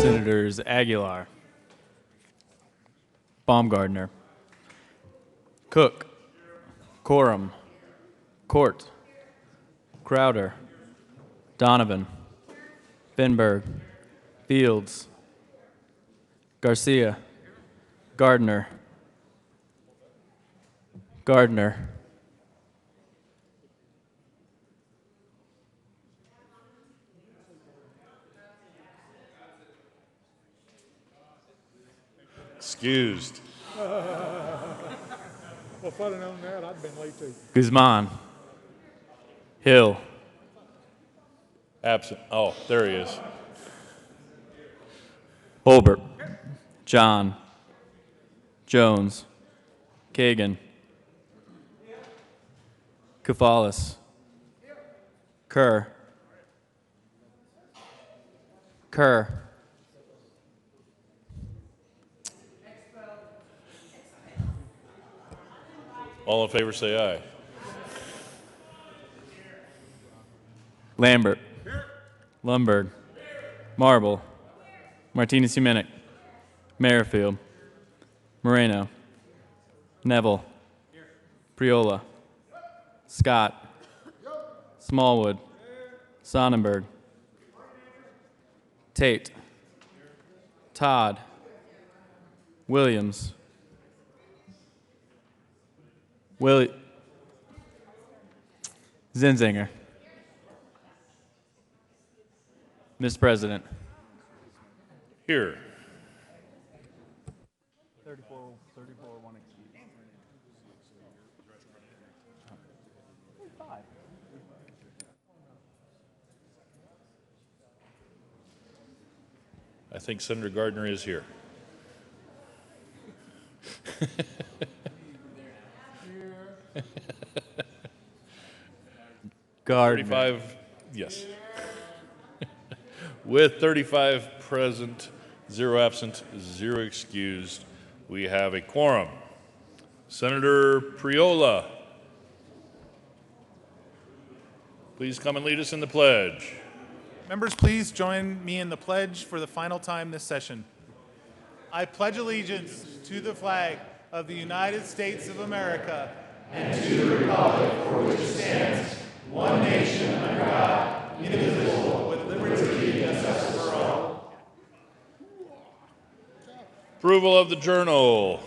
Senators Aguilar, Baumgardner, Cook, Quorum, Court, Crowder, Donovan, Finberg, Fields, Garcia, Gardner, Excused. Well, if I'd have known that, I'd have been late too. Guzman, Hill, Absent. Oh, there he is. Holbert, John, Jones, Kagan, Kufalis, Kerr, All in favor say aye. Lambert, Lundberg, Marble, Martinez-Humenic, Merrifield, Moreno, Neville, Priola, Scott, Smallwood, Sonnenberg, Tate, Todd, Williams, Zinzinger. Mr. President. Here. 34, 1 excuse. 5. I think Senator Gardner is here. Gardner. 35, yes. With 35 present, 0 absent, 0 excused, we have a quorum. Senator Priola, please come and lead us in the pledge. Members, please join me in the pledge for the final time this session. I pledge allegiance to the flag of the United States of America and to the republic for which it stands, one nation under God, indivisible, with liberty and justice for all. Approval of the journal.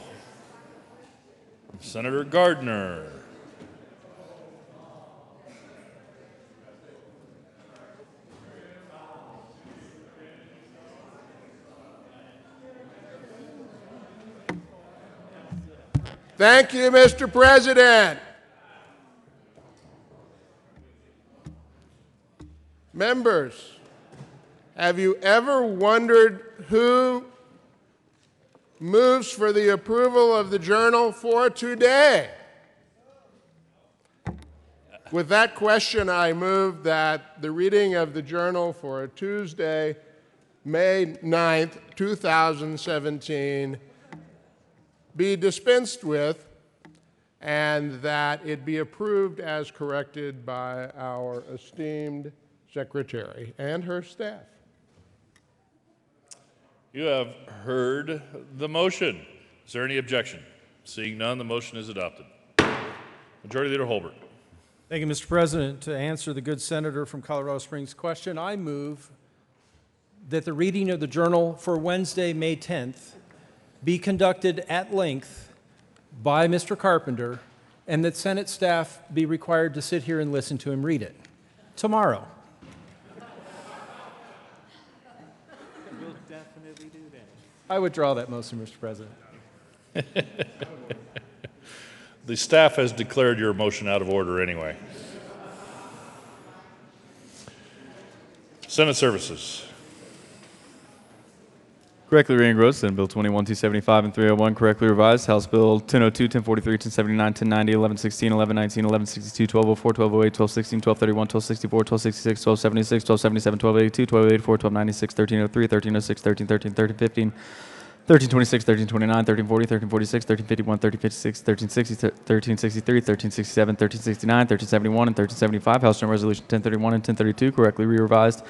Senator Gardner. Thank you, Mr. President. Members, have you ever wondered who moves for the approval of the journal for today? With that question, I move that the reading of the journal for Tuesday, May 9th, 2017, be dispensed with, and that it be approved as corrected by our esteemed secretary and her staff. You have heard the motion. Is there any objection? Seeing none, the motion is adopted. Majority Leader Holbert. Thank you, Mr. President. To answer the good senator from Colorado Springs' question, I move that the reading of the journal for Wednesday, May 10th, be conducted at length by Mr. Carpenter, and that Senate staff be required to sit here and listen to him read it tomorrow. We'll definitely do that. I withdraw that motion, Mr. President. The staff has declared your motion out of order anyway. Senate Services. Correctly reading roads, Senate Bill 21-275 and 301, correctly revised, House Bill 1002, 1043, 1079, 1090, 1116, 1119, 1162, 1204, 1208, 1216, 1231, 1264, 1266, 1276, 1277, 1282, 1284, 1296, 1303, 1306, 1313, 1315, 1326, 1329, 1340, 1346, 1351, 1356, 1360, 1363, 1367, 1369, 1371, and 1375. House Joint Resolution 1031 and 1032, correctly re-revised.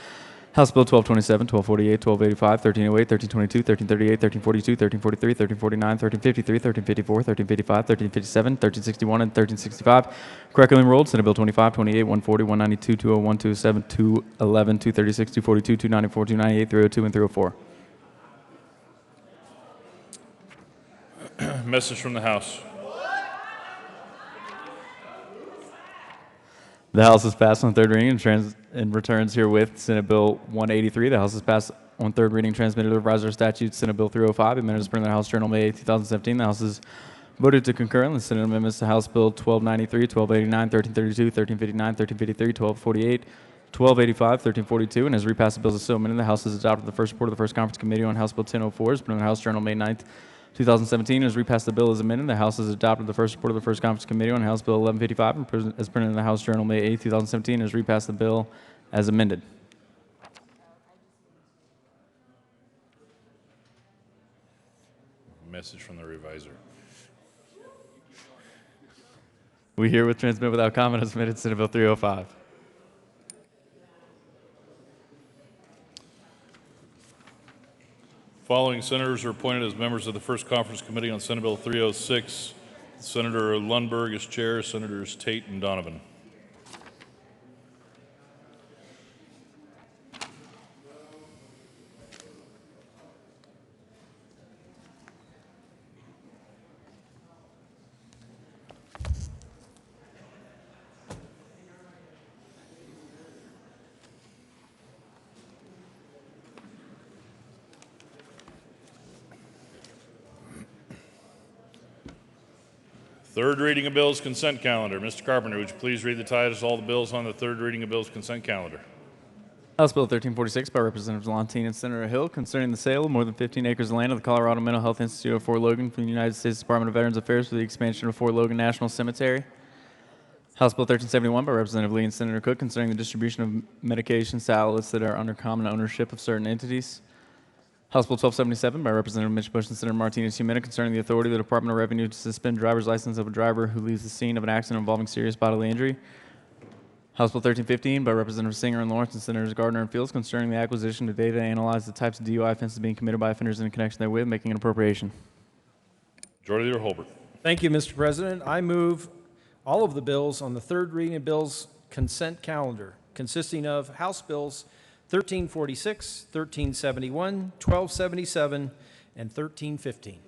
House Bill 1227, 1248, 1285, 1308, 1322, 1338, 1342, 1343, 1349, 1353, 1354, 1355, 1357, 1361, and 1365. Correctly enrolled. Senate Bill 25, 28, 140, 192, 201, 207, 211, 236, 242, 294, 298, 302, and 304. Message from the House. The House has passed on third reading and returns herewith Senate Bill 183. The House has passed on third reading, transmitted to the Revised Statutes, Senate Bill 305, amended as printed in the House Journal May 8, 2017. The House has voted to concur in the Senate amendments to House Bill 1293, 1289, 1332, 1359, 1353, 1248, 1285, 1342, and has repassed the bills as so amended. The House has adopted the first report of the First Conference Committee on House Bill 1004, as printed in the House Journal May 9, 2017, and has repassed the bill as amended. The House has adopted the first report of the First Conference Committee on House Bill 1155, as printed in the House Journal May 8, 2017, and has repassed the bill as amended. Message from the reviser. We herewith transmit without comment as submitted Senate Bill 305. Following senators are appointed as members of the First Conference Committee on Senate Bill 306. Senator Lundberg is chair, Senators Tate and Donovan. Third reading of bills, consent calendar. Mr. Carpenter, would you please read the titles of all the bills on the third reading of bills, consent calendar? House Bill 1346 by Representatives Lontine and Senator Hill concerning the sale of more than 15 acres of land of the Colorado Mental Health Institute of Fort Logan from the United States Department of Veterans Affairs for the expansion of Fort Logan National Cemetery. House Bill 1371 by Representative Lee and Senator Cook concerning the distribution of medications to outlets that are under common ownership of certain entities. House Bill 1277 by Representative Mitch Bush and Senator Martinez-Humana concerning the authority of the Department of Revenue to suspend driver's license of a driver who leaves the scene of an accident involving serious bodily injury. House Bill 1315 by Representative Singer and Lawrence and Senators Gardner and Fields concerning the acquisition of data to analyze the types of DUI offenses being committed by offenders in connection therewith, making an appropriation. Majority Leader Holbert. Thank you, Mr. President. I move all of the bills on the third reading of bills consent calendar, consisting of House Bills 1346, 1371, 1277, and 1315.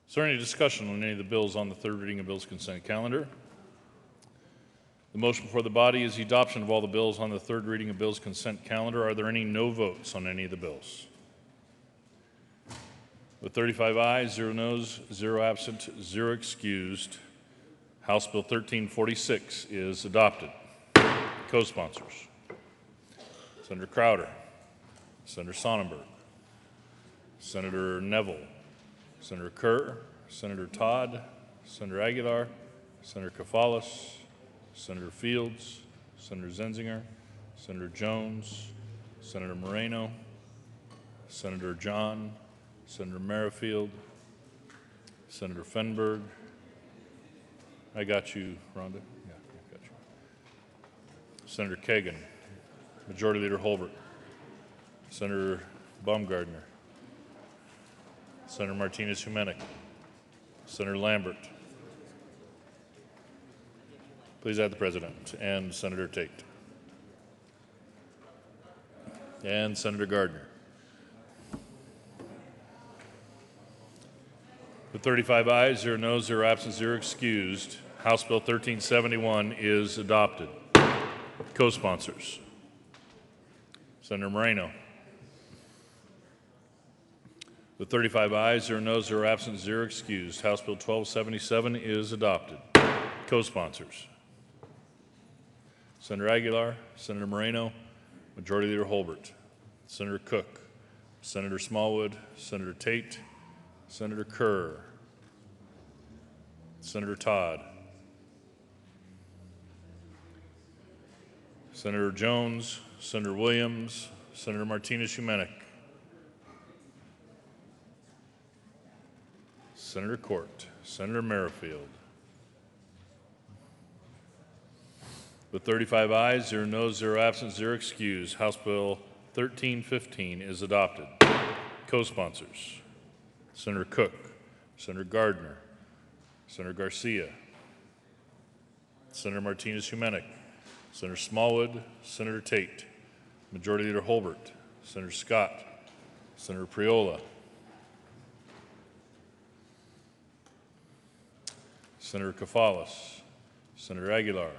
Is there any discussion on any of the bills on the third reading of bills consent calendar? The motion before the body is the adoption of all the bills on the third reading of bills consent calendar. Are there any no votes on any of the bills? With 35 ayes, 0 noes, 0 absent, 0 excused, House Bill 1346 is adopted. Co-sponsors: Senator Crowder, Senator Sonnenberg, Senator Neville, Senator Kerr, Senator Todd, Senator Aguilar, Senator Kafalis, Senator Fields, Senator Zenzinger, Senator Jones, Senator Moreno, Senator John, Senator Merrifield, Senator Fenberg. I got you, Rhonda. Yeah, I got you. Senator Kagan, Majority Leader Holbert, Senator Baumgardner, Senator Martinez-Humenick, Senator Lambert. Please add the President, and Senator Tate, and Senator Gardner. With 35 ayes, 0 noes, 0 absent, 0 excused, House Bill 1371 is adopted. Co-sponsors: Senator Moreno. With 35 ayes, 0 noes, 0 absent, 0 excused, House Bill 1277 is adopted. Co-sponsors: Senator Aguilar, Senator Moreno, Majority Leader Holbert, Senator Cook, Senator Smallwood, Senator Tate, Senator Kerr, Senator Todd, Senator Jones, Senator Williams, Senator Martinez-Humenick, Senator Court, Senator Merrifield. With 35 ayes, 0 noes, 0 absent, 0 excused, House Bill 1315 is adopted. Co-sponsors, Senator Cook, Senator Gardner, Senator Garcia, Senator Martinez-Humenick, Senator Smallwood, Senator Tate, Majority Leader Holbert, Senator Scott, Senator Priola, Senator Kafalis, Senator Aguilar,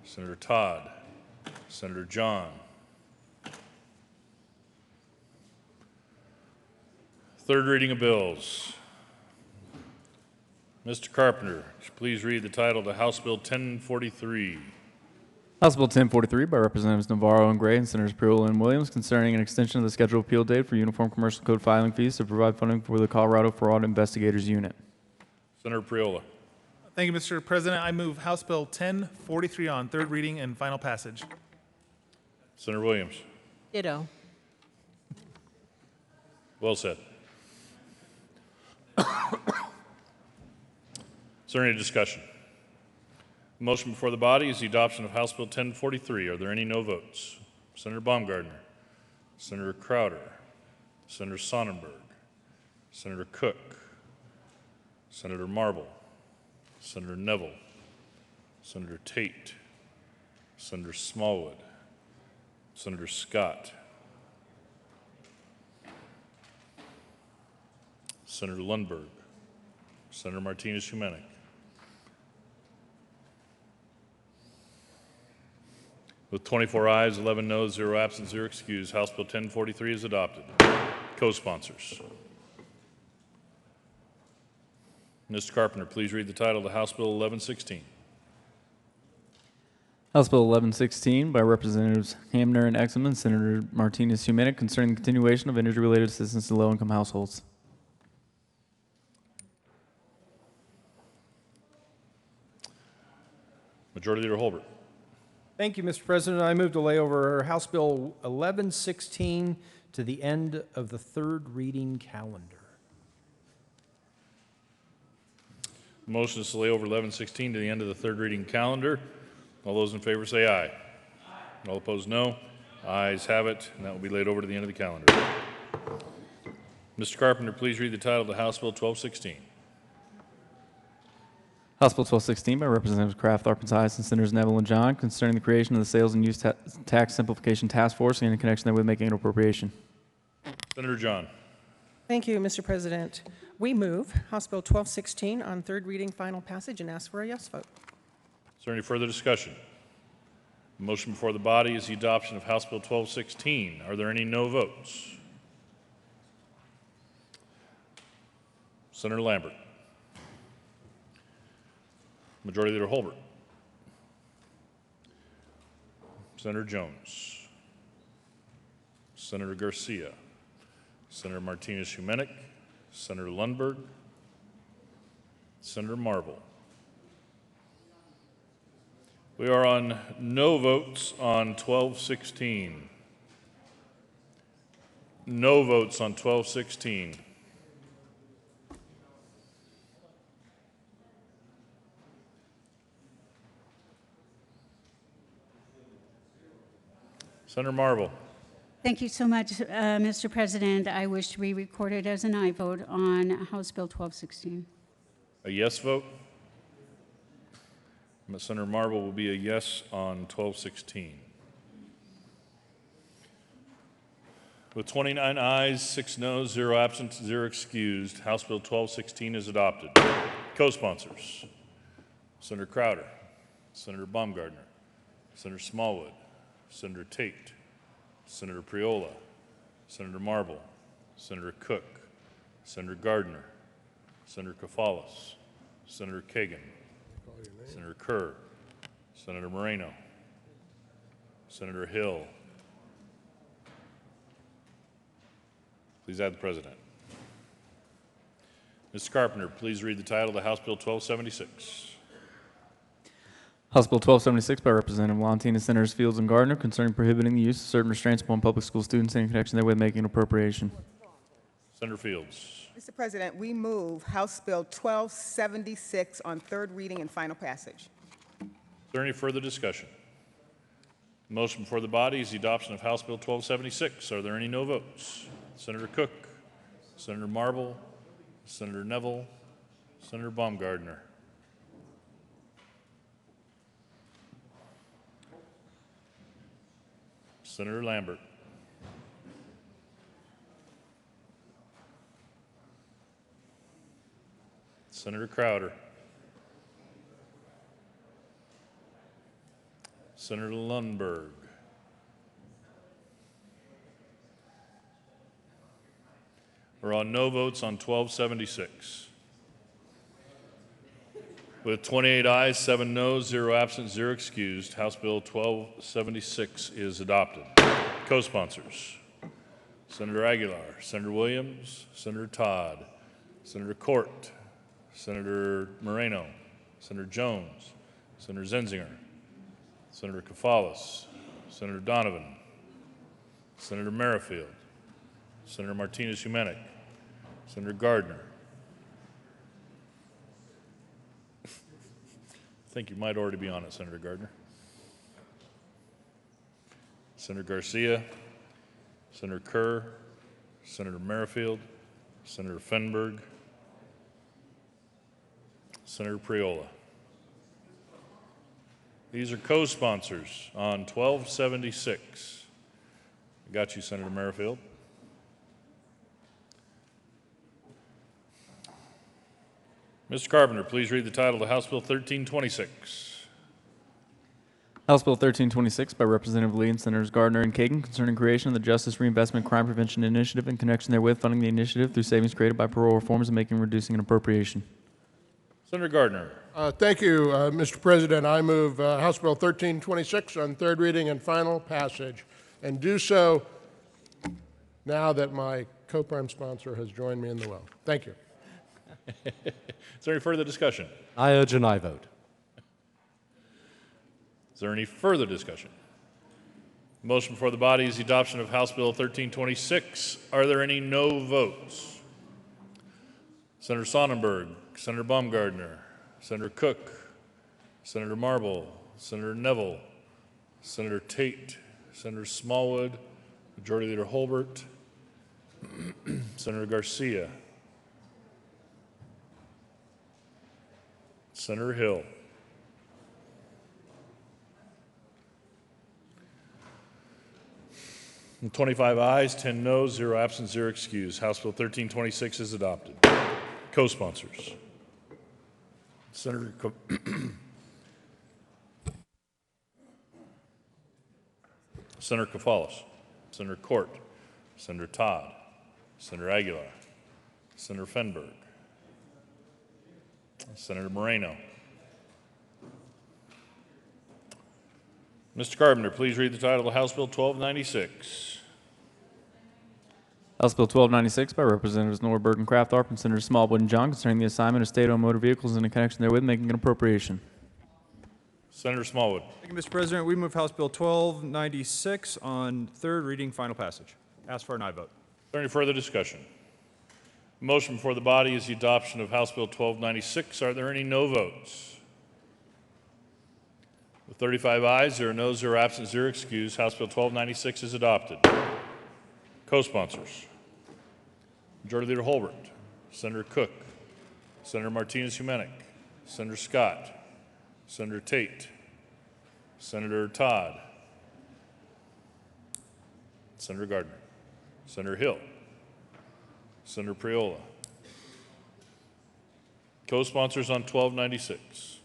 Senator Todd, Senator John, third reading of bills. Mr. Carpenter, would you please read the title to House Bill 1043. House Bill 1043 by Representatives Navarro and Gray and Senators Priola and Williams concerning an extension of the scheduled appeal date for Uniform Commercial Code filing fees to provide funding for the Colorado Fraud Investigators Unit. Senator Priola. Thank you, Mr. President. I move House Bill 1043 on third reading and final passage. Senator Williams. Ditto. Well said. Is there any discussion? The motion before the body is the adoption of House Bill 1043. Are there any no votes? Senator Baumgardner, Senator Crowder, Senator Sonnenberg, Senator Cook, Senator Marble, Senator Neville, Senator Tate, Senator Smallwood, Senator Scott, Senator Lundberg, Senator Martinez-Humenick, with 24 ayes, 11 noes, 0 absent, 0 excused, House Bill 1043 is adopted. Co-sponsors. Mr. Carpenter, please read the title to House Bill 1116. House Bill 1116 by Representatives Hamner and Exum and Senator Martinez-Humenick concerning the continuation of energy-related assistance to low-income households. Majority Leader Holbert. Thank you, Mr. President. I move to lay over House Bill 1116 to the end of the third reading calendar. Motion is to lay over 1116 to the end of the third reading calendar. All those in favor say aye. All opposed, no. Ayes have it, and that will be laid over to the end of the calendar. Mr. Carpenter, please read the title to House Bill 1216. House Bill 1216 by Representatives Kraft, Arkansas, and Senators Neville and John concerning the creation of the Sales and Use Tax Simplification Task Force and in connection therewith making an appropriation. Senator John. Thank you, Mr. President. We move House Bill 1216 on third reading, final passage, and ask for a yes vote. Is there any further discussion? The motion before the body is the adoption of House Bill 1216. Are there any no votes? Senator Lambert. Majority Leader Holbert. Senator Jones. Senator Garcia. Senator Martinez-Humenick. Senator Lundberg. Senator Marble. We are on no votes on 1216. No votes on 1216. Senator Marble. Thank you so much, Mr. President. I wish to be recorded as an aye vote on House Bill 1216. A yes vote? Senator Marble will be a yes on 1216. With 29 ayes, 6 noes, 0 absent, 0 excused, House Bill 1216 is adopted. Co-sponsors, Senator Crowder, Senator Baumgardner, Senator Smallwood, Senator Tate, Senator Priola, Senator Marble, Senator Cook, Senator Gardner, Senator Kafalis, Senator Kagan, Senator Kerr, Senator Moreno, Senator Hill. Please add the President. Mr. Carpenter, please read the title to House Bill 1276. House Bill 1276 by Representative Valentine and Senators Fields and Gardner concerning prohibiting the use of certain restraints upon public school students and in connection therewith making an appropriation. Senator Fields. Mr. President, we move House Bill 1276 on third reading and final passage. Is there any further discussion? The motion before the body is the adoption of House Bill 1276. Are there any no votes? Senator Cook, Senator Marble, Senator Neville, Senator Baumgardner. Senator Lambert. Senator Crowder. Senator Lundberg. We're on no votes on 1276. With 28 ayes, 7 noes, 0 absent, 0 excused, House Bill 1276 is adopted. Co-sponsors: Senator Aguilar, Senator Williams, Senator Todd, Senator Court, Senator Moreno, Senator Jones, Senator Zenzinger, Senator Kafalis, Senator Donovan, Senator Merrifield, Senator Martinez-Humenick, Senator Gardner. I think you might already be on it, Senator Gardner. Senator Garcia, Senator Kerr, Senator Merrifield, Senator Fenberg, Senator Priola. These are co-sponsors on 1276. I got you, Senator Merrifield. Mr. Carpenter, please read the title of House Bill 1326. House Bill 1326 by Representative Lee and Senators Gardner and Kagan concerning creation of the Justice Reinvestment Crime Prevention Initiative in connection therewith, funding the initiative through savings created by parole reforms and making, reducing, an appropriation. Senator Gardner. Thank you, Mr. President. I move House Bill 1326 on third reading and final passage, and do so now that my co-prime sponsor has joined me in the well. Thank you. Is there any further discussion? I urge an aye vote. Is there any further discussion? Motion before the body is the adoption of House Bill 1326. Are there any no votes? Senator Sonnenberg, Senator Baumgardner, Senator Cook, Senator Marble, Senator Neville, Senator Tate, Senator Smallwood, Majority Leader Holbert, Senator Garcia, Senator Hill. And 25 ayes, 10 noes, 0 absent, 0 excused. House Bill 1326 is adopted. Co-sponsors: Senator Senator Kafalis, Senator Court, Senator Todd, Senator Aguilar, Senator Fenberg, Senator Moreno. Mr. Carpenter, please read the title of House Bill 1296. House Bill 1296 by Representatives Norberg and Kraft-Arp and Senators Smallwood and John concerning the assignment of state-owned motor vehicles and in connection therewith making an appropriation. Senator Smallwood. Thank you, Mr. President. We move House Bill 1296 on third reading, final passage. Ask for an aye vote. Is there any further discussion? Motion before the body is the adoption of House Bill 1296. Are there any no votes? With 35 ayes, 0 noes, 0 absent, 0 excused, House Bill 1296 is adopted. Co-sponsors: Majority Leader Holbert, Senator Cook, Senator Martinez-Humenick, Senator Scott, Senator Tate, Senator Todd, Senator Gardner, Senator Hill, Senator Priola. Co-sponsors on 1296: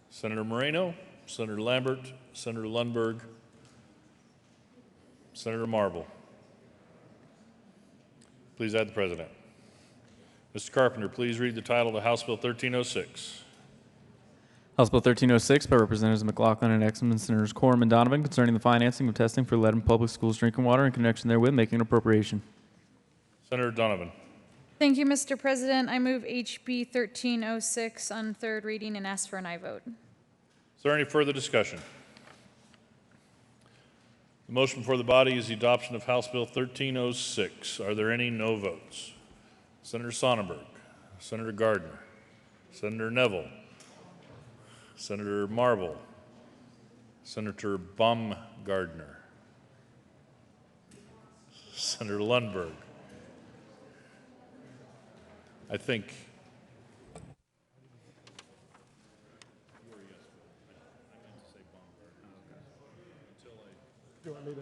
Senator Moreno, Senator Lambert, Senator Lundberg, Senator Marble. Please add the President. Mr. Carpenter, please read the title of House Bill 1306. House Bill 1306 by Representatives McLaughlin and Exum and Senators Quorum and Donovan concerning the financing of testing for lead in public schools drinking water in connection therewith making an appropriation. Senator Donovan. Thank you, Mr. President. I move HB 1306 on third reading and ask for an aye vote. Is there any further discussion? The motion before the body is the adoption of House Bill 1306. Are there any no votes? Senator Sonnenberg, Senator Gardner, Senator Neville, Senator Marble, Senator Baumgardner, Senator Lundberg. I think Do you want me to?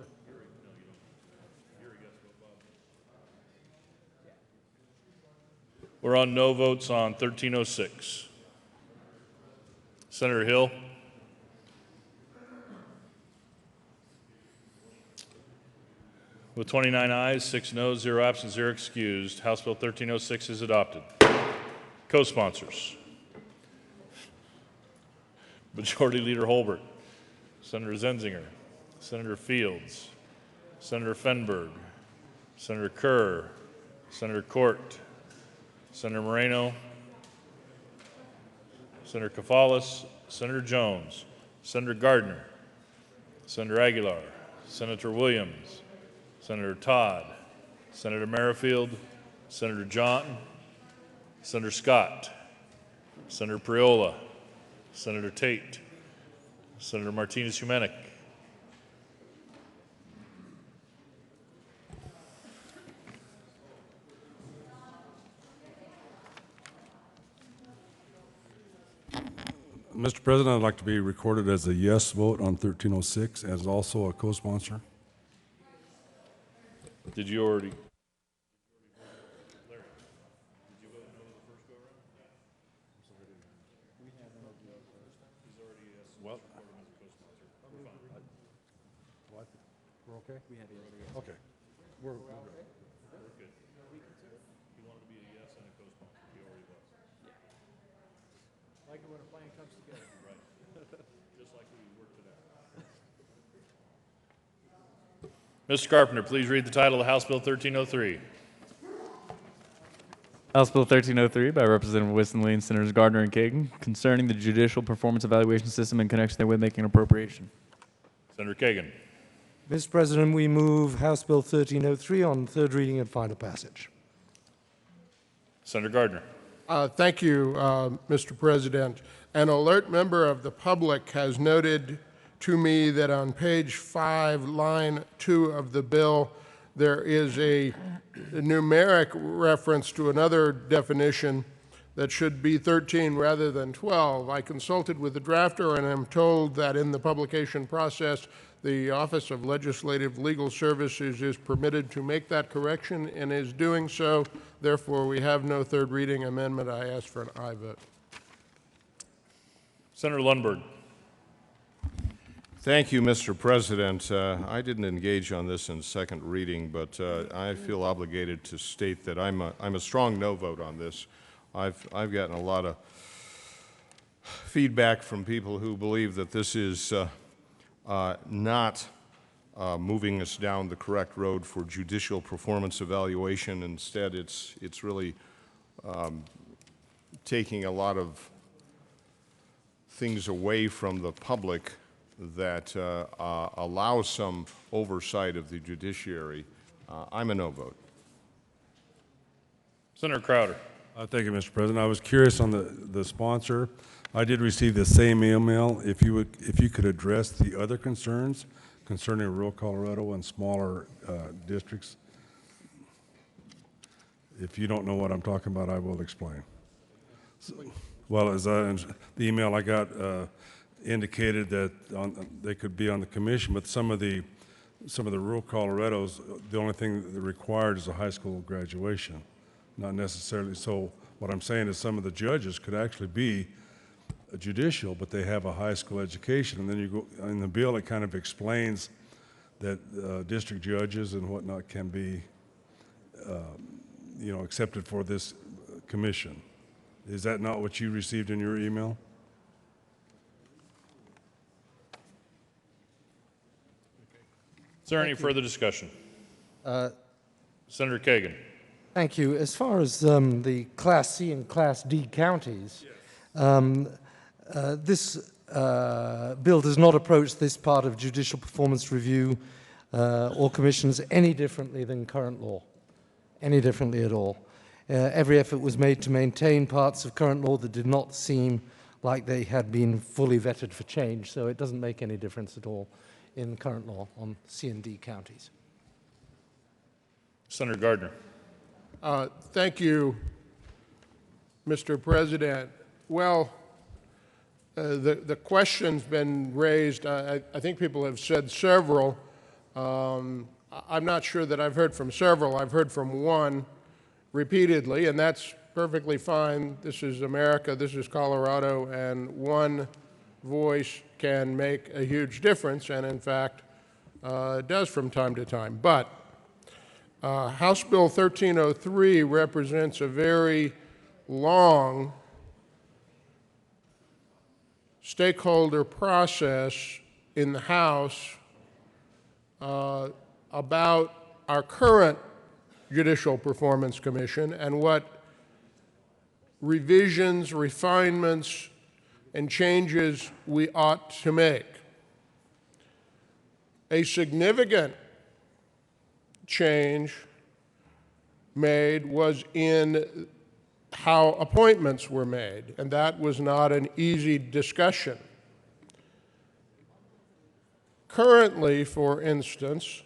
we're on no votes on 1306. Senator Hill? With 29 ayes, 6 noes, 0 absent, 0 excused, House Bill 1306 is adopted. Co-sponsors. Majority Leader Holbert, Senator Zenzinger, Senator Fields, Senator Fenberg, Senator Kerr, Senator Court, Senator Moreno, Senator Kafalis, Senator Jones, Senator Gardner, Senator Aguilar, Senator Williams, Senator Todd, Senator Merrifield, Senator John, Senator Scott, Senator Priola, Senator Tate, Senator Martinez-Humenick, Mr. President, I'd like to be recorded as a yes vote on 1306, as also a co-sponsor. did you already? Well, What? We're okay? Okay. We're good. he wanted to be a yes and a co-sponsor. He already was. Like it when a plan comes together. Right. Just like we worked it out. Mr. Carpenter, please read the title of House Bill 1303. House Bill 1303 by Representative Whiston Lee and Senators Gardner and Kagan concerning the judicial performance evaluation system in connection therewith making an appropriation. Senator Kagan. Mr. President, we move House Bill 1303 on third reading and final passage. Senator Gardner. Thank you, Mr. President. An alert member of the public has noted to me that on page 5, line 2 of the bill, there is a numeric reference to another definition that should be 13 rather than 12. I consulted with the drafter and am told that in the publication process, the Office of Legislative Legal Services is permitted to make that correction and is doing so. Therefore, we have no third reading amendment. I ask for an aye vote. Senator Lundberg. Thank you, Mr. President. I didn't engage on this in second reading, but I feel obligated to state that I'm a strong no vote on this. I've gotten a lot of feedback from people who believe that this is not moving us down the correct road for judicial performance evaluation. Instead, it's really taking a lot of things away from the public that allows some oversight of the judiciary. I'm a no vote. Senator Crowder. Thank you, Mr. President. I was curious on the sponsor. I did receive the same email. If you could address the other concerns concerning rural Colorado and smaller districts. If you don't know what I'm talking about, I will explain. Well, as the email I got indicated that they could be on the commission, but some of the rural Colorados, the only thing that required is a high school graduation, not necessarily. So what I'm saying is some of the judges could actually be judicial, but they have a high school education. And then you go in the bill, it kind of explains that district judges and whatnot can be, accepted for this commission. Is that not what you received in your email? Is there any further discussion? Senator Kagan. Thank you. As far as the Class C and Class D counties, this bill does not approach this part of judicial performance review or commissions any differently than current law, any differently at all. Every effort was made to maintain parts of current law that did not seem like they had been fully vetted for change, so it doesn't make any difference at all in current law on C&D counties. Senator Gardner. Thank you, Mr. President. Well, the question's been raised. I think people have said several. I'm not sure that I've heard from several. I've heard from one repeatedly, and that's perfectly fine. This is America, this is Colorado, and one voice can make a huge difference, and in fact, does from time to time. But House Bill 1303 represents a very long stakeholder process in the House about our current Judicial Performance Commission and what revisions, refinements, and changes we ought to make. A significant change made was in how appointments were made, and that was not an easy discussion. Currently, for instance,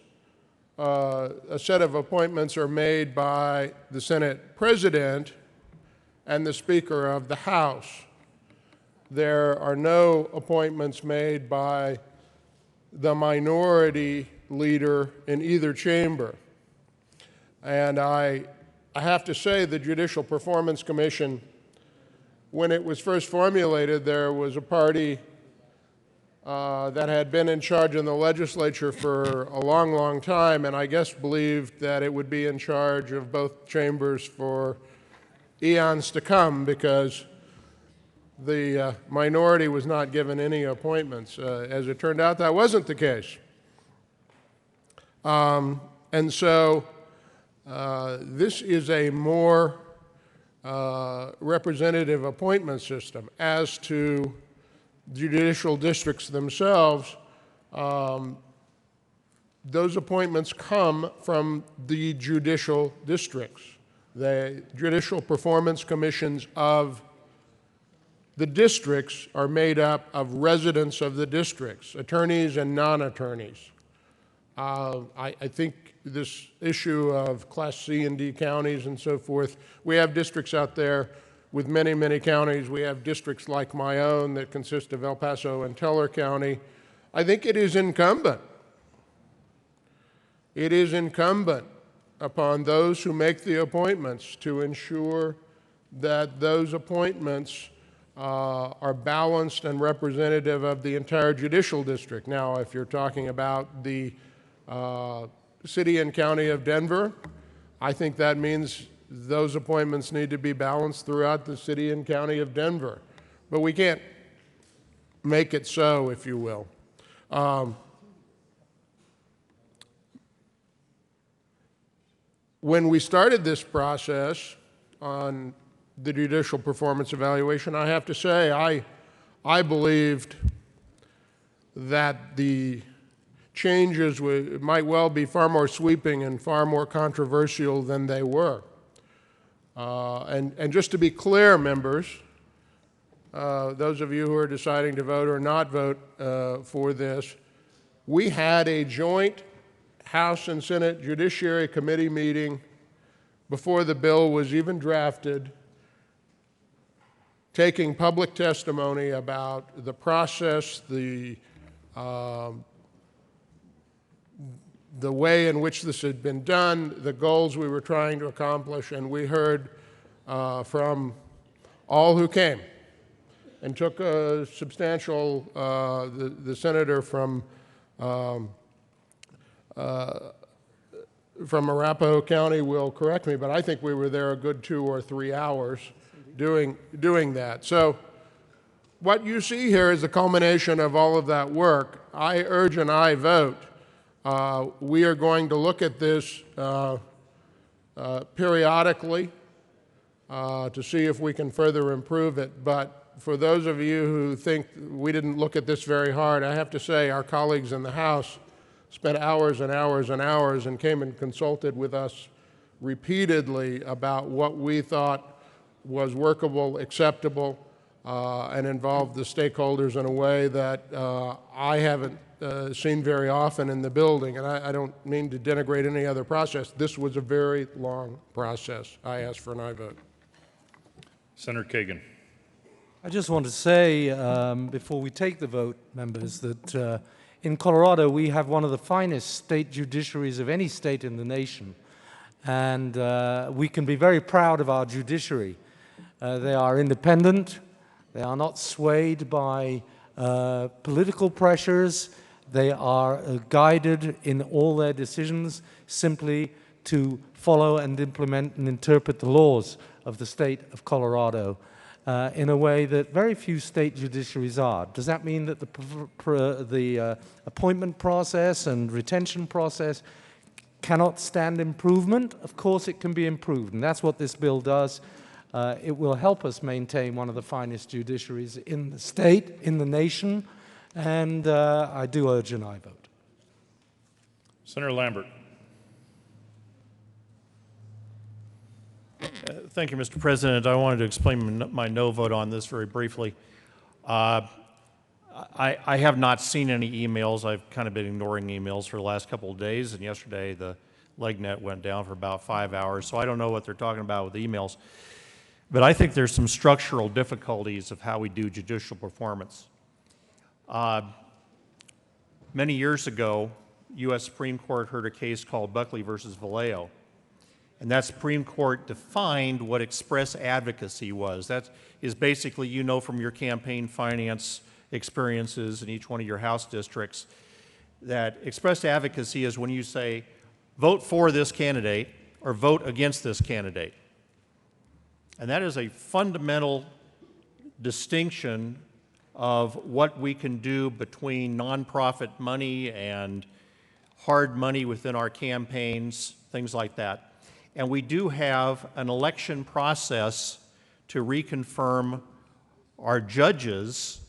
a set of appointments are made by the Senate President and the Speaker of the House. There are no appointments made by the minority leader in either chamber. And I have to say the Judicial Performance Commission, when it was first formulated, there was a party that had been in charge in the legislature for a long, long time, and I guess believed that it would be in charge of both chambers for eons to come because the minority was not given any appointments. As it turned out, that wasn't the case. And so this is a more representative appointment system. As to judicial districts themselves, those appointments come from the judicial districts. The judicial performance commissions of the districts are made up of residents of the districts, attorneys and non-attorneys. I think this issue of Class C and D counties and so forth, we have districts out there with many, many counties. We have districts like my own that consist of El Paso and Teller County. I think it is incumbent upon those who make the appointments to ensure that those appointments are balanced and representative of the entire judicial district. Now, if you're talking about the city and county of Denver, I think that means those appointments need to be balanced throughout the city and county of Denver. But we can't make it so, if you will. When we started this process on the judicial performance evaluation, I have to say I believed that the changes might well be far more sweeping and far more controversial than they were. And just to be clear, members, those of you who are deciding to vote or not vote for this, we had a joint House and Senate Judiciary Committee meeting before the bill was even drafted, taking public testimony about the process, the way in which this had been done, the goals we were trying to accomplish, and we heard from all who came and took a substantial, the senator from Arapahoe County will correct me, but I think we were there a good 2 or 3 hours doing that. So what you see here is the culmination of all of that work. I urge an aye vote. We are going to look at this periodically to see if we can further improve it. But for those of you who think we didn't look at this very hard, I have to say our colleagues in the House spent hours and hours and hours and came and consulted with us repeatedly about what we thought was workable, acceptable, and involved the stakeholders in a way that I haven't seen very often in the building. And I don't mean to denigrate any other process. This was a very long process. I ask for an aye vote. Senator Kagan. I just want to say, before we take the vote, members, that in Colorado we have one of the finest state judiciaries of any state in the nation. And we can be very proud of our judiciary. They are independent. They are not swayed by political pressures. They are guided in all their decisions simply to follow and implement and interpret the laws of the state of Colorado in a way that very few state judiciaries are. Does that mean that the appointment process and retention process cannot stand improvement? Of course it can be improved, and that's what this bill does. It will help us maintain one of the finest judiciaries in the state, in the nation, and I do urge an aye vote. Senator Lambert. Thank you, Mr. President. I wanted to explain my no vote on this very briefly. I have not seen any emails. I've kind of been ignoring emails for the last couple of days, and yesterday the LegNet went down for about 5 hours, so I don't know what they're talking about with emails. But I think there's some structural difficulties of how we do judicial performance. Many years ago, U.S. Supreme Court heard a case called Buckley versus Vallejo. And that Supreme Court defined what express advocacy was. That is basically, you know from your campaign finance experiences in each one of your House districts, that express advocacy is when you say, vote for this candidate or vote against this candidate. And that is a fundamental distinction of what we can do between nonprofit money and hard money within our campaigns, things like that. And we do have an election process to reconfirm our judges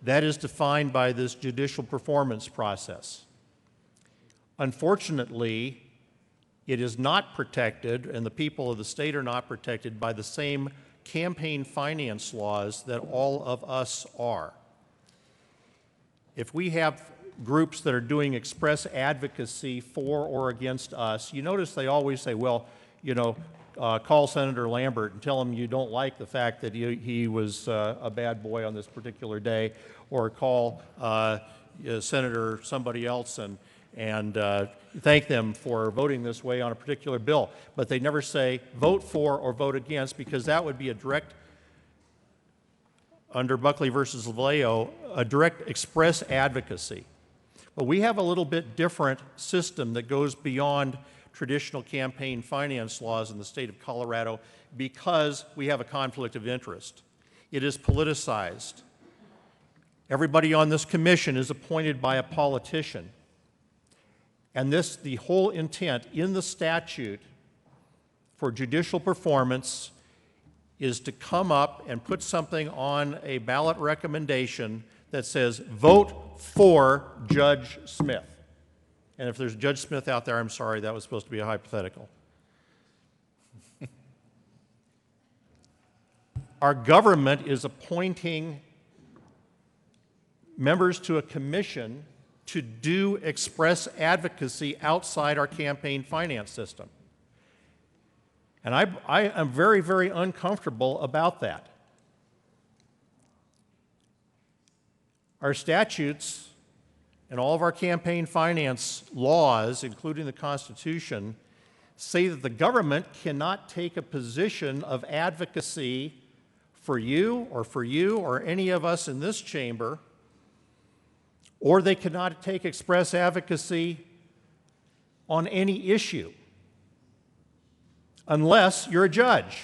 that is defined by this judicial performance process. Unfortunately, it is not protected, and the people of the state are not protected by the same campaign finance laws that all of us are. If we have groups that are doing express advocacy for or against us, you notice they always say, well, you know, call Senator Lambert and tell him you don't like the fact that he was a bad boy on this particular day, or call Senator somebody else and thank them for voting this way on a particular bill. But they never say vote for or vote against, because that would be a direct, under Buckley versus Vallejo, a direct express advocacy. But we have a little bit different system that goes beyond traditional campaign finance laws in the state of Colorado because we have a conflict of interest. It is politicized. Everybody on this commission is appointed by a politician. And the whole intent in the statute for judicial performance is to come up and put something on a ballot recommendation that says, vote for Judge Smith. And if there's Judge Smith out there, I'm sorry, that was supposed to be a hypothetical. Our government is appointing members to a commission to do express advocacy outside our campaign finance system. And I am very, very uncomfortable about that. Our statutes and all of our campaign finance laws, including the Constitution, say that the government cannot take a position of advocacy for you or any of us in this chamber, or they cannot take express advocacy on any issue unless you're a judge.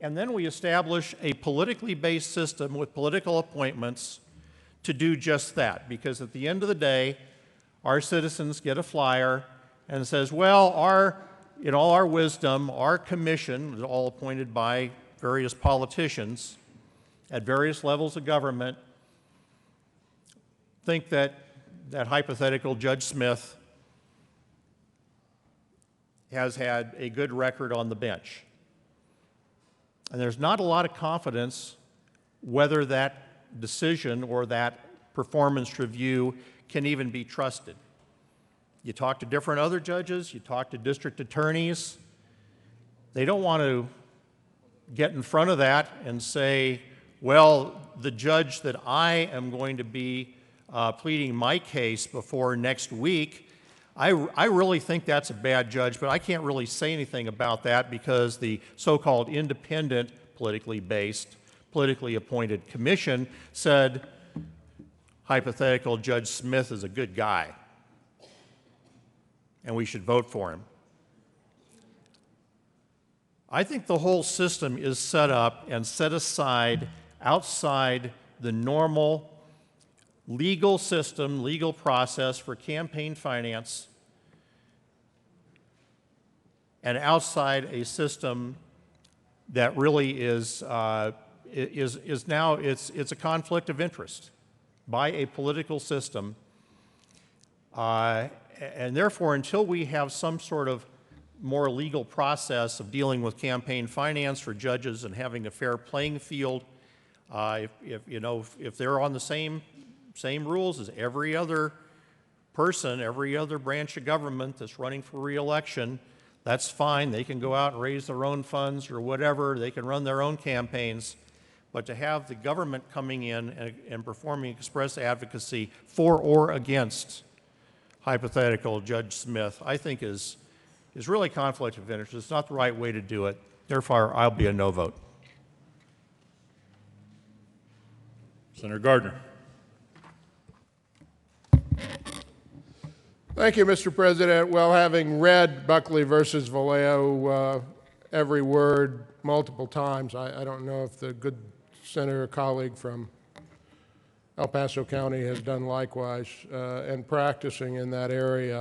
And then we establish a politically based system with political appointments to do just that, because at the end of the day, our citizens get a flyer and it says, well, in all our wisdom, our commission, all appointed by various politicians at various levels of government, think that that hypothetical Judge Smith has had a good record on the bench. And there's not a lot of confidence whether that decision or that performance review can even be trusted. You talk to different other judges, you talk to district attorneys, they don't want to get in front of that and say, well, the judge that I am going to be pleading my case before next week, I really think that's a bad judge, but I can't really say anything about that because the so-called independent, politically based, politically appointed commission said hypothetical Judge Smith is a good guy and we should vote for him. I think the whole system is set up and set aside outside the normal legal system, legal process for campaign finance, and outside a system that really is now it's a conflict of interest by a political system, and therefore until we have some sort of more legal process of dealing with campaign finance for judges and having a fair playing field, if they're on the same rules as every other person, every other branch of government that's running for re-election, that's fine. They can go out and raise their own funds or whatever. They can run their own campaigns. But to have the government coming in and performing express advocacy for or against hypothetical Judge Smith, I think is really conflict of interest. It's not the right way to do it. Therefore, I'll be a no vote. Senator Gardner. Thank you, Mr. President. Well, having read Buckley versus Vallejo every word multiple times, I don't know if the good senator colleague from El Paso County has done likewise. And practicing in that area,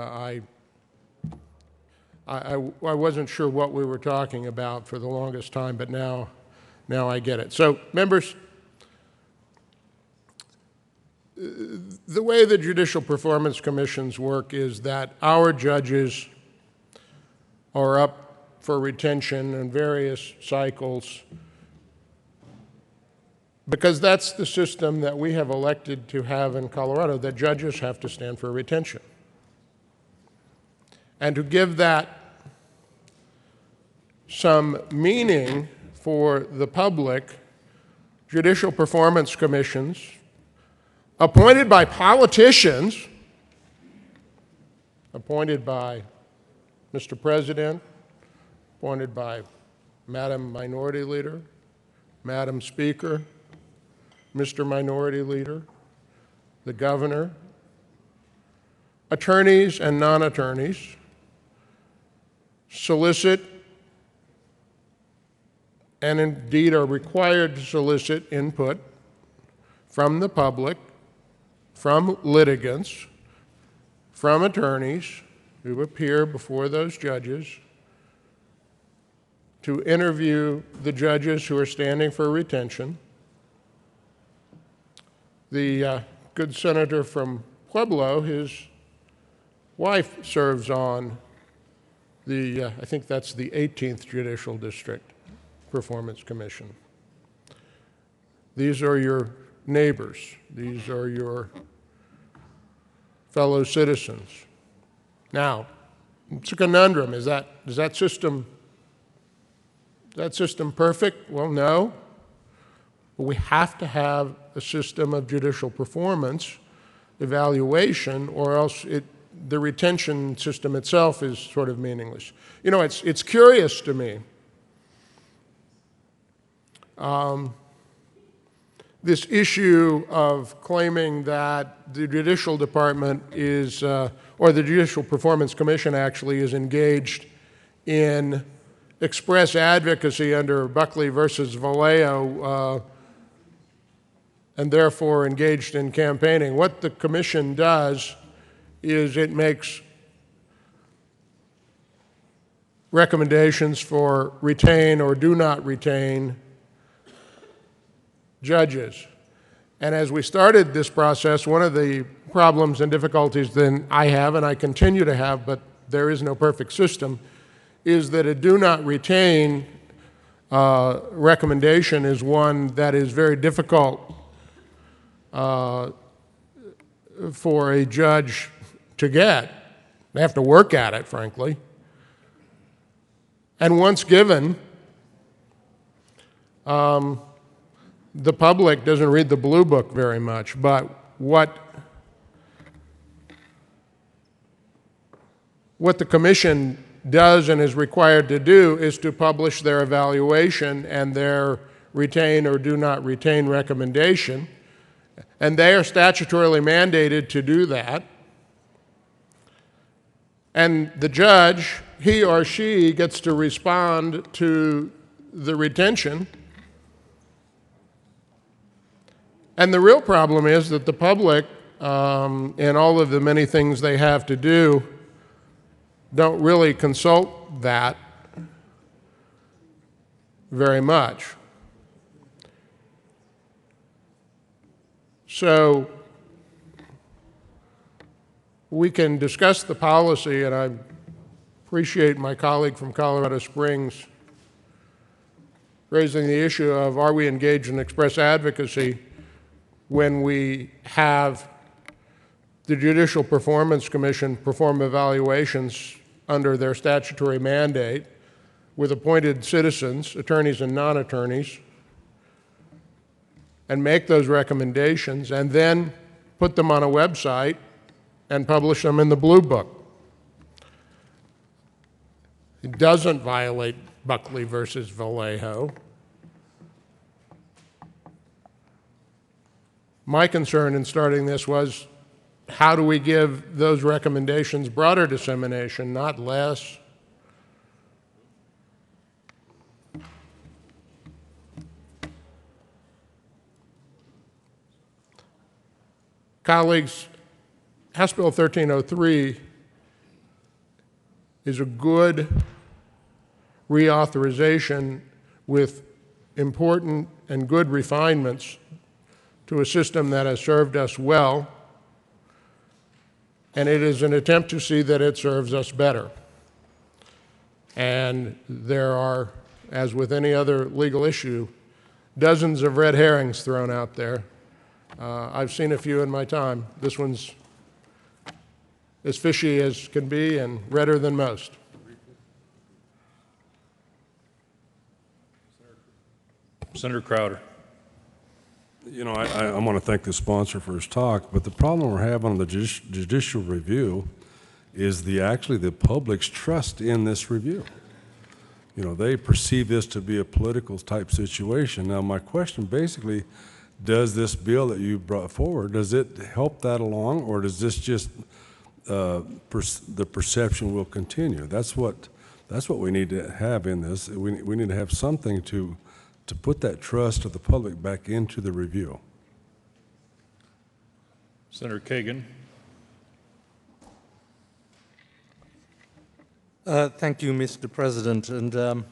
I wasn't sure what we were talking about for the longest time, but now I get it. So, members, the way the judicial performance commissions work is that our judges are up for retention in various cycles because that's the system that we have elected to have in Colorado, that judges have to stand for retention. And to give that some meaning for the public, judicial performance commissions appointed by politicians, appointed by Mr. President, appointed by Madam Minority Leader, Madam Speaker, Mr. Minority Leader, the Governor, attorneys and non-attorneys, solicit and indeed are required to solicit input from the public, from litigants, from attorneys who appear before those judges to interview the judges who are standing for retention. The good senator from Pueblo, his wife serves on the, I think that's the 18th Judicial District Performance Commission. These are your neighbors. These are your fellow citizens. Now, it's a conundrum. Is that system perfect? Well, no. But we have to have a system of judicial performance evaluation, or else the retention system itself is sort of meaningless. You know, it's curious to me. This issue of claiming that the Judicial Department is, or the Judicial Performance Commission actually is engaged in express advocacy under Buckley versus Vallejo, and therefore engaged in campaigning. What the commission does is it makes recommendations for retain or do not retain judges. And as we started this process, one of the problems and difficulties that I have, and I continue to have, but there is no perfect system, is that a do not retain recommendation is one that is very difficult for a judge to get. They have to work at it, frankly. And once given, the public doesn't read the Blue Book very much, but what the commission does and is required to do is to publish their evaluation and their retain or do not retain recommendation, and they are statutorily mandated to do that. And the judge, he or she, gets to respond to the retention. And the real problem is that the public, in all of the many things they have to do, don't really consult that very much. So we can discuss the policy, and I appreciate my colleague from Colorado Springs raising the issue of, are we engaged in express advocacy when we have the Judicial Performance Commission perform evaluations under their statutory mandate with appointed citizens, attorneys and non-attorneys, and make those recommendations, and then put them on a website and publish them in the Blue Book. It doesn't violate Buckley versus Vallejo. My concern in starting this was, how do we give those recommendations broader dissemination, not less? Colleagues, House Bill 1303 is a good reauthorization with important and good refinements to a system that has served us well, and it is an attempt to see that it serves us better. And there are, as with any other legal issue, dozens of red herrings thrown out there. I've seen a few in my time. This one's as fishy as can be and redder than most. Senator Crowder. You know, I want to thank the sponsor for his talk, but the problem we're having on the judicial review is actually the public's trust in this review. You know, they perceive this to be a political type situation. Now, my question basically, does this bill that you brought forward, does it help that along, or does this just the perception will continue? That's what we need to have in this. We need to have something to put that trust of the public back into the review. Senator Kagan. Thank you, Mr. President. And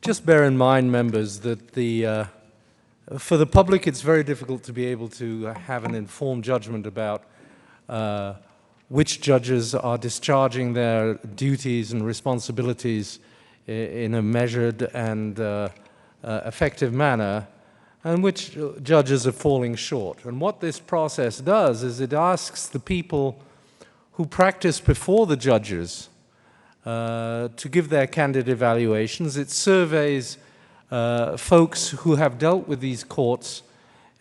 just bear in mind, members, that for the public, it's very difficult to be able to have an informed judgment about which judges are discharging their duties and responsibilities in a measured and effective manner, and which judges are falling short. And what this process does is it asks the people who practice before the judges to give their candid evaluations. It surveys folks who have dealt with these courts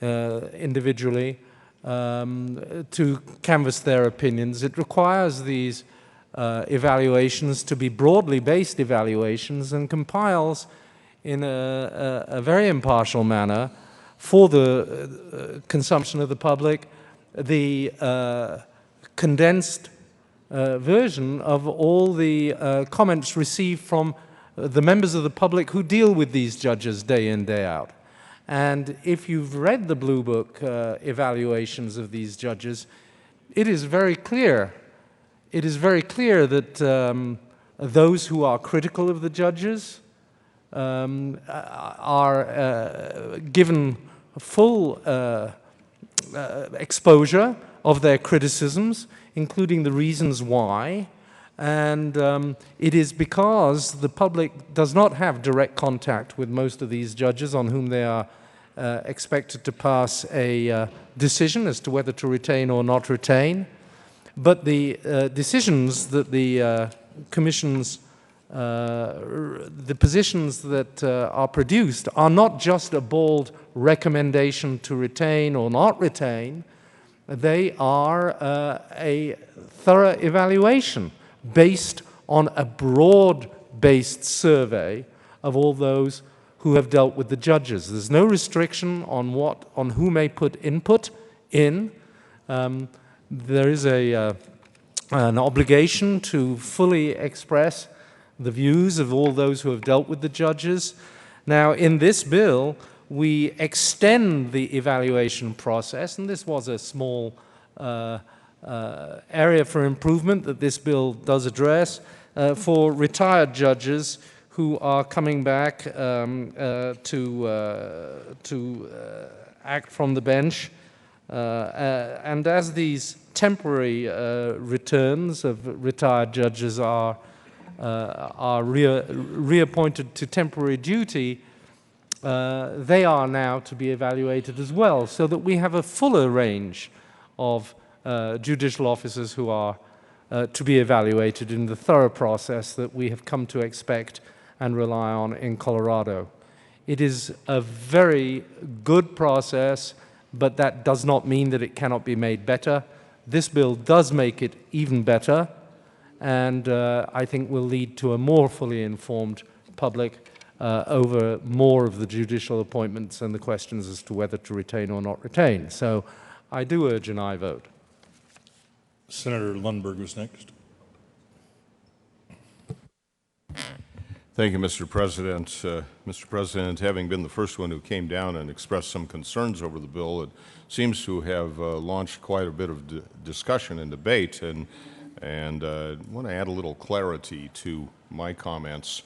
individually to canvass their opinions. It requires these evaluations to be broadly based evaluations and compiles in a very impartial manner for the consumption of the public the condensed version of all the comments received from the members of the public who deal with these judges day in, day out. And if you've read the Blue Book evaluations of these judges, it is very clear. It is very clear that those who are critical of the judges are given full exposure of their criticisms, including the reasons why. And it is because the public does not have direct contact with most of these judges on whom they are expected to pass a decision as to whether to retain or not retain. But the decisions that the commissions, the positions that are produced are not just a bald recommendation to retain or not retain. They are a thorough evaluation based on a broad-based survey of all those who have dealt with the judges. There's no restriction on who may put input in. There is an obligation to fully express the views of all those who have dealt with the judges. Now, in this bill, we extend the evaluation process, and this was a small area for improvement that this bill does address, for retired judges who are coming back to act from the bench. And as these temporary returns of retired judges are reappointed to temporary duty, they are now to be evaluated as well, so that we have a fuller range of judicial officers who are to be evaluated in the thorough process that we have come to expect and rely on in Colorado. It is a very good process, but that does not mean that it cannot be made better. This bill does make it even better, and I think will lead to a more fully informed public over more of the judicial appointments and the questions as to whether to retain or not retain. So I do urge an aye vote. Senator Lundberg was next. Thank you, Mr. President. Mr. President, having been the first one who came down and expressed some concerns over the bill, it seems to have launched quite a bit of discussion and debate, and want to add a little clarity to my comments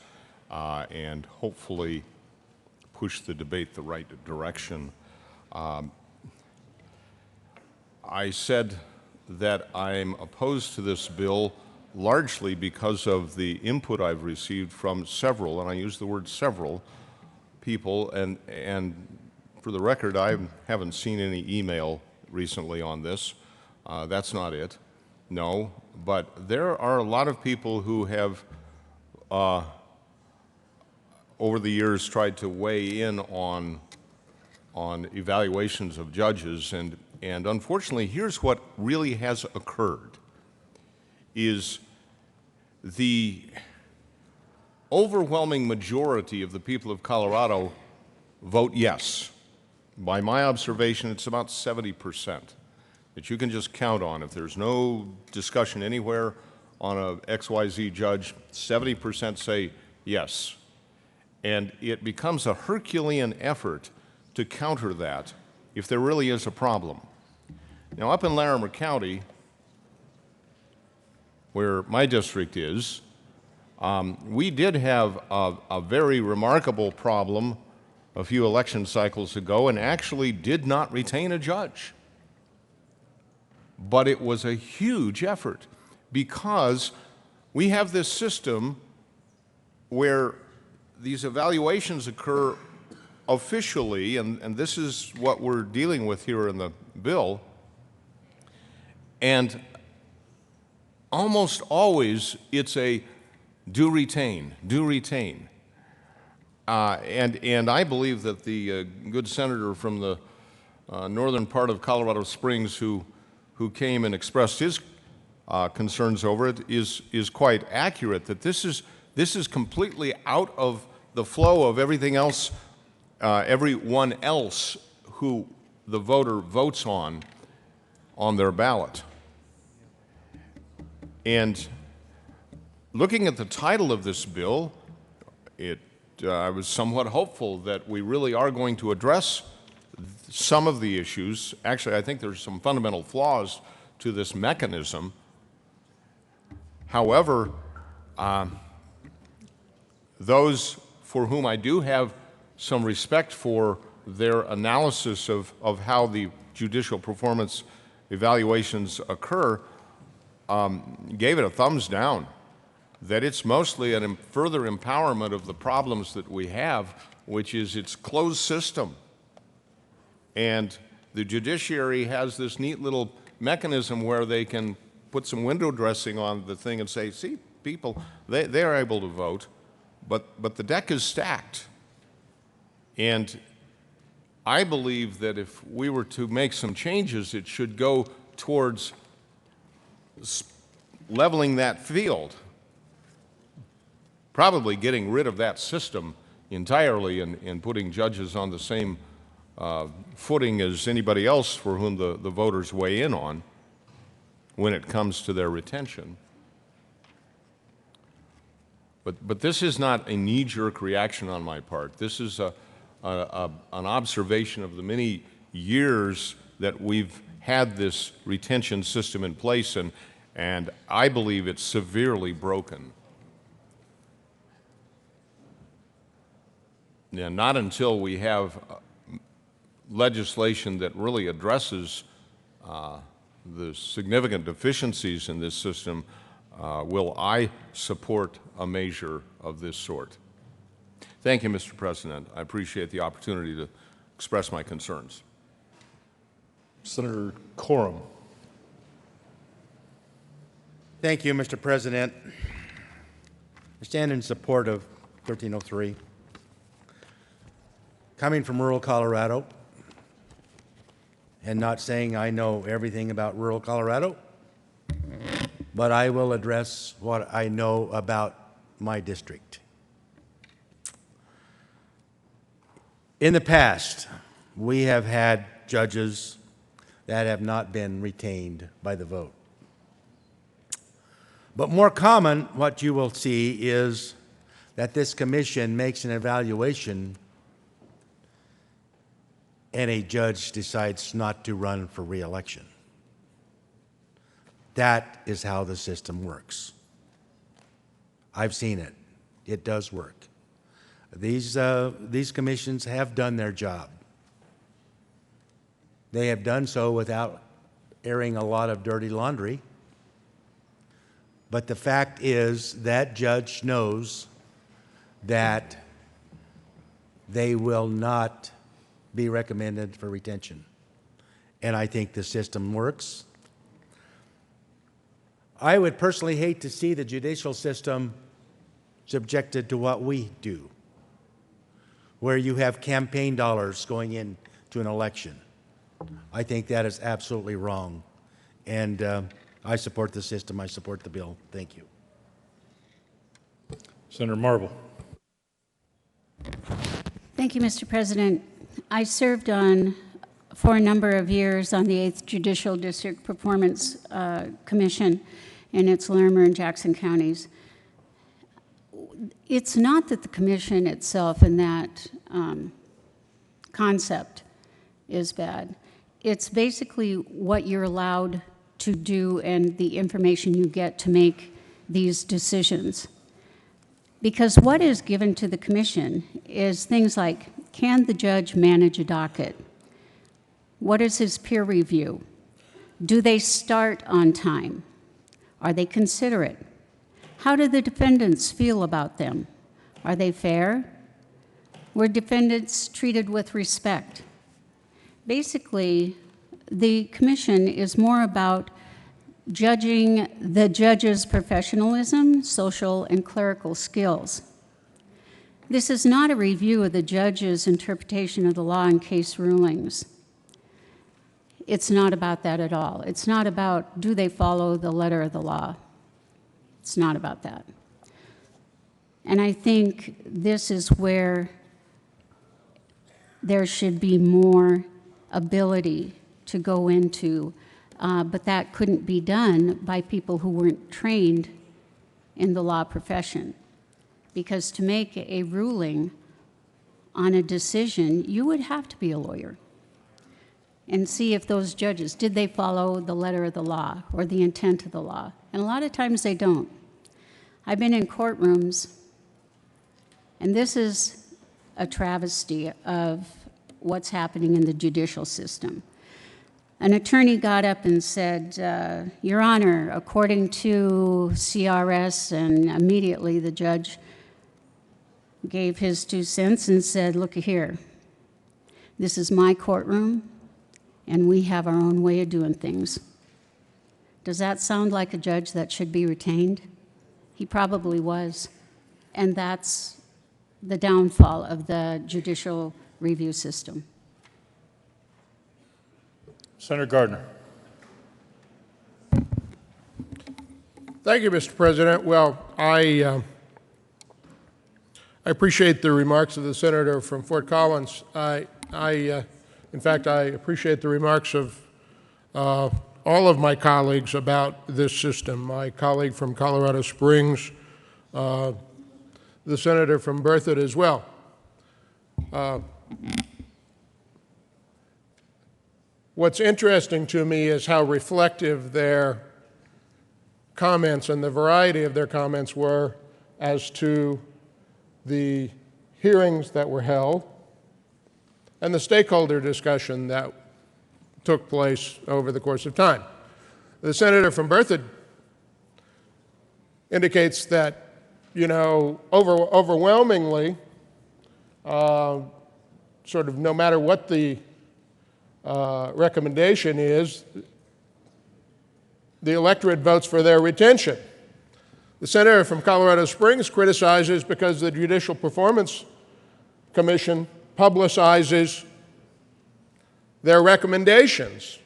and hopefully push the debate the right direction. I said that I'm opposed to this bill largely because of the input I've received from several, and I use the word several, people, and for the record, I haven't seen any email recently on this. That's not it, no, but there are a lot of people who have over the years tried to weigh in on evaluations of judges, and unfortunately, here's what really has occurred, is the overwhelming majority of the people of Colorado vote yes. By my observation, it's about 70% that you can just count on. If there's no discussion anywhere on a XYZ judge, 70% say yes. And it becomes a Herculean effort to counter that if there really is a problem. Now, up in Larimer County, where my district is, we did have a very remarkable problem a few election cycles ago and actually did not retain a judge. But it was a huge effort because we have this system where these evaluations occur officially, and this is what we're dealing with here in the bill, and almost always it's a do retain, do retain. And I believe that the good senator from the northern part of Colorado Springs who came and expressed his concerns over it is quite accurate, that this is completely out of the flow of everything else, everyone else who the voter votes on their ballot. And looking at the title of this bill, I was somewhat hopeful that we really are going to address some of the issues. Actually, I think there's some fundamental flaws to this mechanism. However, those for whom I do have some respect for their analysis of how the judicial performance evaluations occur, gave it a thumbs down, that it's mostly a further empowerment of the problems that we have, which is its closed system. And the judiciary has this neat little mechanism where they can put some window dressing on the thing and say, see, people, they're able to vote, but the deck is stacked. And I believe that if we were to make some changes, it should go towards leveling that field, probably getting rid of that system entirely and putting judges on the same footing as anybody else for whom the voters weigh in on when it comes to their retention. But this is not a knee-jerk reaction on my part. This is an observation of the many years that we've had this retention system in place, and I believe it's severely broken. Now, not until we have legislation that really addresses the significant deficiencies in this system will I support a measure of this sort. Thank you, Mr. President. I appreciate the opportunity to express my concerns. Senator Quorum. Thank you, Mr. President. I stand in support of 1303. Coming from rural Colorado, and not saying I know everything about rural Colorado, but I will address what I know about my district. In the past, we have had judges that have not been retained by the vote. But more common, what you will see is that this commission makes an evaluation and a judge decides not to run for re-election. That is how the system works. I've seen it. It does work. These commissions have done their job. They have done so without airing a lot of dirty laundry. But the fact is that judge knows that they will not be recommended for retention. And I think the system works. I would personally hate to see the judicial system subjected to what we do, where you have campaign dollars going into an election. I think that is absolutely wrong. And I support the system. I support the bill. Thank you. Senator Marble. Thank you, Mr. President. I served for a number of years on the 8th Judicial District Performance Commission in its Larimer and Jackson counties. It's not that the commission itself and that concept is bad. It's basically what you're allowed to do and the information you get to make these decisions. Because what is given to the commission is things like, can the judge manage a docket? What is his peer review? Do they start on time? Are they considerate? How do the defendants feel about them? Are they fair? Were defendants treated with respect? Basically, the commission is more about judging the judge's professionalism, social, and clerical skills. This is not a review of the judge's interpretation of the law and case rulings. It's not about that at all. It's not about, do they follow the letter of the law? It's not about that. And I think this is where there should be more ability to go into, but that couldn't be done by people who weren't trained in the law profession. Because to make a ruling on a decision, you would have to be a lawyer and see if those judges, did they follow the letter of the law or the intent of the law? And a lot of times they don't. I've been in courtrooms, and this is a travesty of what's happening in the judicial system. An attorney got up and said, Your Honor, according to CRS, and immediately the judge gave his 2 cents and said, look here, this is my courtroom, and we have our own way of doing things. Does that sound like a judge that should be retained? He probably was. And that's the downfall of the judicial review system. Senator Gardner. Thank you, Mr. President. Well, I appreciate the remarks of the senator from Fort Collins. In fact, I appreciate the remarks of all of my colleagues about this system. My colleague from Colorado Springs, the senator from Berthoud as well. What's interesting to me is how reflective their comments and the variety of their comments were as to the hearings that were held and the stakeholder discussion that took place over the course of time. The senator from Berthoud indicates that, you know, overwhelmingly, sort of no matter what the recommendation is, the electorate votes for their retention. The senator from Colorado Springs criticizes because the Judicial Performance Commission publicizes their recommendations,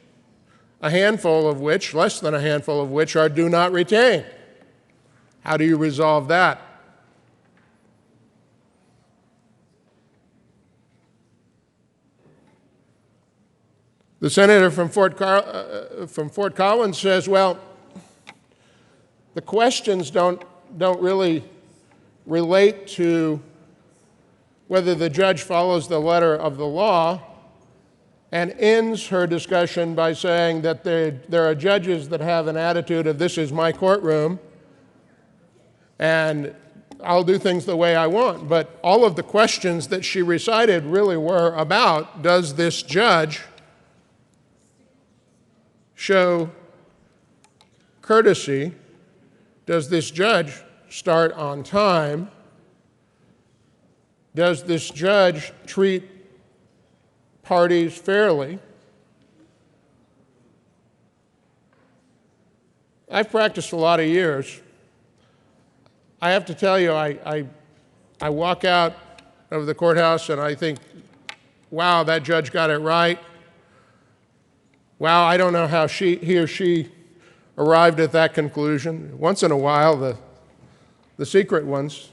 a handful of which, less than a handful of which, are do not retain. How do you resolve that? The senator from Fort Collins says, well, the questions don't really relate to whether the judge follows the letter of the law, and ends her discussion by saying that there are judges that have an attitude of this is my courtroom and I'll do things the way I want. But all of the questions that she recited really were about, does this judge show courtesy? Does this judge start on time? Does this judge treat parties fairly? I've practiced a lot of years. I have to tell you, I walk out of the courthouse and I think, wow, that judge got it right. Wow, I don't know how he or she arrived at that conclusion. Once in a while, the secret ones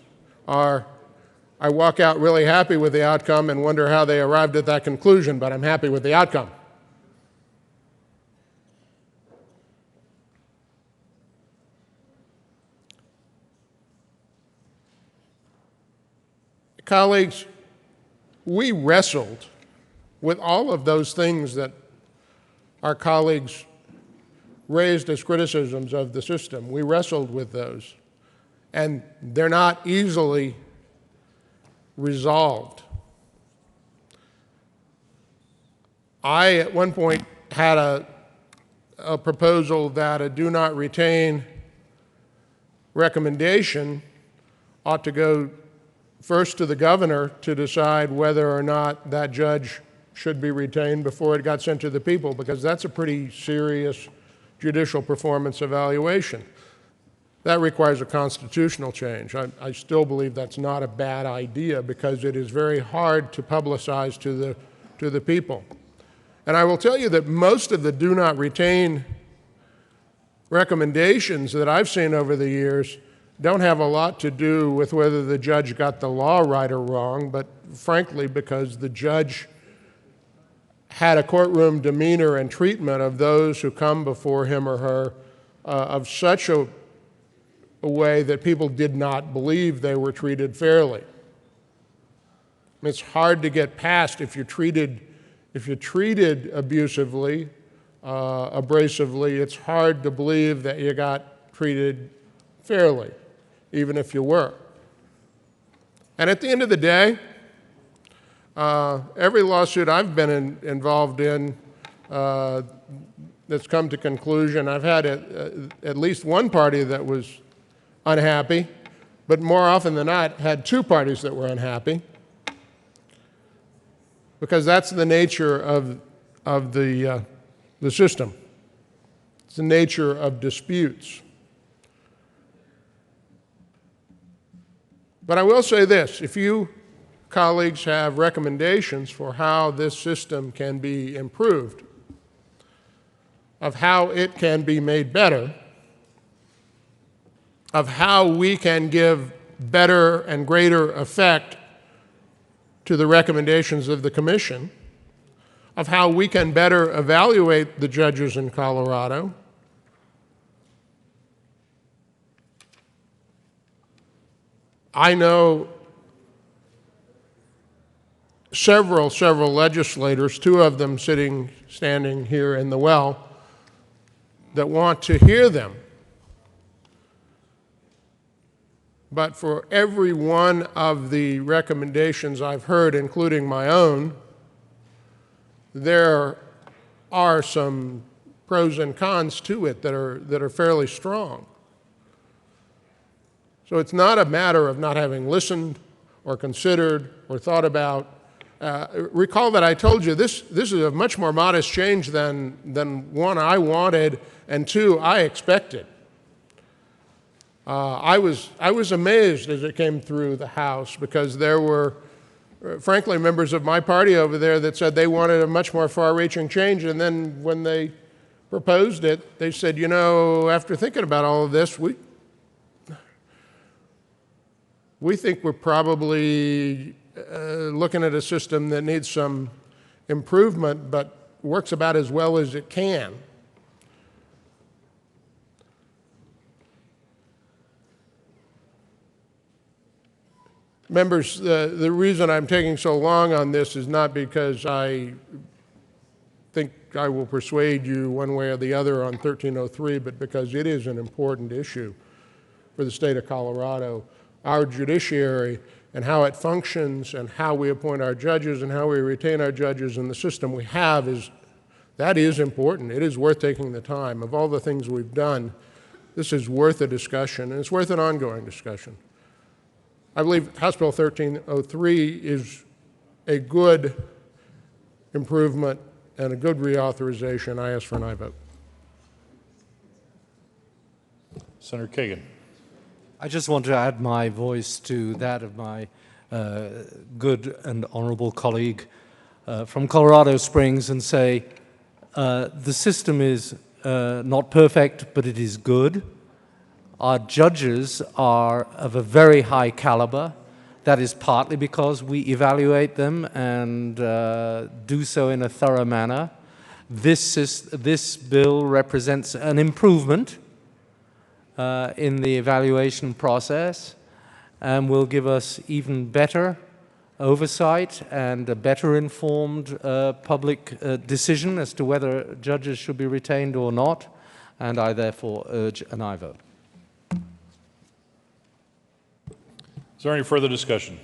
are, I walk out really happy with the outcome and wonder how they arrived at that conclusion, but I'm happy with the outcome. Colleagues, we wrestled with all of those things that our colleagues raised as criticisms of the system. We wrestled with those, and they're not easily resolved. I, at one point, had a proposal that a do not retain recommendation ought to go first to the governor to decide whether or not that judge should be retained before it got sent to the people, because that's a pretty serious judicial performance evaluation. That requires a constitutional change. I still believe that's not a bad idea because it is very hard to publicize to the people. And I will tell you that most of the do not retain recommendations that I've seen over the years don't have a lot to do with whether the judge got the law right or wrong, but frankly because the judge had a courtroom demeanor and treatment of those who come before him or her of such a way that people did not believe they were treated fairly. It's hard to get past if you're treated abusively, abrasively. It's hard to believe that you got treated fairly, even if you were. And at the end of the day, every lawsuit I've been involved in that's come to conclusion. I've had at least one party that was unhappy, but more often than not had two parties that were unhappy, because that's the nature of the system. It's the nature of disputes. But I will say this: if you colleagues have recommendations for how this system can be improved, of how it can be made better, of how we can give better and greater effect to the recommendations of the Commission, of how we can better evaluate the judges in Colorado, I know several legislators, two of them standing here in the well, that want to hear them. But for every one of the recommendations I've heard, including my own, there are some pros and cons to it that are fairly strong. So it's not a matter of not having listened or considered or thought about. Recall that I told you this is a much more modest change than one I wanted and two I expected. I was amazed as it came through the House, because there were, frankly, members of my party over there that said they wanted a much more far-reaching change, and then when they proposed it, they said, you know, after thinking about all of this, we think we're probably looking at a system that needs some improvement, but works about as well as it can. Members, the reason I'm taking so long on this is not because I think I will persuade you one way or the other on 1303, but because it is an important issue for the state of Colorado. Our judiciary and how it functions and how we appoint our judges and how we retain our judges and the system we have is important. It is worth taking the time. Of all the things we've done, this is worth a discussion, and it's worth an ongoing discussion. I believe House Bill 1303 is a good improvement and a good reauthorization. I ask for an aye vote. Senator Kagan. I just want to add my voice to that of my good and honorable colleague from Colorado Springs and say the system is not perfect, but it is good. Our judges are of a very high caliber. That is partly because we evaluate them and do so in a thorough manner. This bill represents an improvement in the evaluation process and will give us even better oversight and a better informed public decision as to whether judges should be retained or not, and I therefore urge an aye vote. Is there any further discussion?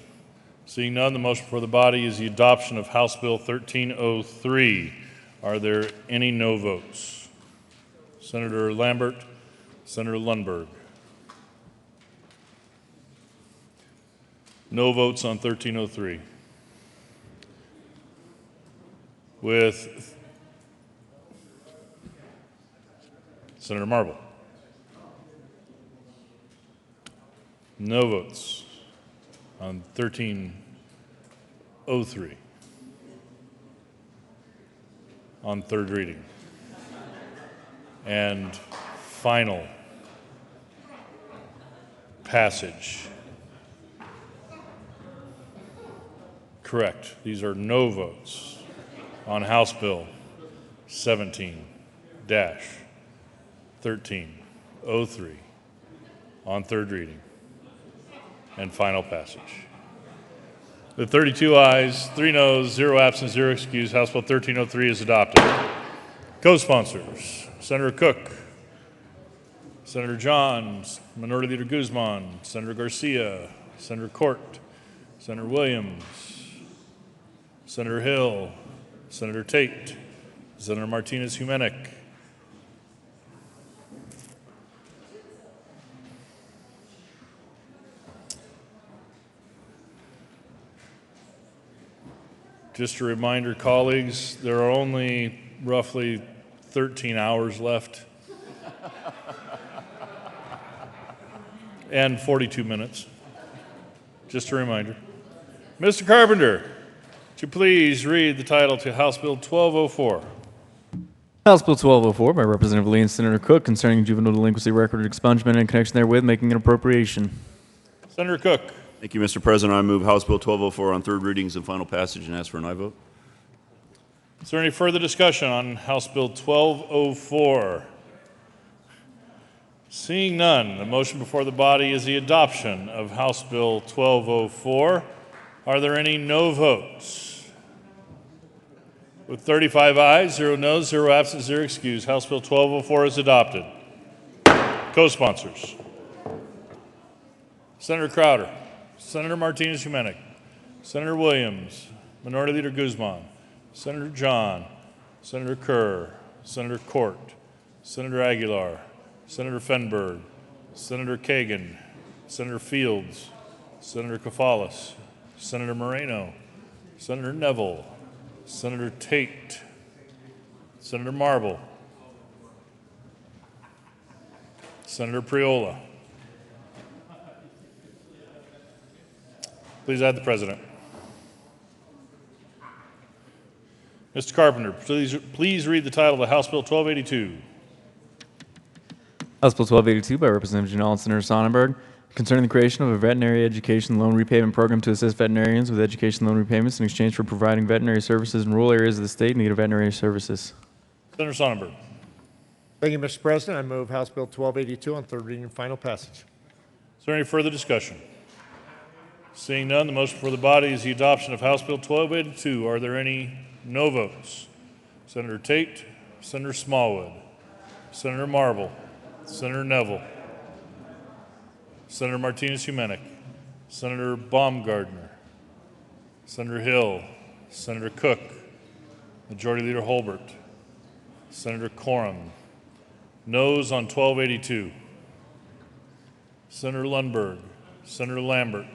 Seeing none, the motion for the body is the adoption of House Bill 1303. Are there any no votes? Senator Lambert, Senator Lundberg. No votes on 1303. With Senator Marble. No votes on 1303 on third reading. And final passage. Correct. These are no votes on House Bill 17-1303 on third reading and final passage. With 32 ayes, 3 noes, 0 absent, 0 excused, House Bill 1303 is adopted. Co-sponsors, Senator Cook, Senator Johns, Minority Leader Guzman, Senator Garcia, Senator Court, Senator Williams, Senator Hill, Senator Tate, Senator Martinez Humenick. Just a reminder, colleagues, there are only roughly 13 hours left and 42 minutes. Just a reminder. Mr. Carpenter, would you please read the title to House Bill 1204? House Bill 1204 by Representative Lee and Senator Cook concerning juvenile delinquency record expungement and in connection therewith making an appropriation. Senator Cook. Thank you, Mr. President. I move House Bill 1204 on third readings and final passage and ask for an aye vote. Is there any further discussion on House Bill 1204? Seeing none, the motion before the body is the adoption of House Bill 1204. Are there any no votes? With 35 ayes, 0 noes, 0 absent, 0 excused, House Bill 1204 is adopted. Co-sponsors: Senator Crowder, Senator Martinez Humenick, Senator Williams, Minority Leader Guzman, Senator John, Senator Kerr, Senator Court, Senator Aguilar, Senator Fenberg, Senator Kagan, Senator Fields, Senator Kafalis, Senator Moreno, Senator Neville, Senator Tate, Senator Marble, Senator Priola. Please add the President. Mr. Carpenter, please read the title of the House Bill 1282. House Bill 1282 by Representative Janal and Senator Sonnenberg concerning the creation of a veterinary education loan repayment program to assist veterinarians with education loan repayments in exchange for providing veterinary services in rural areas of the state in need of veterinary services. Senator Sonnenberg. Thank you, Mr. President. I move House Bill 1282 on third reading and final passage. Is there any further discussion? Seeing none, the motion for the body is the adoption of House Bill 1282. Are there any no votes? Senator Tate, Senator Smallwood, Senator Marble, Senator Neville, Senator Martinez Humenick, Senator Baumgardner, Senator Hill, Senator Cook, Majority Leader Holbert, Senator Quorum. Noes on 1282. Senator Lundberg, Senator Lambert,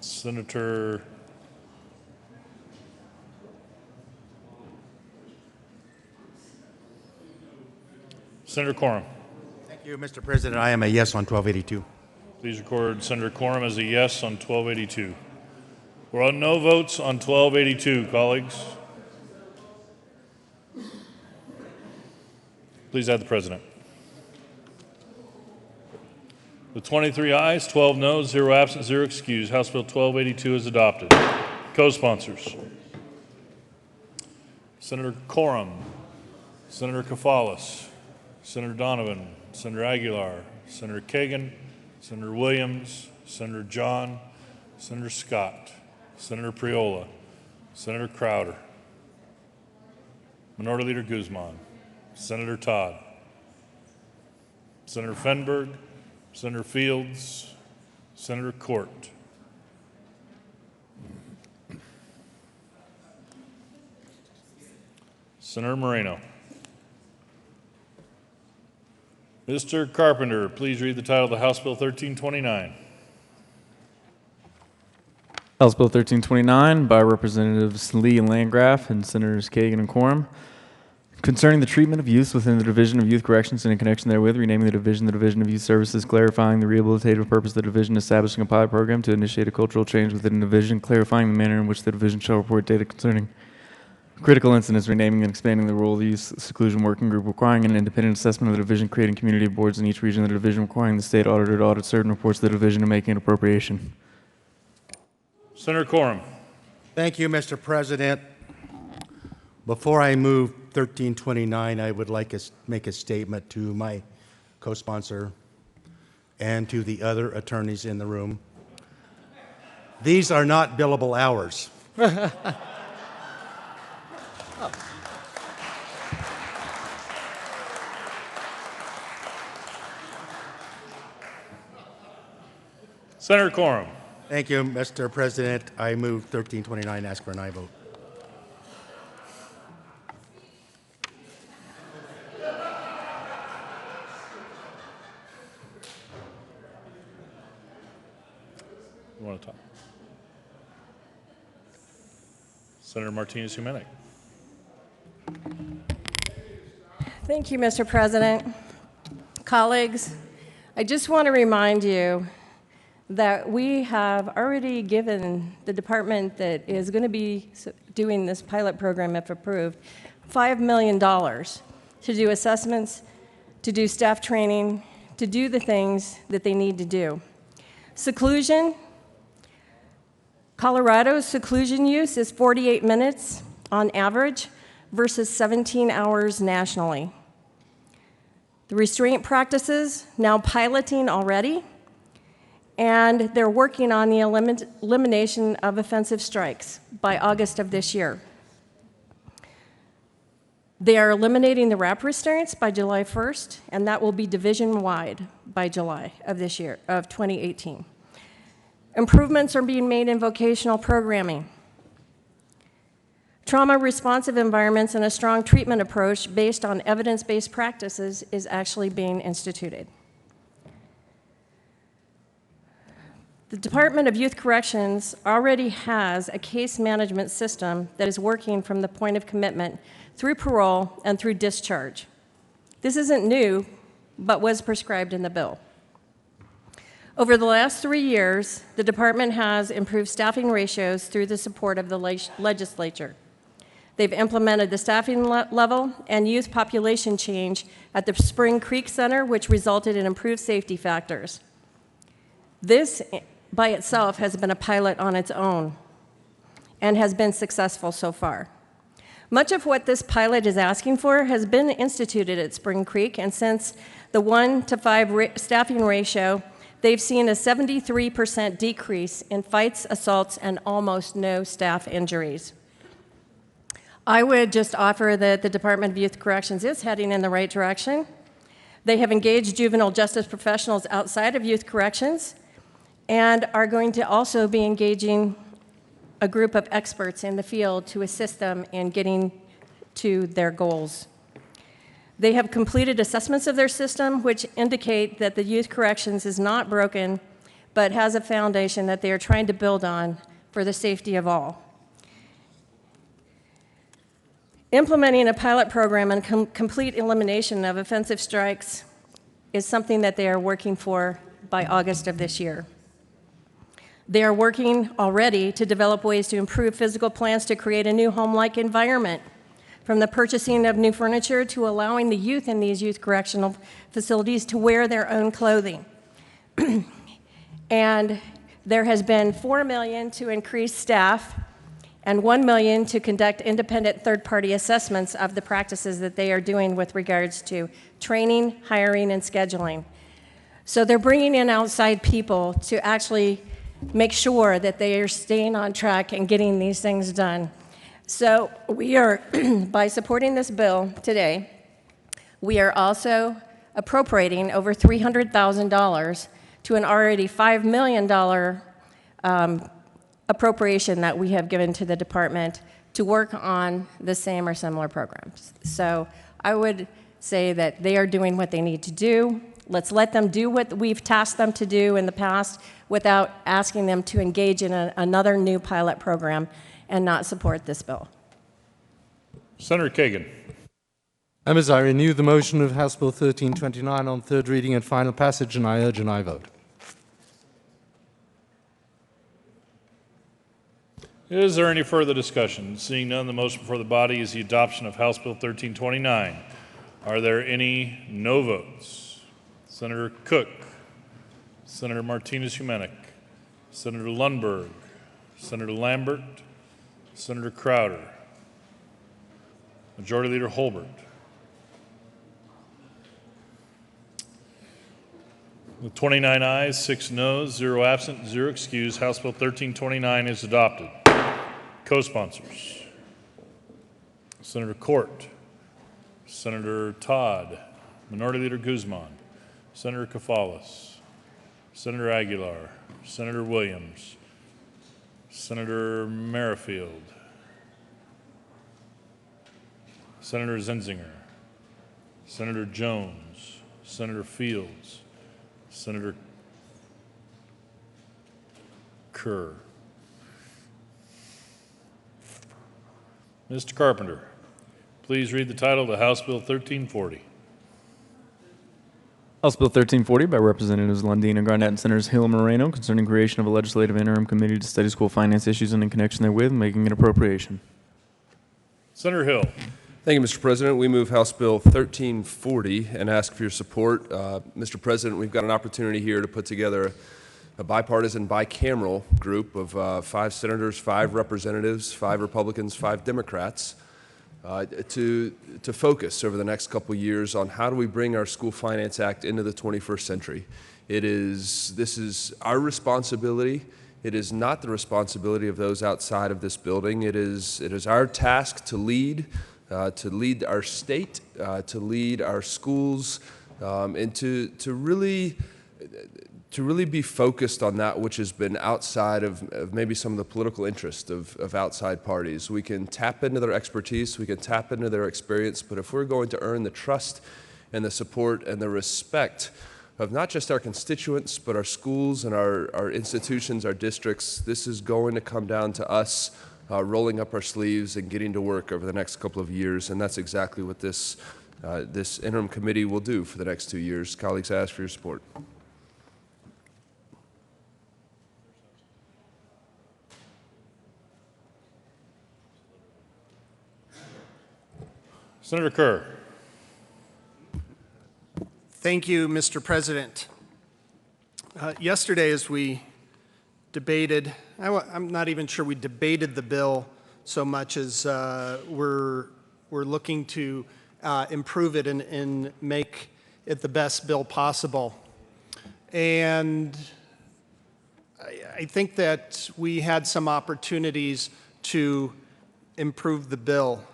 Senator Quorum. Thank you, Mr. President. I am a yes on 1282. Please record Senator Quorum as a yes on 1282. We're on no votes on 1282, colleagues. Please add the President. With 23 ayes, 12 noes, 0 absent, 0 excused, House Bill 1282 is adopted. Co-sponsors: Senator Quorum, Senator Kafalis, Senator Donovan, Senator Aguilar, Senator Kagan, Senator Williams, Senator John, Senator Scott, Senator Priola, Senator Crowder, Minority Leader Guzman, Senator Todd, Senator Fenberg, Senator Fields, Senator Court, Senator Moreno. Mr. Carpenter, please read the title of the House Bill 1329. House Bill 1329 by Representatives Lee and Landgraf and Senators Kagan and Quorum concerning the treatment of youth within the Division of Youth Corrections and in connection therewith renaming the Division of Youth Services, clarifying the rehabilitative purpose of the division, establishing a pilot program to initiate a cultural change within the division, clarifying the manner in which the division shall report data concerning critical incidents, renaming and expanding the role of the Youth Seclusion Working Group, requiring an independent assessment of the division, creating community boards in each region of the division, requiring the state auditor to audit certain reports of the division, and making an appropriation. Senator Quorum. Thank you, Mr. President. Before I move 1329, I would like to make a statement to my co-sponsor and to the other attorneys in the room. These are not billable hours. Senator Quorum. Thank you, Mr. President. I move 1329, ask for an aye vote. You want to talk? Senator Martinez-Humenick. Thank you, Mr. President. Colleagues, I just want to remind you that we have already given the department that is going to be doing this pilot program, if approved, $5 million to do assessments, to do staff training, to do the things that they need to do. Seclusion, Colorado's seclusion use is 48 minutes on average versus 17 hours nationally. The restraint practices, now piloting already, and they're working on the elimination of offensive strikes by August of this year. They are eliminating the wrap restraints by July 1st, and that will be division-wide by July of this year, of 2018. Improvements are being made in vocational programming. Trauma-responsive environments and a strong treatment approach based on evidence-based practices is actually being instituted. The Department of Youth Corrections already has a case management system that is working from the point of commitment through parole and through discharge. This isn't new, but was prescribed in the bill. Over the last 3 years, the department has improved staffing ratios through the support of the legislature. They've implemented the staffing level and youth population change at the Spring Creek Center, which resulted in improved safety factors. This by itself has been a pilot on its own and has been successful so far. Much of what this pilot is asking for has been instituted at Spring Creek, and since the 1-to-5 staffing ratio, they've seen a 73% decrease in fights, assaults, and almost no staff injuries. I would just offer that the Department of Youth Corrections is heading in the right direction. They have engaged juvenile justice professionals outside of youth corrections and are going to also be engaging a group of experts in the field to assist them in getting to their goals. They have completed assessments of their system, which indicate that the youth corrections is not broken, but has a foundation that they are trying to build on for the safety of all. Implementing a pilot program and complete elimination of offensive strikes is something that they are working for by August of this year. They are working already to develop ways to improve physical plans to create a new home-like environment, from the purchasing of new furniture to allowing the youth in these youth correctional facilities to wear their own clothing. And there has been $4 million to increase staff and $1 million to conduct independent third-party assessments of the practices that they are doing with regards to training, hiring, and scheduling. So they're bringing in outside people to actually make sure that they are staying on track and getting these things done. So we are, by supporting this bill today, we are also appropriating over $300,000 to an already $5 million appropriation that we have given to the department to work on the same or similar programs. So I would say that they are doing what they need to do. Let's let them do what we've tasked them to do in the past without asking them to engage in another new pilot program and not support this bill. Senator Kagan. Members, I renew the motion of House Bill 1329 on third reading and final passage, and I urge an aye vote. Is there any further discussion? Seeing none, the motion before the body is the adoption of House Bill 1329. Are there any no votes? Senator Cook, Senator Martinez-Humenick, Senator Lundberg, Senator Lambert, Senator Crowder, Majority Leader Holbert. With 29 ayes, 6 noes, 0 absent, 0 excused, House Bill 1329 is adopted. Co-sponsors: Senator Court, Senator Todd, Minority Leader Guzman, Senator Kafalis, Senator Aguilar, Senator Williams, Senator Merrifield, Senator Zenzinger, Senator Jones, Senator Fields, Senator Kerr. Mr. Carpenter, please read the title of House Bill 1340. House Bill 1340 by Representatives Lundin and Garnett and Senators Hill and Moreno concerning creation of a legislative interim committee to study school finance issues and in connection therewith making an appropriation. Senator Hill. Thank you, Mr. President. We move House Bill 1340 and ask for your support. Mr. President, we've got an opportunity here to put together a bipartisan, bicameral group of 5 senators, 5 representatives, 5 Republicans, 5 Democrats, to focus over the next couple years on how do we bring our School Finance Act into the 21st century. This is our responsibility. It is not the responsibility of those outside of this building. It is our task to lead our state, to lead our schools, and to really be focused on that which has been outside of maybe some of the political interest of outside parties. We can tap into their expertise, we can tap into their experience, but if we're going to earn the trust and the support and the respect of not just our constituents, but our schools and our institutions, our districts, this is going to come down to us rolling up our sleeves and getting to work over the next couple of years, and that's exactly what this interim committee will do for the next 2 years. Colleagues, I ask for your support. Senator Kerr. Thank you, Mr. President. Yesterday, as we debated, I'm not even sure we debated the bill so much as we're looking to improve it and make it the best bill possible. And I think that we had some opportunities to improve the bill.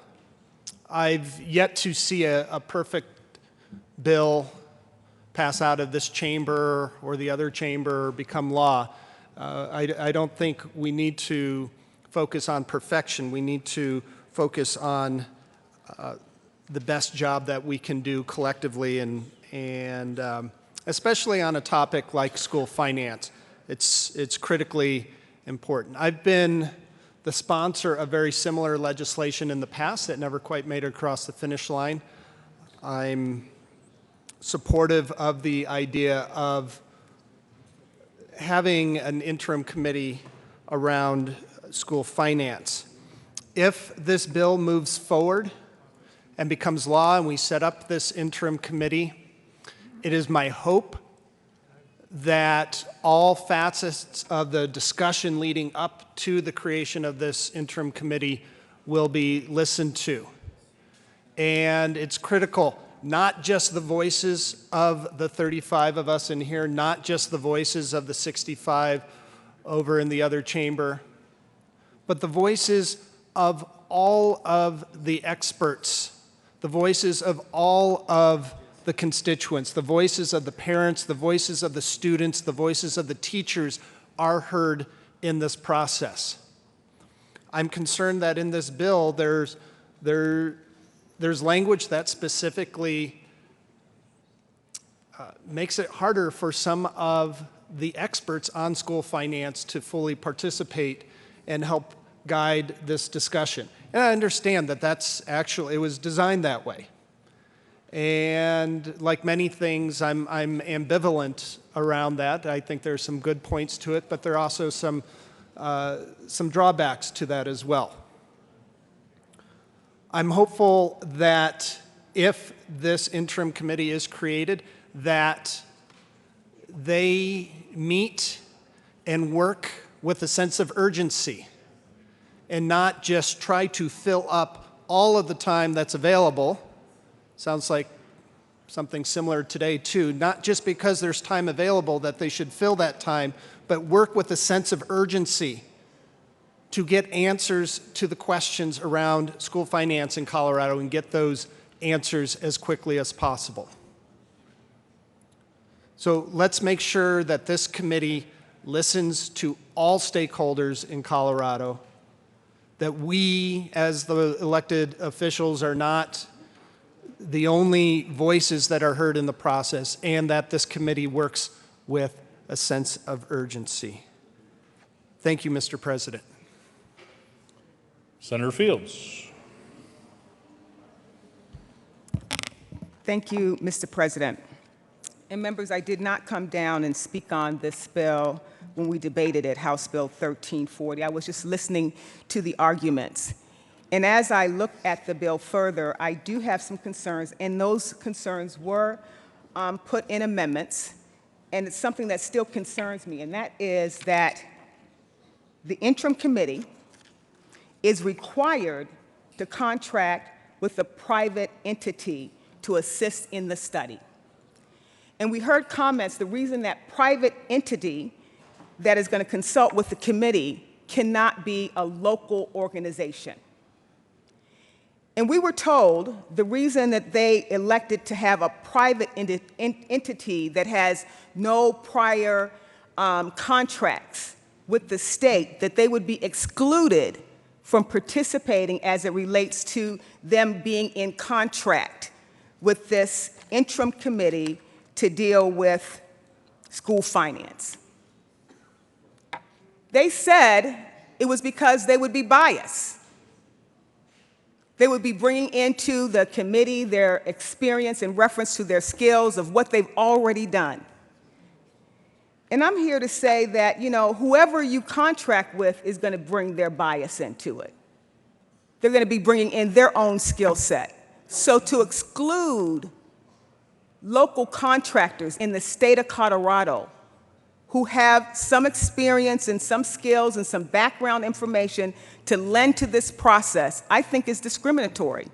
I've yet to see a perfect bill pass out of this chamber or the other chamber or become law. I don't think we need to focus on perfection. We need to focus on the best job that we can do collectively, and especially on a topic like school finance. It's critically important. I've been the sponsor of very similar legislation in the past that never quite made it across the finish line. I'm supportive of the idea of having an interim committee around school finance. If this bill moves forward and becomes law and we set up this interim committee, it is my hope that all facets of the discussion leading up to the creation of this interim committee will be listened to. And it's critical, not just the voices of the 35 of us in here, not just the voices of the 65 over in the other chamber, but the voices of all of the experts, the voices of all of the constituents, the voices of the parents, the voices of the students, the voices of the teachers are heard in this process. I'm concerned that in this bill there's language that specifically makes it harder for some of the experts on school finance to fully participate and help guide this discussion. And I understand that it was designed that way. And like many things, I'm ambivalent around that. I think there's some good points to it, but there are also some drawbacks to that as well. I'm hopeful that if this interim committee is created, that they meet and work with a sense of urgency and not just try to fill up all of the time that's available. Sounds like something similar today too. Not just because there's time available that they should fill that time, but work with a sense of urgency to get answers to the questions around school finance in Colorado and get those answers as quickly as possible. So let's make sure that this committee listens to all stakeholders in Colorado, that we as the elected officials are not the only voices that are heard in the process, and that this committee works with a sense of urgency. Thank you, Mr. President. Senator Fields. Thank you, Mr. President. And members, I did not come down and speak on this bill when we debated it, House Bill 1340. I was just listening to the arguments. And as I look at the bill further, I do have some concerns, and those concerns were put in amendments, and it's something that still concerns me, and that is that the interim committee is required to contract with a private entity to assist in the study. And we heard comments, the reason that private entity that is going to consult with the committee cannot be a local organization. And we were told the reason that they elected to have a private entity that has no prior contracts with the state, that they would be excluded from participating as it relates to them being in contract with this interim committee to deal with school finance. They said it was because they would be biased. They would be bringing into the committee their experience in reference to their skills of what they've already done. And I'm here to say that, you know, whoever you contract with is going to bring their bias into it. They're going to be bringing in their own skill set. So to exclude local contractors in the state of Colorado who have some experience and some skills and some background information to lend to this process, I think is discriminatory.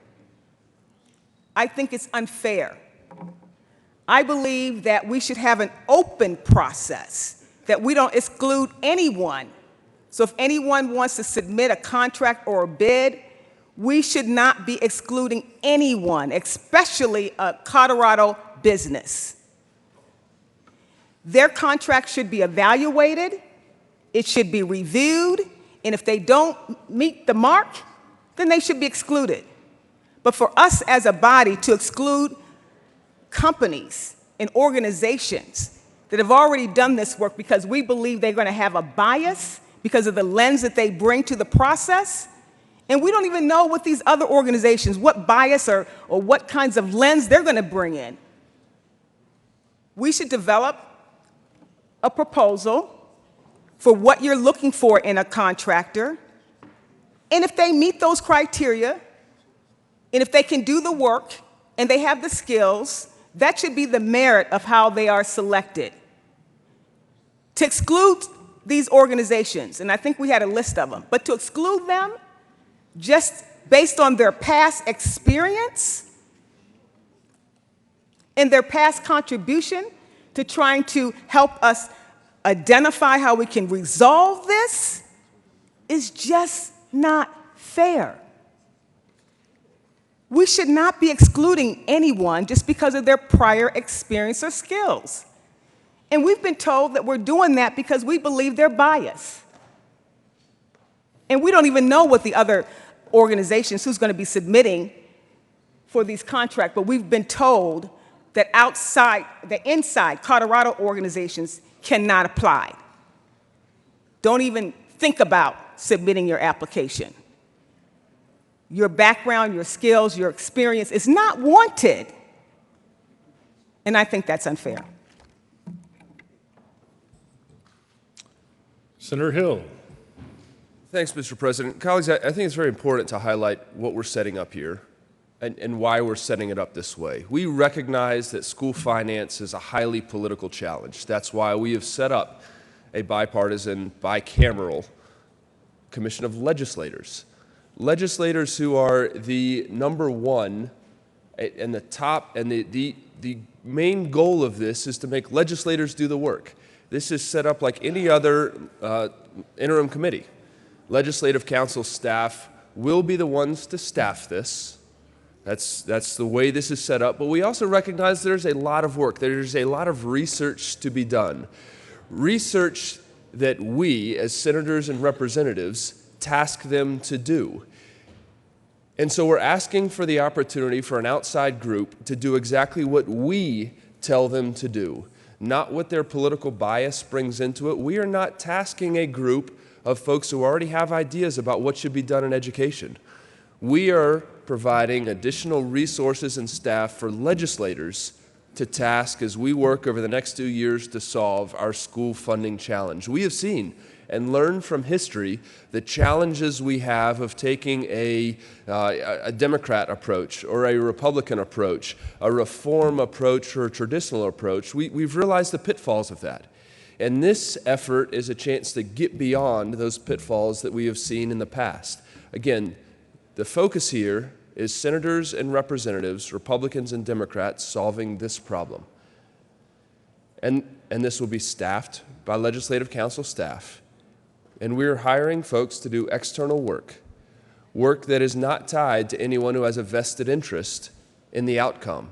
I think it's unfair. I believe that we should have an open process, that we don't exclude anyone. So if anyone wants to submit a contract or a bid, we should not be excluding anyone, especially a Colorado business. Their contract should be evaluated, it should be reviewed, and if they don't meet the mark, then they should be excluded. But for us as a body to exclude companies and organizations that have already done this work because we believe they're going to have a bias because of the lens that they bring to the process, and we don't even know what these other organizations, what bias or what kinds of lens they're going to bring in. We should develop a proposal for what you're looking for in a contractor, and if they meet those criteria, and if they can do the work, and they have the skills, that should be the merit of how they are selected. To exclude these organizations, and I think we had a list of them, but to exclude them just based on their past experience and their past contribution to trying to help us identify how we can resolve this is just not fair. We should not be excluding anyone just because of their prior experience or skills. And we've been told that we're doing that because we believe they're biased. And we don't even know what the other organizations, who's going to be submitting for these contracts, but we've been told that inside Colorado organizations cannot apply. Don't even think about submitting your application. Your background, your skills, your experience is not wanted. And I think that's unfair. Senator Hill. Thanks, Mr. President. Colleagues, I think it's very important to highlight what we're setting up here and why we're setting it up this way. We recognize that school finance is a highly political challenge. That's why we have set up a bipartisan, bicameral commission of legislators. Legislators who are the number one and the top, and the main goal of this is to make legislators do the work. This is set up like any other interim committee. Legislative council staff will be the ones to staff this. That's the way this is set up. But we also recognize there's a lot of work. There's a lot of research to be done. Research that we, as senators and representatives, task them to do. And so we're asking for the opportunity for an outside group to do exactly what we tell them to do, not what their political bias brings into it. We are not tasking a group of folks who already have ideas about what should be done in education. We are providing additional resources and staff for legislators to task as we work over the next 2 years to solve our school funding challenge. We have seen and learned from history the challenges we have of taking a Democrat approach or a Republican approach, a reform approach or a traditional approach. We've realized the pitfalls of that. And this effort is a chance to get beyond those pitfalls that we have seen in the past. Again, the focus here is senators and representatives, Republicans and Democrats, solving this problem. And this will be staffed by Legislative Council staff. And we're hiring folks to do external work that is not tied to anyone who has a vested interest in the outcome.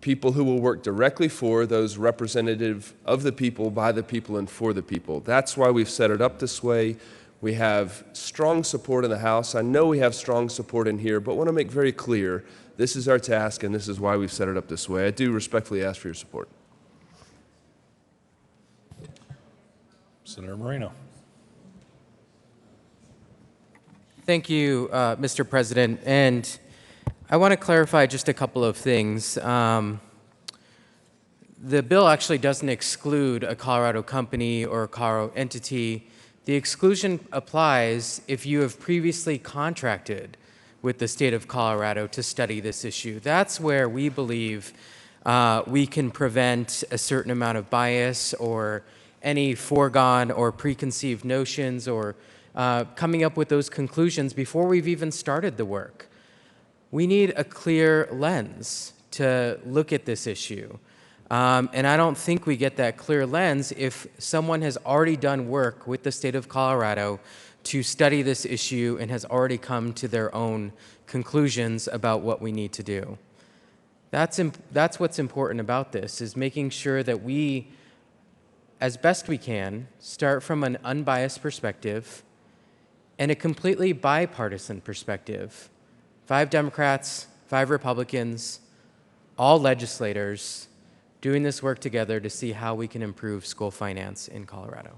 People who will work directly for those representative of the people, by the people, and for the people. That's why we've set it up this way. We have strong support in the House. I know we have strong support in here, but want to make very clear this is our task and this is why we've set it up this way. I do respectfully ask for your support. Senator Moreno. Thank you, Mr. President. And I want to clarify just a couple of things. The bill actually doesn't exclude a Colorado company or a Colorado entity. The exclusion applies if you have previously contracted with the state of Colorado to study this issue. That's where we believe we can prevent a certain amount of bias or any foregone or preconceived notions or coming up with those conclusions before we've even started the work. We need a clear lens to look at this issue. And I don't think we get that clear lens if someone has already done work with the state of Colorado to study this issue and has already come to their own conclusions about what we need to do. That's what's important about this, is making sure that we, as best we can, start from an unbiased perspective and a completely bipartisan perspective. 5 Democrats, 5 Republicans, all legislators, doing this work together to see how we can improve school finance in Colorado.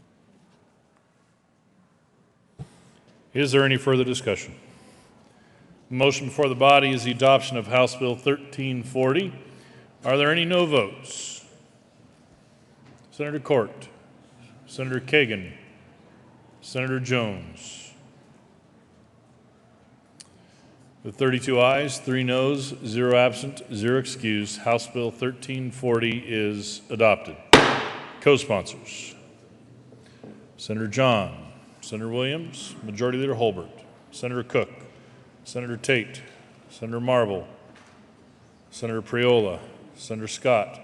Is there any further discussion? The motion before the body is the adoption of House Bill 1340. Are there any no votes? Senator Cort, Senator Kagan, Senator Jones. With 32 ayes, 3 noes, 0 absent, 0 excused, House Bill 1340 is adopted. Co-sponsors: Senator John, Senator Williams, Majority Leader Holbert, Senator Cook, Senator Tate, Senator Marble, Senator Priola, Senator Scott,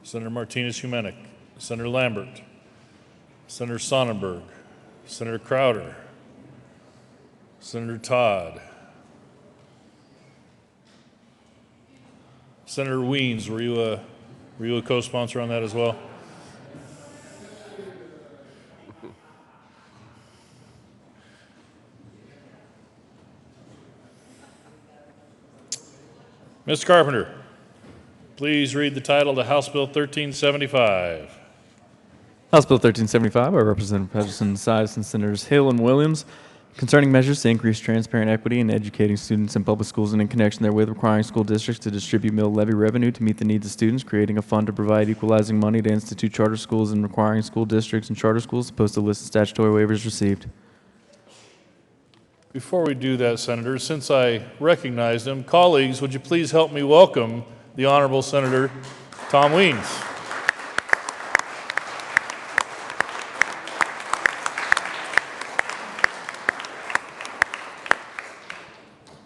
Senator Martinez-Humenick, Senator Lambert, Senator Sonnenberg, Senator Crowder, Senator Todd, Senator Weens, were you a co-sponsor on that as well? Mr. Carpenter, please read the title to House Bill 1375. House Bill 1375 by Representative Pedersen, Sides, and Senators Hill and Williams, concerning measures to increase transparent equity in educating students in public schools and in connection therewith requiring school districts to distribute mill levy revenue to meet the needs of students, creating a fund to provide equalizing money to institute charter schools, and requiring school districts and charter schools to post a list of statutory waivers received. Before we do that, Senator, since I recognized him, colleagues, would you please help me welcome the Honorable Senator Tom Weens.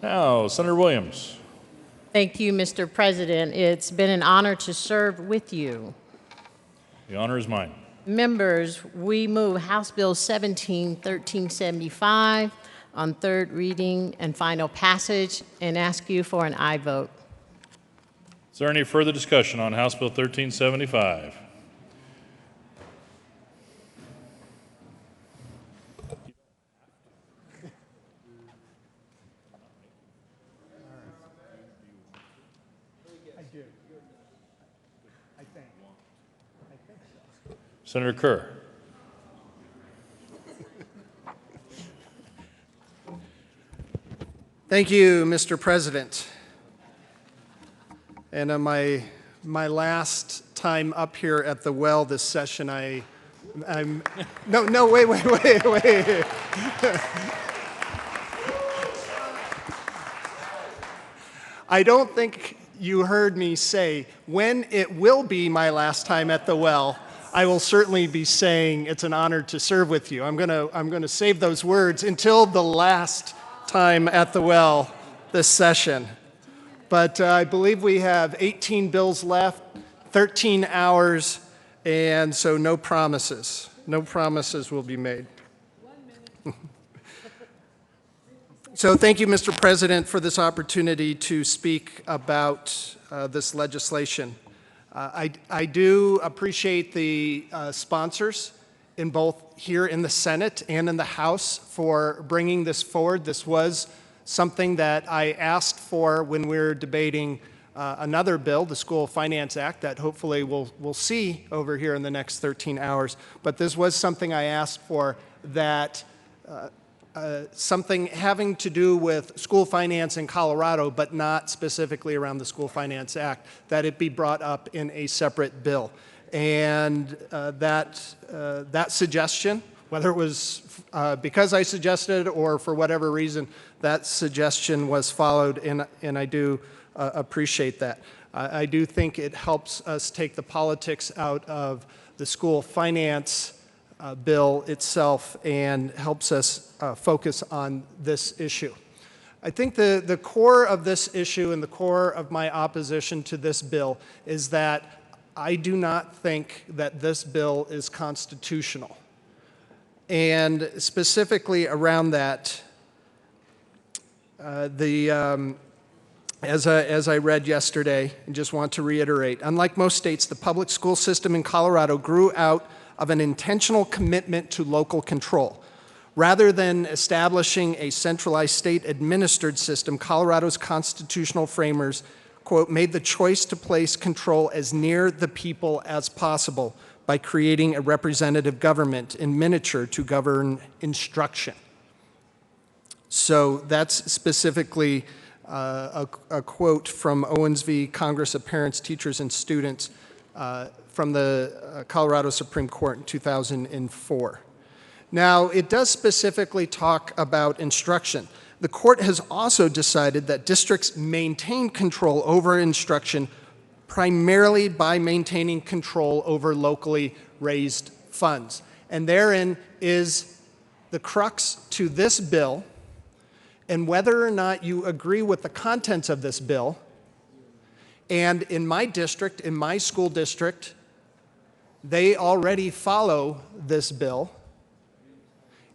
Now, Senator Williams. Thank you, Mr. President. It's been an honor to serve with you. The honor is mine. Members, we move House Bill 1375 on third reading and final passage and ask you for an aye vote. Is there any further discussion on House Bill 1375? Senator Kerr. Thank you, Mr. President. And on my last time up here at the well this session, wait. I don't think you heard me say, when it will be my last time at the well, I will certainly be saying it's an honor to serve with you. I'm gonna save those words until the last time at the well this session. But I believe we have 18 bills left, 13 hours, and so no promises. No promises will be made. So thank you, Mr. President, for this opportunity to speak about this legislation. I do appreciate the sponsors in both here in the Senate and in the House for bringing this forward. This was something that I asked for when we were debating another bill, the School Finance Act, that hopefully we'll see over here in the next 13 hours. But this was something I asked for, that something having to do with school finance in Colorado, but not specifically around the School Finance Act, that it be brought up in a separate bill. And that suggestion, whether it was because I suggested it or for whatever reason, that suggestion was followed, and I do appreciate that. I do think it helps us take the politics out of the school finance bill itself and helps us focus on this issue. I think the core of this issue and the core of my opposition to this bill is that I do not think that this bill is constitutional. And specifically around that, as I read yesterday, and just want to reiterate, unlike most states, the public school system in Colorado grew out of an intentional commitment to local control. Rather than establishing a centralized state-administered system, Colorado's constitutional framers, quote, made the choice to place control as near the people as possible by creating a representative government in miniature to govern instruction. So that's specifically a quote from Owens v. Congress of Parents, Teachers, and Students from the Colorado Supreme Court in 2004. Now, it does specifically talk about instruction. The court has also decided that districts maintain control over instruction primarily by maintaining control over locally raised funds. And therein is the crux to this bill, and whether or not you agree with the contents of this bill. And in my district, in my school district, they already follow this bill.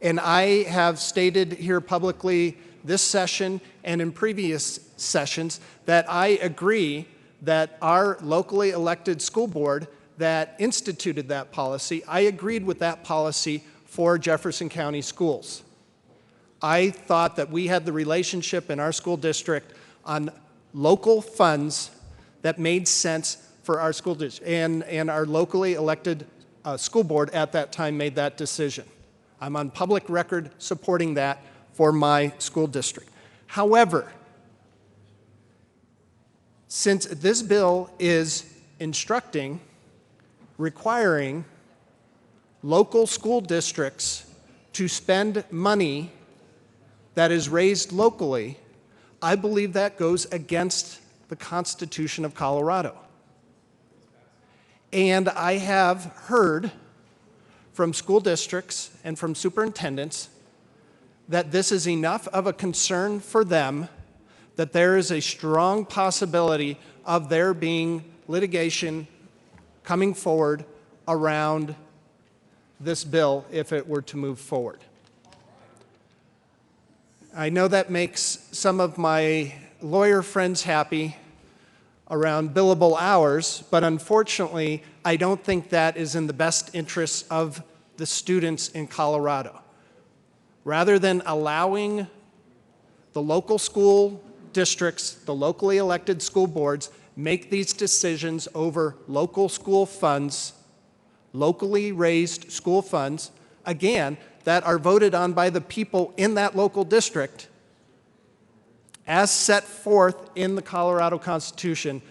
And I have stated here publicly this session and in previous sessions that I agree that our locally elected school board that instituted that policy, I agreed with that policy for Jefferson County schools. I thought that we had the relationship in our school district on local funds that made sense for our school district, and our locally elected school board at that time made that decision. I'm on public record supporting that for my school district. However, since this bill is instructing, requiring local school districts to spend money that is raised locally, I believe that goes against the Constitution of Colorado. And I have heard from school districts and from superintendents that this is enough of a concern for them that there is a strong possibility of there being litigation coming forward around this bill if it were to move forward. I know that makes some of my lawyer friends happy around billable hours, but unfortunately, I don't think that is in the best interests of the students in Colorado. Rather than allowing the local school districts, the locally elected school boards, make these decisions over local school funds, locally raised school funds, again, that are voted on by the people in that local district, as set forth in the Colorado Constitution,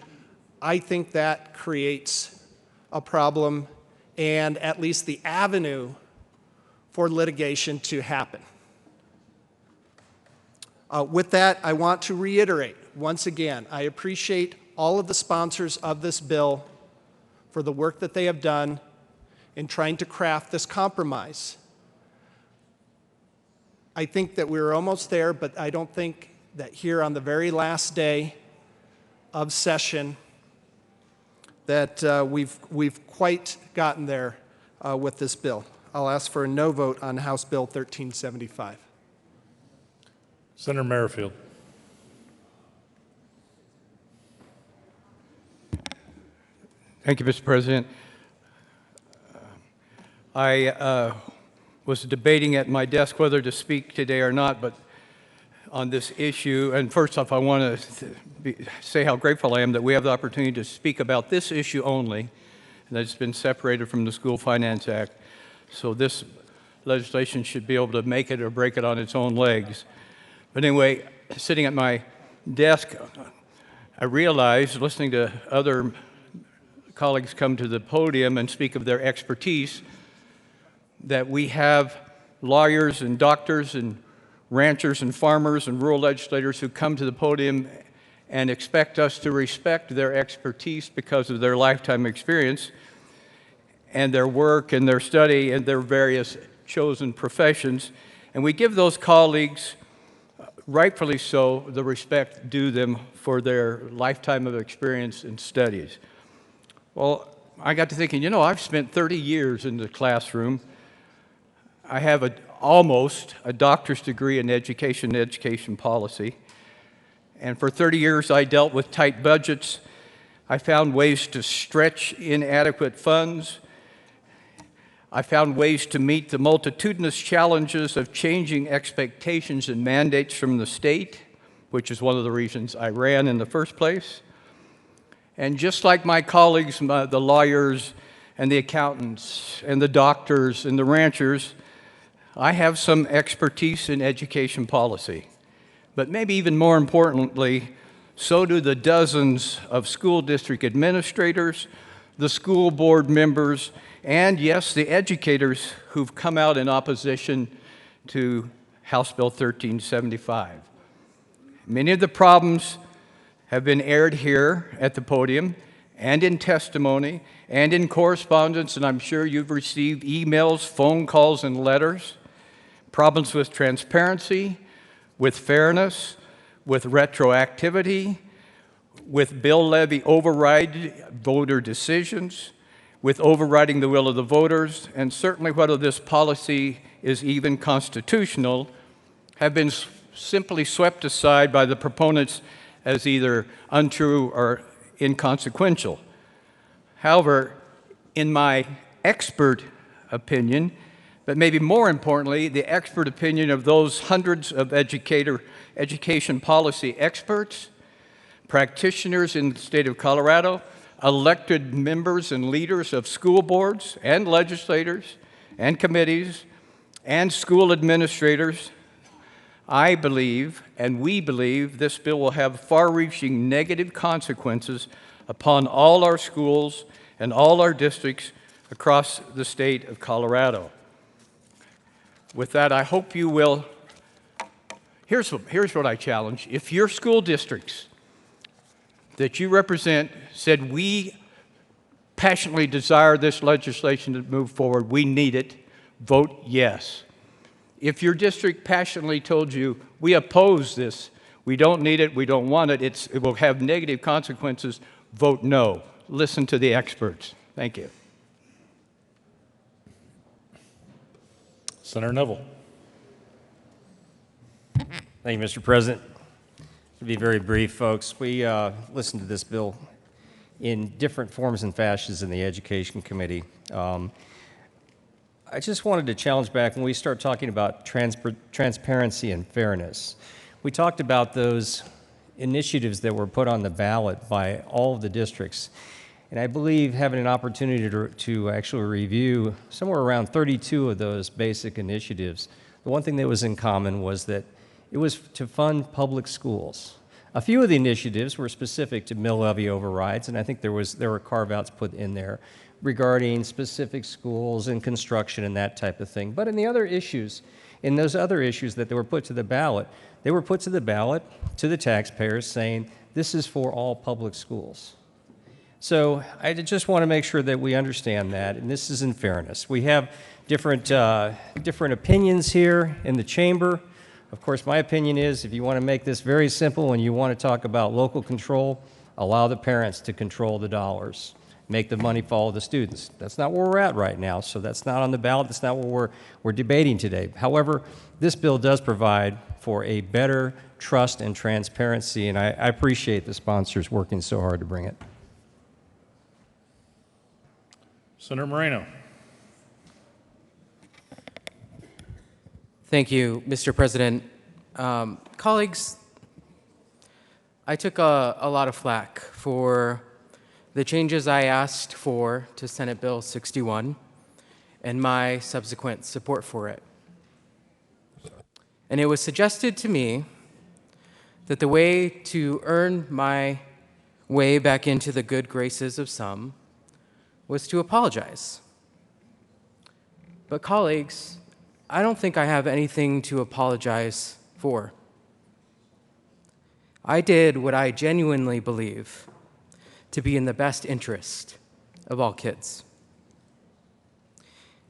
I think that creates a problem and at least the avenue for litigation to happen. With that, I want to reiterate once again, I appreciate all of the sponsors of this bill for the work that they have done in trying to craft this compromise. I think that we're almost there, but I don't think that here on the very last day of session that we've quite gotten there with this bill. I'll ask for a no vote on House Bill 1375. Senator Merrifield. Thank you, Mr. President. I was debating at my desk whether to speak today or not, but on this issue, and first off, I want to say how grateful I am that we have the opportunity to speak about this issue only, and that it's been separated from the School Finance Act. So this legislation should be able to make it or break it on its own legs. But anyway, sitting at my desk, I realized, listening to other colleagues come to the podium and speak of their expertise, that we have lawyers and doctors and ranchers and farmers and rural legislators who come to the podium and expect us to respect their expertise because of their lifetime experience and their work and their study and their various chosen professions. And we give those colleagues, rightfully so, the respect due them for their lifetime of experience and studies. Well, I got to thinking, you know, I've spent 30 years in the classroom. I have almost a doctor's degree in education policy. And for 30 years, I dealt with tight budgets. I found ways to stretch inadequate funds. I found ways to meet the multitudinous challenges of changing expectations and mandates from the state, which is one of the reasons I ran in the first place. And just like my colleagues, the lawyers and the accountants and the doctors and the ranchers, I have some expertise in education policy. But maybe even more importantly, so do the dozens of school district administrators, the school board members, and yes, the educators who've come out in opposition to House Bill 1375. Many of the problems have been aired here at the podium and in testimony and in correspondence, and I'm sure you've received emails, phone calls, and letters. Problems with transparency, with fairness, with retroactivity, with bill levy override voter decisions, with overriding the will of the voters, and certainly whether this policy is even constitutional, have been simply swept aside by the proponents as either untrue or inconsequential. However, in my expert opinion, but maybe more importantly, the expert opinion of those hundreds of education policy experts, practitioners in the state of Colorado, elected members and leaders of school boards and legislators and committees and school administrators, I believe, and we believe, this bill will have far-reaching negative consequences upon all our schools and all our districts across the state of Colorado. With that, I hope you will. Here's what I challenge. If your school districts that you represent said, we passionately desire this legislation to move forward, we need it, vote yes. If your district passionately told you, we oppose this, we don't need it, we don't want it, it will have negative consequences, vote no. Listen to the experts. Thank you. Senator Neville. Thank you, Mr. President. To be very brief, folks, we listened to this bill in different forms and fashions in the Education Committee. I just wanted to challenge back when we start talking about transparency and fairness. We talked about those initiatives that were put on the ballot by all of the districts. And I believe having an opportunity to actually review somewhere around 32 of those basic initiatives, the one thing that was in common was that It was to fund public schools. A few of the initiatives were specific to mill levy overrides, and I think there were carve-outs put in there regarding specific schools and construction and that type of thing. But in those other issues that they were put to the ballot, they were put to the ballot to the taxpayers saying, this is for all public schools. So I just want to make sure that we understand that, and this is in fairness. We have different opinions here in the chamber. Of course, my opinion is if you want to make this very simple and you want to talk about local control, allow the parents to control the dollars. Make the money follow the students. That's not where we're at right now, so that's not on the ballot. That's not what we're debating today. However, this bill does provide for a better trust and transparency, and I appreciate the sponsors working so hard to bring it. Senator Moreno. Thank you, Mr. President. Colleagues, I took a lot of flack for the changes I asked for to Senate Bill 61 and my subsequent support for it. And it was suggested to me that the way to earn my way back into the good graces of some was to apologize. But colleagues, I don't think I have anything to apologize for. I did what I genuinely believe to be in the best interest of all kids.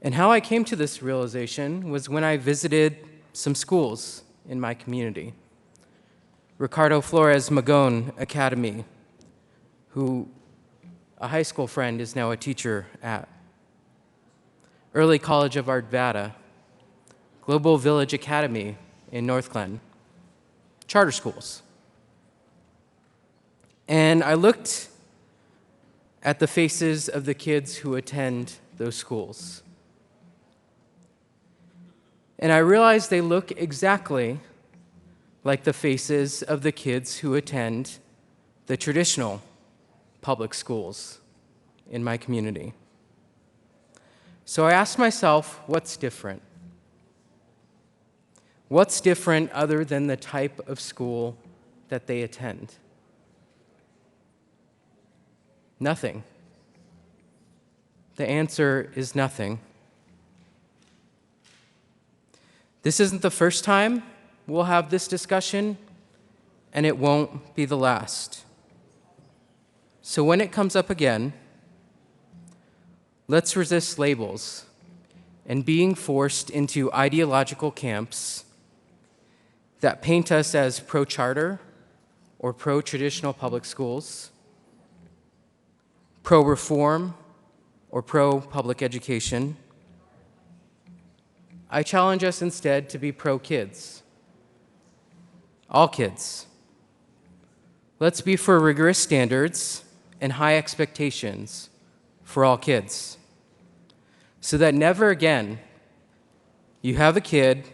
And how I came to this realization was when I visited some schools in my community. Ricardo Flores Magone Academy, who a high school friend is now a teacher at. Early College of Arvada, Global Village Academy in North Glen, charter schools. And I looked at the faces of the kids who attend those schools. And I realized they look exactly like the faces of the kids who attend the traditional public schools in my community. So I asked myself, what's different? What's different other than the type of school that they attend? Nothing. The answer is nothing. This isn't the first time we'll have this discussion, and it won't be the last. So when it comes up again, let's resist labels and being forced into ideological camps that paint us as pro-charter or pro-traditional public schools, pro-reform or pro-public education. I challenge us instead to be pro-kids. All kids. Let's be for rigorous standards and high expectations for all kids, so that never again you have a kid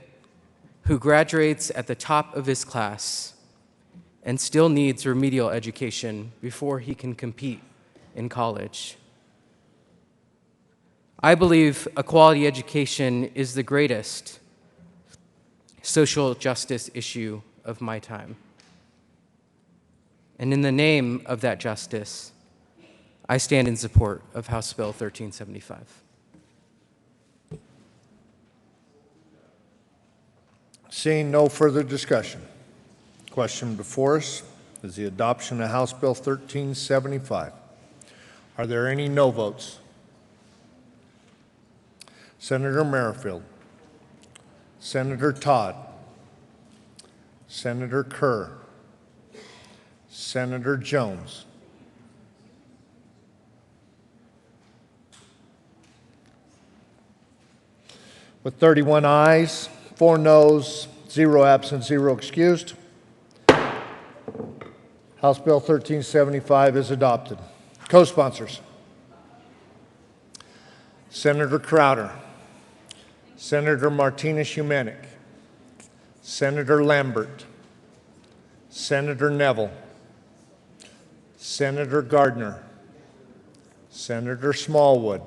who graduates at the top of his class and still needs remedial education before he can compete in college. I believe a quality education is the greatest social justice issue of my time. And in the name of that justice, I stand in support of House Bill 1375. Seeing no further discussion, question before us is the adoption of House Bill 1375. Are there any no votes? Senator Merrifield, Senator Todd, Senator Kerr, Senator Jones, with 31 ayes, 4 noes, 0 absent, 0 excused, House Bill 1375 is adopted. Co-sponsors: Senator Crowder, Senator Martinez-Humanic, Senator Lambert, Senator Neville, Senator Gardner, Senator Smallwood,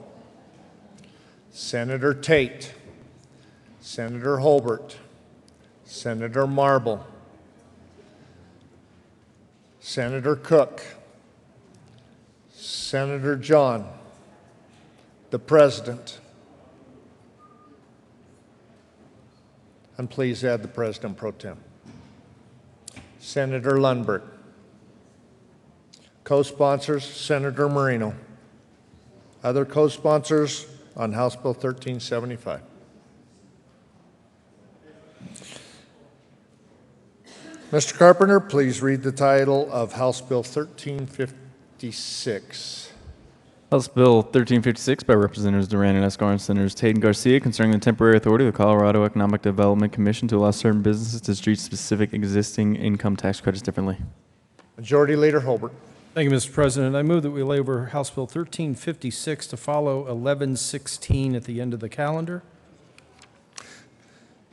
Senator Tate, Senator Holbert, Senator Marble, Senator Cook, Senator John, the President, and please add the President Pro Tem, Senator Lundberg, co-sponsors, Senator Marino, other co-sponsors on House Bill 1375. Mr. Carpenter, please read the title of House Bill 1356. House Bill 1356 by Representatives Duran and Escar and Senators Tate and Garcia concerning the temporary authority of the Colorado Economic Development Commission to allow certain businesses to treat specific existing income tax credits differently. Majority Leader Holbert. Thank you, Mr. President. I move that we lay over House Bill 1356 to follow 1116 at the end of the calendar.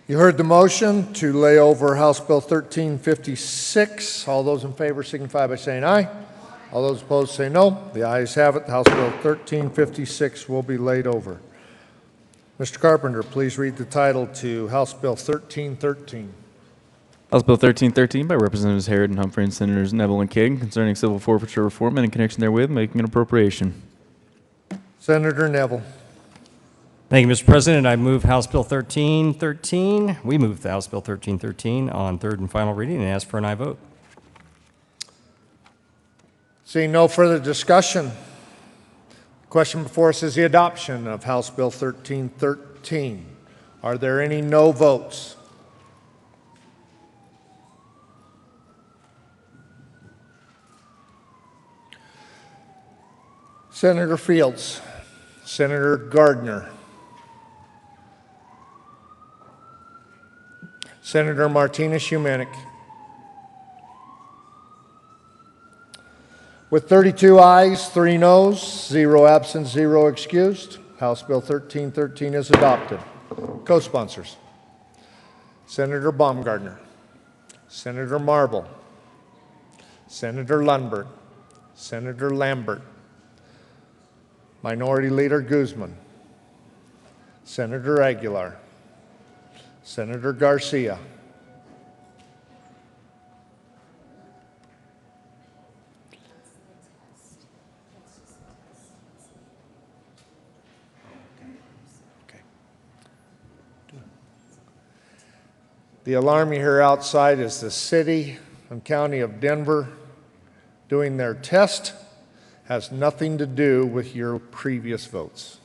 You heard the motion to lay over House Bill 1356. All those in favor signify by saying aye. All those opposed say no. The ayes have it. House Bill 1356 will be laid over. Mr. Carpenter, please read the title to House Bill 1313. House Bill 1313 by Representatives Harrod and Humphrey and Senators Neville and King concerning civil forfeiture reform and in connection therewith making an appropriation. Senator Neville. Thank you, Mr. President. I move House Bill 1313. We move the House Bill 1313 on third and final reading and ask for an aye vote. Seeing no further discussion, the question before us is the adoption of House Bill 1313. Are there any no votes? Senator Fields, Senator Gardner, Senator Martinez-Humanic. With 32 ayes, 3 noes, 0 absent, 0 excused, House Bill 1313 is adopted. Co-sponsors: Senator Baumgardner, Senator Marble, Senator Lundberg, Senator Lambert, Minority Leader Guzman, Senator Aguilar, Senator Garcia, the alarm you hear outside is the city and county of Denver doing their test. Has nothing to do with your previous votes.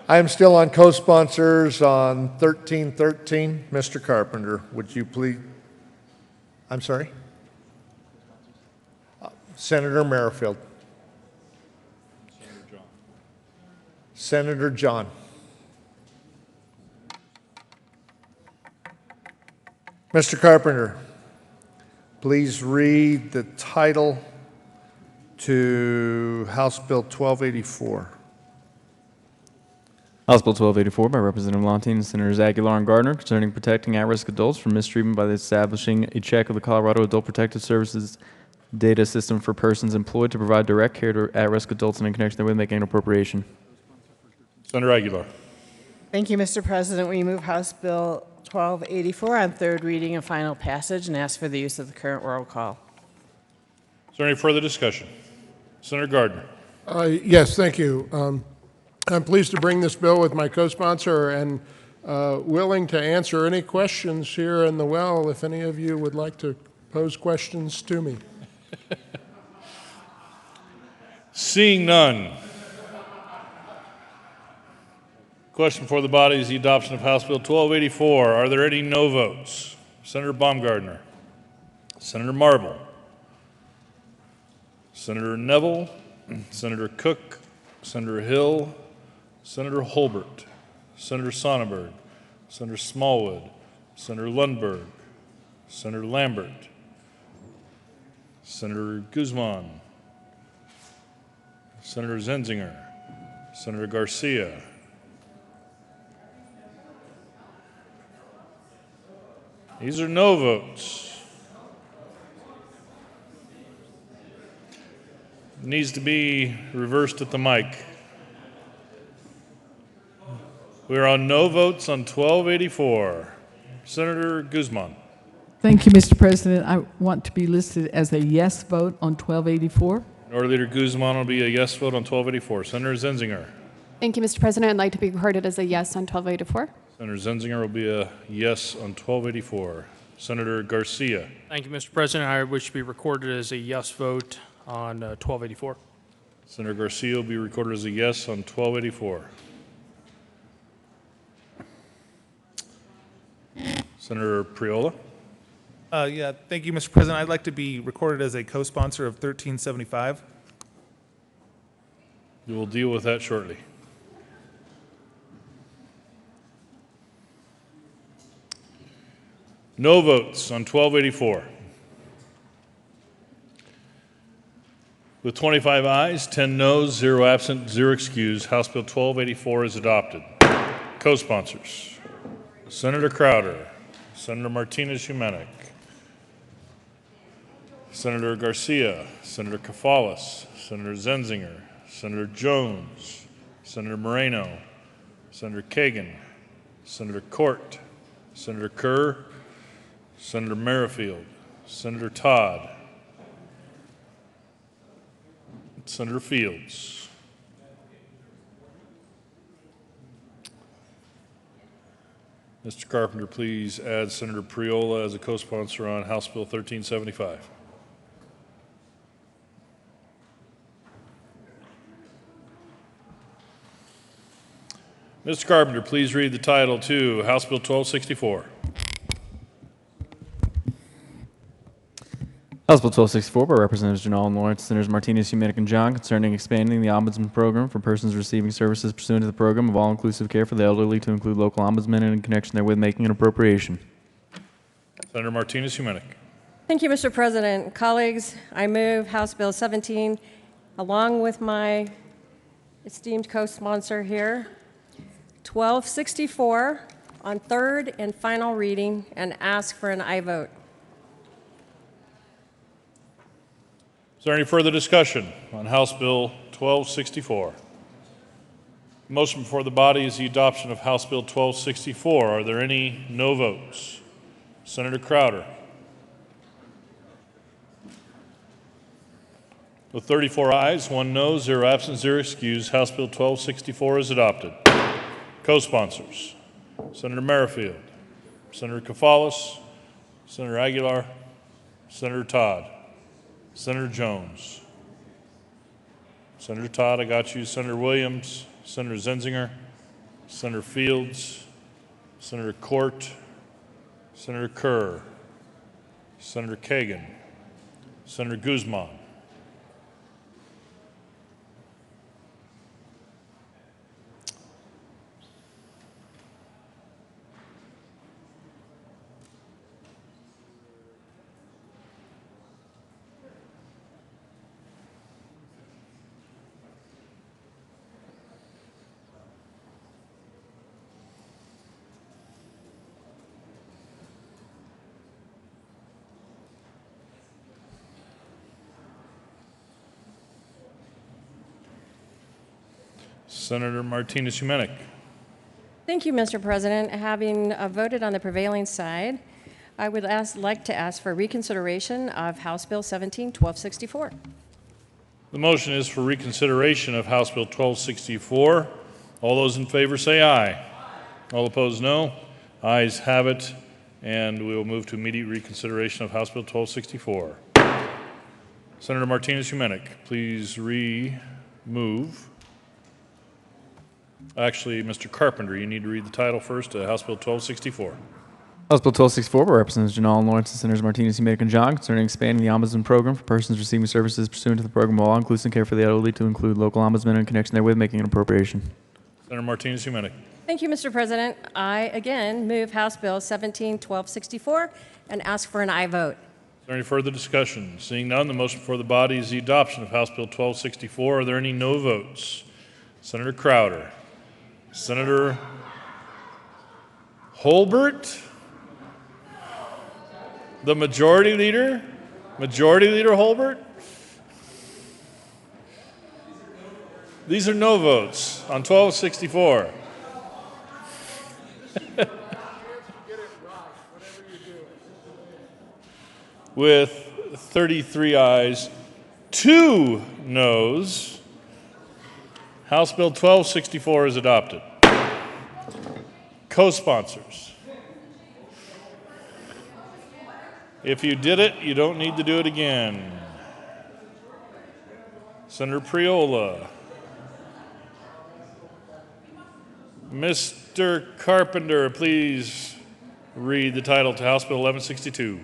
I am still on co-sponsors on 1313. Mr. Carpenter, would you please? I'm sorry? Senator Merrifield. Senator John. Mr. Carpenter, please read the title to House Bill 1284. House Bill 1284 by Representative Lontine and Senators Aguilar and Gardner concerning protecting at-risk adults from mistreatment by establishing a check of the Colorado Adult Protective Services data system for persons employed to provide direct care to at-risk adults and in connection therewith making an appropriation. Senator Aguilar. Thank you, Mr. President. We move House Bill 1284 on third reading and final passage and ask for the use of the current roll call. Is there any further discussion? Senator Gardner. Yes, thank you. I'm pleased to bring this bill with my co-sponsor and willing to answer any questions here in the well if any of you would like to pose questions to me. Seeing none. Question for the body is the adoption of House Bill 1284. Are there any no votes? Senator Baumgardner, Senator Marble, Senator Neville, Senator Cook, Senator Hill, Senator Holbert, Senator Sonnenberg, Senator Smallwood, Senator Lundberg, Senator Lambert, Senator Guzman, Senator Zenzinger, Senator Garcia, these are no votes. Needs to be reversed at the mic. We are on no votes on 1284. Senator Guzman. Thank you, Mr. President. I want to be listed as a yes vote on 1284. Minority Leader Guzman will be a yes vote on 1284. Senator Zenzinger. Thank you, Mr. President. I'd like to be recorded as a yes on 1284. Senator Zenzinger will be a yes on 1284. Senator Garcia. Thank you, Mr. President. I wish to be recorded as a yes vote on 1284. Senator Garcia will be recorded as a yes on 1284. Senator Priola. Yeah, thank you, Mr. President. I'd like to be recorded as a co-sponsor of 1375. We will deal with that shortly. No votes on 1284. With 25 ayes, 10 noes, 0 absent, 0 excused, House Bill 1284 is adopted. Co-sponsors: Senator Crowder, Senator Martinez-Humenek, Senator Garcia, Senator Kafalis, Senator Zenzinger, Senator Jones, Senator Moreno, Senator Kagan, Senator Court, Senator Kerr, Senator Merrifield, Senator Todd, Senator Fields. Mr. Carpenter, please add Senator Priola as a co-sponsor on House Bill 1375. Mr. Carpenter, please read the title to House Bill 1264. House Bill 1264 by Representatives Janal and Lawrence, Senators Martinez, Humenek, and John, concerning expanding the Ombudsman Program for persons receiving services pursuant to the program of all-inclusive care for the elderly to include local ombudsmen and in connection therewith making an appropriation. Senator Martinez, Humenek. Thank you, Mr. President. Colleagues, I move House Bill 17, along with my esteemed co-sponsor here, 1264 on third and final reading, and ask for an aye vote. Is there any further discussion on House Bill 1264? The motion before the body is the adoption of House Bill 1264. Are there any no votes? Senator Crowder. With 34 ayes, 1 no, 0 absent, 0 excused, House Bill 1264 is adopted. Co-sponsors: Senator Merrifield, Senator Kafalis, Senator Aguilar, Senator Todd, Senator Jones, Senator Todd, I got you, Senator Williams, Senator Zenzinger, Senator Fields, Senator Court, Senator Kerr, Senator Kagan, Senator Guzman, Senator Martinez-Humenek. Thank you, Mr. President. Having voted on the prevailing side, I would like to ask for reconsideration of House Bill 17, 1264. The motion is for reconsideration of House Bill 1264. All those in favor say aye. All opposed, no. Ayes have it, and we will move to immediate reconsideration of House Bill 1264. Senator Martinez-Humenek, please remove. Actually, Mr. Carpenter, you need to read the title first, House Bill 1264. House Bill 1264 by Representatives Janal and Lawrence and Senators Martinez, Humenek, and John, concerning expanding the Ombudsman Program for persons receiving services pursuant to the program of all-inclusive care for the elderly to include local ombudsmen and in connection therewith making an appropriation. Senator Martinez-Humenek. Thank you, Mr. President. I, again, move House Bill 17, 1264 and ask for an aye vote. Is there any further discussion? Seeing none, the motion before the body is the adoption of House Bill 1264. Are there any no votes? Senator Crowder. Senator Holbert, the Majority Leader, Majority Leader Holbert. These are no votes on 1264. With 33 ayes, 2 noes, House Bill 1264 is adopted. Co-sponsors. If you did it, you don't need to do it again. Senator Priola. Mr. Carpenter, please read the title to House Bill 1162.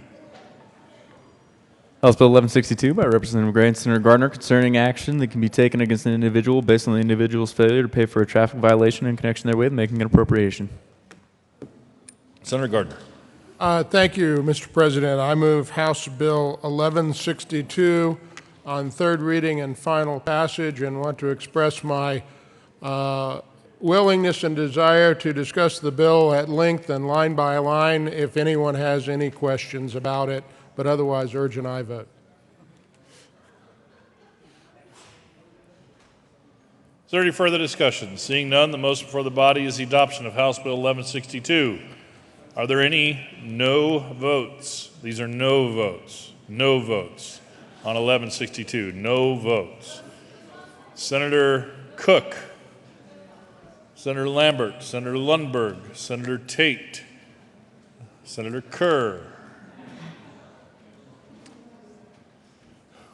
House Bill 1162 by Representative Gray and Senator Gardner concerning action that can be taken against an individual based on the individual's failure to pay for a traffic violation in connection therewith, making an appropriation. Senator Gardner. Thank you, Mr. President. I move House Bill 1162 on third reading and final passage, and want to express my willingness and desire to discuss the bill at length and line by line if anyone has any questions about it, but otherwise urge an aye vote. Is there any further discussion? Seeing none, the motion before the body is the adoption of House Bill 1162. Are there any no votes? These are no votes. No votes on 1162. No votes. Senator Cook, Senator Lambert, Senator Lundberg, Senator Tate, Senator Kerr.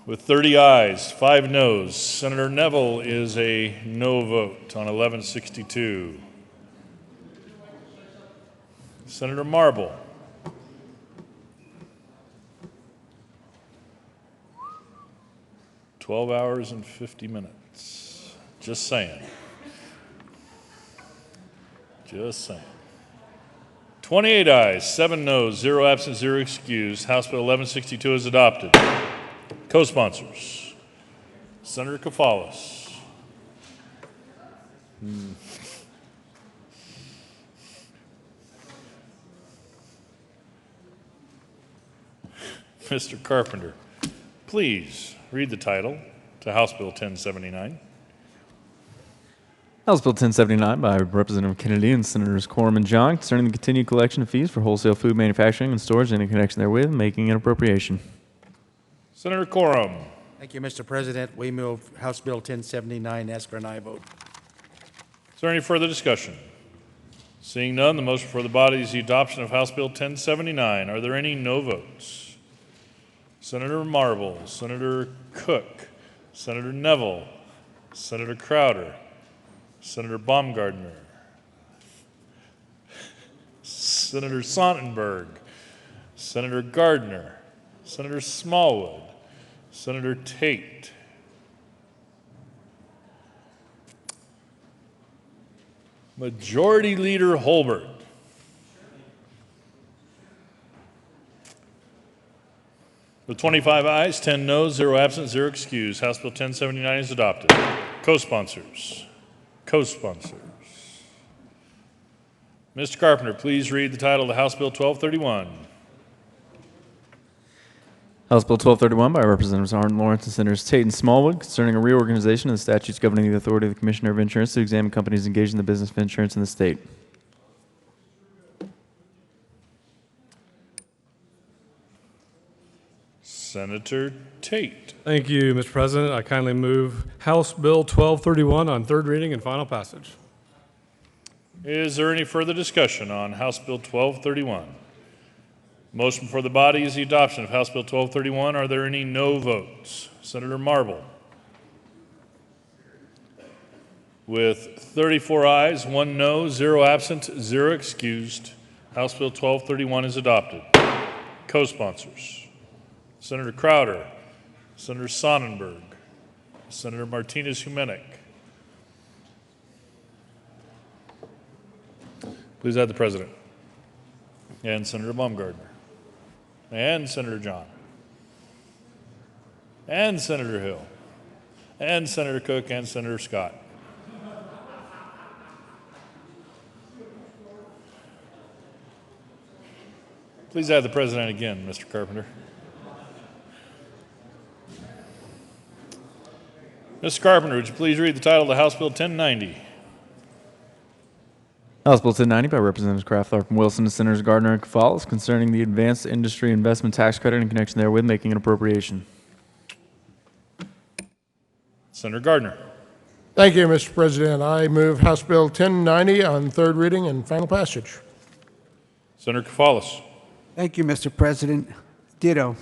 With 30 ayes, 5 noes, Senator Neville is a no vote on 1162. Senator Marble. "12 hours and 50 minutes. Just saying. Just saying. 28 ayes, 7 noes, 0 absent, 0 excused. House Bill 1162 is adopted. Co-sponsors. Senator Kafalis. Mr. Carpenter, please read the title to House Bill 1079. House Bill 1079 by Representative Kennedy and Senators Quorum and John concerning the continued collection of fees for wholesale food manufacturing and storage and in connection therewith, making an appropriation. Senator Quorum. Thank you, Mr. President. We move House Bill 1079. Ask for an aye vote. Is there any further discussion? Seeing none, the motion for the body is the adoption of House Bill 1079. Are there any no votes? Senator Marble, Senator Cook, Senator Neville, Senator Crowder, Senator Baumgardner, Senator Sonnenberg, Senator Gardner, Senator Smallwood, Senator Tate, Majority Leader Holbert, with 25 ayes, 10 noes, 0 absent, 0 excused, House Bill 1079 is adopted. Co-sponsors. Co-sponsors. Mr. Carpenter, please read the title of the House Bill 1231. House Bill 1231 by Representatives Arden Lawrence and Senators Tate and Smallwood concerning a reorganization of the statutes governing the authority of the Commissioner of Insurance to examine companies engaged in the business of insurance in the state. Senator Tate. Thank you, Mr. President. I kindly move House Bill 1231 on third reading and final passage. Is there any further discussion on House Bill 1231? Motion before the body is the adoption of House Bill 1231. Are there any no votes? Senator Marble. With 34 ayes, 1 no, 0 absent, 0 excused, House Bill 1231 is adopted. Co-sponsors. Senator Crowder, Senator Sonnenberg, Senator Martinez-Humenick. Please add the President. And Senator Baumgardner. And Senator John. And Senator Hill. And Senator Cook and Senator Scott. Please add the President again, Mr. Carpenter. Mr. Carpenter, would you please read the title of the House Bill 1090? House Bill 1090 by Representatives Kraft, Tharp, and Wilson, and Senators Gardner and Cafalis concerning the Advanced Industry Investment Tax Credit in connection therewith making an appropriation. Senator Gardner. Thank you, Mr. President. I move House Bill 1090 on third reading and final passage. Senator Cafalis. Thank you, Mr. President. Ditto.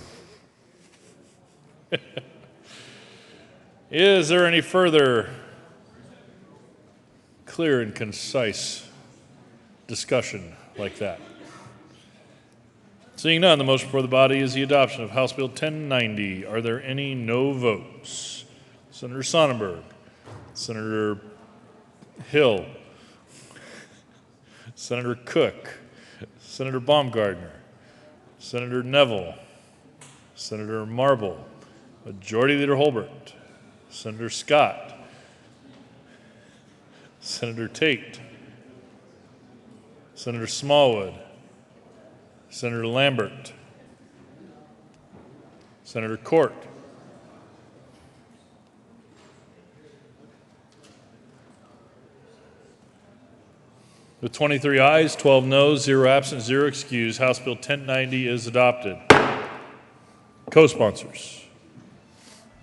Is there any further clear and concise discussion like that? Seeing none, the motion before the body is the adoption of House Bill 1090. Are there any no votes? Senator Sonnenberg, Senator Hill, Senator Cook, Senator Baumgardner, Senator Neville, Senator Marble, Majority Leader Holbert, Senator Scott, Senator Tate, Senator Smallwood, Senator Lambert, Senator Court, with 23 ayes, 12 noes, 0 absent, 0 excused, House Bill 1090 is adopted. Co-sponsors: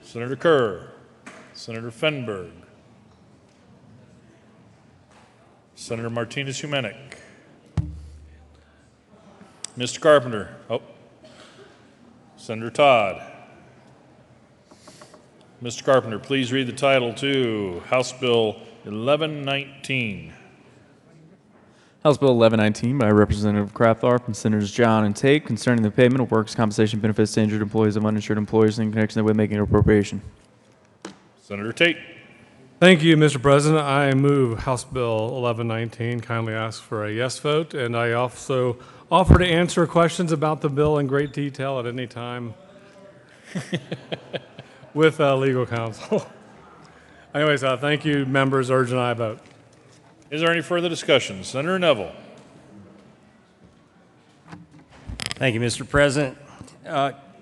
Senator Kerr, Senator Fenberg, Senator Martinez-Humenick, Mr. Carpenter, Senator Todd. Mr. Carpenter, please read the title to House Bill 1119. House Bill 1119 by Representative Kraft, Tharp, and Senators John and Tate concerning the payment of workers' compensation benefits to injured employees of uninsured employers in connection with making an appropriation. Senator Tate. Thank you, Mr. President. I move House Bill 1119. Kindly ask for a yes vote, and I also offer to answer questions about the bill in great detail at any time with legal counsel. Anyways, thank you, members. Urge an aye vote. Is there any further discussion? Senator Neville. Thank you, Mr. President.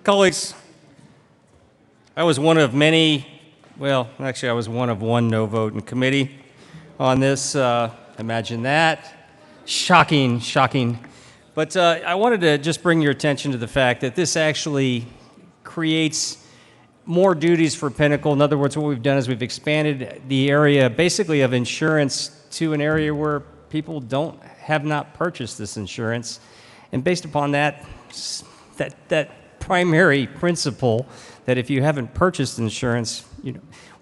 Colleagues, I was one of many, well, actually I was one of one no vote in committee on this. Imagine that. Shocking, shocking. But I wanted to just bring your attention to the fact that this actually creates more duties for Pinnacle. In other words, what we've done is we've expanded the area basically of insurance to an area where people have not purchased this insurance. And based upon that primary principle that if you haven't purchased insurance,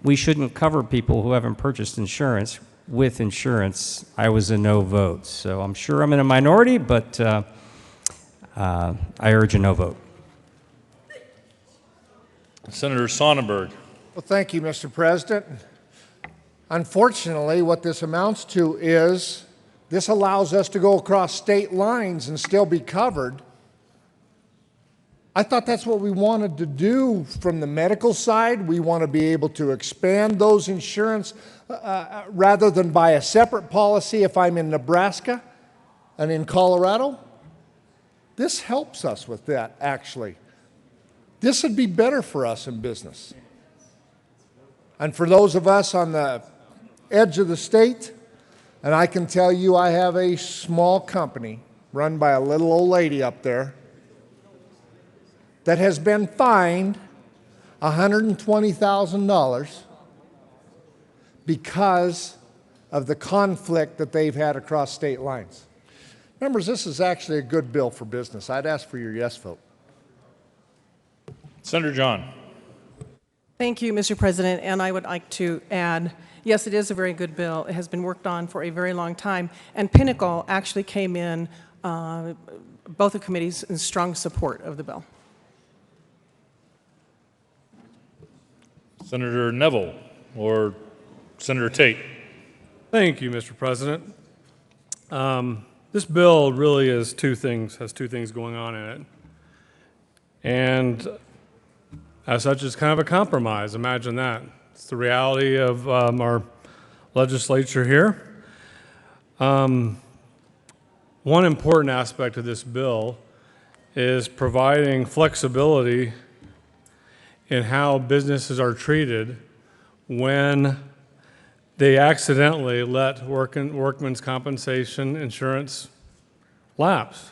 we shouldn't cover people who haven't purchased insurance with insurance, I was a no vote. So I'm sure I'm in a minority, but I urge a no vote. Senator Sonnenberg. Well, thank you, Mr. President. Unfortunately, what this amounts to is this allows us to go across state lines and still be covered. I thought that's what we wanted to do from the medical side. We want to be able to expand those insurance rather than buy a separate policy if I'm in Nebraska and in Colorado. This helps us with that, actually. This would be better for us in business. And for those of us on the edge of the state, and I can tell you I have a small company run by a little old lady up there that has been fined $120,000 because of the conflict that they've had across state lines. Members, this is actually a good bill for business. I'd ask for your yes vote. Senator John. Thank you, Mr. President, and I would like to add, yes, it is a very good bill. It has been worked on for a very long time, and Pinnacle actually came in, both the committees, in strong support of the bill. Senator Neville or Senator Tate. Thank you, Mr. President. This bill really has two things going on in it. And as such, it's kind of a compromise. Imagine that. It's the reality of our legislature here. One important aspect of this bill is providing flexibility in how businesses are treated when they accidentally let workman's compensation insurance lapse.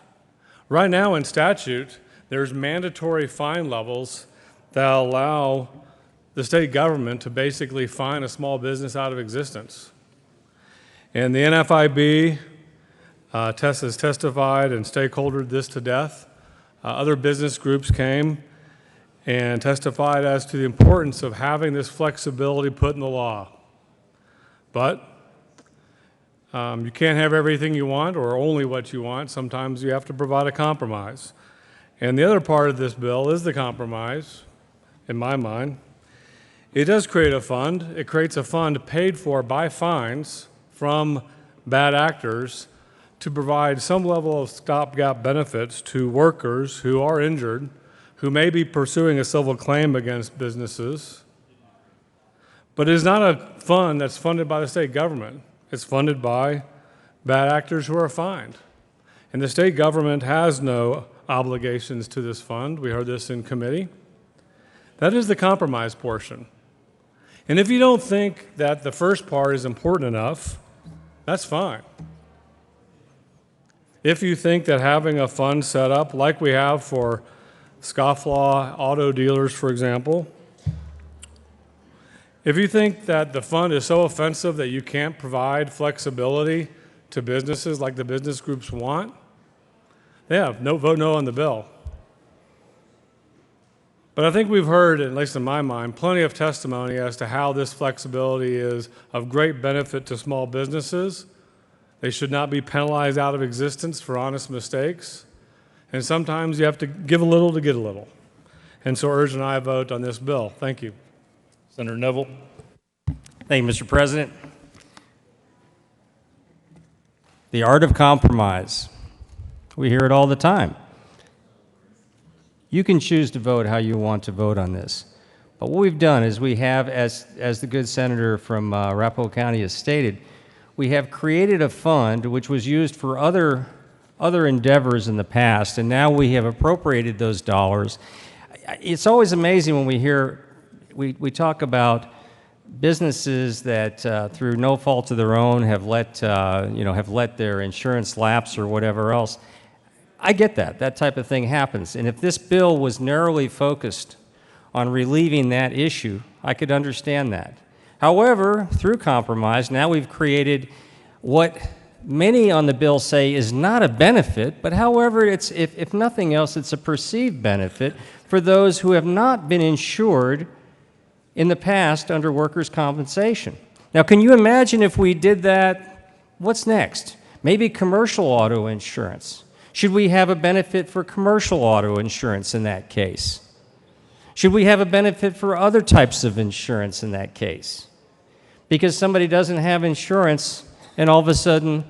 Right now in statute, there's mandatory fine levels that allow the state government to basically fine a small business out of existence. And the NFIB has testified and stakeholdered this to death. Other business groups came and testified as to the importance of having this flexibility put in the law. But you can't have everything you want or only what you want. Sometimes you have to provide a compromise. And the other part of this bill is the compromise, in my mind. It does create a fund. It creates a fund paid for by fines from bad actors to provide some level of stopgap benefits to workers who are injured, who may be pursuing a civil claim against businesses. But it is not a fund that's funded by the state government. It's funded by bad actors who are fined. And the state government has no obligations to this fund. We heard this in committee. That is the compromise portion. And if you don't think that the first part is important enough, that's fine. If you think that having a fund set up, like we have for scofflaw auto dealers, for example, if you think that the fund is so offensive that you can't provide flexibility to businesses like the business groups want, vote no on the bill. But I think we've heard, at least in my mind, plenty of testimony as to how this flexibility is of great benefit to small businesses. They should not be penalized out of existence for honest mistakes. And sometimes you have to give a little to get a little. And so urge an aye vote on this bill. Thank you. Senator Neville. Thank you, Mr. President. The art of compromise. We hear it all the time. You can choose to vote how you want to vote on this. But what we've done is we have, as the good senator from Arapahoe County has stated, we have created a fund which was used for other endeavors in the past, and now we have appropriated those dollars. It's always amazing when we talk about businesses that through no fault of their own have let their insurance lapse or whatever else. I get that type of thing happens. And if this bill was narrowly focused on relieving that issue, I could understand that. However, through compromise, now we've created what many on the bill say is not a benefit, but however, if nothing else, it's a perceived benefit for those who have not been insured in the past under workers' compensation. Now, can you imagine if we did that? What's next? Maybe commercial auto insurance. Should we have a benefit for commercial auto insurance in that case? Should we have a benefit for other types of insurance in that case? Because somebody doesn't have insurance and all of a sudden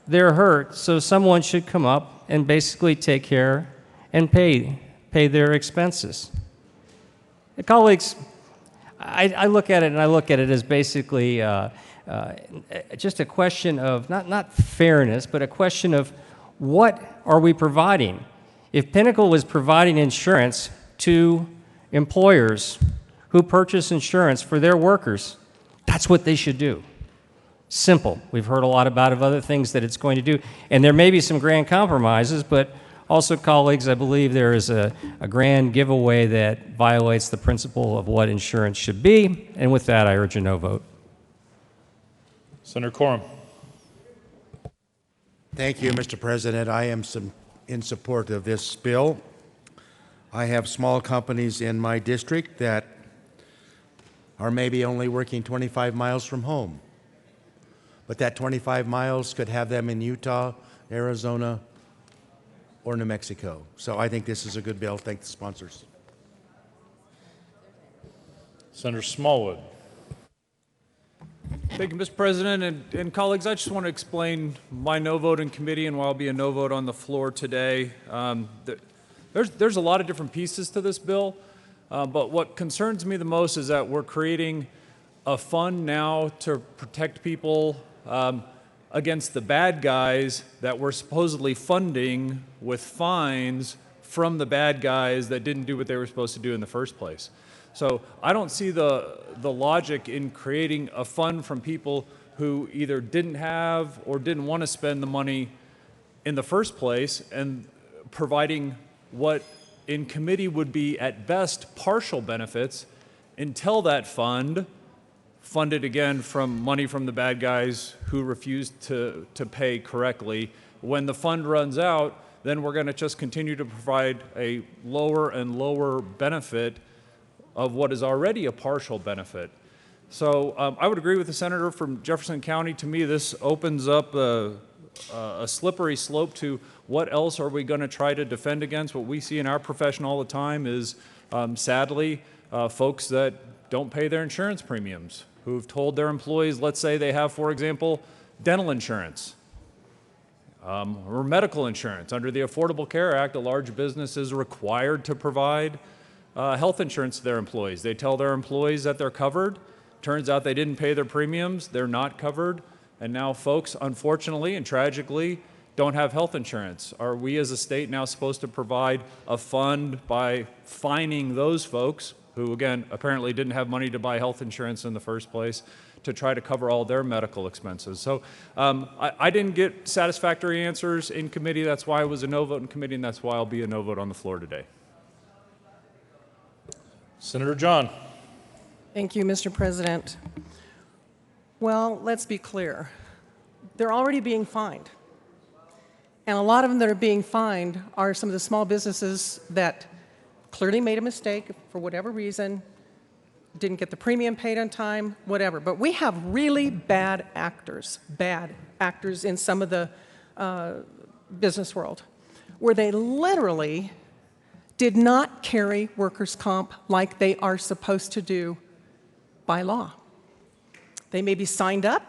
they're hurt, so someone should come up and basically take care and pay their expenses. Colleagues, I look at it as basically just a question of not fairness, but a question of what are we providing? If Pinnacle was providing insurance to employers who purchase insurance for their workers, that's what they should do. Simple. We've heard a lot about other things that it's going to do, and there may be some grand compromises, but also, colleagues, I believe there is a grand giveaway that violates the principle of what insurance should be, and with that, I urge a no vote. Senator Quorum. Thank you, Mr. President. I am in support of this bill. I have small companies in my district that are maybe only working 25 miles from home. But that 25 miles could have them in Utah, Arizona, or New Mexico. So I think this is a good bill. Thank the sponsors. Senator Smallwood. Thank you, Mr. President. And colleagues, I just want to explain my no vote in committee and why I'll be a no vote on the floor today. There's a lot of different pieces to this bill, but what concerns me the most is that we're creating a fund now to protect people against the bad guys that we're supposedly funding with fines from the bad guys that didn't do what they were supposed to do in the first place. So I don't see the logic in creating a fund from people who either didn't have or didn't want to spend the money in the first place and providing what in committee would be at best partial benefits until that fund funded again from money from the bad guys who refused to pay correctly. When the fund runs out, then we're going to just continue to provide a lower and lower benefit of what is already a partial benefit. So I would agree with the senator from Jefferson County. To me, this opens up a slippery slope to what else are we going to try to defend against. What we see in our profession all the time is, sadly, folks that don't pay their insurance premiums, who've told their employees, let's say they have, for example, dental insurance or medical insurance. Under the Affordable Care Act, a large business is required to provide health insurance to their employees. They tell their employees that they're covered. Turns out they didn't pay their premiums, they're not covered, and now folks, unfortunately and tragically, don't have health insurance. Are we as a state now supposed to provide a fund by fining those folks who, again, apparently didn't have money to buy health insurance in the first place to try to cover all their medical expenses? So I didn't get satisfactory answers in committee. That's why I was a no vote in committee, and that's why I'll be a no vote on the floor today. Senator John. Thank you, Mr. President. Well, let's be clear. They're already being fined. And a lot of them that are being fined are some of the small businesses that clearly made a mistake for whatever reason, didn't get the premium paid on time, whatever. But we have really bad actors in some of the business world, where they literally did not carry workers' comp like they are supposed to do by law. They maybe signed up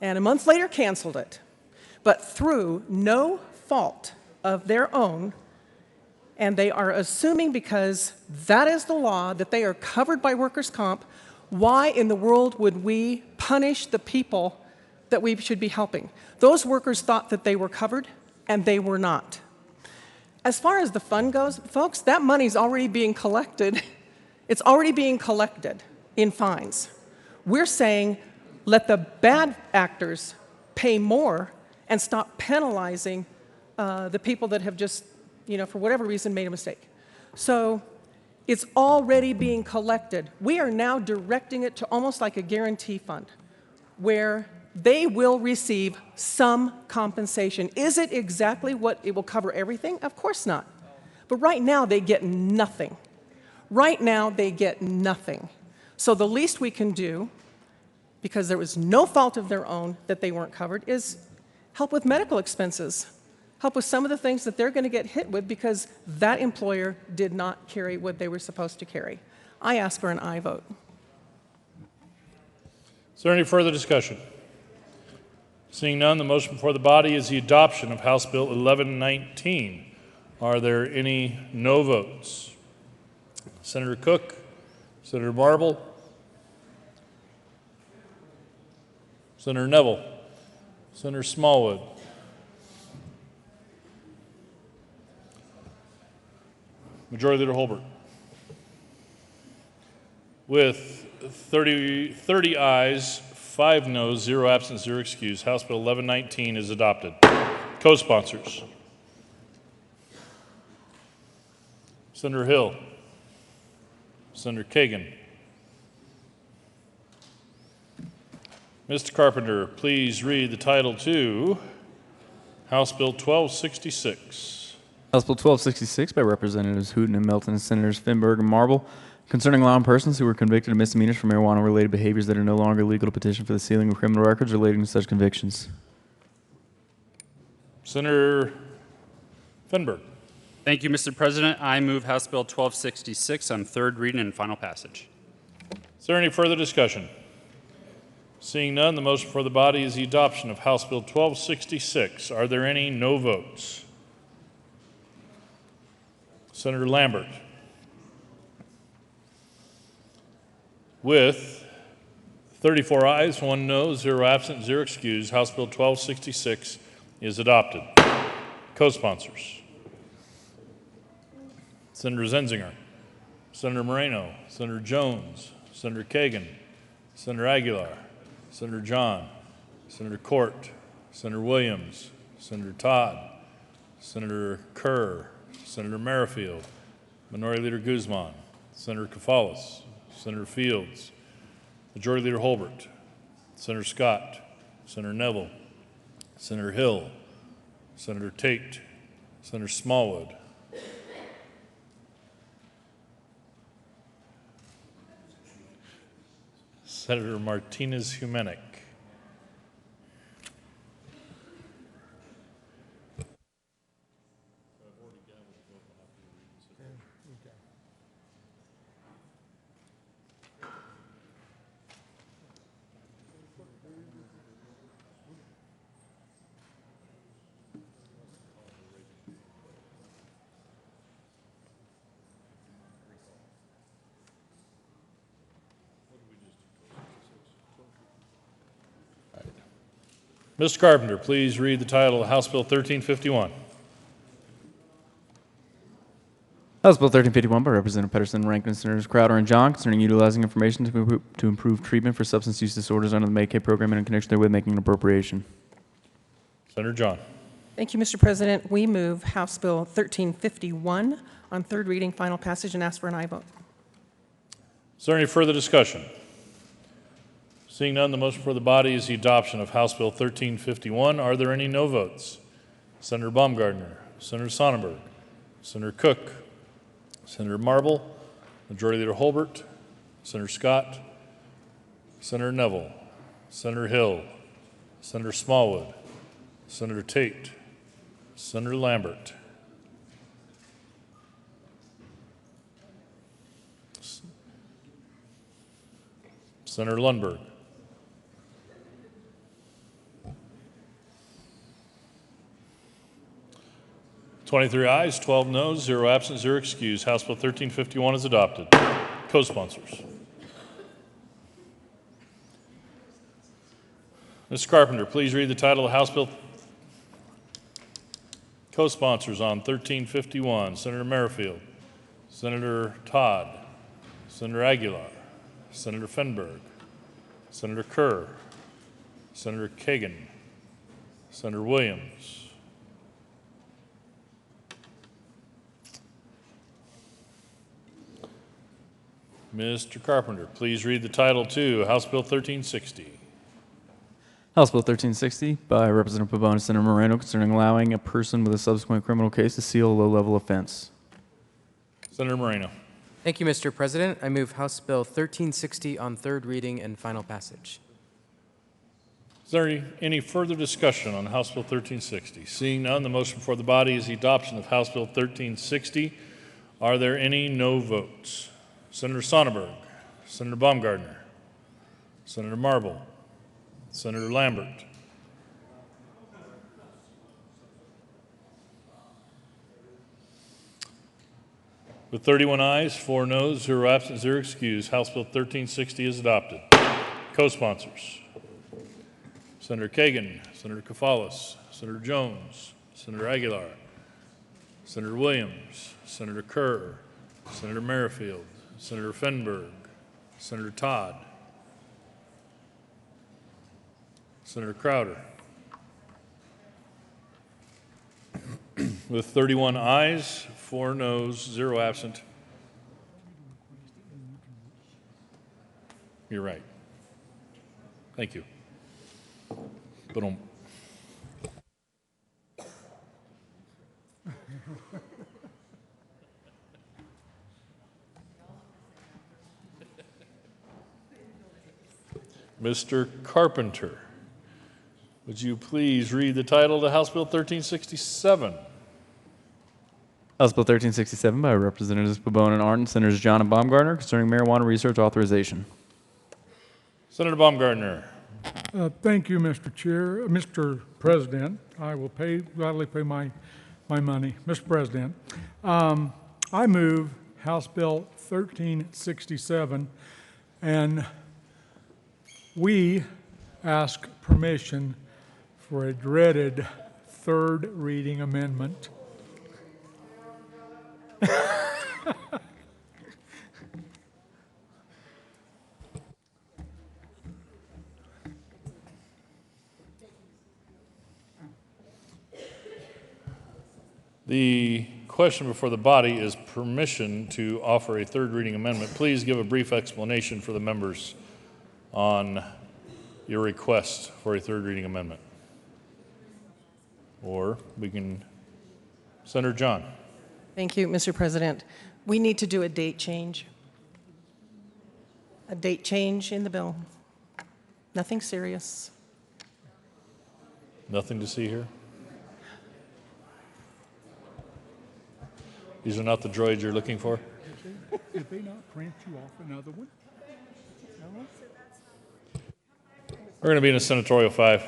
and a month later canceled it, but through no fault of their own, and they are assuming because that is the law that they are covered by workers' comp. Why in the world would we punish the people that we should be helping? Those workers thought that they were covered, and they were not. As far as the fund goes, folks, that money's already being collected. It's already being collected in fines. We're saying let the bad actors pay more and stop penalizing the people that have just, for whatever reason, made a mistake. So it's already being collected. We are now directing it to almost like a guarantee fund, where they will receive some compensation. Is it exactly what it will cover everything? Of course not. But right now they get nothing. Right now they get nothing. So the least we can do, because there was no fault of their own that they weren't covered, is help with medical expenses. Help with some of the things that they're going to get hit with because that employer did not carry what they were supposed to carry. I ask for an aye vote. Is there any further discussion? Seeing none, the motion before the body is the adoption of House Bill 1119. Are there any no votes? Senator Cook, Senator Marble, Senator Neville, Senator Smallwood. Majority Leader Holbert. With 30 ayes, 5 noes, 0 absent, 0 excused, House Bill 1119 is adopted. Co-sponsors. Senator Hill, Senator Kagan. Mr. Carpenter, please read the title to House Bill 1266. House Bill 1266 by Representatives Hooten and Melton and Senators Finberg and Marble, concerning allowing persons who were convicted of misdemeanors for marijuana-related behaviors that are no longer legal to petition for the sealing of criminal records relating to such convictions. Senator Finberg. Thank you, Mr. President. I move House Bill 1266 on third reading and final passage. Is there any further discussion? Seeing none, the motion for the body is the adoption of House Bill 1266. Are there any no votes? Senator Lambert. With 34 ayes, 1 no, 0 absent, 0 excused, House Bill 1266 is adopted. Co-sponsors. Senator Zenzinger, Senator Moreno, Senator Jones, Senator Kagan, Senator Aguilar, Senator John, Senator Court, Senator Williams, Senator Todd, Senator Kerr, Senator Merrifield, Minority Leader Guzman, Senator Kafalis, Senator Fields, Majority Leader Holbert, Senator Scott, Senator Neville, Senator Hill, Senator Tate, Senator Smallwood, Senator Martinez-Humenic, Mr. Carpenter, please read the title of House Bill 1351. House Bill 1351 by Representative Pedersen, Rankin, Senators Crowder and John concerning utilizing information to improve treatment for substance use disorders under the Medicaid program and in connection therewith making an appropriation. Senator John. Thank you, Mr. President. We move House Bill 1351 on third reading, final passage, and ask for an aye vote. Is there any further discussion? Seeing none, the motion for the body is the adoption of House Bill 1351. Are there any no votes? Senator Baumgardner, Senator Sonnenberg, Senator Cook, Senator Marble, Majority Leader Holbert, Senator Scott, Senator Neville, Senator Hill, Senator Smallwood, Senator Tate, Senator Lambert, Senator Lundberg, (23 ayes, 12 noes, 0 absent, 0 excused). House Bill 1351 is adopted. Co-sponsors. Mr. Carpenter, please read the title of House Bill. Co-sponsors on 1351, Senator Merrifield, Senator Todd, Senator Aguilar, Senator Fenberg, Senator Kerr, Senator Kagan, Senator Williams, Mr. Carpenter, please read the title to House Bill 1360. House Bill 1360 by Representative Pabon and Senator Moreno concerning allowing a person with a subsequent criminal case to seal a low-level offense. Senator Moreno. Thank you, Mr. President. I move House Bill 1360 on third reading and final passage. Is there any further discussion on House Bill 1360? Seeing none, the motion before the body is the adoption of House Bill 1360. Are there any no votes? Senator Sonnenberg, Senator Baumgardner, Senator Marble, Senator Lambert, with 31 ayes, 4 noes, 0 absent, 0 excused, House Bill 1360 is adopted. Co-sponsors: Senator Kagan, Senator Kafalis, Senator Jones, Senator Aguilar, Senator Williams, Senator Kerr, Senator Merrifield, Senator Fenberg, Senator Todd, Senator Crowder. With 31 ayes, 4 noes, 0 absent. You're right. Thank you. Boom. Mr. Carpenter, would you please read the title of House Bill 1367? House Bill 1367 by Representatives Pabon and Arndt, Senators John and Baumgardner concerning marijuana research authorization. Senator Baumgardner. Thank you, Mr. Chair, Mr. President. I will gladly pay my money. Mr. President, I move House Bill 1367, and we ask permission for a dreaded third reading amendment. The question before the body is permission to offer a third reading amendment. Please give a brief explanation for the members on your request for a third reading amendment. Or we can, Senator John. Thank you, Mr. President. We need to do a date change. A date change in the bill. Nothing serious. Nothing to see here? These are not the droids you're looking for? Did they not print you off another one? No? We're going to be in a senatorial 5.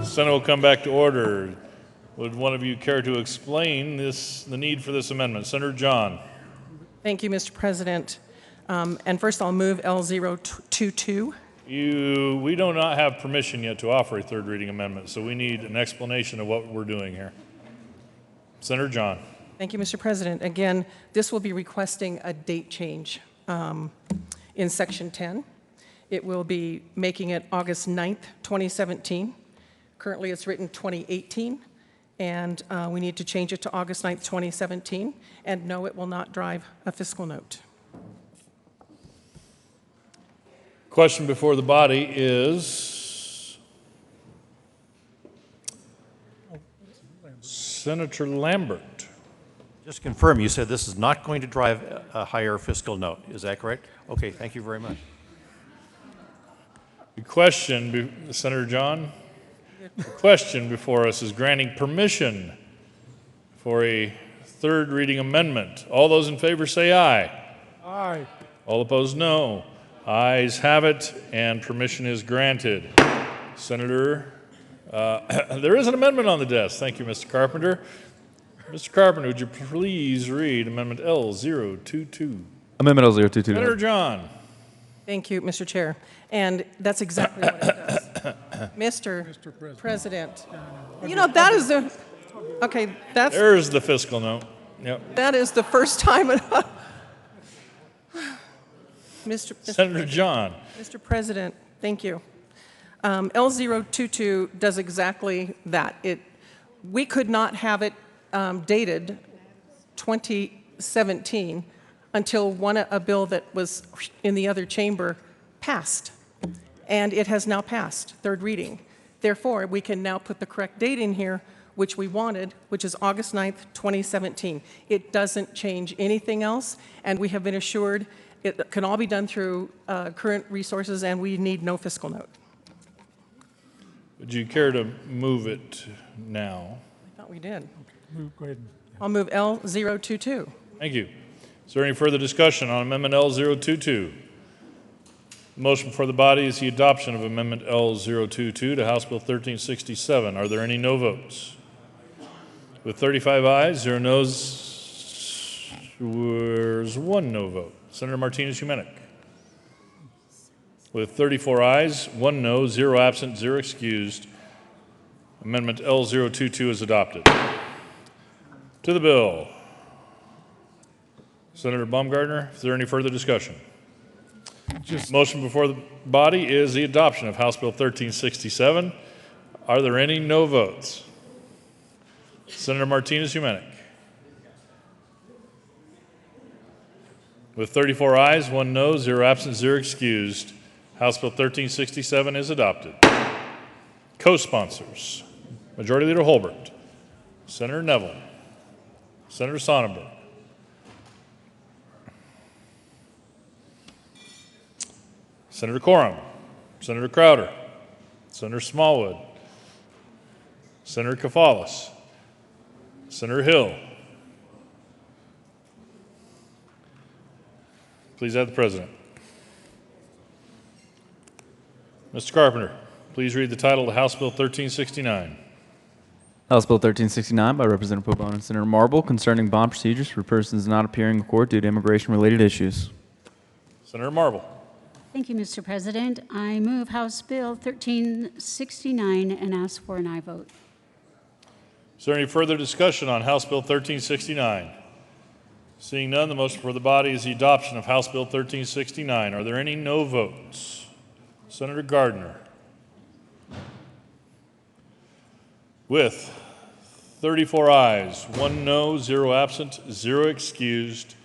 Senate will come back to order. Would one of you care to explain the need for this amendment? Senator John. Thank you, Mr. President. And first I'll move L022. We do not have permission yet to offer a third reading amendment, so we need an explanation of what we're doing here. Senator John. Thank you, Mr. President. Again, this will be requesting a date change in Section 10. It will be making it August 9th, 2017. Currently, it's written 2018, and we need to change it to August 9th, 2017. And no, it will not drive a fiscal note. Question before the body is Senator Lambert. Just confirm, you said this is not going to drive a higher fiscal note. Is that correct? Okay, thank you very much. The question, Senator John, the question before us is granting permission for a third reading amendment. All those in favor say aye. Aye. All opposed, no. Ayes have it, and permission is granted. Senator, there is an amendment on the desk. Thank you, Mr. Carpenter. Mr. Carpenter, would you please read Amendment L022? Amendment L022. Senator John. Thank you, Mr. Chair. And that's exactly what it does. Mr. President, you know, that is the, okay, that's. There's the fiscal note. Yep. That is the first time. Senator John. Mr. President, thank you. L022 does exactly that. We could not have it dated 2017 until a bill that was in the other chamber passed. And it has now passed, third reading. Therefore, we can now put the correct date in here, which we wanted, which is August 9th, 2017. It doesn't change anything else, and we have been assured it can all be done through current resources, and we need no fiscal note. Would you care to move it now? I thought we did. Go ahead. I'll move L022. Thank you. Is there any further discussion on Amendment L022? The motion before the body is the adoption of Amendment L022 to House Bill 1367. Are there any no votes? With 35 ayes, 0 noes, there's 1 no vote. Senator Martinez-Humenick. With 34 ayes, 1 no, 0 absent, 0 excused, Amendment L022 is adopted. To the bill. Senator Baumgartner, is there any further discussion? Motion before the body is the adoption of House Bill 1367. Are there any no votes? Senator Martinez-Humenick. With 34 ayes, 1 no, 0 absent, 0 excused, House Bill 1367 is adopted. Co-sponsors, Majority Leader Holbert, Senator Neville, Senator Sonnenberg, Senator Quorum, Senator Crowder, Senator Smallwood, Senator Kafalis, Senator Hill. Please add the President. Mr. Carpenter, please read the title of House Bill 1369. House Bill 1369 by Representative Pobon and Senator Marble concerning bond procedures for persons not appearing in court due to immigration-related issues. Senator Marble. Thank you, Mr. President. I move House Bill 1369 and ask for an aye vote. Is there any further discussion on House Bill 1369? Seeing none, the motion for the body is the adoption of House Bill 1369. Are there any no votes? Senator Gardner. With 34 ayes, 1 no, 0 absent, 0 excused,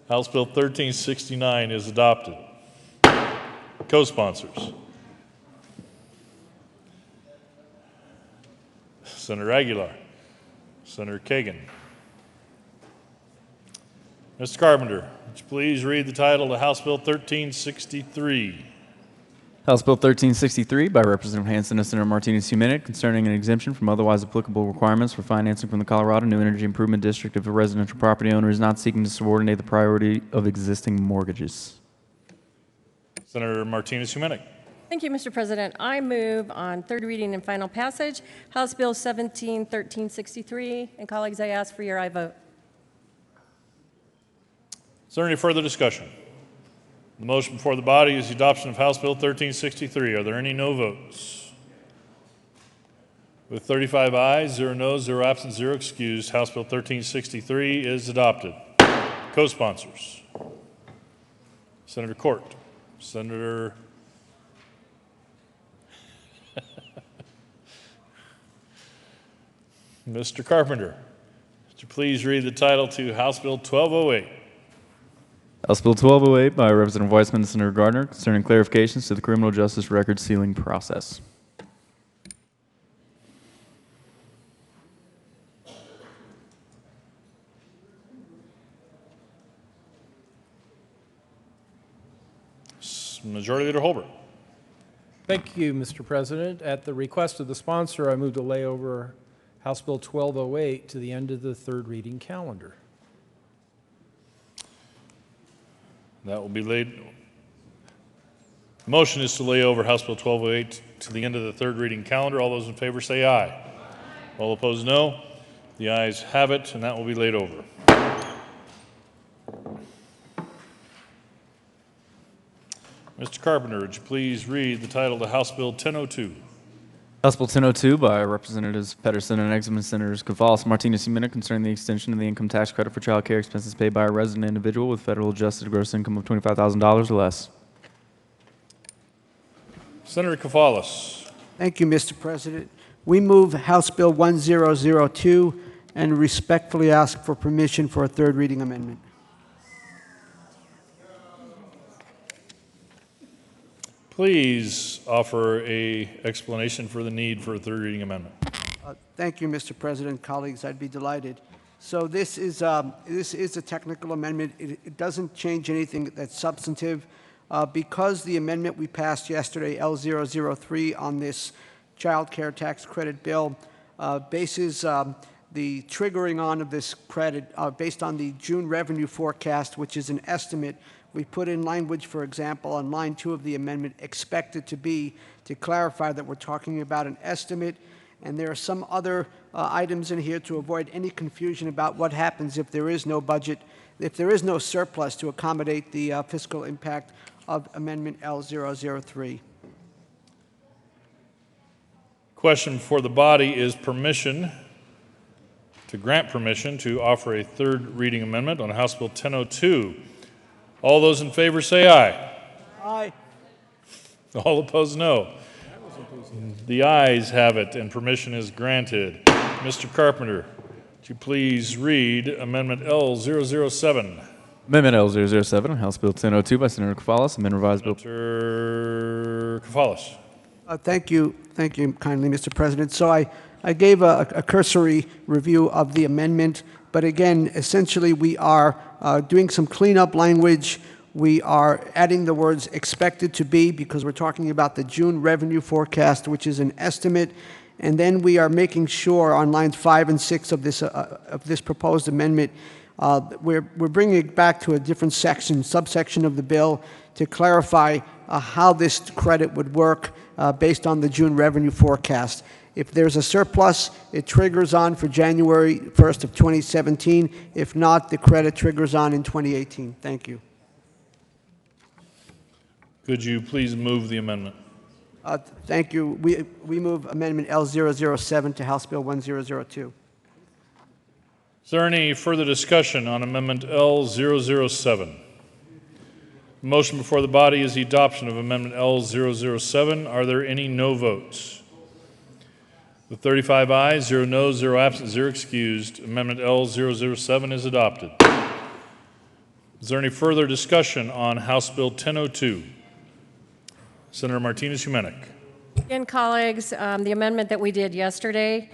House Bill 1369 is adopted. Co-sponsors. Senator Aguilar, Senator Kagan. Mr. Carpenter, would you please read the title of House Bill 1363? House Bill 1363 by Representative Hansen and Senator Martinez-Huminich concerning an exemption from otherwise applicable requirements for financing from the Colorado New Energy Improvement District if a residential property owner is not seeking to subordinate the priority of existing mortgages. Senator Martinez-Huminich. Thank you, Mr. President. I move on third reading and final passage, House Bill 1363. And colleagues, I ask for your aye vote. Is there any further discussion? The motion before the body is the adoption of House Bill 1363. Are there any no votes? With 35 ayes, 0 noes, 0 absent, 0 excused, House Bill 1363 is adopted. Co-sponsors. Senator Court, Senator Mr. Carpenter, would you please read the title to House Bill 1208? House Bill 1208 by Representative Weissman and Senator Gardner concerning clarifications to the criminal justice record sealing process. Majority Leader Holbert. Thank you, Mr. President. At the request of the sponsor, I move to lay over House Bill 1208 to the end of the third reading calendar. That will be laid. The motion is to lay over House Bill 1208 to the end of the third reading calendar. All those in favor say aye. All opposed, no. The ayes have it, and that will be laid over. Mr. Carpenter, would you please read the title to House Bill 1002? House Bill 1002 by Representatives Pedersen and Exum and Senators Gonzalez, Martinez-Huminich concerning the extension of the income tax credit for child care expenses paid by a resident individual with federal adjusted gross income of $25,000 or less. Senator Kafalis. Thank you, Mr. President. We move House Bill 1002 and respectfully ask for permission for a third reading amendment. Please offer an explanation for the need for a third reading amendment. Thank you, Mr. President. Colleagues, I'd be delighted. So this is a technical amendment. It doesn't change anything that's substantive. Because the amendment we passed yesterday, L003, on this child care tax credit bill, bases the triggering on of this credit based on the June revenue forecast, which is an estimate. We put in language, for example, on line 2 of the amendment, expected to be, to clarify that we're talking about an estimate. And there are some other items in here to avoid any confusion about what happens if there is no budget, if there is no surplus to accommodate the fiscal impact of Amendment L003. Question for the body is permission, to grant permission to offer a third reading amendment on House Bill 1002. All those in favor say aye. Aye. All opposed, no. The ayes have it, and permission is granted. Mr. Carpenter, would you please read Amendment L007? Amendment L007 on House Bill 1002 by Senator Koufalas. Amendment revised bill. Senator Koufalas. Thank you kindly, Mr. President. So I gave a cursory review of the amendment, but again, essentially we are doing some cleanup language. We are adding the words expected to be because we're talking about the June revenue forecast, which is an estimate. And then we are making sure on lines 5 and 6 of this proposed amendment, we're bringing it back to a different subsection of the bill to clarify how this credit would work based on the June revenue forecast. If there's a surplus, it triggers on for January 1st of 2017. If not, the credit triggers on in 2018. Thank you. Could you please move the amendment? Thank you. We move Amendment L007 to House Bill 1002. Is there any further discussion on Amendment L007? The motion before the body is the adoption of Amendment L007. Are there any no votes? With 35 ayes, 0 noes, 0 absent, 0 excused, Amendment L007 is adopted. Is there any further discussion on House Bill 1002? Senator Martinez-Humenick. Again, colleagues, the amendment that we did yesterday,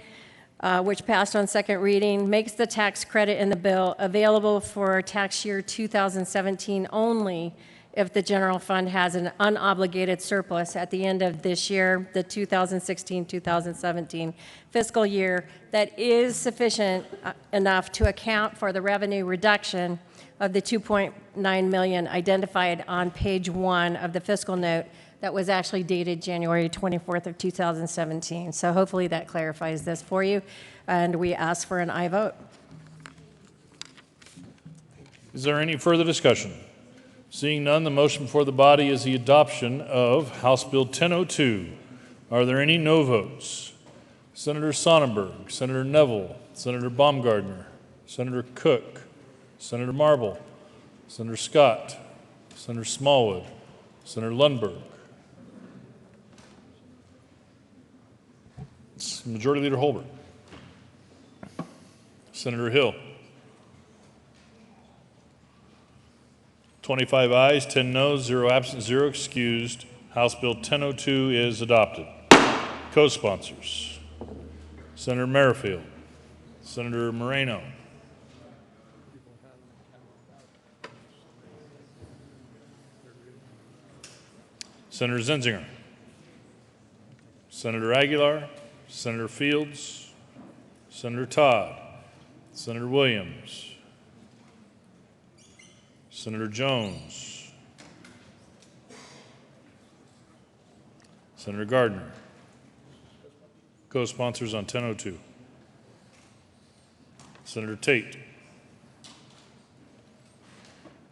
which passed on second reading, makes the tax credit in the bill available for tax year 2017 only if the general fund has an unobligated surplus at the end of this year, the 2016-2017 fiscal year, that is sufficient enough to account for the revenue reduction of the $2.9 million identified on page 1 of the fiscal note that was actually dated January 24th of 2017. So hopefully that clarifies this for you, and we ask for an aye vote. Is there any further discussion? Seeing none, the motion before the body is the adoption of House Bill 1002. Are there any no votes? Senator Sonnenberg, Senator Neville, Senator Baumgardner, Senator Cook, Senator Marble, Senator Scott, Senator Smallwood, Senator Lundberg. Majority Leader Holbert. Senator Hill. 25 ayes, 10 noes, 0 absent, 0 excused. House Bill 1002 is adopted. Co-sponsors. Senator Merrifield. Senator Moreno. Senator Zenzinger. Senator Aguilar. Senator Fields. Senator Todd. Senator Williams. Senator Jones. Senator Gardner. Co-sponsors on 1002. Senator Tate.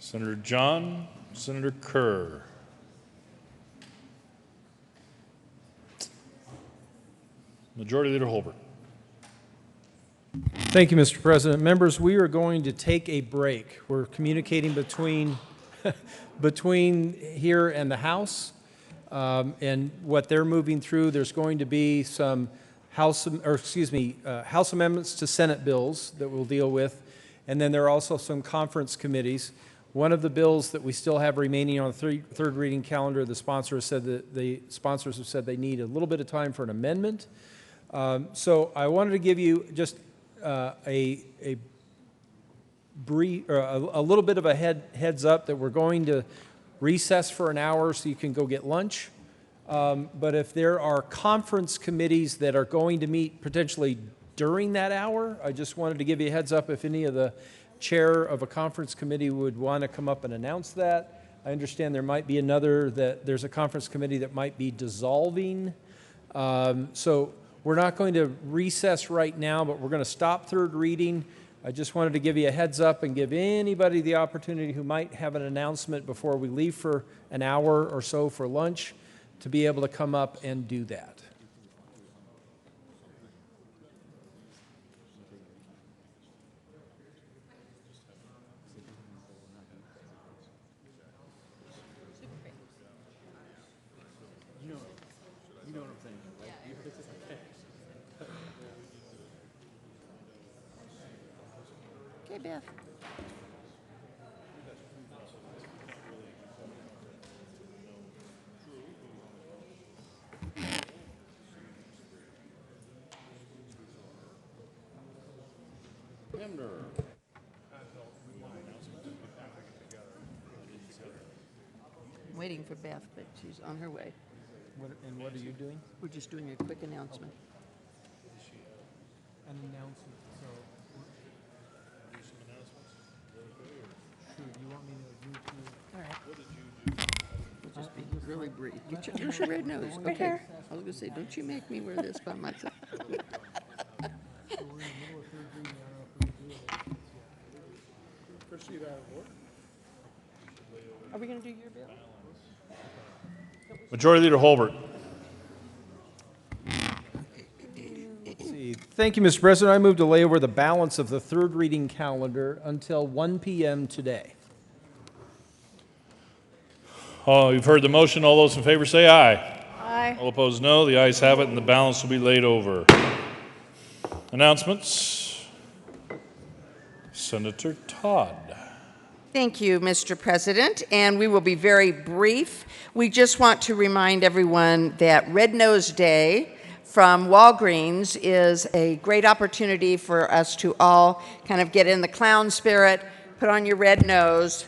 Senator John. Senator Kerr. Majority Leader Holbert. Thank you, Mr. President. Members, we are going to take a break. We're communicating between here and the House, and what they're moving through. There's going to be some House amendments to Senate bills that we'll deal with, and then there are also some conference committees. One of the bills that we still have remaining on the third reading calendar, the sponsors have said they need a little bit of time for an amendment. So I wanted to give you just a little bit of a heads up that we're going to recess for an hour so you can go get lunch. But if there are conference committees that are going to meet potentially during that hour, I just wanted to give you a heads up if any of the chair of a conference committee would want to come up and announce that. I understand there might be there's a conference committee that might be dissolving. So we're not going to recess right now, but we're going to stop third reading. I just wanted to give you a heads up and give anybody the opportunity who might have an announcement before we leave for an hour or so for lunch to be able to come up and do that. Okay, Beth. calendar. I'm waiting for Beth, but she's on her way. And what are you doing? We're just doing a quick announcement. An announcement, so. Sure, you want me to move to? All right. We'll just be really brief. Here's your red nose. Right Okay. here. I was gonna say, don't you make me wear this by myself. Proceed out of order. Are we going to do your bill? Majority Leader Holbert. Let's see. Thank you, Mr. President. I move to lay over the balance of the third reading calendar until 1 p.m. today. Oh, you've heard the motion. All those in favor say aye. Aye. All opposed, no. The ayes have it, and the balance will be laid over. Announcements. Senator Todd. Thank you, Mr. President, and we will be very brief. We just want to remind everyone that Red Nose Day from Walgreens is a great opportunity for us to all kind of get in the clown spirit, put on your red nose,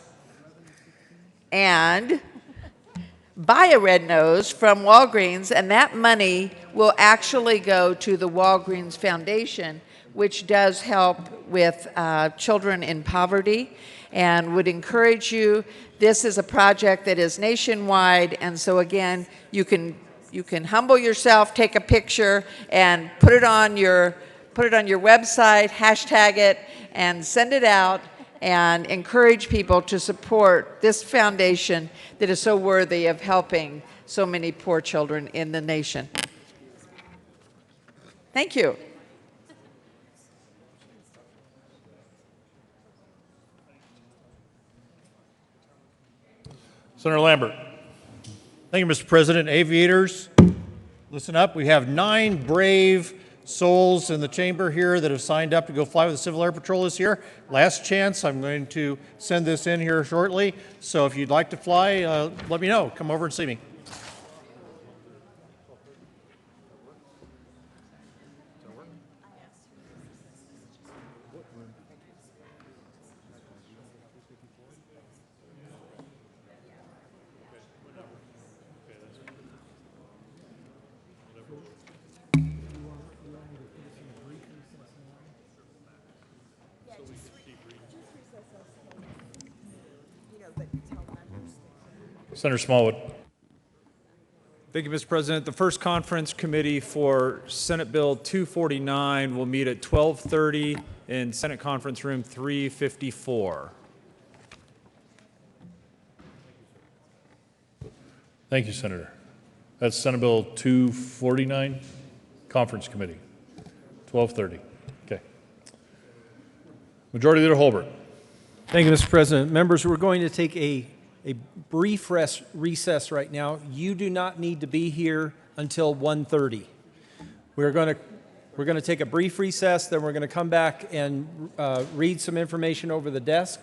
and buy a red nose from Walgreens, and that money will actually go to the Walgreens Foundation, which does help with children in poverty, and would encourage you. This is a project that is nationwide, and so again, you can humble yourself, take a picture, and put it on your website, hashtag it, and send it out, and encourage people to support this foundation that is so worthy of helping so many poor children in the nation. Thank you. Senator Lambert. Thank you, Mr. President. Aviators, listen up. We have 9 brave souls in the chamber here that have signed up to go fly with the Civil Air Patrol this year. Last chance. I'm going to send this in here shortly. So if you'd like to fly, let me know. Come over and see me. Senator Smallwood. Thank you, Mr. President. The first conference committee for Senate Bill 249 will meet at 12:30 in Senate Conference Room 354. Thank you, Senator. That's Senate Bill 249, Conference Committee, 12:30. Okay. Majority Leader Holbert. Thank you, Mr. President. Members, we're going to take a brief recess right now. You do not need to be here until 1:30. We're going to take a brief recess, then we're going to come back and read some information over the desk,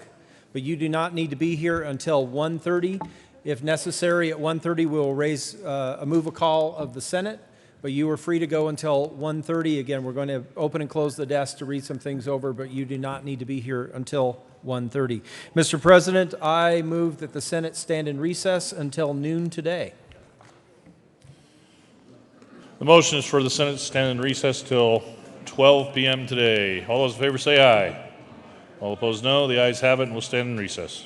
but you do not need to be here until 1:30. If necessary, at 1:30 we'll move a call of the Senate, but you are free to go until 1:30. Again, we're going to open and close the desk to read some things over, but you do not need to be here until 1:30. Mr. President, I move that the Senate stand in recess until noon today. The motion is for the Senate to stand in recess till 12 p.m. today. All those in favor say aye. All opposed, no. The ayes have it, and we'll stand in recess.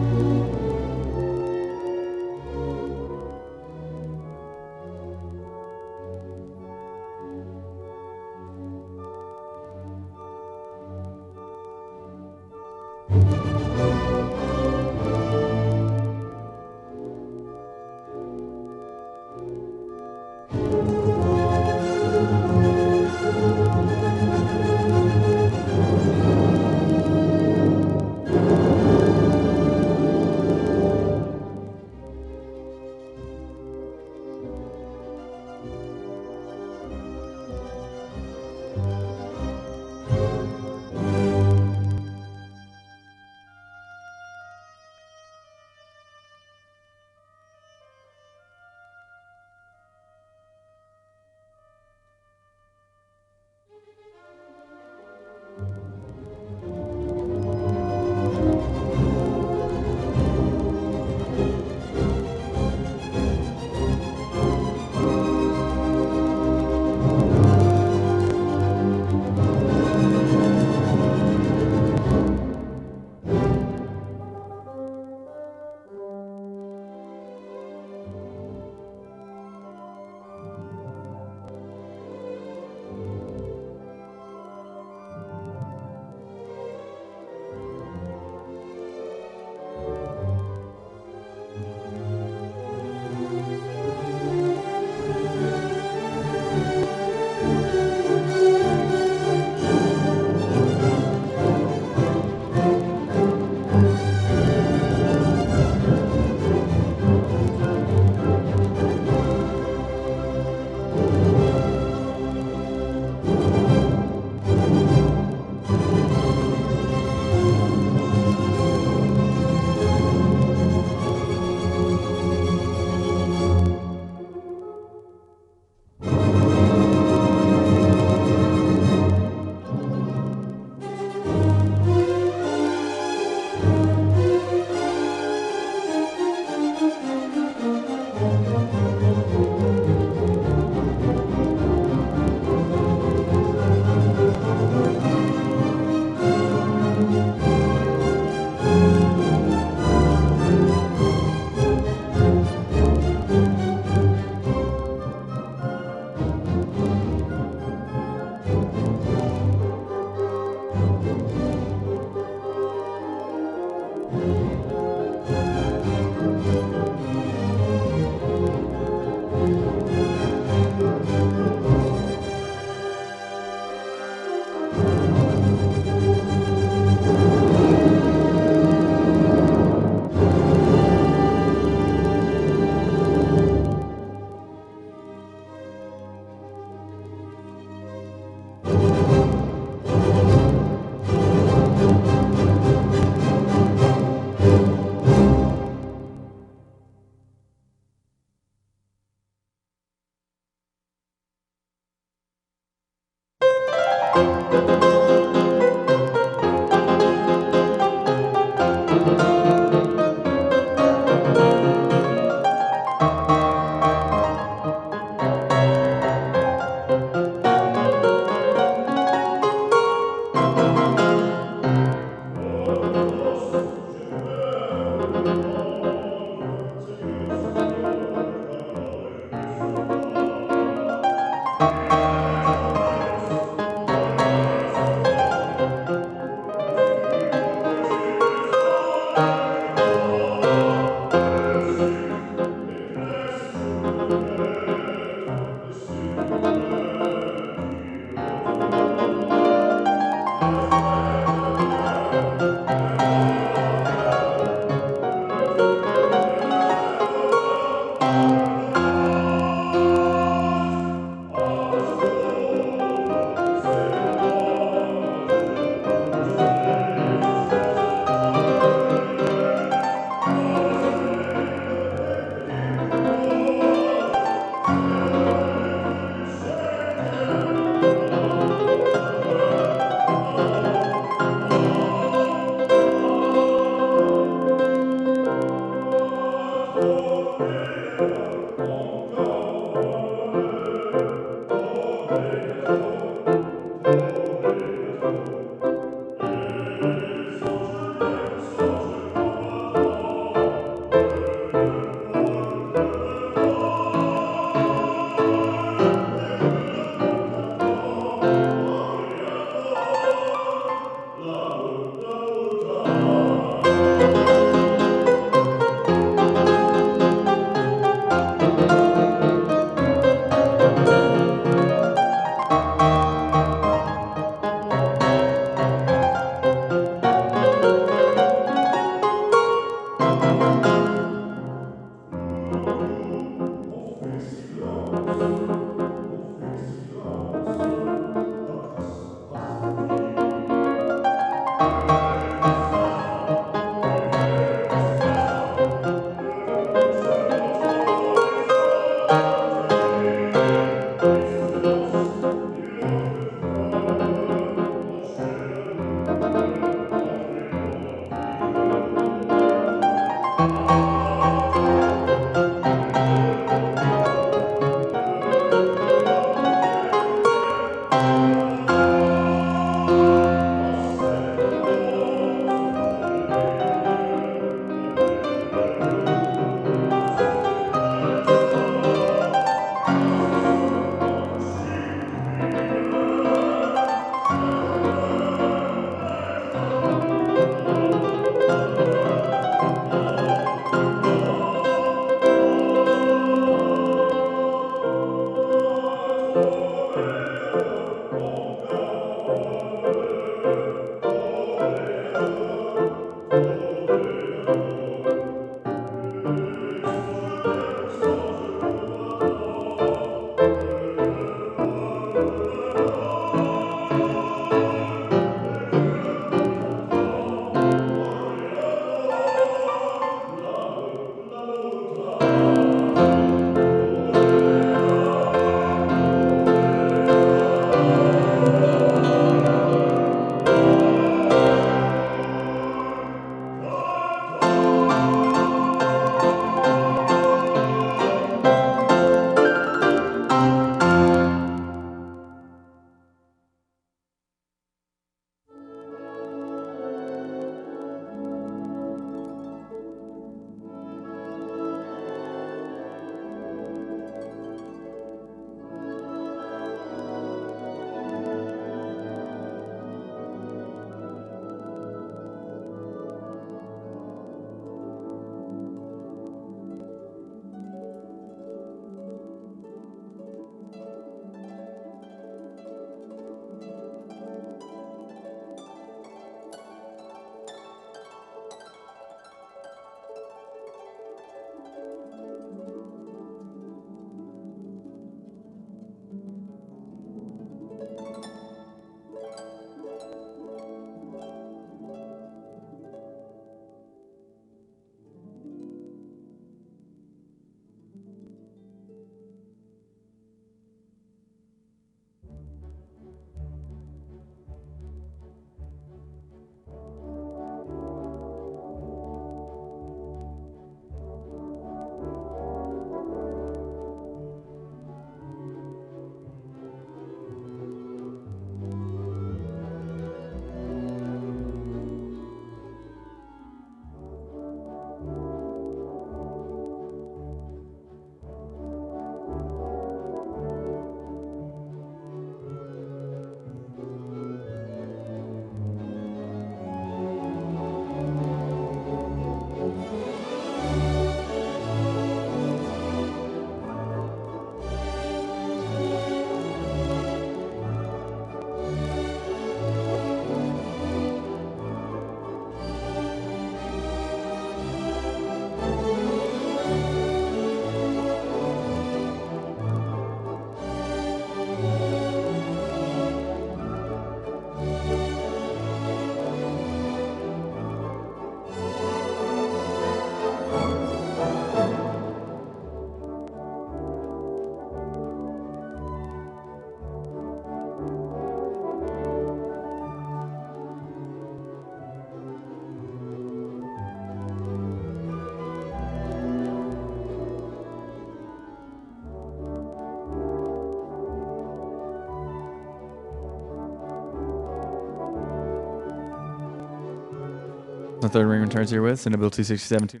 on third reading returns herewith. Senate Bill 267.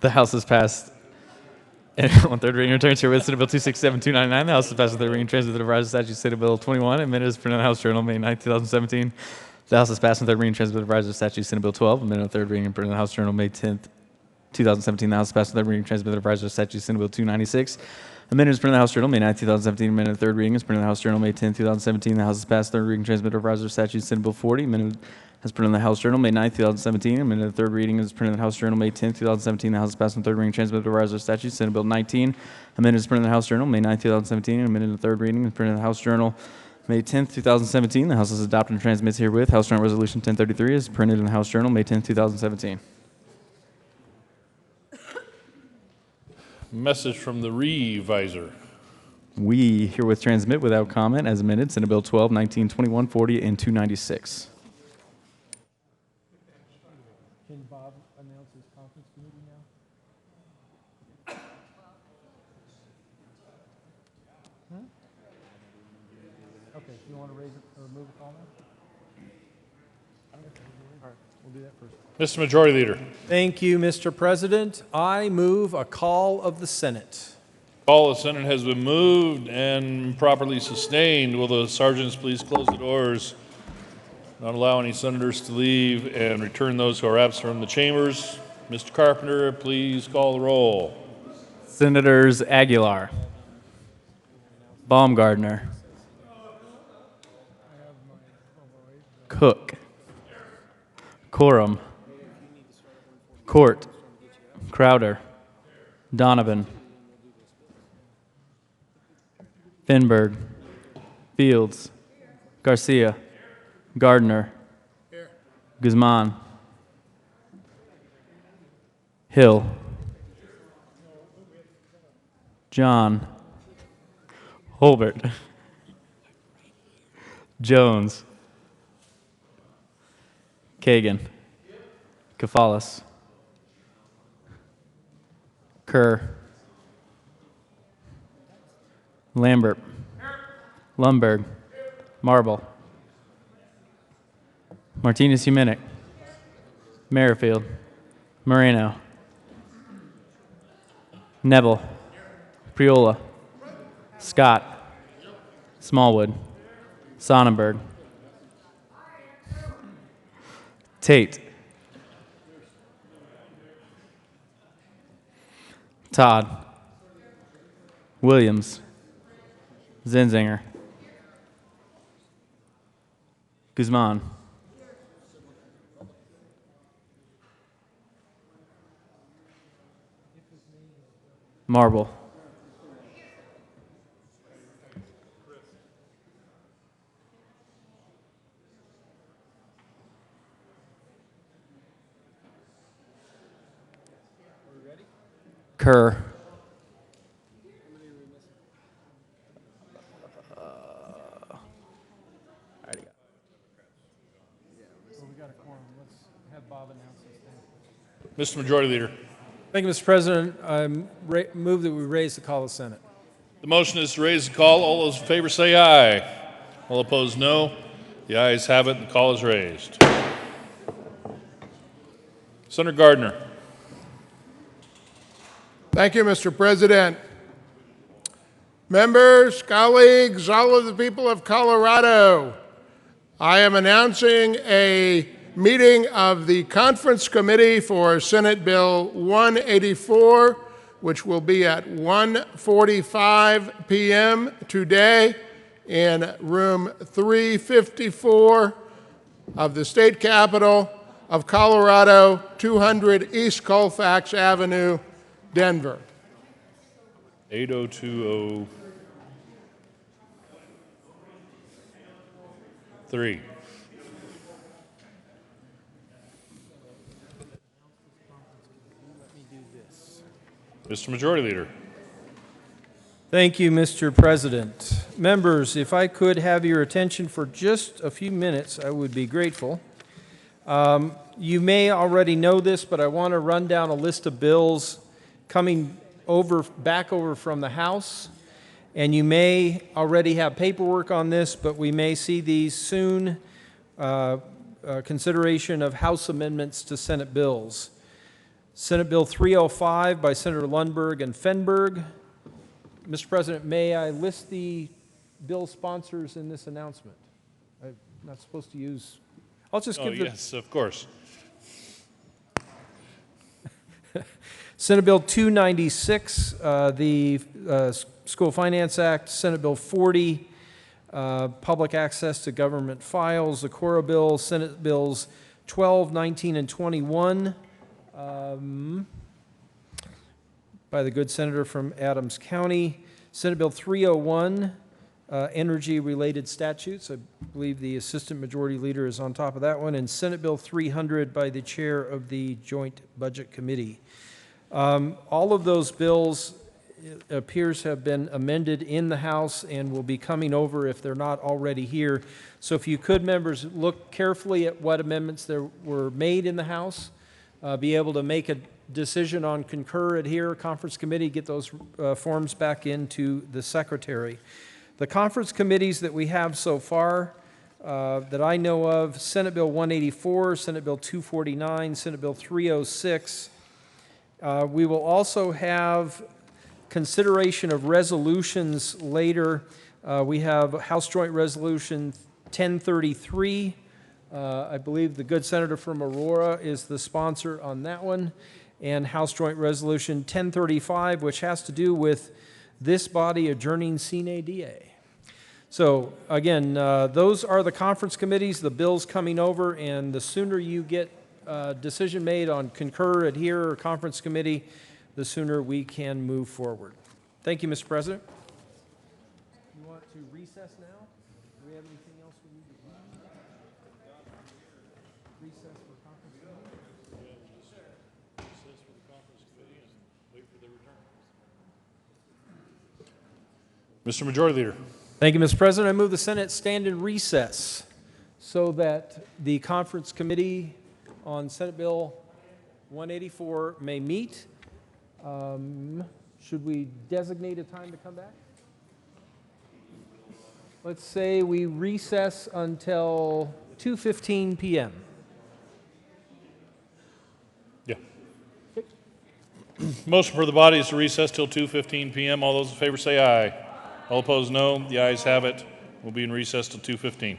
The House has passed. On third reading returns herewith. Senate Bill 267-299. The House has passed on third reading transmitted to the revised statute. Senate Bill 21. Amended as printed in the House Journal, May 9, 2017. The House has passed on third reading transmitted to the revised statute. Senate Bill 12. Amended on third reading and printed in the House Journal, May 10, 2017. The House has passed on third reading transmitted to the revised statute. Senate Bill 296. Amended as printed in the House Journal, May 9, 2017. Amended on third reading as printed in the House Journal, May 10, 2017. The House has passed third reading transmitted to the revised statute. Senate Bill 40. Amended as printed in the House Journal, May 9, 2017. Amended on third reading as printed in the House Journal, May 10, 2017. The House has passed on third reading transmitted to the revised statute. Senate Bill 19. Amended as printed in the House Journal, May 9, 2017. Amended on third reading as printed in the House Journal, May 10, 2017. The House has adopted and transmits herewith House Joint Resolution 1033 is printed in the House Journal, May 10, 2017. Message from the revisor. We herewith transmit without comment as amended Senate Bill 12, 19, 21, 40, and 296. Can Bob announce his conference meeting now? Okay, you want to raise it or move a call now? All right, we'll do that first. Mr. Majority Leader. Thank you, Mr. President. I move a call of the Senate. Call of the Senate has been moved and properly sustained. Will the sergeants please close the doors, not allow any senators to leave, and return those who are absent from the chambers? Mr. Carpenter, please call the roll. Senators Aguilar, Baumgardner, Cook, Quorum, Court, Crowder, Donovan, Finberg, Fields, Garcia, Gardner, Guzman, Hill, John, Holbert, Jones, Kagan, Kafalis, Kerr, Lambert, Lundberg, Marble, Martinez Huminick, Merrifield, Moreno, Neville, Priola, Scott, Smallwood, Sonnenberg, Tate, Todd, Williams, Zenzinger, Guzman, Marble, Kerr, Mr. Majority Leader. Thank you, Mr. President. I move that we raise the call of the Senate. The motion is to raise the call. All those in favor say aye. All opposed, no. The ayes have it. The call is raised. Senator Gardner. Thank you, Mr. President. Members, colleagues, all of the people of Colorado, I am announcing a meeting of the Conference Committee for Senate Bill 184, which will be at 1:45 p.m. today in room 354 of the State Capitol of Colorado, 200 East Colfax Avenue, Denver. 80203. Mr. Majority Leader. Thank you, Mr. President. Members, if I could have your attention for just a few minutes, I would be grateful. You may already know this, but I want to run down a list of bills coming back over from the House. And you may already have paperwork on this, but we may see these soon consideration of House amendments to Senate bills. Senate Bill 305 by Senator Lundberg and Fenberg. Mr. President, may I list the bill sponsors in this announcement? I'm not supposed to use, I'll just give the... Yes, of course. Senate Bill 296, the School Finance Act, Senate Bill 40, public access to government files, the quorum bill, Senate Bills 12, 19, and 21, by the good senator from Adams County. Senate Bill 301, energy-related statutes. I believe the Assistant Majority Leader is on top of that one. And Senate Bill 300 by the Chair of the Joint Budget Committee. All of those bills, it appears, have been amended in the House and will be coming over if they're not already here. So if you could, members, look carefully at what amendments there were made in the House, be able to make a decision on concur, adhere, conference committee, get those forms back into the secretary. The conference committees that we have so far that I know of, Senate Bill 184, Senate Bill 249, Senate Bill 306. We will also have consideration of resolutions later. We have House Joint Resolution 1033. I believe the good senator from Aurora is the sponsor on that one. And House Joint Resolution 1035, which has to do with this body adjourning sine die. So again, those are the conference committees, the bills coming over, and the sooner you get decision made on concur, adhere, or conference committee, the sooner we can move forward. Thank you, Mr. President. You want to recess now? Do we have anything else we need to do? Recess for conference committee? Recess for the conference committee and wait for their return. Mr. Majority Leader. Thank you, Mr. President. I move the Senate stand in recess so that the conference committee on Senate Bill 184 may meet. Should we designate a time to come back? Let's say we recess until 2:15 p.m. Yeah. Motion for the body is to recess till 2:15 p.m. All those in favor say aye. All opposed, no. The ayes have it. We'll be in recess till 2:15.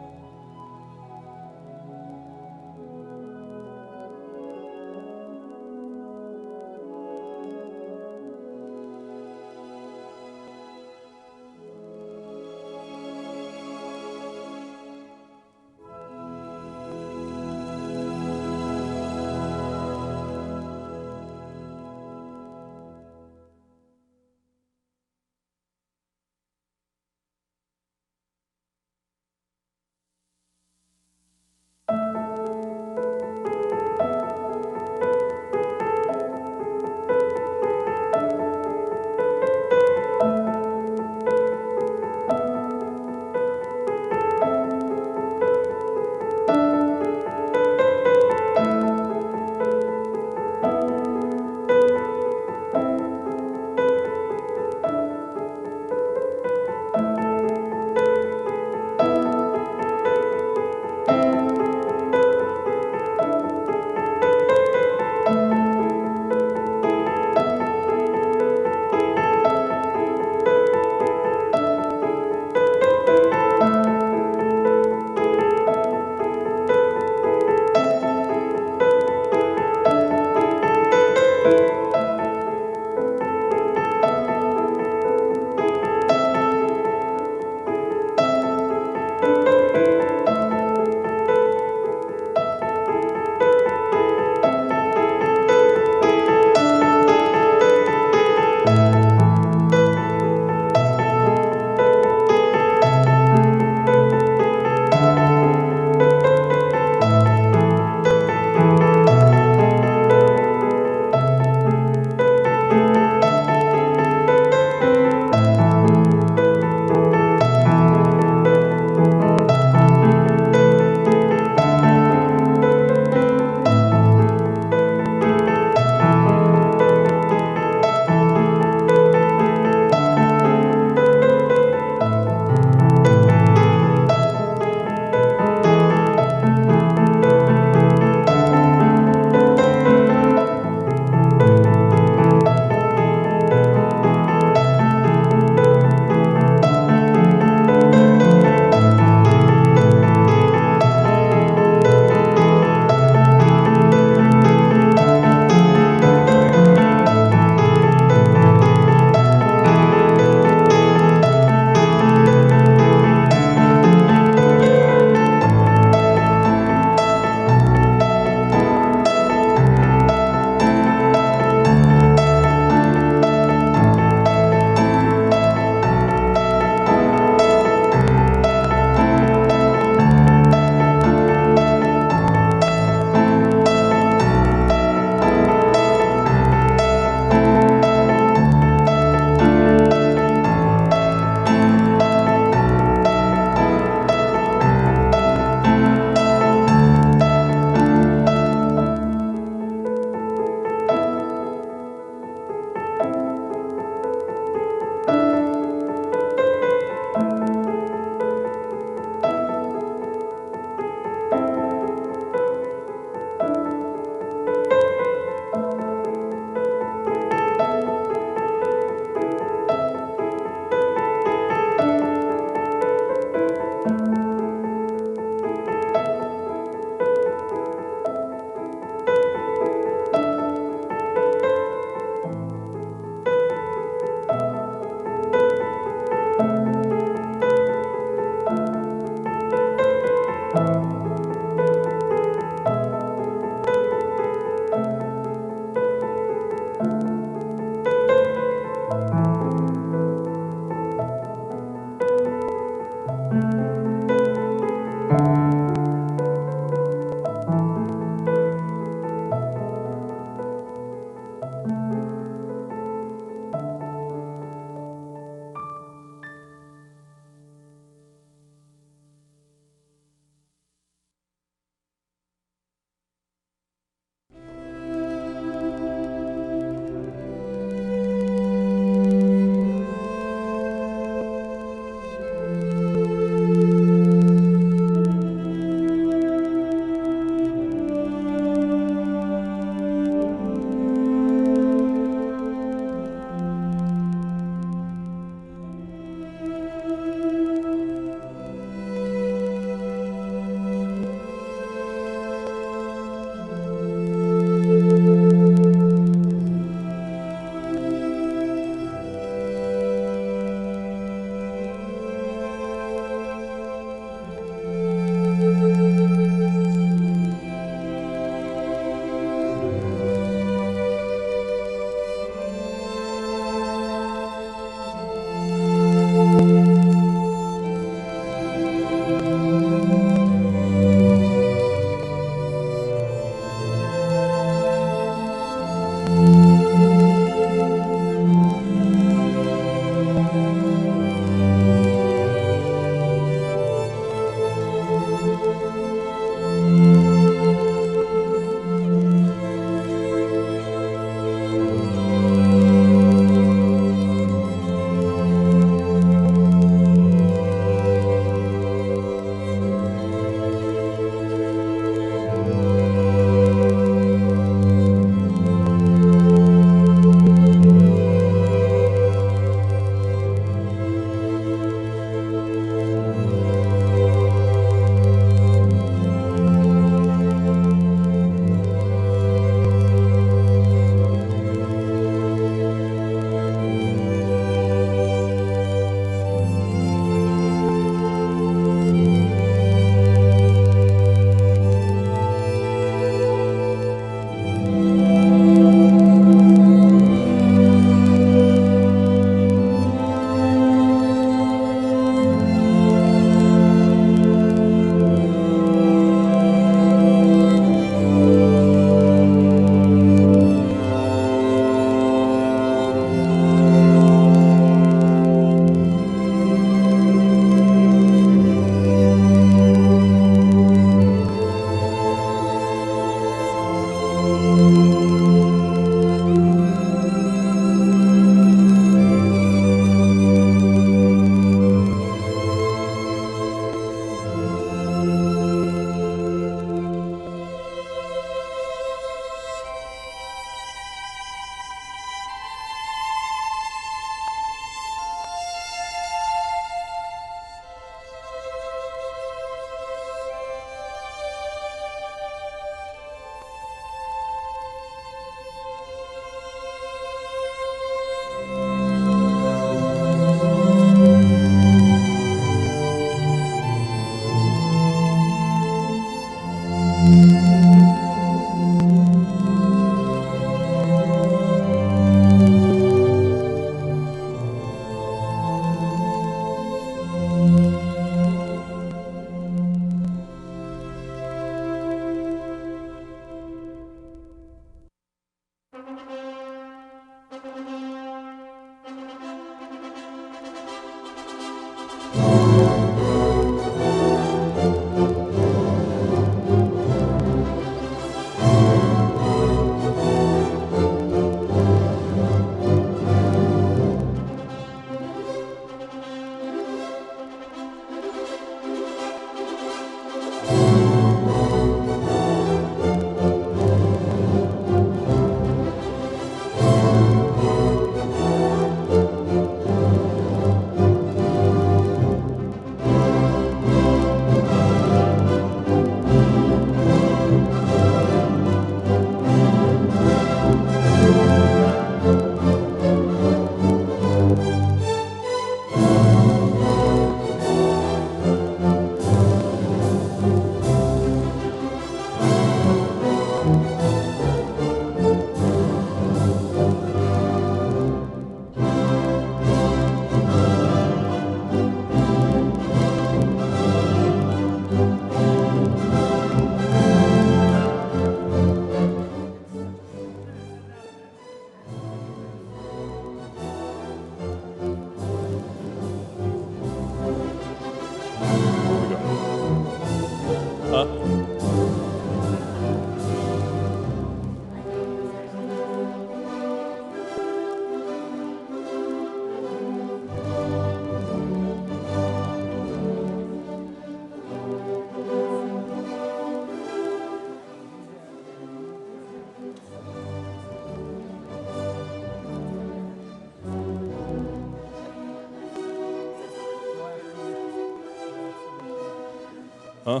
Huh?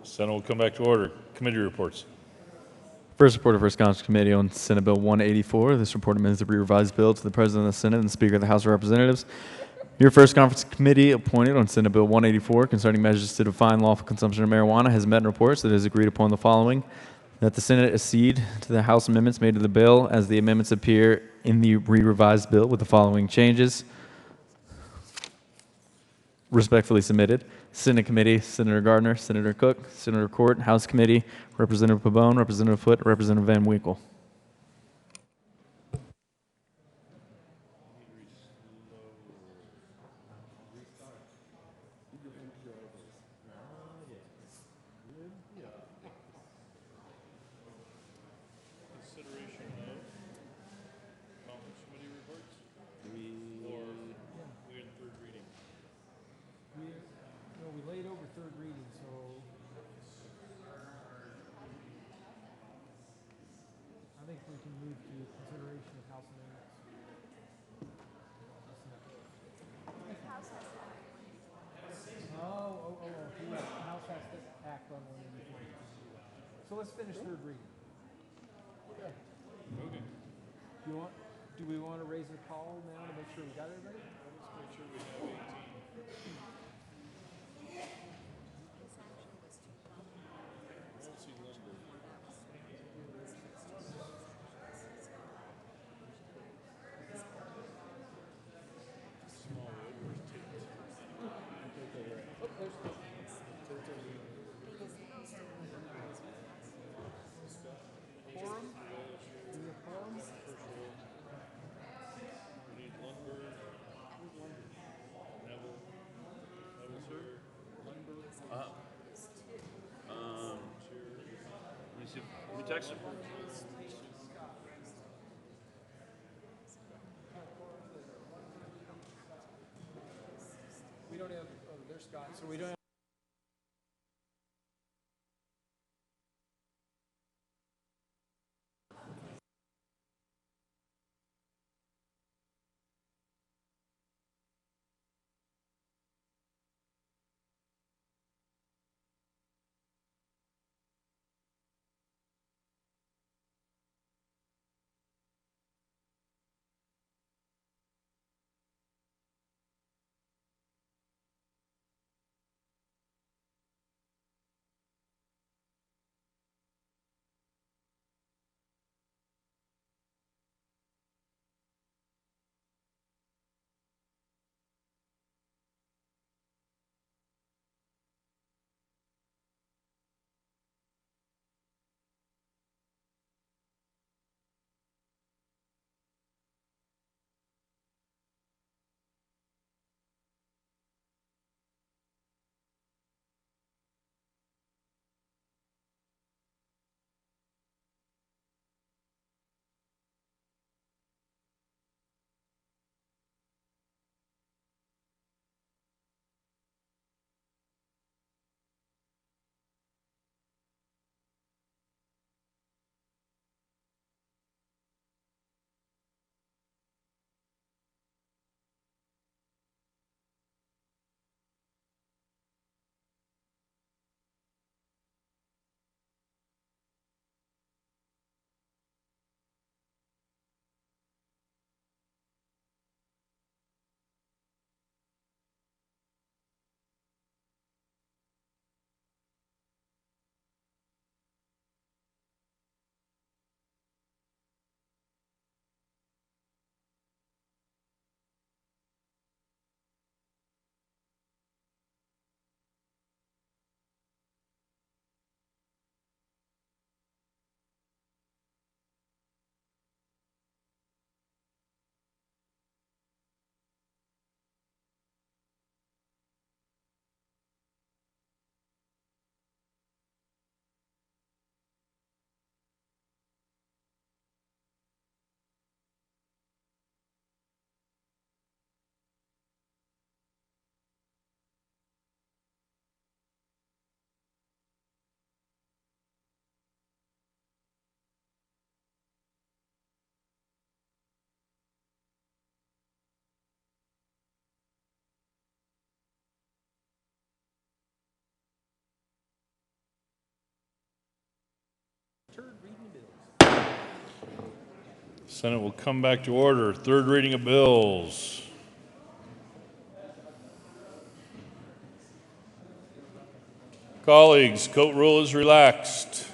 Senate will come back to order. Committee reports. First report of First Conference Committee on Senate Bill 184. This report amends the revised bill to the President of the Senate and the Speaker of the House of Representatives. Your First Conference Committee appointed on Senate Bill 184 concerning measures to define lawful consumption of marijuana has met and reports that it has agreed upon the following: that the Senate accede to the House amendments made to the bill as the amendments appear in the revised bill with the following changes. Respectfully submitted. Senate Committee, Senator Gardner, Senator Cook, Senator Court. House Committee, Representative Pabon, Representative Foote, Representative Van Winkle. We laid over third reading, so I think we can move to consideration of House amendments. The House has to act on one of these. So let's finish third reading. Okay. Do we want to raise a call now to make sure we got everybody? Let's make sure we have 18. Let me text him. We don't have, there's Scott, so we don't have. Senate will come back to order. Third reading of bills. Colleagues, coat rule is relaxed.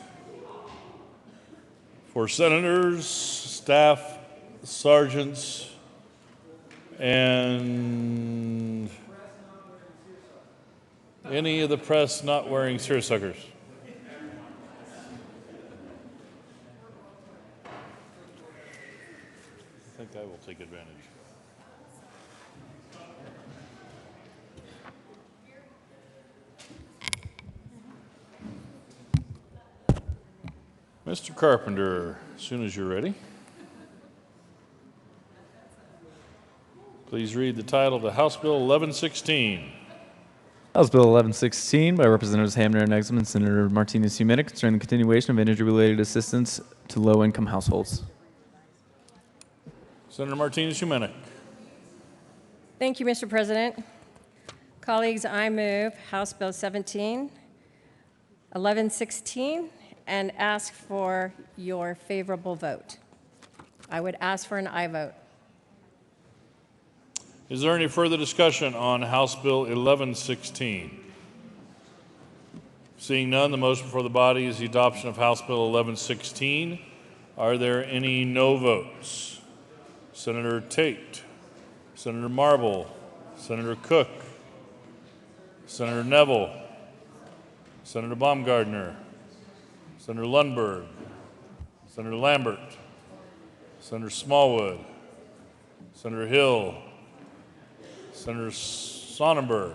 For senators, staff, sergeants, and any of the press not wearing seersuckers. I think I will take advantage. Mr. Carpenter, as soon as you're ready, please read the title of the House Bill 1116. House Bill 1116 by Representatives Hamner and Exum and Senator Martinez-Humenic concerning the continuation of energy-related assistance to low-income households. Senator Martinez-Humenic. Thank you, Mr. President. Colleagues, I move House Bill 1116 and ask for your favorable vote. I would ask for an aye vote. Is there any further discussion on House Bill 1116? Seeing none, the motion before the body is the adoption of House Bill 1116. Are there any no votes? Senator Tate, Senator Marble, Senator Cook, Senator Neville, Senator Baumgardner, Senator Lundberg, Senator Lambert, Senator Smallwood, Senator Hill, Senator Sonnenberg,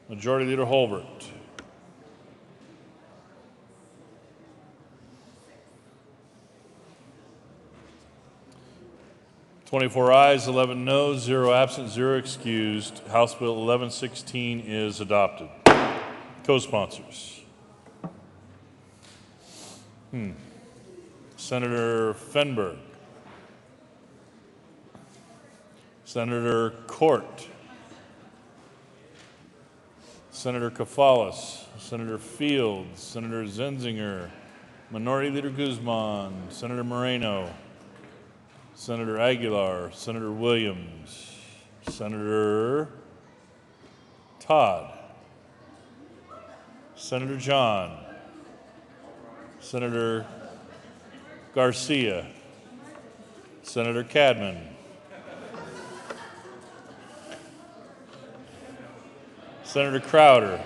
Majority Leader Holbert. (24 ayes, 11 noes, 0 absent, 0 excused). House Bill 1116 is adopted. Co-sponsors. Senator Fenberg, Senator Court, Senator Kafalis, Senator Fields, Senator Zenzinger, Minority Leader Guzman, Senator Moreno, Senator Aguilar, Senator Williams, Senator Todd, Senator John, Senator Garcia, Senator Cadman, Senator Crowder,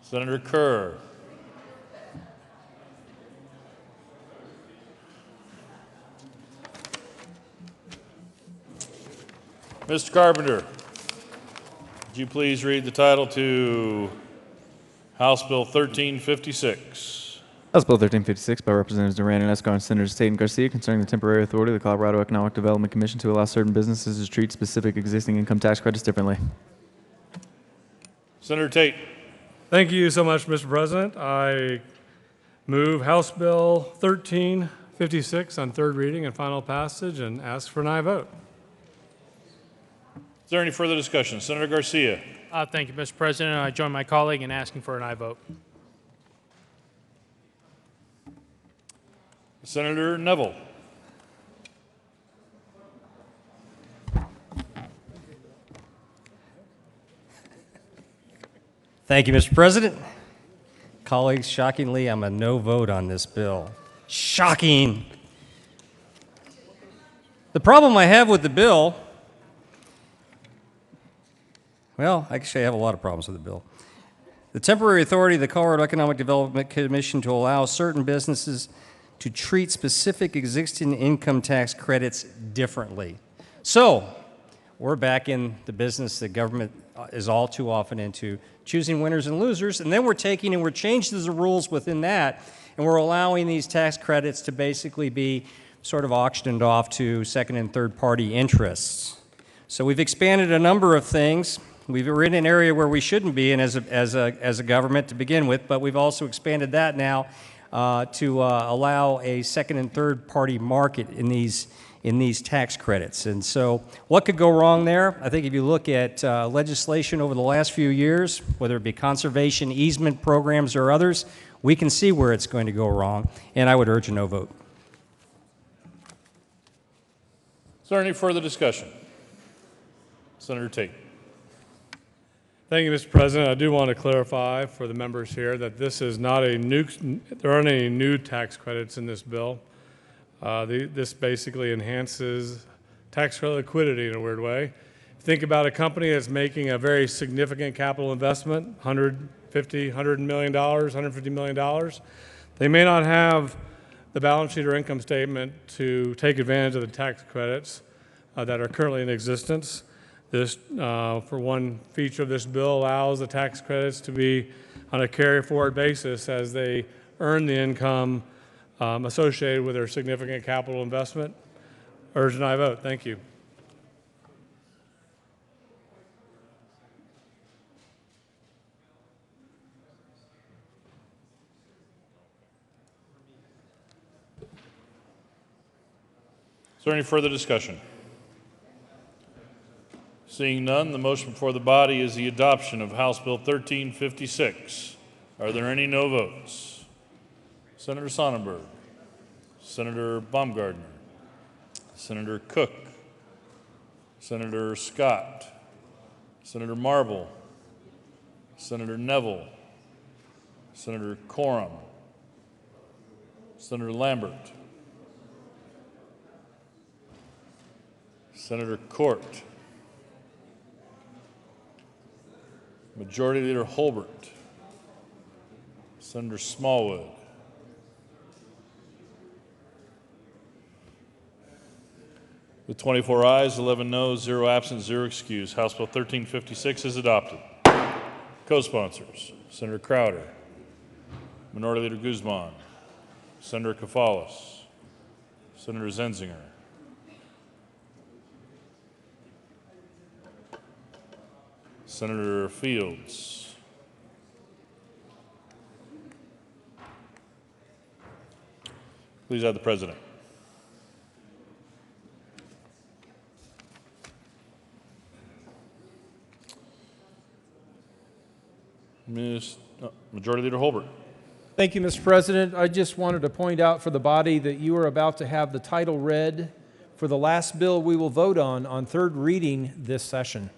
Senator Kerr, Mr. Carpenter, would you please read the title to House Bill 1356? House Bill 1356 by Representatives Duran and Escar and Senators Tate and Garcia concerning the temporary authority of the Colorado Economic Development Commission to allow certain businesses to treat specific existing income tax credits differently. Senator Tate. Thank you so much, Mr. President. I move House Bill 1356 on third reading and final passage and ask for an aye vote. Is there any further discussion? Senator Garcia. Thank you, Mr. President. I join my colleague in asking for an aye vote. Senator Neville. Thank you, Mr. President. Colleagues, shockingly, I'm a no vote on this bill. Shocking. The problem I have with the bill, well, actually, I have a lot of problems with the bill. The temporary authority of the Colorado Economic Development Commission to allow certain businesses to treat specific existing income tax credits differently. So, we're back in the business that government is all too often into, choosing winners and losers, and then we're taking and we're changing the rules within that, and we're allowing these tax credits to basically be sort of auctioned off to second and third party interests. So we've expanded a number of things. We're in an area where we shouldn't be in as a government to begin with, but we've also expanded that now to allow a second and third party market in these in these tax credits. And so what could go wrong there? I think if you look at legislation over the last few years, whether it be conservation, easement programs, or others, we can see where it's going to go wrong, and I would urge a no vote. Is there any further discussion? Senator Tate. Thank you, Mr. President. I do want to clarify for the members here that this is not a new, there aren't any new tax credits in this bill. This basically enhances tax credit liquidity in a weird way. Think about a company that's making a very significant capital investment, $150 million. They may not have the balance sheet or income statement to take advantage of the tax credits that are currently in existence. This, for one feature of this bill, allows the tax credits to be on a carry-forward basis as they earn the income associated with their significant capital investment. Urge and I vote. Thank you. Is there any further discussion? Seeing none, the motion before the body is the adoption of House Bill 1356. Are there any no votes? Senator Sonnenberg, Senator Baumgardner, Senator Cook, Senator Scott, Senator Marble, Senator Neville, Senator Quorum, Senator Lambert, Senator Court, Majority Leader Holbert, Senator Smallwood, with 24 ayes, 11 noes, 0 absent, 0 excused, House Bill 1356 is adopted. Co-sponsors, Senator Crowder, Minority Leader Guzman, Senator Kafalis, Senator Zenzinger, Senator Fields, please add the President. Majority Leader Holbert. Thank you, Mr. President. I just wanted to point out for the body that you are about to have the title read for the last bill we will vote on third reading this session.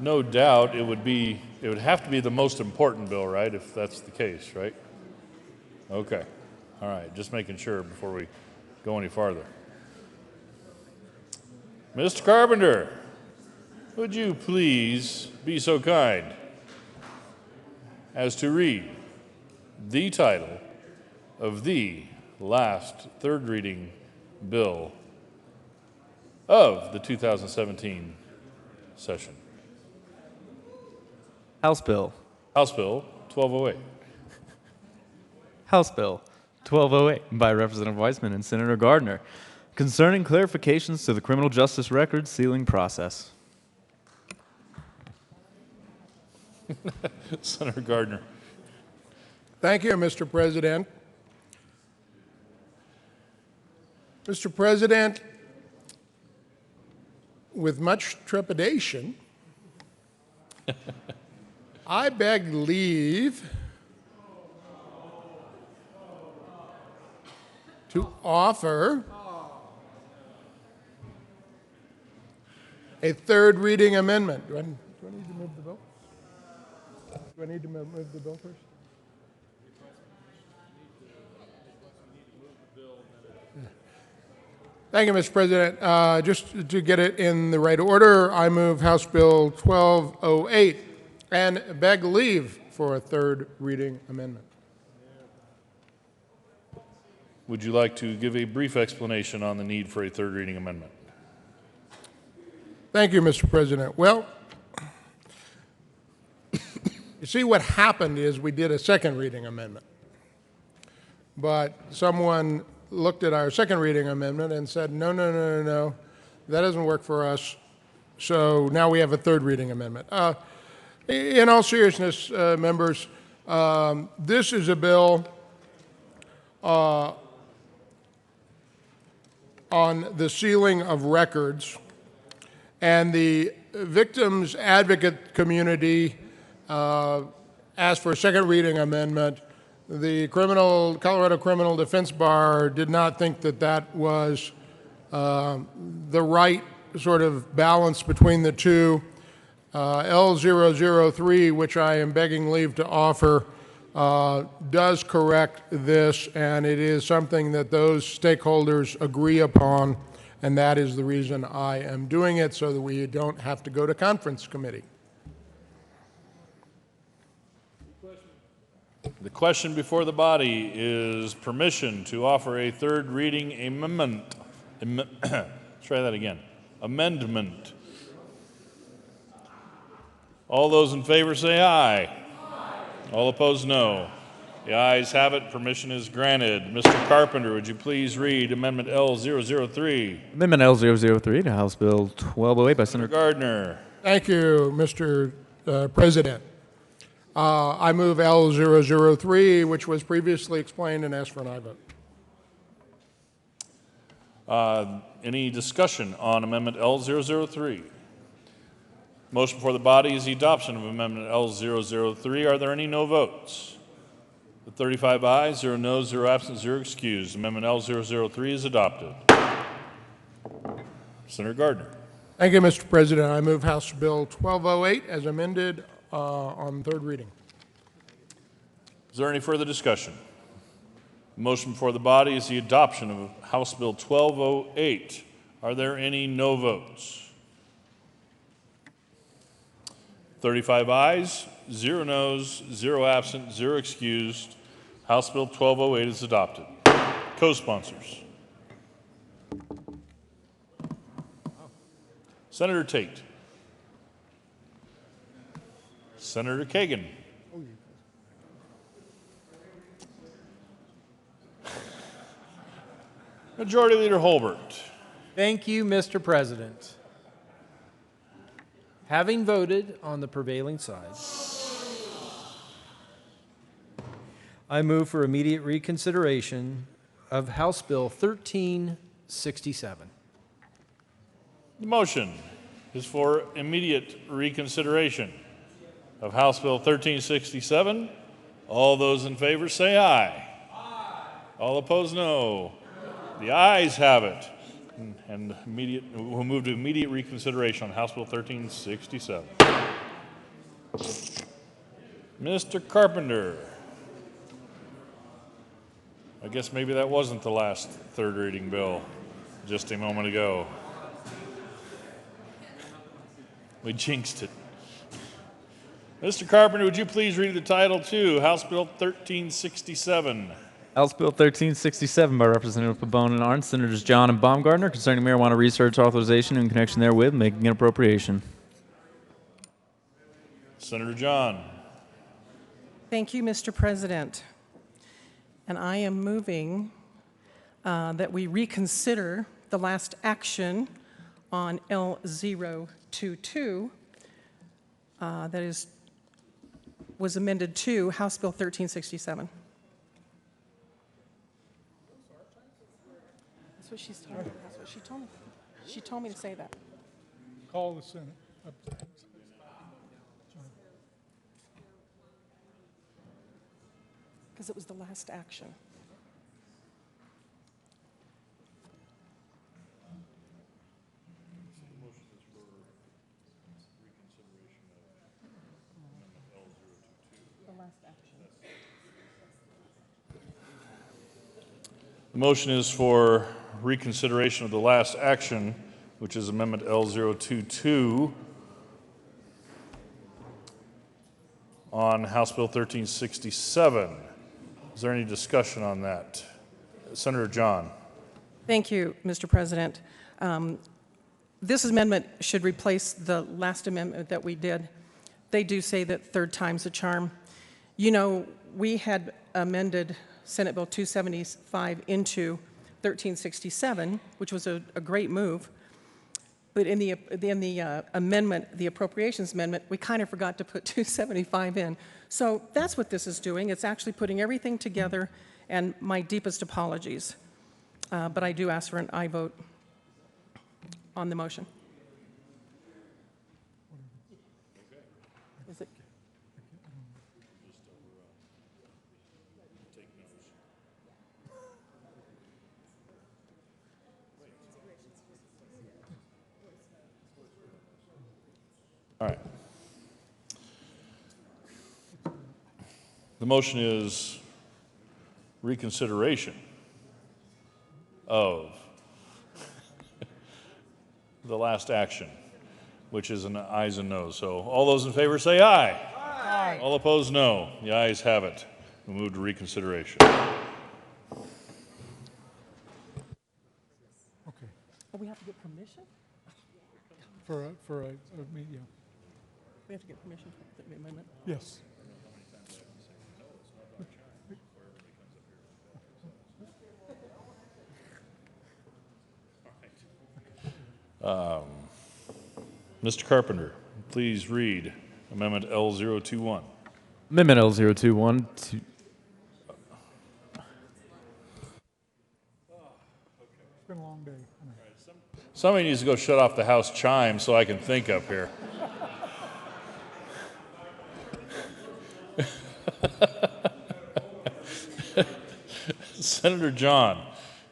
No doubt it would have to be the most important bill, right, if that's the case, right? Okay. All right, just making sure before we go any farther. Mr. Carpenter, would you please be so kind as to read the title of the last third reading bill of the 2017 session? House Bill. House Bill 1208. House Bill 1208 by Representative Weissman and Senator Gardner concerning clarifications to the criminal justice record sealing process. Senator Gardner. Thank you, Mr. President. Mr. President, with much trepidation, I beg leave to offer a third reading amendment. Do I need to move the bill? Do I need to move the bill first? Thank you, Mr. President. Just to get it in the right order, I move House Bill 1208 and beg leave for a third reading amendment. Would you like to give a brief explanation on the need for a third reading amendment? Thank you, Mr. President. Well, you see, what happened is we did a second reading amendment, but someone looked at our second reading amendment and said, no, that doesn't work for us, so now we have a third reading amendment. In all seriousness, members, This is a bill on the sealing of records, and the victims advocate community asked for a second reading amendment. The Colorado Criminal Defense Bar did not think that that was the right sort of balance between the two. L003, which I am begging leave to offer, does correct this, and it is something that those stakeholders agree upon, and that is the reason I am doing it, so that we don't have to go to conference committee. The question before the body is permission to offer a third reading amendment. Let's try that again. Amendment. All those in favor say aye. Aye. All opposed, no. The ayes have it. Permission is granted. Mr. Carpenter, would you please read Amendment L003? Amendment L003 to House Bill 1208 by Senator Gardner. Thank you, Mr. President. I move L003, which was previously explained, and ask for an aye vote. Any discussion on Amendment L003? Motion before the body is the adoption of Amendment L003. Are there any no votes? With 35 ayes, 0 noes, 0 absent, 0 excused. Amendment L003 is adopted. Senator Gardner. Thank you, Mr. President. I move House Bill 1208 as amended on third reading. Is there any further discussion? Motion before the body is the adoption of House Bill 1208. Are there any no votes? 35 ayes, 0 noes, 0 absent, 0 excused. House Bill 1208 is adopted. Co-sponsors. Senator Tate. Senator Kagan. Majority Leader Holbert. Thank you, Mr. President. Having voted on the prevailing side, I move for immediate reconsideration of House Bill 1367. The motion is for immediate reconsideration of House Bill 1367. All those in favor say aye. Aye. All opposed, no. The ayes have it. And we'll move to immediate reconsideration on House Bill 1367. Mr. Carpenter. I guess maybe that wasn't the last third reading bill just a moment ago. We jinxed it. Mr. Carpenter, would you please read the title to House Bill 1367? House Bill 1367 by Representative Pabon and Arndt, Senators John and Baumgartner, concerning marijuana research authorization in connection therewith, making an appropriation. Senator John. Thank you, Mr. President. And I am moving that we reconsider the last action on L022 that was amended to House Bill 1367. That's what she's told me. That's what she told me. She told me to say that. Call the Senate. Because it was the last action. The motion is for reconsideration of the last action, which is Amendment L022 on House Bill 1367. Is there any discussion on that? Senator John. Thank you, Mr. President. This amendment should replace the last amendment that we did. They do say that third time's a charm. You know, we had amended Senate Bill 275 into 1367, which was a great move. But in the amendment, the appropriations amendment, we kind of forgot to put 275 in. So that's what this is doing. It's actually putting everything together, and my deepest apologies. But I do ask for an aye vote on the motion. Is it? All right. The motion is reconsideration of the last action, which is an ayes and noes. So all those in favor say aye. Aye. All opposed, no. The ayes have it. We move to reconsideration. Oh, we have to get permission? For a media. We have to get permission for the amendment? Yes. Mr. Carpenter, please read Amendment L021. Amendment L021 to It's been a long day. Somebody needs to go shut off the house chime so I can think up here. Senator John.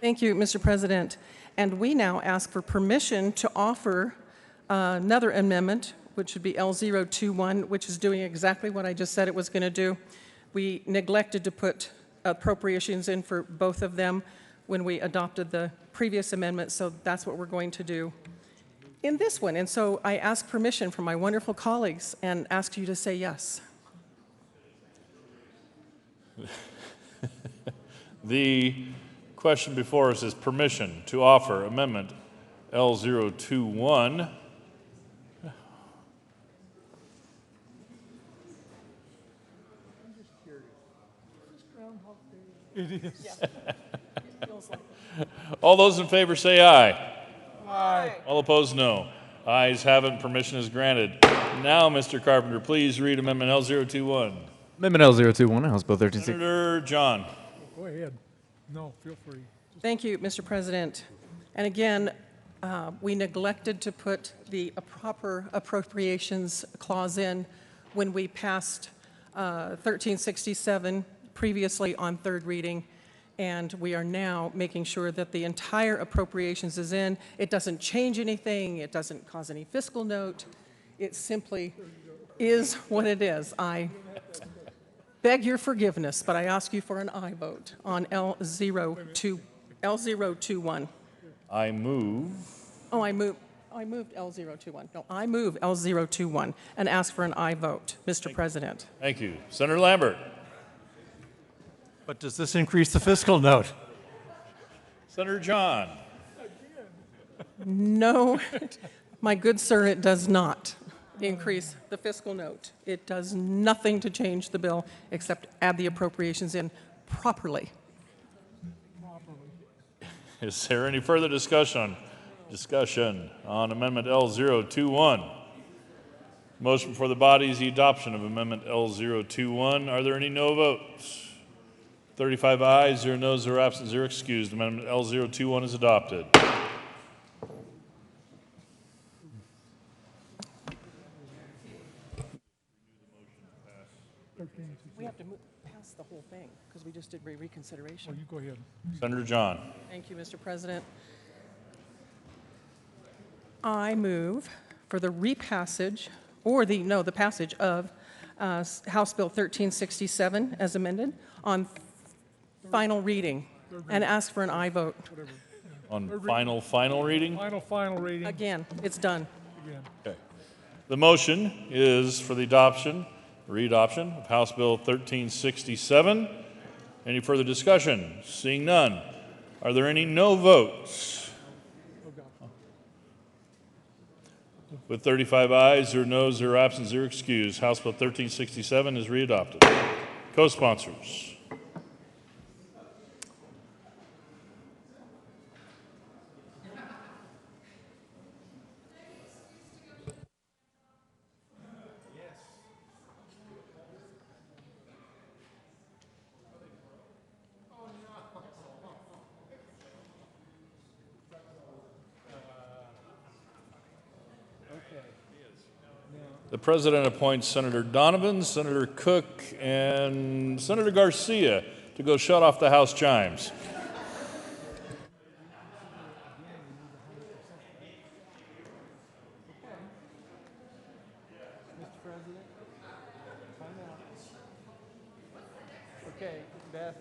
Thank you, Mr. President. And we now ask for permission to offer another amendment, which would be L021, which is doing exactly what I just said it was going to do. We neglected to put appropriations in for both of them when we adopted the previous amendment, so that's what we're going to do in this one. And so I ask permission from my wonderful colleagues and ask you to say yes. The question before us is permission to offer Amendment L021. It is. All those in favor say aye. Aye. All opposed, no. Ayes have it. Permission is granted. Now, Mr. Carpenter, please read Amendment L021. Amendment L021, House Bill 1360. Senator John. Go ahead. No, feel free. Thank you, Mr. President. And again, we neglected to put the proper appropriations clause in when we passed 1367 previously on third reading, and we are now making sure that the entire appropriations is in. It doesn't change anything. It doesn't cause any fiscal note. It simply is what it is. I beg your forgiveness, but I ask you for an aye vote on L021. I move. Oh, I moved L021. No, I move L021 and ask for an aye vote, Mr. President. Thank you. Senator Lambert. But does this increase the fiscal note? Senator John. No, my good sir, it does not increase the fiscal note. It does nothing to change the bill except add the appropriations in properly. Is there any further discussion on Amendment L021? Motion before the body is the adoption of Amendment L021. Are there any no votes? 35 ayes, 0 noes, 0 absent, 0 excused. Amendment L021 is adopted. We have to pass the whole thing because we just did reconsideration. Oh, you go ahead. Senator John. Thank you, Mr. President. I move for the repassage, or the passage of House Bill 1367 as amended on final reading, and ask for an aye vote. On final reading? Final reading. Again, it's done. Again. Okay. The motion is for the readoption of House Bill 1367. Any further discussion? Seeing none. Are there any no votes? With 35 ayes, 0 noes, 0 absent, 0 excused, House Bill 1367 is readopted. Co-sponsors. The President appoints Senator Donovan, Senator Cook, and Senator Garcia to go shut off the House chimes. Mr. President, time out. Okay, Beth.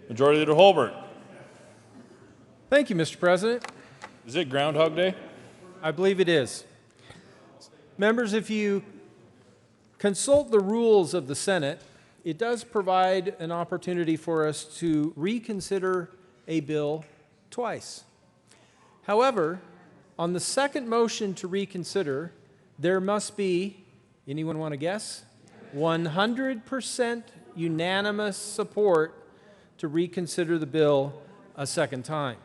Majority Leader Holbert. Thank you, Mr. President. Is it Groundhog Day? I believe it is. Members, if you consult the rules of the Senate, it does provide an opportunity for us to reconsider a bill twice. However, on the second motion to reconsider, there must be, anyone want to guess? 100% unanimous support to reconsider the bill a second time.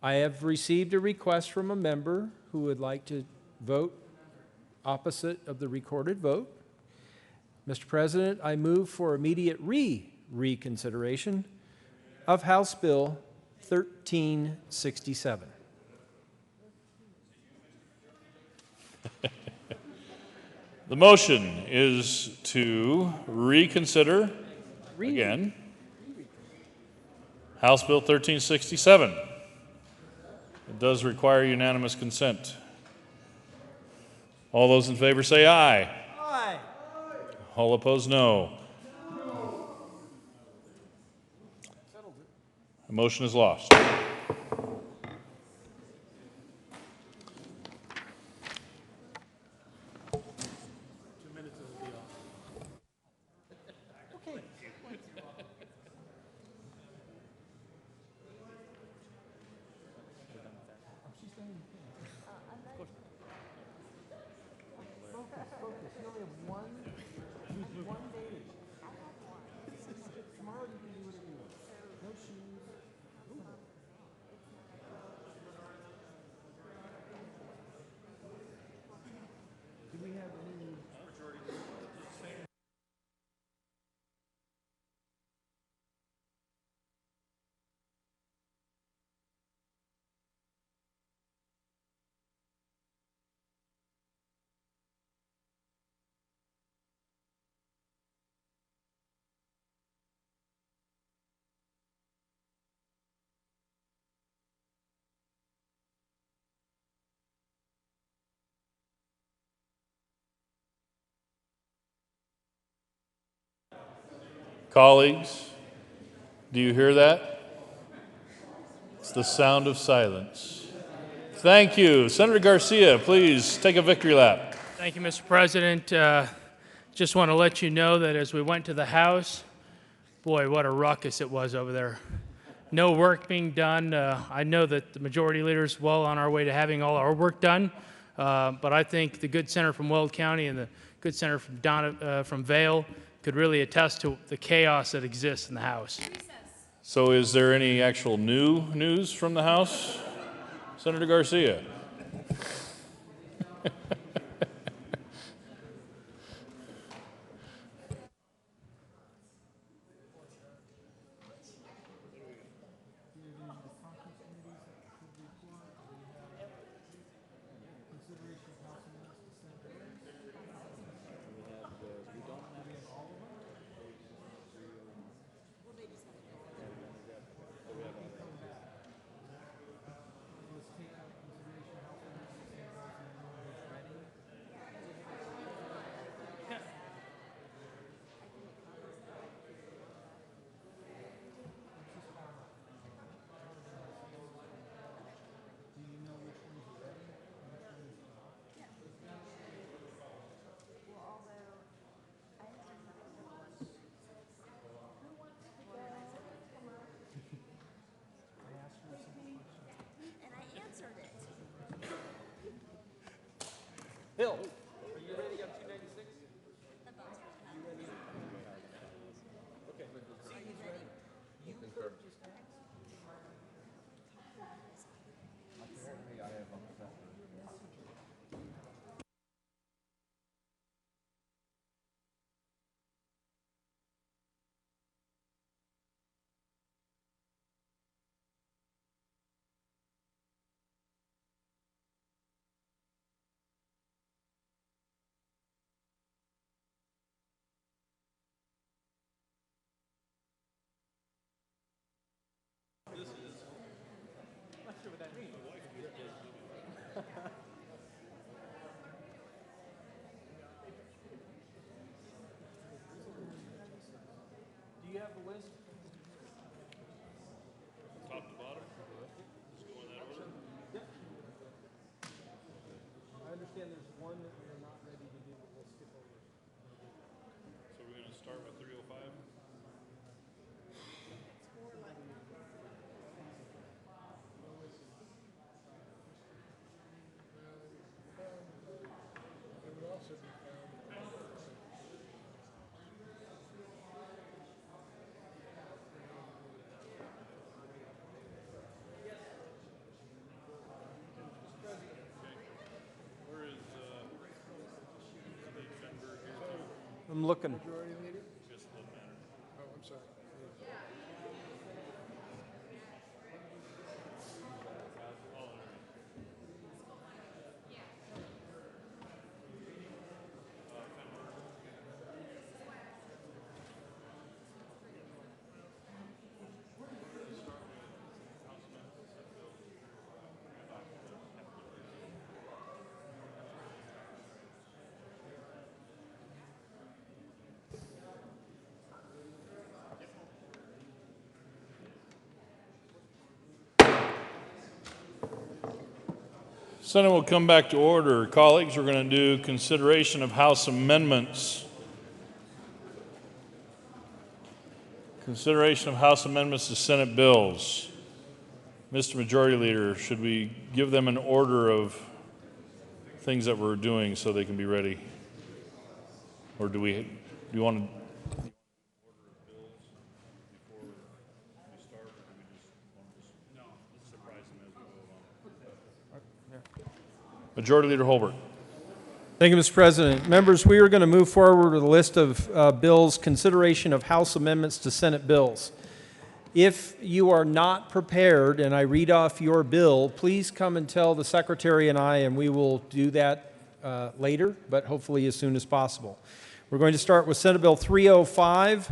I have received a request from a member who would like to vote opposite of the recorded vote. Mr. President, I move for immediate reconsideration of House Bill 1367. The motion is to reconsider again House Bill 1367. It does require unanimous consent. All those in favor say aye. Aye. All opposed, no. The motion is lost. Colleagues, do you hear that? It's the sound of silence. Thank you. Senator Garcia, please take a victory lap. Thank you, Mr. President. Just want to let you know that as we went to the House, boy, what a ruckus it was over there. No work being done. I know that the majority leader is well on our way to having all our work done, but I think the good senator from Weld County and the good senator from Vail could really attest to the chaos that exists in the House. So is there any actual new news from the House? Senator Garcia. Bill, are you ready on 296? Do you have the list? Top to bottom? Just go in that order? Yep. I understand there's one that we're not ready to do, but we'll skip over. So we're going to start with 305? Where is Fenberg here too? I'm looking. Just doesn't matter. Oh, I'm sorry. Senate will come back to order. Colleagues, we're going to do consideration of House amendments. Consideration of House amendments to Senate bills. Mr. Majority Leader, should we give them an order of things that we're doing so they can be ready? Or do you want to Majority Leader Holbert? Thank you, Mr. President. Members, we are going to move forward with a list of bills, consideration of House amendments to Senate bills. If you are not prepared and I read off your bill, please come and tell the Secretary and I, and we will do that later, but hopefully as soon as possible. We're going to start with Senate Bill 305,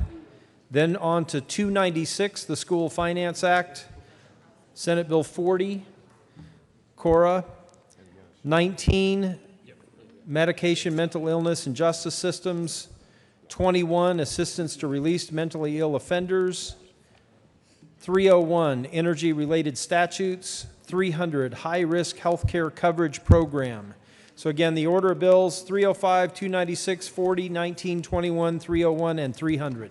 then on to 296, the School Finance Act, Senate Bill 40, Cora, 19, medication, mental illness, and justice systems, 21, assistance to released mentally ill offenders, 301, energy-related statutes, 300, high-risk healthcare coverage program. So again, the order of bills, 305, 296, 40, 19, 21, 301, and 300.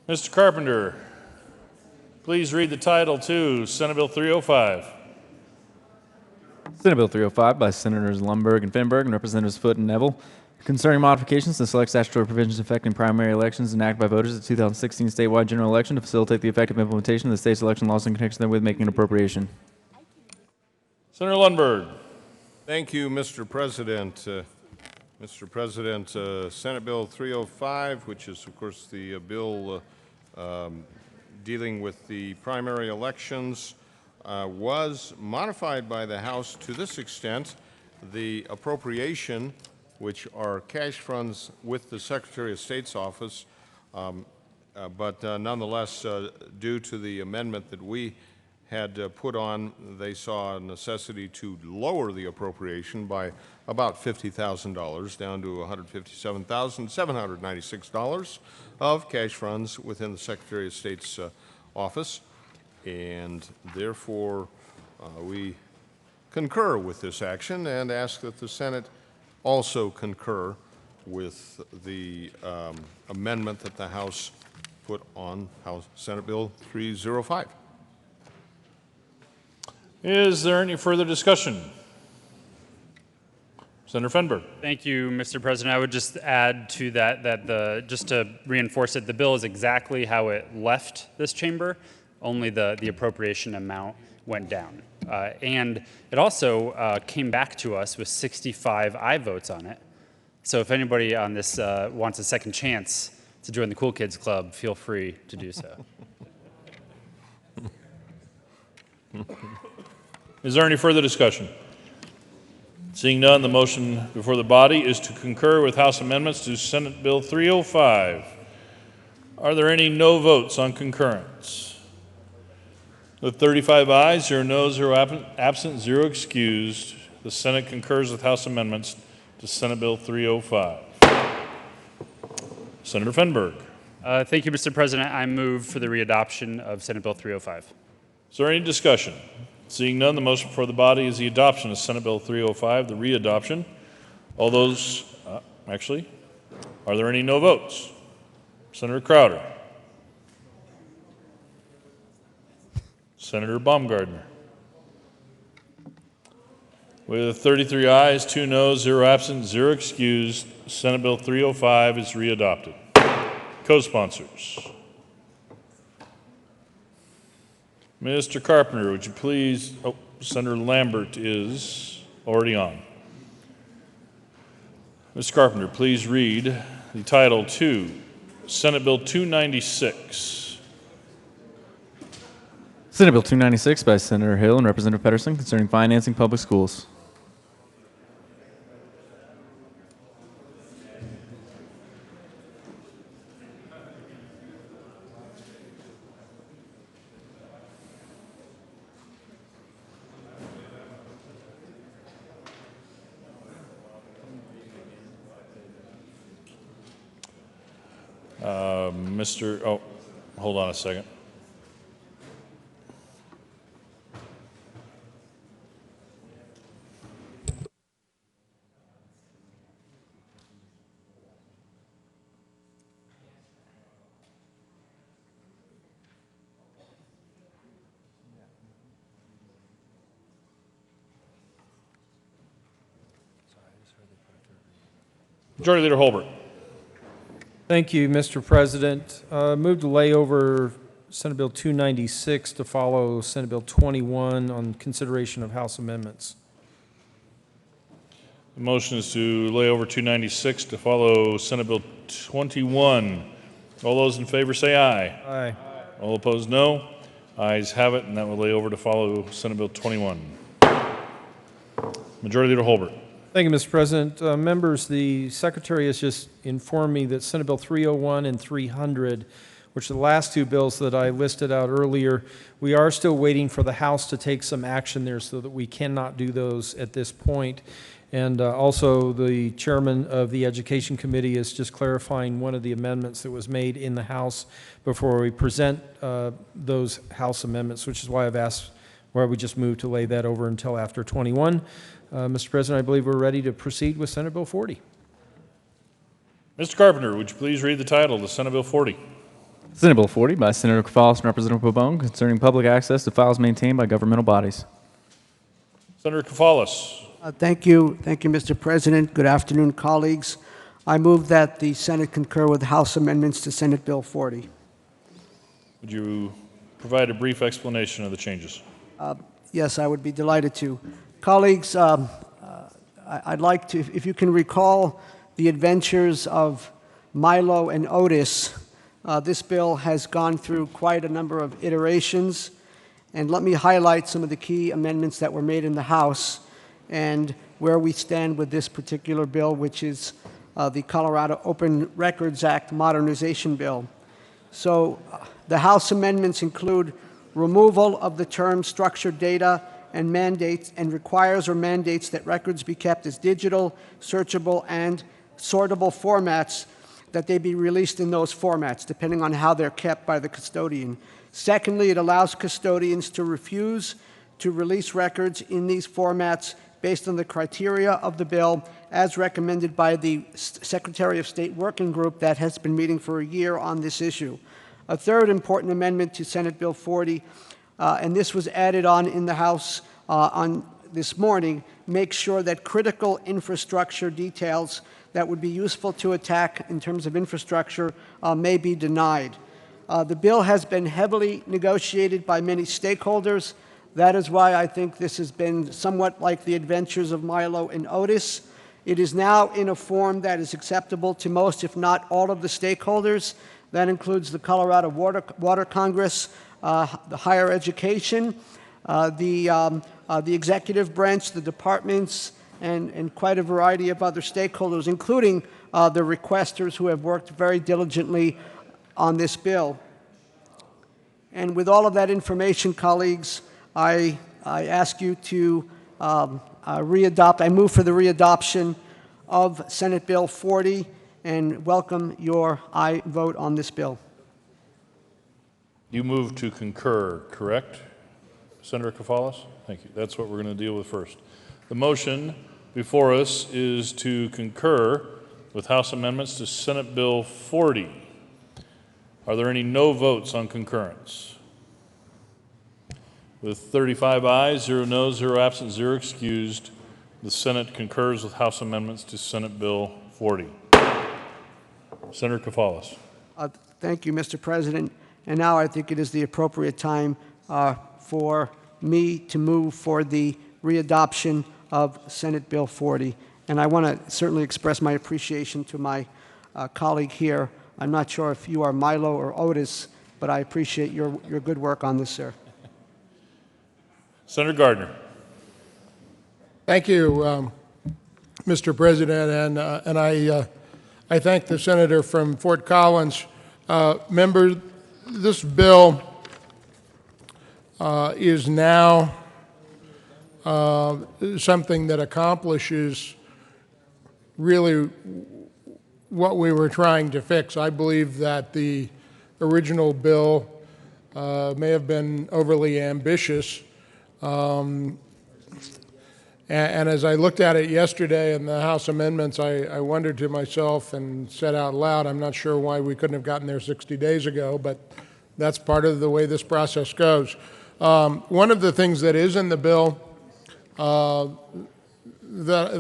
Mr. Carpenter, please read the title to Senate Bill 305. Senate Bill 305 by Senators Lundberg and Fenberg and Representatives Foote and Neville concerning modifications to select statutory provisions affecting primary elections enacted by voters at the 2016 statewide general election to facilitate the effective implementation of the state's election laws in connection therewith, making an appropriation. Senator Lundberg. Thank you, Mr. President. Senate Bill 305, which is, of course, the bill dealing with the primary elections, was modified by the House to this extent. The appropriation, which are cash funds with the Secretary of State's office, but nonetheless, due to the amendment that we had put on, they saw a necessity to lower the appropriation by about $50,000 down to $157,796 of cash funds within the Secretary of State's office. And therefore, we concur with this action and ask that the Senate also concur with the amendment that the House put on Senate Bill 305. Is there any further discussion? Senator Fenberg. Thank you, Mr. President. I would just add to that just to reinforce it, the bill is exactly how it left this chamber, only the appropriation amount went down. And it also came back to us with 65 aye votes on it. So if anybody on this wants a second chance to join the Cool Kids Club, feel free to do so. Is there any further discussion? Seeing none, the motion before the body is to concur with House amendments to Senate Bill 305. Are there any no votes on concurrence? With 35 ayes, 0 noes, 0 absent, 0 excused, the Senate concurs with House amendments to Senate Bill 305. Senator Fenberg. Thank you, Mr. President. I move for the readoption of Senate Bill 305. Is there any discussion? Seeing none, the motion before the body is the adoption of Senate Bill 305, the readoption. All those, are there any no votes? Senator Crowder. Senator Baumgardner. With 33 ayes, 2 noes, 0 absent, 0 excused, Senate Bill 305 is readopted. Co-sponsors. Mr. Carpenter, would you please, Senator Lambert is already on. Mr. Carpenter, please read the title to Senate Bill 296. Senate Bill 296 by Senator Hill and Representative Pedersen concerning financing public schools. Hold on a second. Majority Leader Holbert. Thank you, Mr. President. Move to lay over Senate Bill 296 to follow Senate Bill 21 on consideration of House amendments. The motion is to lay over 296 to follow Senate Bill 21. All those in favor say aye. Aye. All opposed, no. Ayes have it, and that will lay over to follow Senate Bill 21. Majority Leader Holbert. Thank you, Mr. President. Members, the Secretary has just informed me that Senate Bill 301 and 300, which are the last two bills that I listed out earlier, we are still waiting for the House to take some action there so that we cannot do those at this point. And also, the chairman of the Education Committee is just clarifying one of the amendments that was made in the House before we present those House amendments, which is why I've asked why we just move to lay that over until after 21. Mr. President, I believe we're ready to proceed with Senate Bill 40. Mr. Carpenter, would you please read the title to Senate Bill 40? Senate Bill 40 by Senator Cafalas and Representative Pabon concerning public access to files maintained by governmental bodies. Senator Cafalas. Thank you, Mr. President. Good afternoon, colleagues. I move that the Senate concur with House amendments to Senate Bill 40. Would you provide a brief explanation of the changes? Yes, I would be delighted to. Colleagues, I'd like to, if you can recall the adventures of Milo and Otis, this bill has gone through quite a number of iterations, and let me highlight some of the key amendments that were made in the House and where we stand with this particular bill, which is the Colorado Open Records Act Modernization Bill. So the House amendments include removal of the term structured data and mandates, and requires or mandates that records be kept as digital, searchable, and sortable formats, that they be released in those formats, depending on how they're kept by the custodian. Secondly, it allows custodians to refuse to release records in these formats based on the criteria of the bill as recommended by the Secretary of State Working Group that has been meeting for a year on this issue. A third important amendment to Senate Bill 40, and this was added on in the House on this morning, makes sure that critical infrastructure details that would be useful to attack in terms of infrastructure may be denied. The bill has been heavily negotiated by many stakeholders. That is why I think this has been somewhat like the adventures of Milo and Otis. It is now in a form that is acceptable to most, if not all, of the stakeholders. That includes the Colorado Water Congress, the higher education, the executive branch, the departments, and quite a variety of other stakeholders, including the requesters who have worked very diligently on this bill. And with all of that information, colleagues, I ask you to readopt. I move for the readoption of Senate Bill 40 and welcome your aye vote on this bill. You move to concur, correct? Senator Kafalas? Thank you. That's what we're going to deal with first. The motion before us is to concur with House amendments to Senate Bill 40. Are there any no votes on concurrence? With 35 ayes, 0 noes, 0 absent, 0 excused, the Senate concurs with House amendments to Senate Bill 40. Senator Kafalas. Thank you, Mr. President. And now I think it is the appropriate time for me to move for the readoption of Senate Bill 40. And I want to certainly express my appreciation to my colleague here. I'm not sure if you are Milo or Otis, but I appreciate your good work on this, sir. Senator Gardner. Thank you, Mr. President, and I thank the senator from Fort Collins. Member, this bill is now something that accomplishes really what we were trying to fix. I believe that the original bill may have been overly ambitious. And as I looked at it yesterday in the House amendments, I wondered to myself and said out loud, I'm not sure why we couldn't have gotten there 60 days ago, but that's part of the way this process goes. One of the things that is in the bill that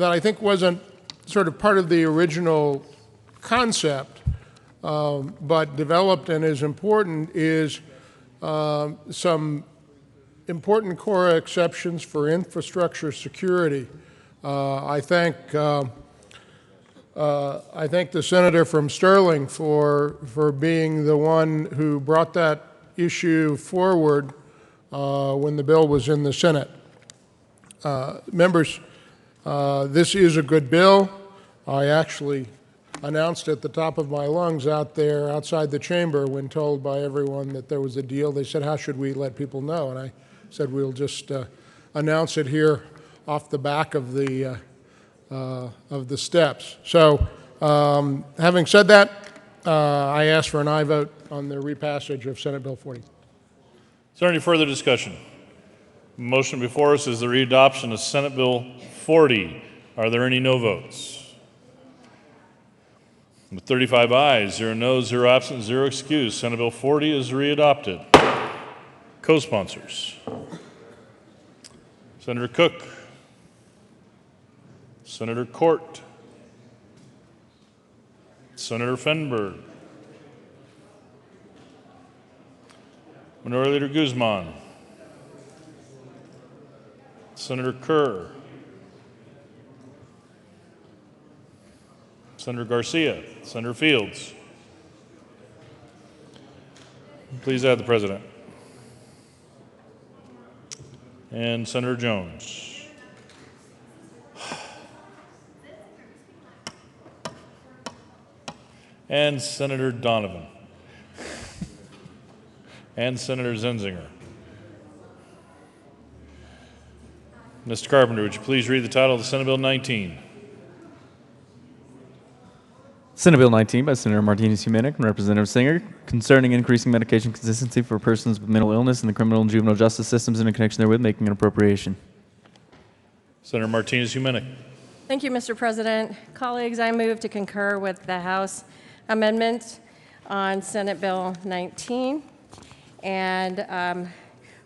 I think wasn't sort of part of the original concept, but developed and is important, is some important core exceptions for infrastructure security. I thank the senator from Sterling for being the one who brought that issue forward when the bill was in the Senate. Members, this is a good bill. I actually announced at the top of my lungs out there outside the chamber when told by everyone that there was a deal. They said, how should we let people know? And I said, we'll just announce it here off the back of the steps. So having said that, I ask for an aye vote on the repassage of Senate Bill 40. Is there any further discussion? The motion before us is the readoption of Senate Bill 40. Are there any no votes? With 35 ayes, 0 noes, 0 absent, 0 excused, Senate Bill 40 is readopted. Co-sponsors. Senator Cook. Senator Cort. Senator Fenberg. Minority Leader Guzman. Senator Kerr. Senator Garcia. Senator Fields. Please add the president. And Senator Jones. And Senator Donovan. And Senator Zenzinger. Mr. Carpenter, would you please read the title of the Senate Bill 19? Senate Bill 19 by Senator Martinez-Humenick and Representative Singer concerning increasing medication consistency for persons with mental illness in the criminal and juvenile justice systems and in connection therewith making an appropriation. Senator Martinez-Humenick. Thank you, Mr. President. Colleagues, I move to concur with the House amendment on Senate Bill 19. And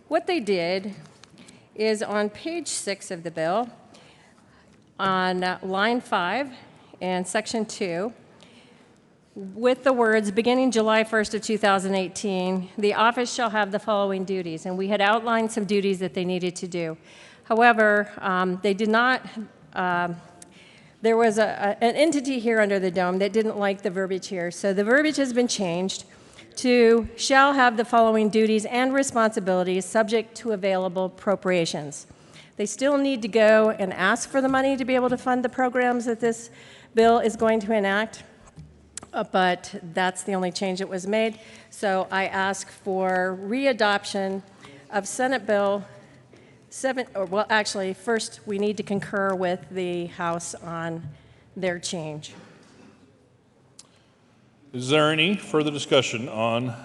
what they did is on page 6 of the bill, on line 5 and section 2, with the words, beginning July 1st of 2018, the office shall have the following duties. And we had outlined some duties that they needed to do. However, they did not, there was an entity here under the dome that didn't like the verbiage here. So the verbiage has been changed to shall have the following duties and responsibilities subject to available appropriations. They still need to go and ask for the money to be able to fund the programs that this bill is going to enact. But that's the only change that was made. So I ask for readoption of Senate Bill 7, or well, actually, first we need to concur with the House on their change. Is there any further discussion on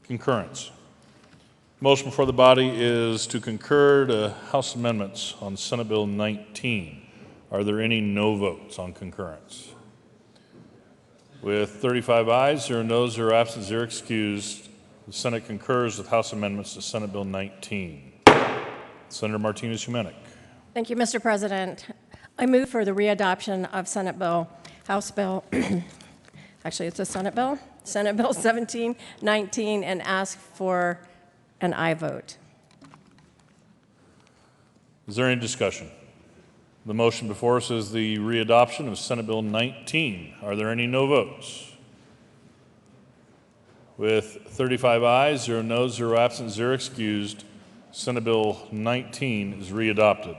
concurrence? Motion before the body is to concur to House amendments on Senate Bill 19. Are there any no votes on concurrence? With 35 ayes, 0 noes, 0 absent, 0 excused, the Senate concurs with House amendments to Senate Bill 19. Senator Martinez-Humenick. Thank you, Mr. President. I move for the readoption of Senate Bill, House Bill, actually it's a Senate Bill 1719, and ask for an aye vote. Is there any discussion? The motion before us is the readoption of Senate Bill 19. Are there any no votes? With 35 ayes, 0 noes, 0 absent, 0 excused, Senate Bill 19 is readopted.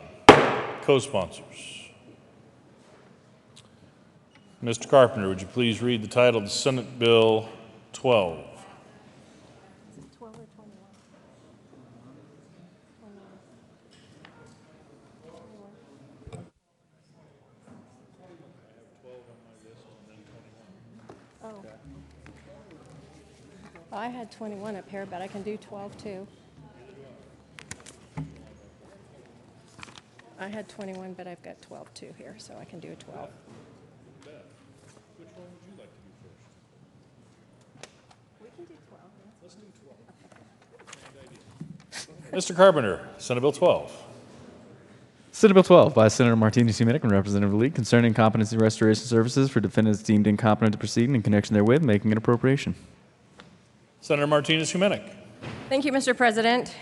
Co-sponsors. Mr. Carpenter, would you please read the title of Senate Bill 12? I had 21 up here, but I can do 12 too. I had 21, but I've got 12 too here, so I can do a 12. Which one would you like to do first? We can do 12. Let's do 12. Mr. Carpenter, Senate Bill 12. Senate Bill 12 by Senator Martinez-Humenick and Representative Lee concerning competency restoration services for defendants deemed incompetent to proceed in connection therewith making an appropriation. Senator Martinez-Humenick. Thank you, Mr. President.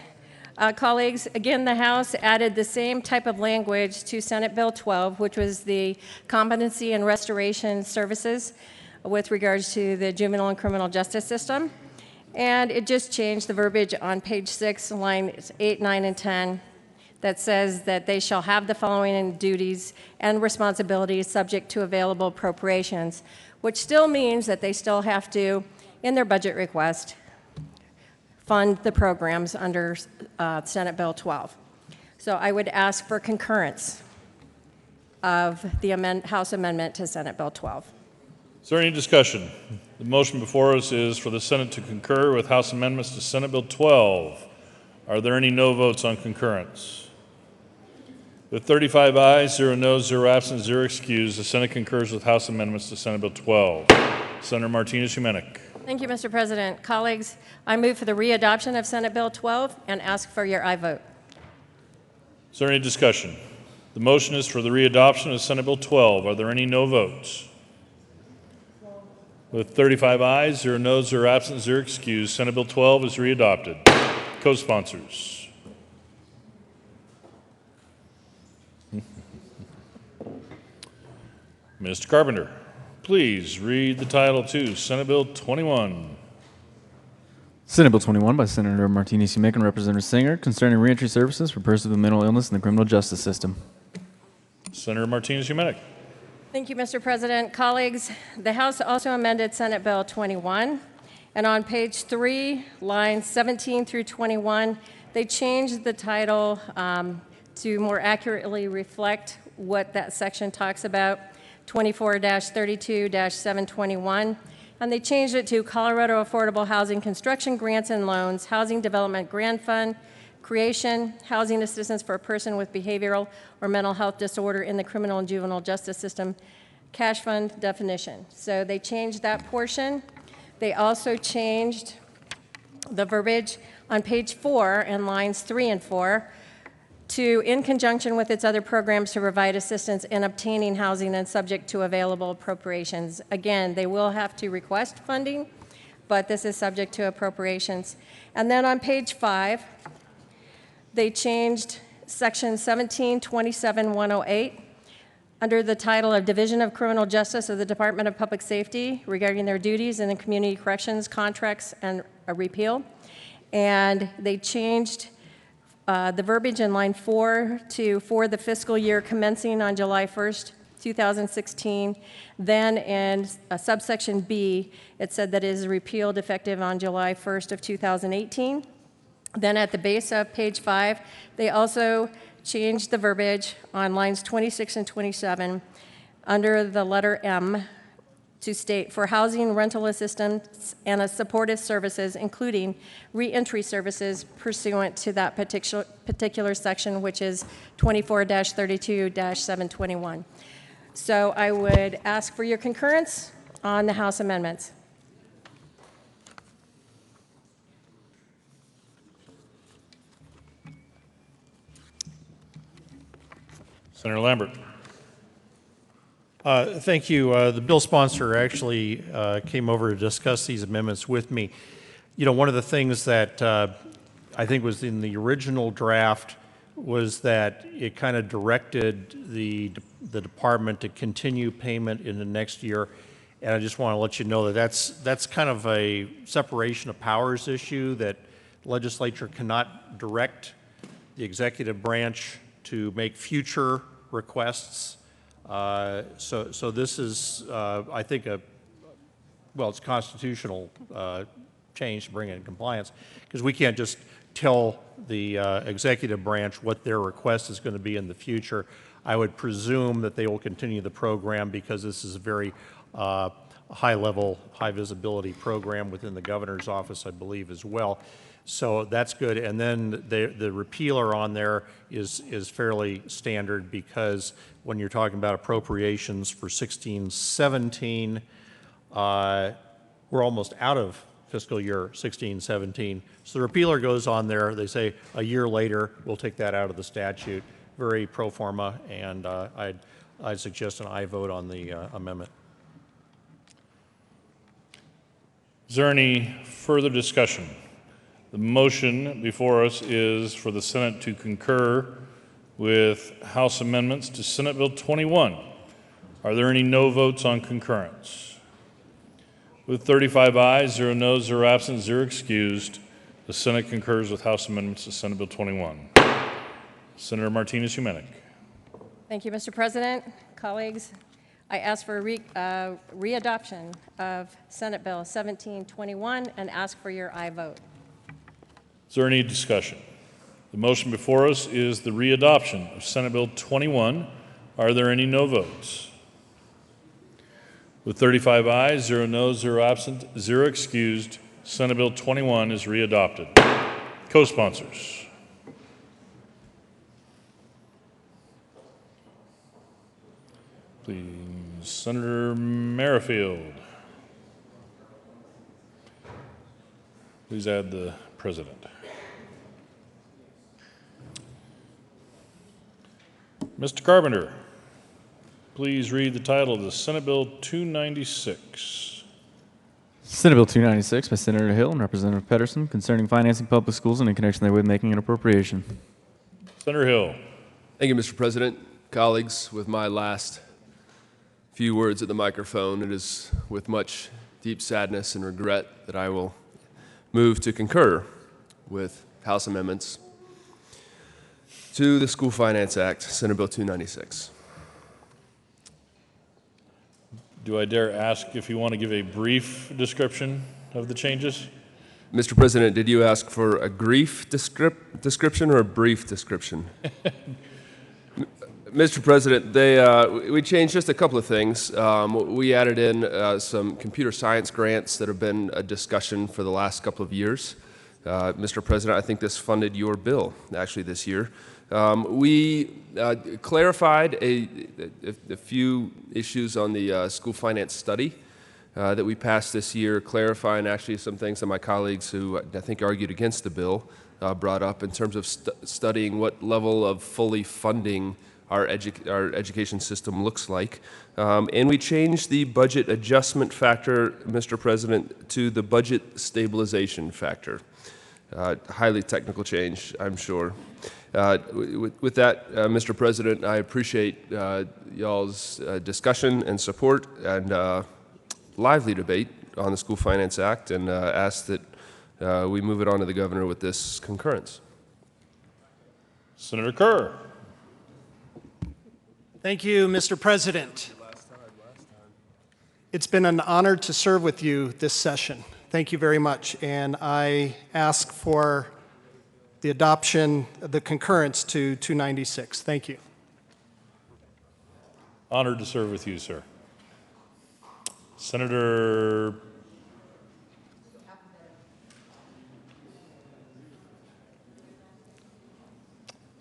Colleagues, again, the House added the same type of language to Senate Bill 12, which was the competency and restoration services with regards to the juvenile and criminal justice system. And it just changed the verbiage on page 6, lines 8, 9, and 10, that says that they shall have the following duties and responsibilities subject to available appropriations, which still means that they still have to, in their budget request, fund the programs under Senate Bill 12. So I would ask for concurrence of the House amendment to Senate Bill 12. Is there any discussion? The motion before us is for the Senate to concur with House amendments to Senate Bill 12. Are there any no votes on concurrence? With 35 ayes, 0 noes, 0 absent, 0 excused, the Senate concurs with House amendments to Senate Bill 12. Senator Martinez-Humenick. Thank you, Mr. President. Colleagues, I move for the readoption of Senate Bill 12 and ask for your aye vote. Is there any discussion? The motion is for the readoption of Senate Bill 12. Are there any no votes? With 35 ayes, 0 noes, 0 absent, 0 excused, Senate Bill 12 is readopted. Co-sponsors. Mr. Carpenter, please read the title to Senate Bill 21. Senate Bill 21 by Senator Martinez-Humenick and Representative Singer concerning reentry services for persons with mental illness in the criminal justice system. Senator Martinez-Humenick. Thank you, Mr. President. Colleagues, the House also amended Senate Bill 21, and on page 3, lines 17 through 21, they changed the title to more accurately reflect what that section talks about, 24-32-721. And they changed it to Colorado Affordable Housing Construction Grants and Loans, Housing Development Grant Fund, Creation, Housing Assistance for a Person with Behavioral or Mental Health Disorder in the Criminal and Juvenile Justice System, Cash Fund definition. So they changed that portion. They also changed the verbiage on page 4 in lines 3 and 4 to, in conjunction with its other programs, to provide assistance in obtaining housing and subject to available appropriations. Again, they will have to request funding, but this is subject to appropriations. And then on page 5, they changed section 1727-108 under the title of Division of Criminal Justice of the Department of Public Safety regarding their duties in the community corrections contracts and a repeal. And they changed the verbiage in line 4 to for the fiscal year commencing on July 1st, 2016. Then in subsection B, it said that it is repealed effective on July 1st of 2018. Then at the base of page 5, they also changed the verbiage on lines 26 and 27 under the letter M to state for housing, rental assistance, and supportive services, including reentry services pursuant to that particular section, which is 24-32-721. So I would ask for your concurrence on the House amendments. Senator Lambert. Thank you. The bill sponsor actually came over to discuss these amendments with me. You know, one of the things that I think was in the original draft was that it kind of directed the department to continue payment in the next year. And I just want to let you know that that's kind of a separation of powers issue, that legislature cannot direct the executive branch to make future requests. So this is, I think, it's constitutional change to bring it in compliance, because we can't just tell the executive branch what their request is going to be in the future. I would presume that they will continue the program because this is a very high-level, high-visibility program within the governor's office, I believe, as well. So that's good. And then the repealer on there is fairly standard, because when you're talking about appropriations for 16-17, we're almost out of fiscal year 16-17. So the repealer goes on there. They say a year later, we'll take that out of the statute. Very pro forma, and I'd suggest an aye vote on the amendment. Is there any further discussion? The motion before us is for the Senate to concur with House amendments to Senate Bill 21. Are there any no votes on concurrence? With 35 ayes, 0 noes, 0 absent, 0 excused, the Senate concurs with House amendments to Senate Bill 21. Senator Martinez-Humenick. Thank you, Mr. President. Colleagues, I ask for readoption of Senate Bill 1721 and ask for your aye vote. Is there any discussion? The motion before us is the readoption of Senate Bill 21. Are there any no votes? With 35 ayes, 0 noes, 0 absent, 0 excused, Senate Bill 21 is readopted. Co-sponsors. Please, Senator Merrifield. Please add the president. Mr. Carpenter, please read the title of the Senate Bill 296. Senate Bill 296 by Senator Hill and Representative Pedersen concerning financing public schools and in connection therewith making an appropriation. Senator Hill. Thank you, Mr. President. Colleagues, with my last few words at the microphone, it is with much deep sadness and regret that I will move to concur with House amendments to the School Finance Act, Senate Bill 296. Do I dare ask if you want to give a brief description of the changes? Mr. President, did you ask for a brief description or a brief description? Mr. President, we changed just a couple of things. We added in some computer science grants that have been a discussion for the last couple of years. Mr. President, I think this funded your bill, actually, this year. We clarified a few issues on the school finance study that we passed this year, clarifying actually some things that my colleagues who I think argued against the bill brought up in terms of studying what level of fully funding our education system looks like. And we changed the budget adjustment factor, Mr. President, to the budget stabilization factor. Highly technical change, I'm sure. With that, Mr. President, I appreciate y'all's discussion and support and lively debate on the School Finance Act, and ask that we move it on to the governor with this concurrence. Senator Kerr. Thank you, Mr. President. It's been an honor to serve with you this session. Thank you very much. And I ask for the adoption, the concurrence to 296. Thank you. Honored to serve with you, sir. Senator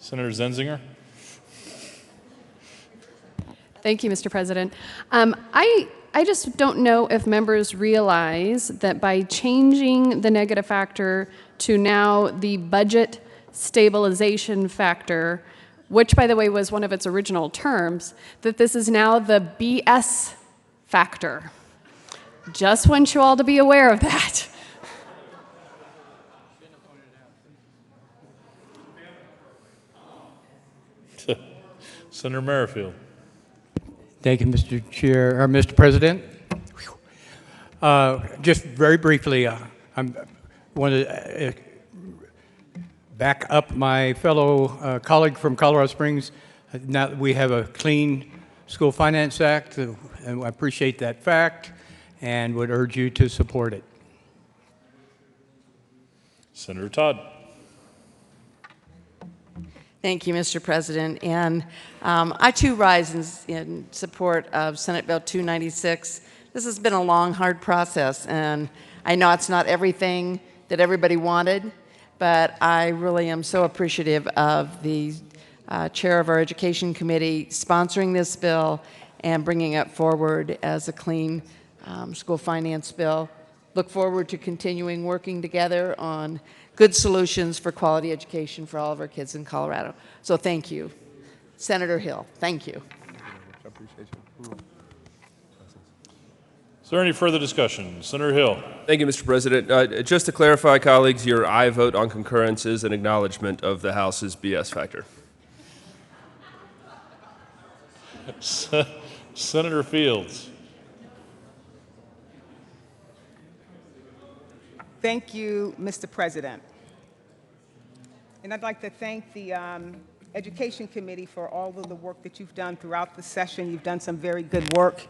Zenzinger. Thank you, Mr. President. I just don't know if members realize that by changing the negative factor to now the budget stabilization factor, which, by the way, was one of its original terms, that this is now the BS factor. Just want you all to be aware of that. Senator Merrifield. Thank you, Mr. Chair, or Mr. President. Just very briefly, I want to back up my fellow colleague from Colorado Springs. Now that we have a clean School Finance Act, and I appreciate that fact, and would urge you to support it. Senator Todd. Thank you, Mr. President. And I too rise in support of Senate Bill 296. This has been a long, hard process, and I know it's not everything that everybody wanted, but I really am so appreciative of the chair of our Education Committee sponsoring this bill and bringing it forward as a clean school finance bill. Look forward to continuing working together on good solutions for quality education for all of our kids in Colorado. So thank you. Senator Hill, thank you. Is there any further discussion? Senator Hill. Thank you, Mr. President. Just to clarify, colleagues, your aye vote on concurrence is an acknowledgement of the House's BS factor. Senator Fields. Thank you, Mr. President. And I'd like to thank the Education Committee for all of the work that you've done throughout the session. You've done some very good work.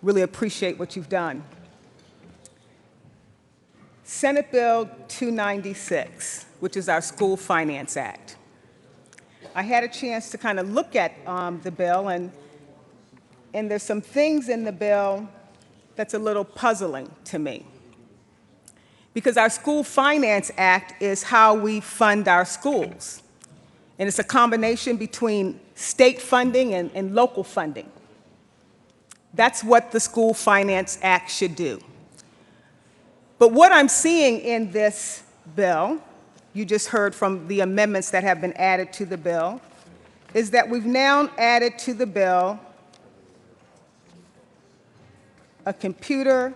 Really appreciate what you've done. Senate Bill 296, which is our School Finance Act. I had a chance to kind of look at the bill, and there's some things in the bill that's a little puzzling to me. Because our School Finance Act is how we fund our schools. And it's a combination between state funding and local funding. That's what the School Finance Act should do. But what I'm seeing in this bill, you just heard from the amendments that have been added to the bill, is that we've now added to the bill a computer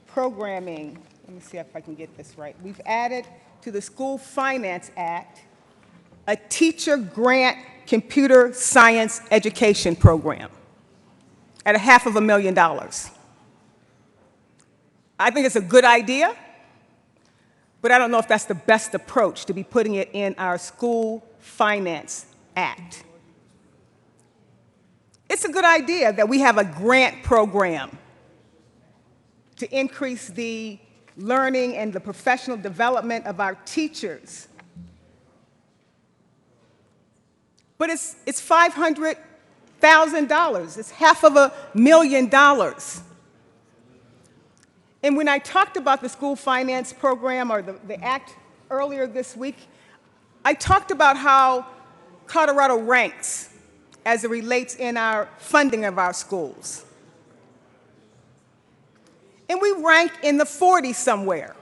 programming, let me see if I can get this right. We've added to the School Finance Act a teacher grant computer science education program at $500,000. I think it's a good idea, but I don't know if that's the best approach to be putting it in our School Finance Act. It's a good idea that we have a grant program to increase the learning and the professional development of our teachers. but it's $500,000. It's $500,000. And when I talked about the school finance program or the act earlier this week, I talked about how Colorado ranks as it relates in our funding of our schools. And we rank in the 40s somewhere.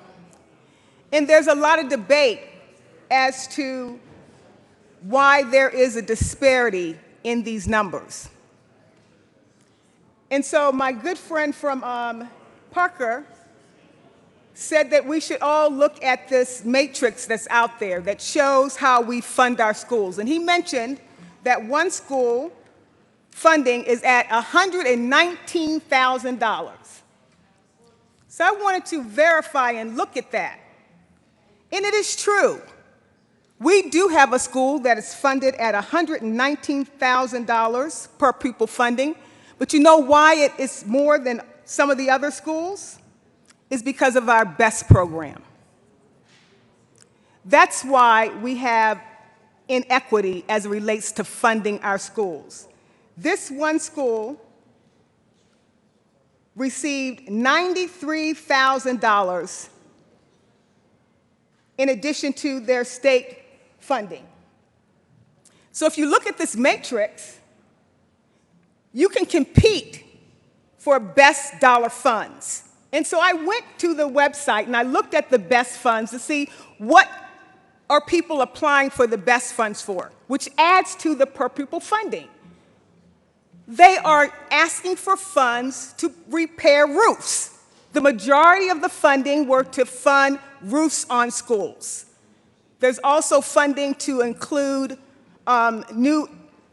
And there's a lot of debate as to why there is a disparity in these numbers. And so my good friend from Parker said that we should all look at this matrix that's out there that shows how we fund our schools. And he mentioned that one school funding is at $119,000. So I wanted to verify and look at that. And it is true. We do have a school that is funded at $119,000 per pupil funding, but you know why it is more than some of the other schools? It's because of our BEST program. That's why we have inequity as it relates to funding our schools. This one school received $93,000 in addition to their state funding. So if you look at this matrix, you can compete for best dollar funds. And so I went to the website and I looked at the best funds to see what are people applying for the best funds for, which adds to the per pupil funding. They are asking for funds to repair roofs. The majority of the funding were to fund roofs on schools. There's also funding to include new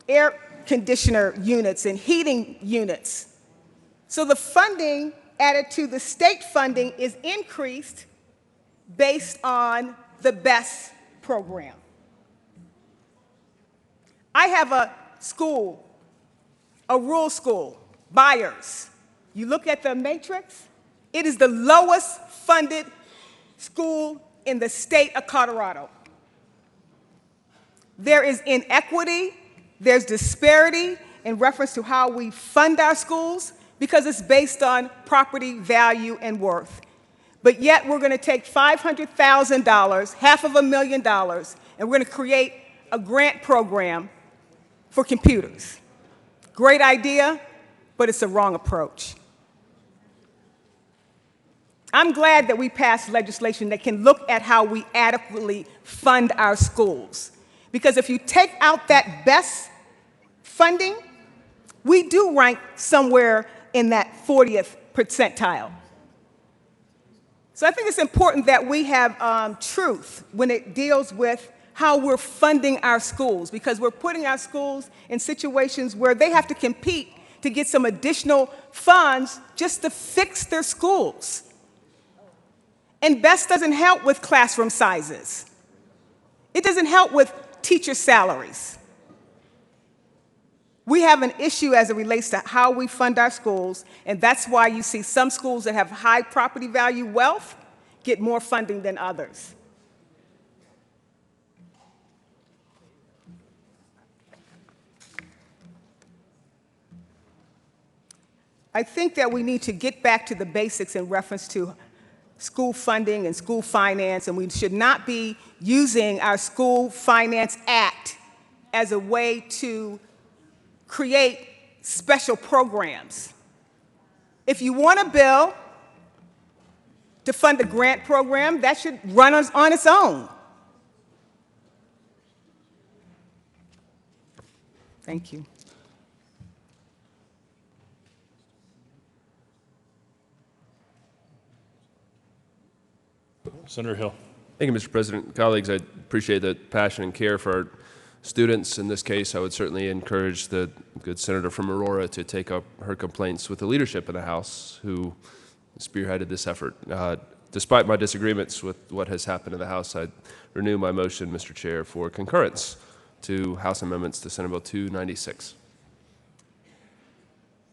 air conditioner units and heating units. So the funding added to the state funding is increased based on the BEST program. I have a school, a rural school, Byers. You look at the matrix, it is the lowest funded school in the state of Colorado. There is inequity, there's disparity in reference to how we fund our schools because it's based on property value and worth. But yet we're going to take $500,000, $500,000, and we're going to create a grant program for computers. Great idea, but it's the wrong approach. I'm glad that we passed legislation that can look at how we adequately fund our schools. Because if you take out that BEST funding, we do rank somewhere in that 40th percentile. So I think it's important that we have truth when it deals with how we're funding our schools, because we're putting our schools in situations where they have to compete to get some additional funds just to fix their schools. And BEST doesn't help with classroom sizes. It doesn't help with teacher salaries. We have an issue as it relates to how we fund our schools, and that's why you see some schools that have high property value wealth get more funding than others. I think that we need to get back to the basics in reference to school funding and school finance, and we should not be using our School Finance Act as a way to create special programs. If you want a bill to fund a grant program, that should run on its own. Thank you. Senator Hill. Thank you, Mr. President. Colleagues, I appreciate the passion and care for our students. In this case, I would certainly encourage the good senator from Aurora to take up her complaints with the leadership in the House who spearheaded this effort. Despite my disagreements with what has happened in the House, I renew my motion, Mr. Chair, for concurrence to House amendments to Senate Bill 296.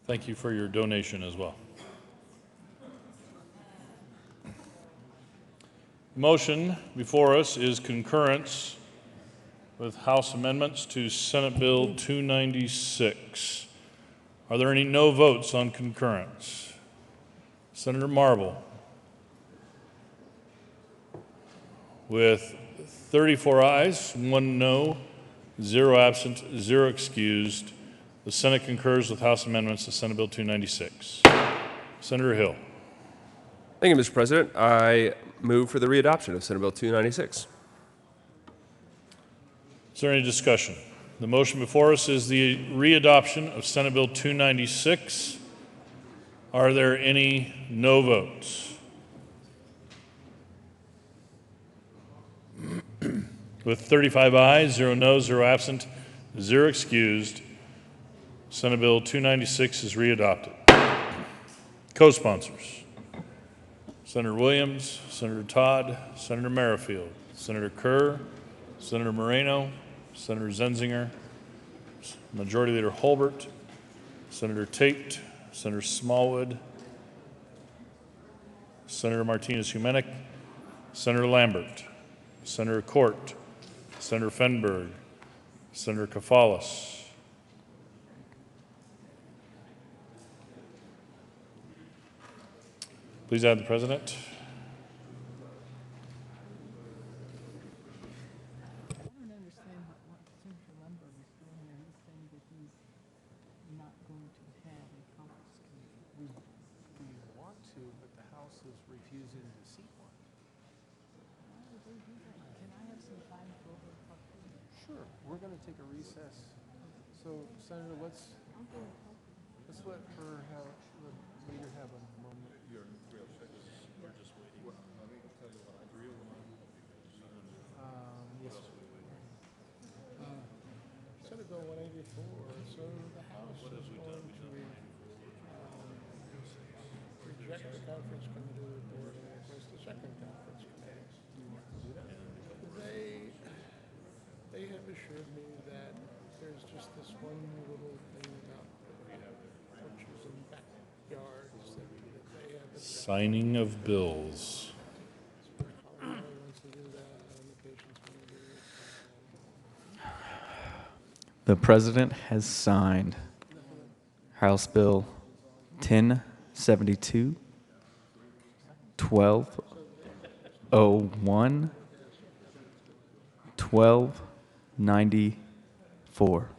Thank you for your donation as well. Motion before us is concurrence with House amendments to Senate Bill 296. Are there any no votes on concurrence? Senator Marble. With 34 ayes, 1 no, 0 absent, 0 excused, the Senate concurs with House amendments to Senate Bill 296. Senator Hill. Thank you, Mr. President. I move for the readoption of Senate Bill 296. Is there any discussion? The motion before us is the readoption of Senate Bill 296. Are there any no votes? With 35 ayes, 0 no, 0 absent, 0 excused, Senate Bill 296 is readopted. Co-sponsors: Senator Williams, Senator Todd, Senator Merrifield, Senator Kerr, Senator Moreno, Senator Zenzinger, Majority Leader Holbert, Senator Tate, Senator Smallwood, Senator Martinez-Humenick, Senator Lambert, Senator Court, Senator Fenberg, Senator Kafalas, please add the President. We're going to take a recess. So, Senator, let's let her have the leader have a moment. We're just waiting. Let me tell you what, 3 of them. Yes. Senate Bill 184. So the House is going to reject the conference committee report and request a second conference committee. They have assured me that there's just this one little thing about porches and backyards that they have. Signing of bills. The President has signed House Bill 1072, 1201, 1294.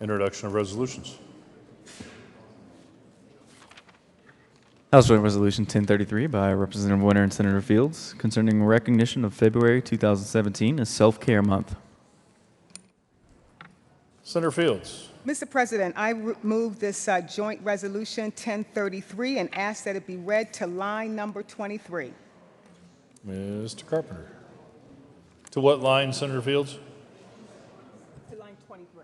Introduction of resolutions. House Joint Resolution 1033 by Representative Winter and Senator Fields concerning recognition of February 2017 as Self-Care Month. Senator Fields. Mr. President, I move this joint resolution 1033 and ask that it be read to line number 23. Mr. Carpenter. To what line, Senator Fields? To line 23.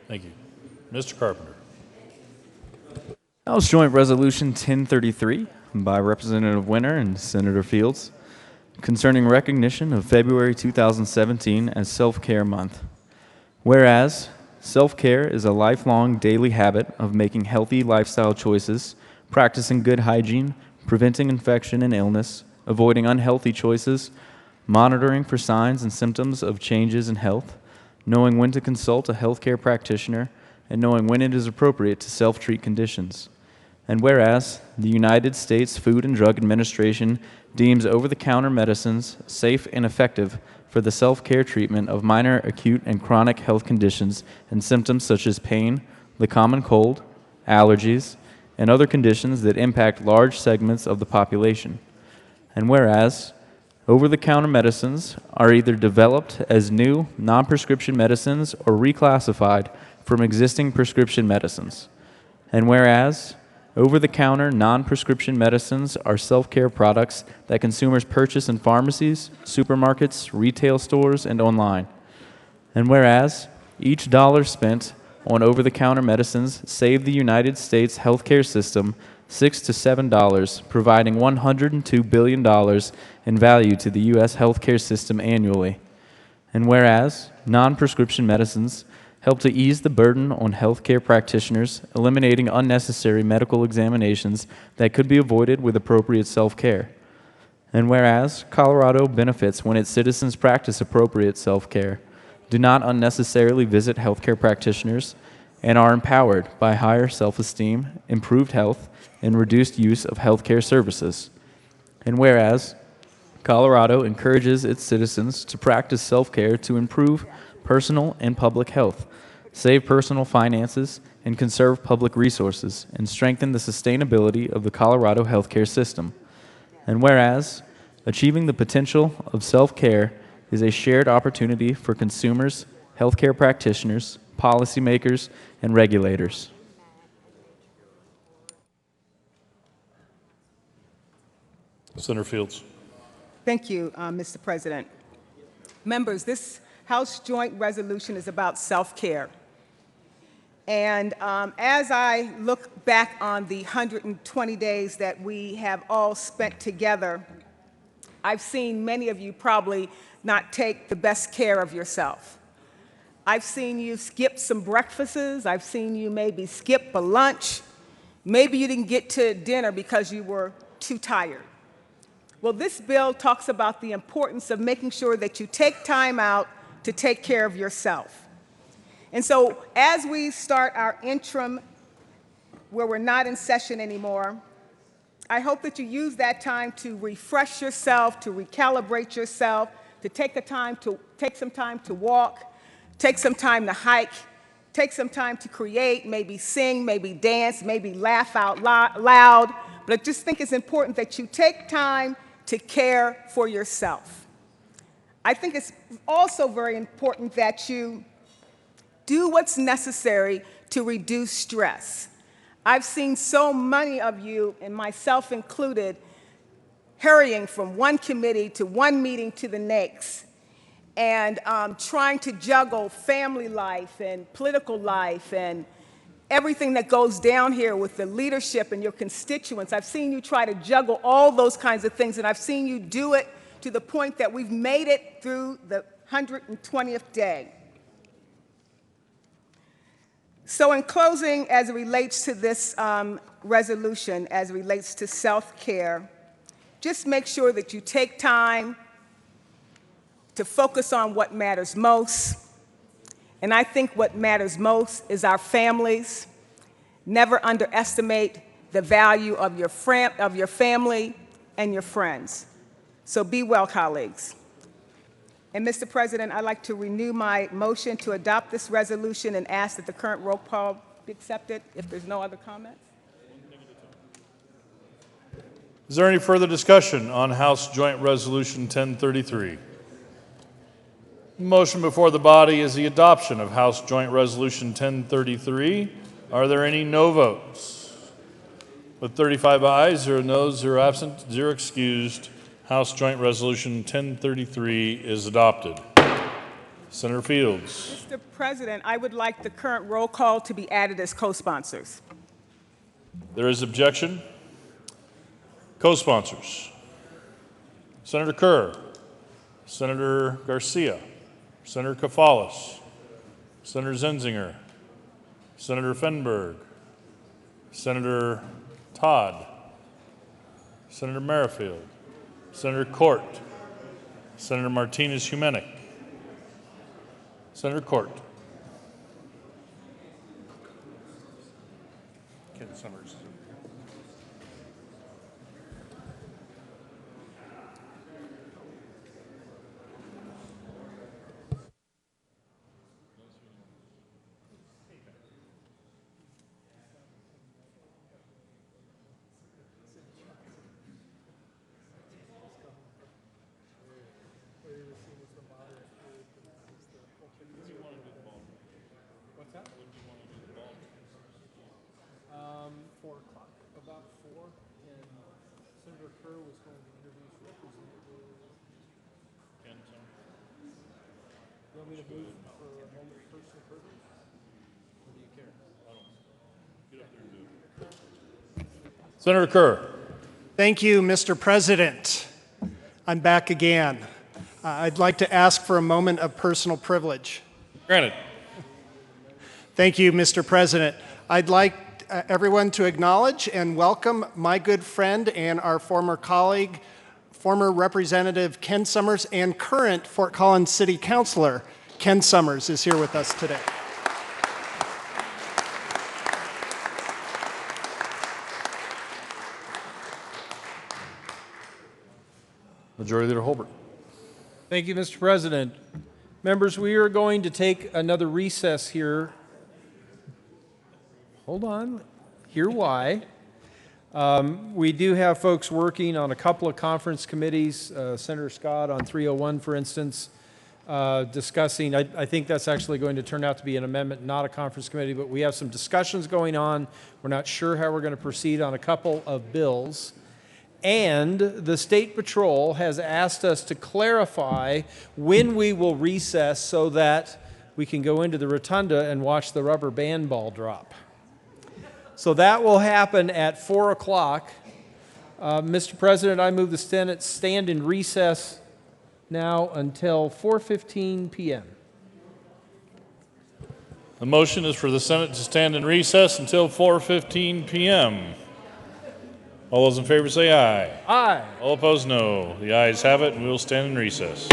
Thank you. Mr. Carpenter. House Joint Resolution 1033 by Representative Winter and Senator Fields concerning recognition of February 2017 as Self-Care Month. Whereas, self-care is a lifelong daily habit of making healthy lifestyle choices, practicing good hygiene, preventing infection and illness, avoiding unhealthy choices, monitoring for signs and symptoms of changes in health, knowing when to consult a healthcare practitioner, and knowing when it is appropriate to self-treat conditions. And whereas the United States Food and Drug Administration deems over-the-counter medicines safe and effective for the self-care treatment of minor acute and chronic health conditions and symptoms such as pain, the common cold, allergies, and other conditions that impact large segments of the population. And whereas over-the-counter medicines are either developed as new non-prescription medicines or reclassified from existing prescription medicines. And whereas over-the-counter non-prescription medicines are self-care products that consumers purchase in pharmacies, supermarkets, retail stores, and online. And whereas each dollar spent on over-the-counter medicines save the United States healthcare system $6 to $7, providing $102 billion in value to the U.S. healthcare system annually. And whereas non-prescription medicines help to ease the burden on healthcare practitioners, eliminating unnecessary medical examinations that could be avoided with appropriate self-care. And whereas Colorado benefits when its citizens practice appropriate self-care, do not unnecessarily visit healthcare practitioners, and are empowered by higher self-esteem, improved health, and reduced use of healthcare services. And whereas Colorado encourages its citizens to practice self-care to improve personal and public health, save personal finances, and conserve public resources, and strengthen the sustainability of the Colorado healthcare system. And whereas achieving the potential of self-care is a shared opportunity for consumers, healthcare practitioners, policymakers, and regulators. Senator Fields. Thank you, Mr. President. Members, this House Joint Resolution is about self-care. And as I look back on the 120 days that we have all spent together, I've seen many of you probably not take the best care of yourself. I've seen you skip some breakfasts. I've seen you maybe skip a lunch. Maybe you didn't get to dinner because you were too tired. Well, this bill talks about the importance of making sure that you take time out to take care of yourself. And so as we start our interim, where we're not in session anymore, I hope that you use that time to refresh yourself, to recalibrate yourself, to take some time to walk, take some time to hike, take some time to create, maybe sing, maybe dance, maybe laugh out loud. But I just think it's important that you take time to care for yourself. I think it's also very important that you do what's necessary to reduce stress. I've seen so many of you, and myself included, hurrying from one committee to one meeting to the next, and trying to juggle family life and political life and everything that goes down here with the leadership and your constituents. I've seen you try to juggle all those kinds of things, and I've seen you do it to the point that we've made it through the 120th day. So in closing, as it relates to this resolution, as it relates to self-care, just make sure that you take time to focus on what matters most. And I think what matters most is our families. Never underestimate the value of your family and your friends. So be well, colleagues. And Mr. President, I'd like to renew my motion to adopt this resolution and ask that the current roll call be accepted if there's no other comments. Is there any further discussion on House Joint Resolution 1033? Motion before the body is the adoption of House Joint Resolution 1033. Are there any no votes? With 35 ayes, 0 noes, 0 absent, 0 excused, House Joint Resolution 1033 is adopted. Senator Fields. Mr. President, I would like the current roll call to be added as co-sponsors. There is objection. Co-sponsors. Senator Kerr, Senator Garcia, Senator Kafalis, Senator Zenzinger, Senator Fenberg, Senator Todd, Senator Merrifield, Senator Court, Senator Martinez-Humenick, Senator Court. Ken Summers. What's that? 4 o'clock, about 4, and Senator Kerr was going to introduce Representative. You want me to move for a moment of personal privilege? Or do you care? Senator Kerr. Thank you, Mr. President. I'm back again. I'd like to ask for a moment of personal privilege. Granted. Thank you, Mr. President. I'd like everyone to acknowledge and welcome my good friend and our former colleague, former Representative Ken Summers, and current Fort Collins City Councilor Ken Summers is here with us today. Majority Leader Holbert. Thank you, Mr. President. Members, we are going to take another recess here. Hold on. Hear why. We do have folks working on a couple of conference committees, Senator Scott on 301, for instance, discussing, I think that's actually going to turn out to be an amendment, not a conference committee, but we have some discussions going on. We're not sure how we're going to proceed on a couple of bills. And the State Patrol has asked us to clarify when we will recess so that we can go into the rotunda and watch the rubber band ball drop. So that will happen at 4 o'clock. Mr. President, I move the Senate stand in recess now until 4:15 p.m. The motion is for the Senate to stand in recess until 4:15 p.m. All those in favor say aye. Aye. All opposed, no. The ayes have it, and we will stand in recess.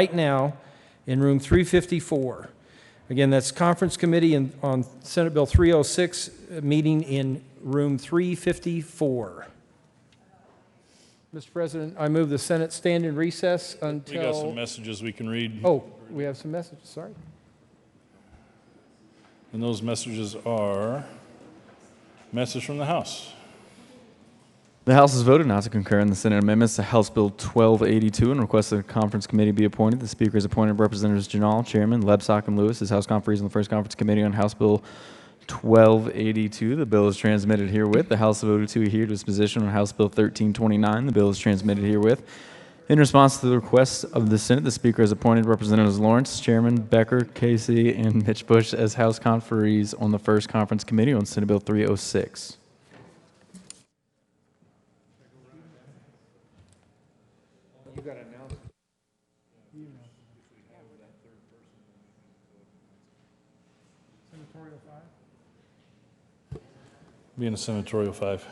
right now in room 354. Again, that's Conference Committee on Senate Bill 306, meeting in room 354. Mr. President, I move the Senate stand in recess until... We got some messages we can read. Oh, we have some messages, sorry. And those messages are message from the House. The House has voted not to concur in the Senate amendments to House Bill 1282 and requests that a conference committee be appointed. The Speaker has appointed Representatives Janal, Chairman, Lebsack, and Lewis as House conferees on the first conference committee on House Bill 1282. The bill is transmitted herewith. The House voted to adhere to its position on House Bill 1329. The bill is transmitted herewith. In response to the request of the Senate, the Speaker has appointed Representatives Lawrence, Chairman, Becker, Casey, and Mitch Bush as House conferees on the first conference committee on Senate Bill 306. You got to announce it. Senatorial 5? Being a senatorial 5.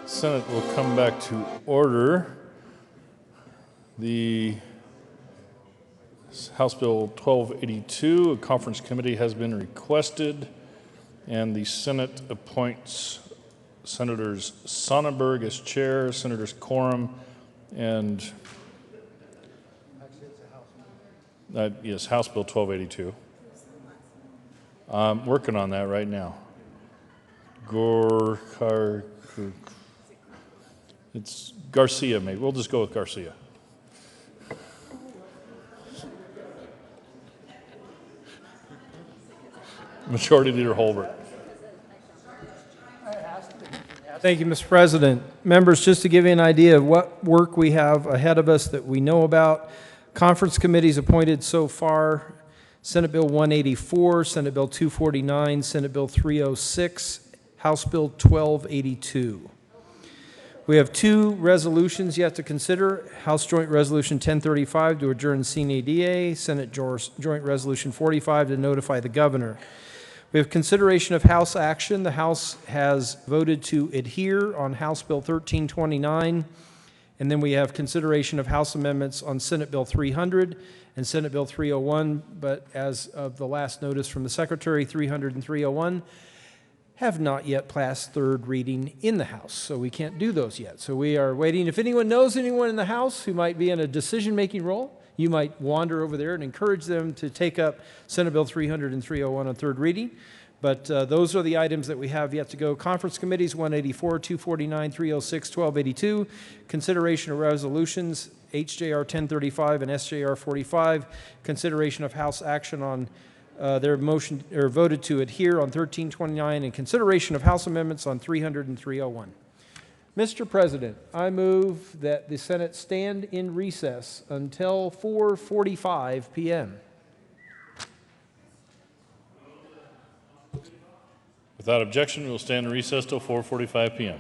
Senate will come back to order. The House Bill 1282, a conference committee has been requested, and the Senate appoints Senators Sonnenberg as chair, Senators Quorum, and yes, House Bill 1282. I'm working on that right now. It's Garcia, maybe. We'll just go with Garcia. Majority Leader Holbert. Thank you, Mr. President. Members, just to give you an idea of what work we have ahead of us that we know about, conference committees appointed so far: Senate Bill 184, Senate Bill 249, Senate Bill 306, House Bill 1282. We have two resolutions yet to consider: House Joint Resolution 1035 to adjourn CNADA, Senate Joint Resolution 45 to notify the governor. We have consideration of House action. The House has voted to adhere on House Bill 1329, and then we have consideration of House amendments on Senate Bill 300 and Senate Bill 301, but as of the last notice from the Secretary, 300 and 301 have not yet passed third reading in the House, so we can't do those yet. So we are waiting. If anyone knows anyone in the House who might be in a decision-making role, you might wander over there and encourage them to take up Senate Bill 300 and 301 on third reading. But those are the items that we have yet to go. Conference committees, 184, 249, 306, 1282. Consideration of resolutions, HJR 1035 and SJR 45. Consideration of House action on their motion or voted to adhere on 1329, and consideration of House amendments on 300 and 301. Mr. President, I move that the Senate stand in recess until 4:45 p.m. Without objection, we will stand in recess till 4:45 p.m.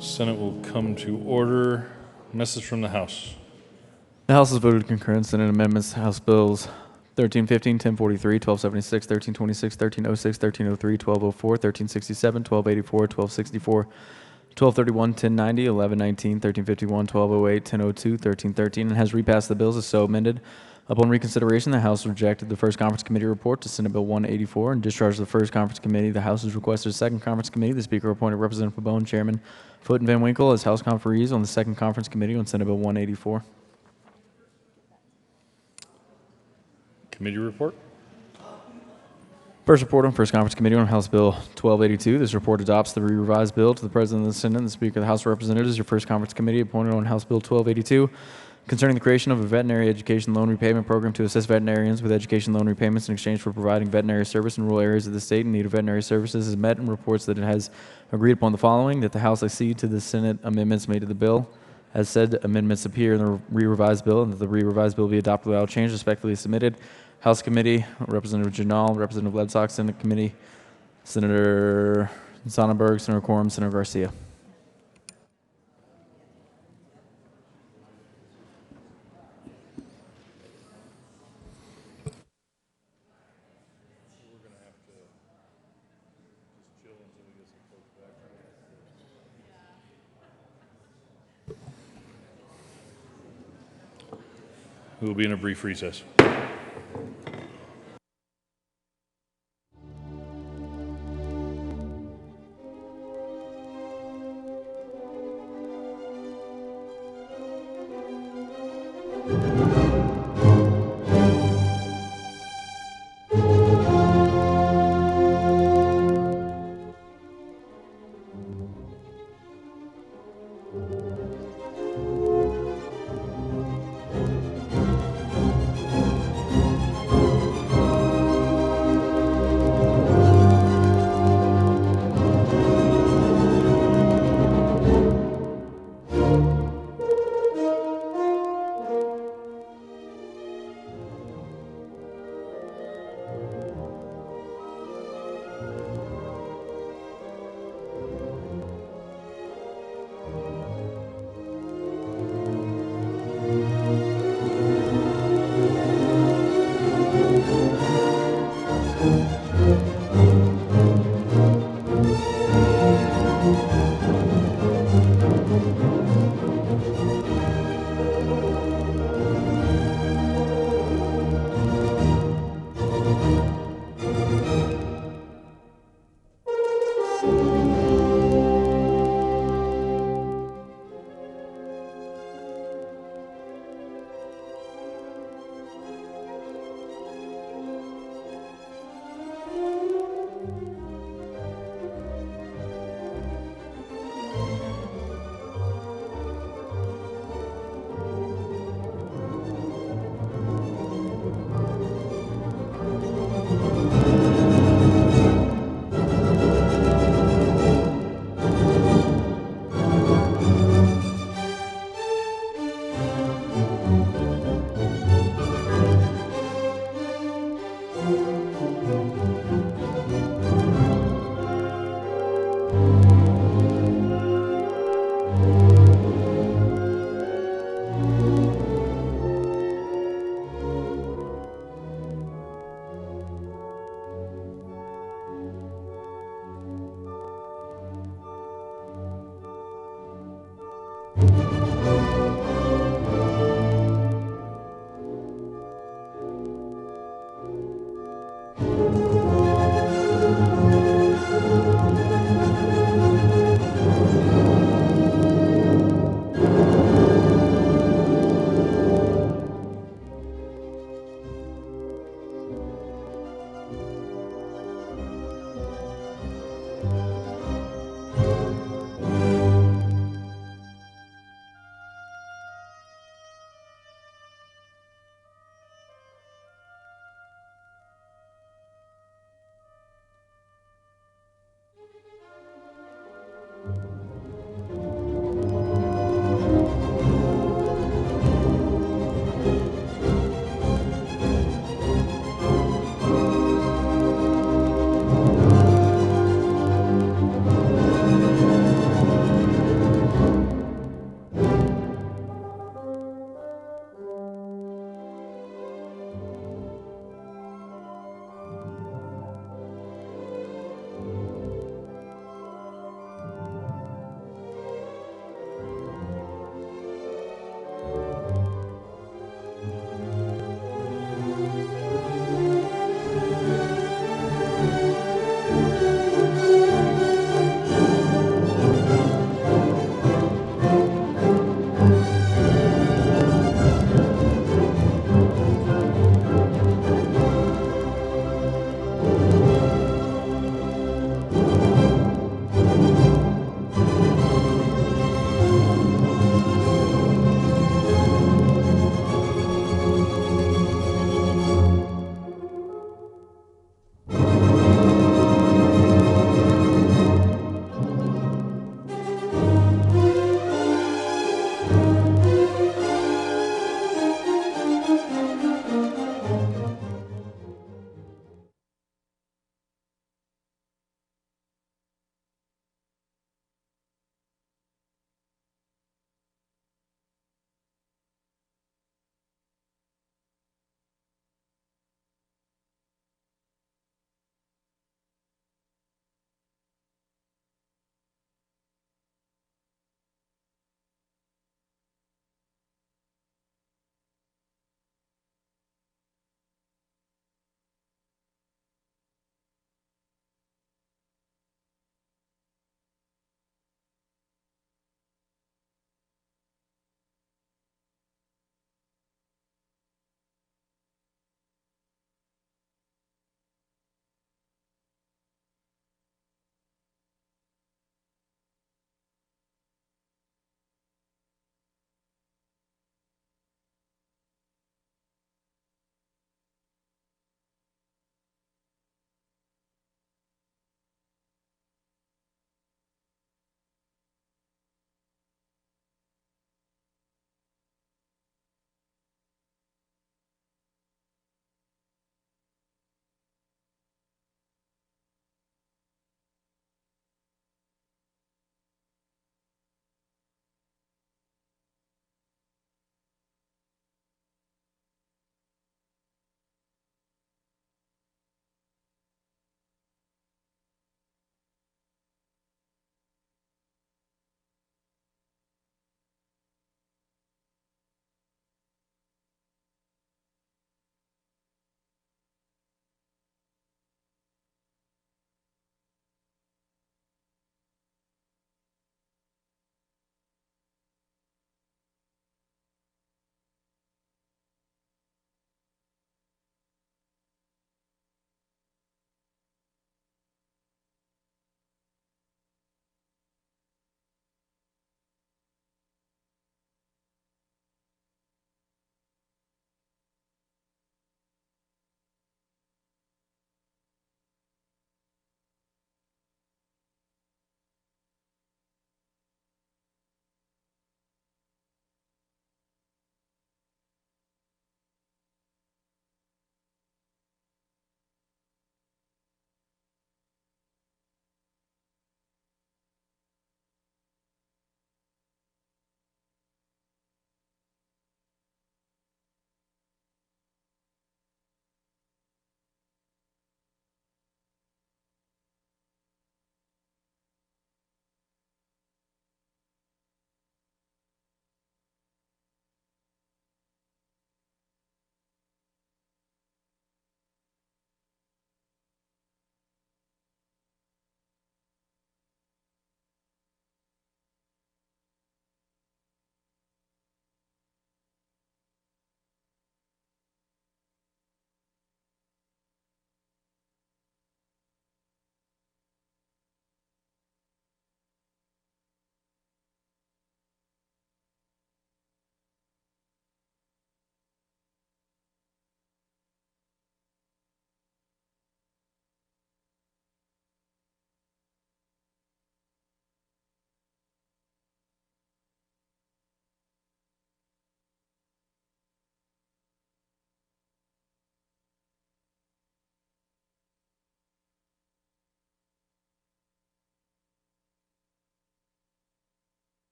Senate will come to order. Message from the House. The House has voted concurrence in amendments to House Bills 1315, 1043, 1276, 1326, 1306, 1303, 1204, 1367, 1284, 1264, 1231, 1090, 1119, 1351, 1208, 1002, 1313, and has repassed the bills as so amended. Upon reconsideration, the House rejected the first conference committee report to Senate Bill 184 and discharged the first conference committee. The House has requested a second conference committee. The Speaker appointed Representative Pabon, Chairman Foot and Van Winkle as House conferees on the second conference committee on Senate Bill 184. Committee report. First report on First Conference Committee on House Bill 1282. This report adopts the revised bill to the President of the Senate and the Speaker of the House of Representatives. Your First Conference Committee appointed on House Bill 1282 concerning the creation of a veterinary education loan repayment program to assist veterinarians with education loan repayments in exchange for providing veterinary service in rural areas of the state in need of veterinary services is met and reports that it has agreed upon the following: that the House accede to the Senate amendments made to the bill as said amendments appear in the re-revised bill, and that the re-revised bill be adopted without change. Respectfully submitted. House Committee, Representative Janal, Representative Ledsock. Senate Committee, Senator Sonnenberg, Senator Quorum, Senator Garcia. We will be in a brief recess.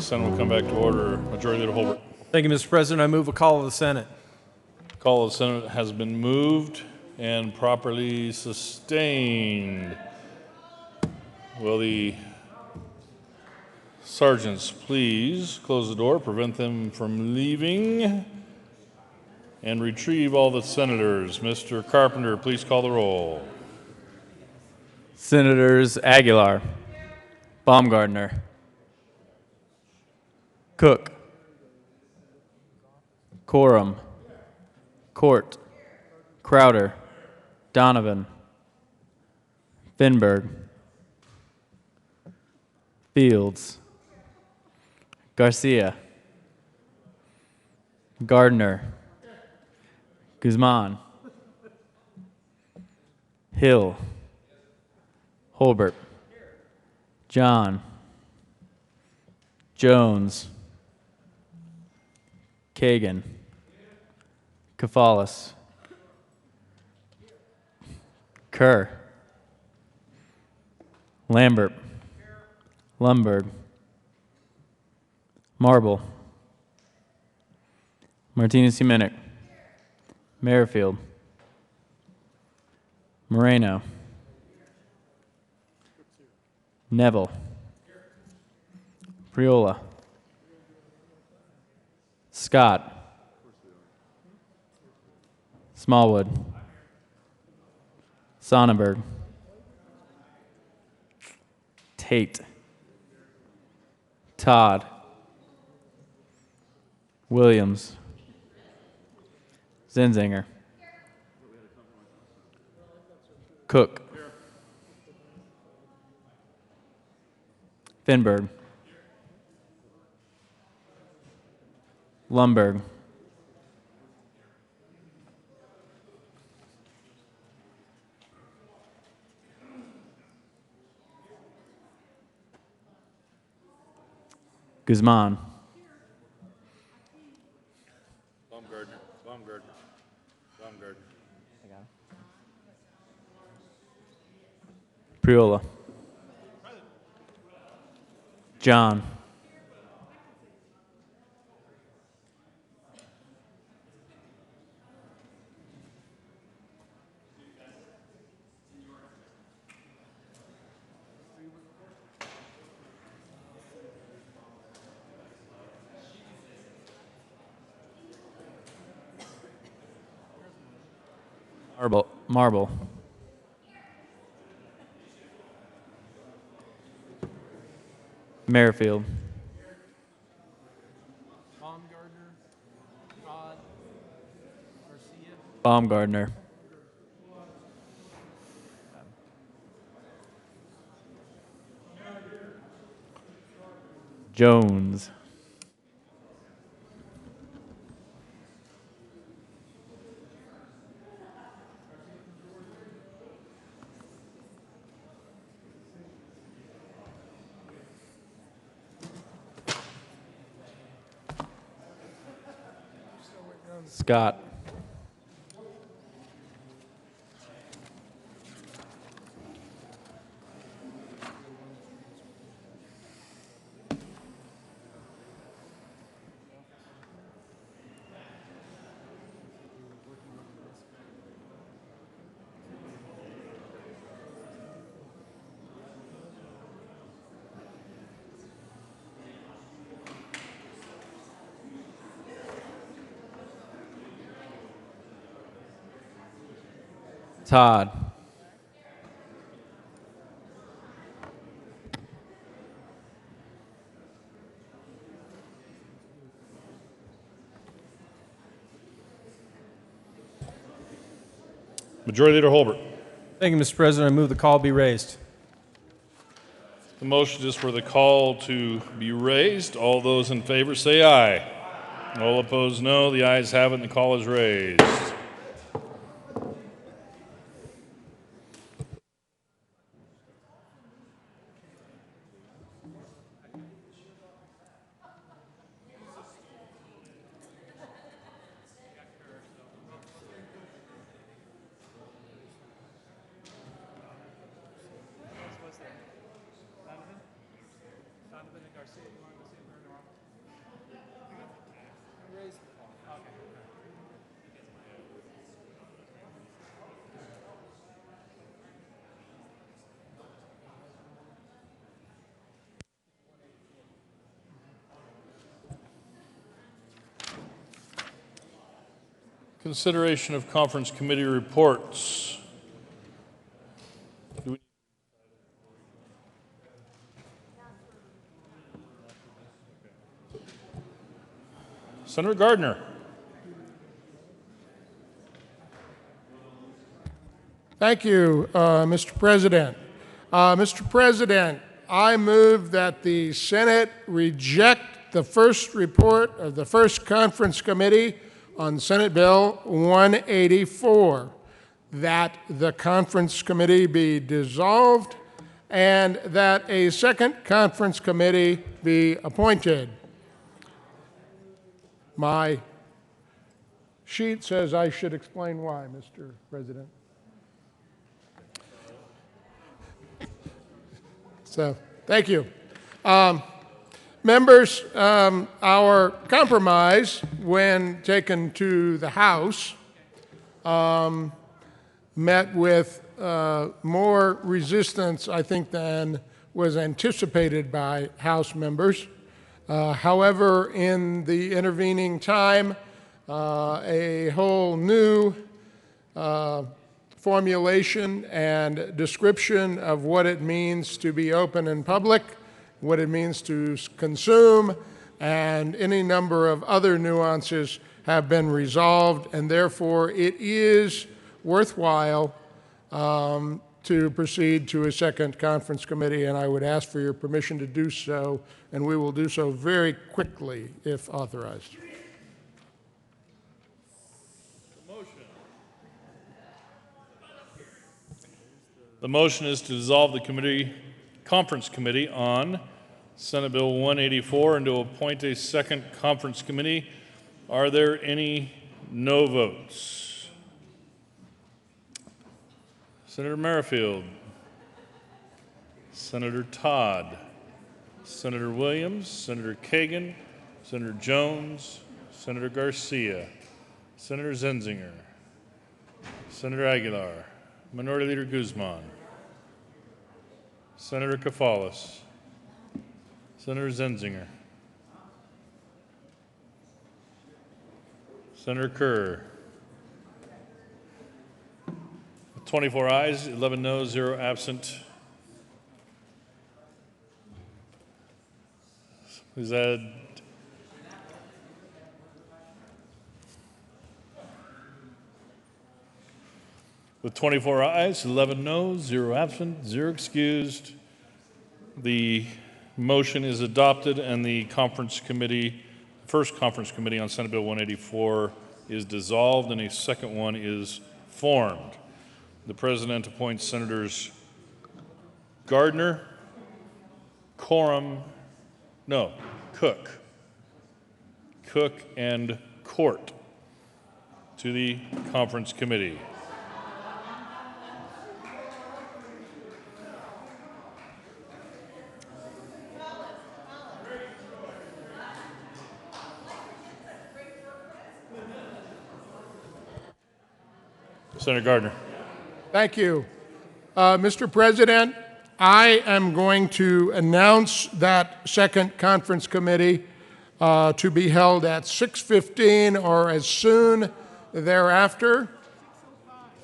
Senate will come back to order. Majority Leader Holbert. Thank you, Mr. President. I move a call of the Senate. Call of the Senate has been moved and properly sustained. Will the sergeants please close the door, prevent them from leaving, and retrieve all the senators. Mr. Carpenter, please call the roll. Senators Aguilar, Baumgardner, Cook, Quorum, Court, Crowder, Donovan, Finberg, Fields, Garcia, Gardner, Guzman, Hill, Holbert, John, Jones, Kagan, Kafalis, Kerr, Lambert, Lumberg, Marble, Martinez-Humenick, Merrifield, Moreno, Neville, Priola, Scott, Smallwood, Sonnenberg, Tate, Todd, Williams, Zenzinger, Cook, Finberg, Lumberg, Guzman, Baumgardner. Priola, John, Marble, Merrifield, Baumgardner, Jones, Scott, Todd, Majority Leader Holbert. Thank you, Mr. President. I move the call be raised. The motion is for the call to be raised. All those in favor say aye. All opposed, no. The ayes have it, and the call is raised. Consideration of conference committee reports. Senator Gardner. Thank you, Mr. President. Mr. President, I move that the Senate reject the first report of the first conference committee on Senate Bill 184, that the conference committee be dissolved, and that a second conference committee be appointed. My sheet says I should explain why, Mr. President. So, thank you. Members, our compromise, when taken to the House, met with more resistance, I think, than was anticipated by House members. However, in the intervening time, a whole new formulation and description of what it means to be open and public, what it means to consume, and any number of other nuances have been resolved, and therefore it is worthwhile to proceed to a second conference committee, and I would ask for your permission to do so, and we will do so very quickly if authorized. The motion is to dissolve the conference committee on Senate Bill 184 and to appoint a second conference committee. Are there any no votes? Senator Merrifield, Senator Todd, Senator Williams, Senator Kagan, Senator Jones, Senator Garcia, Senator Zenzinger, Senator Aguilar, Minority Leader Guzman, Senator Kafalis, Senator Zenzinger, Senator Kerr. 24 ayes, 11 noes, 0 absent. Is that with 24 ayes, 11 noes, 0 absent, 0 excused, the motion is adopted and the first conference committee on Senate Bill 184 is dissolved and a second one is formed. The President appoints Senators Gardner, Cook, and Court to the conference committee. Senator Gardner. Thank you. Mr. President, I am going to announce that second conference committee to be held at 6:15 or as soon thereafter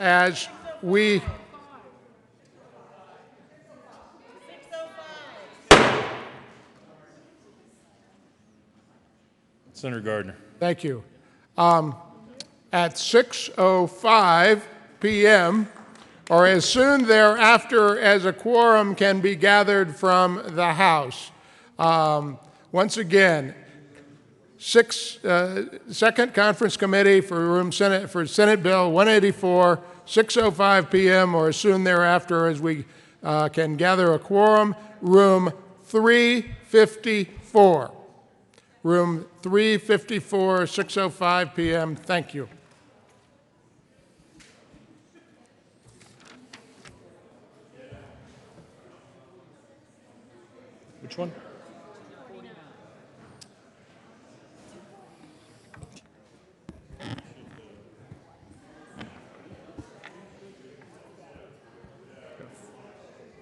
as we... Senator Gardner. Thank you. At 6:05 p.m. or as soon thereafter as a quorum can be gathered from the House. Once again, second conference committee for Senate Bill 184, 6:05 p.m. or as soon thereafter as we can gather a quorum, room 354. Room 354, 6:05 p.m. Thank you. Which one?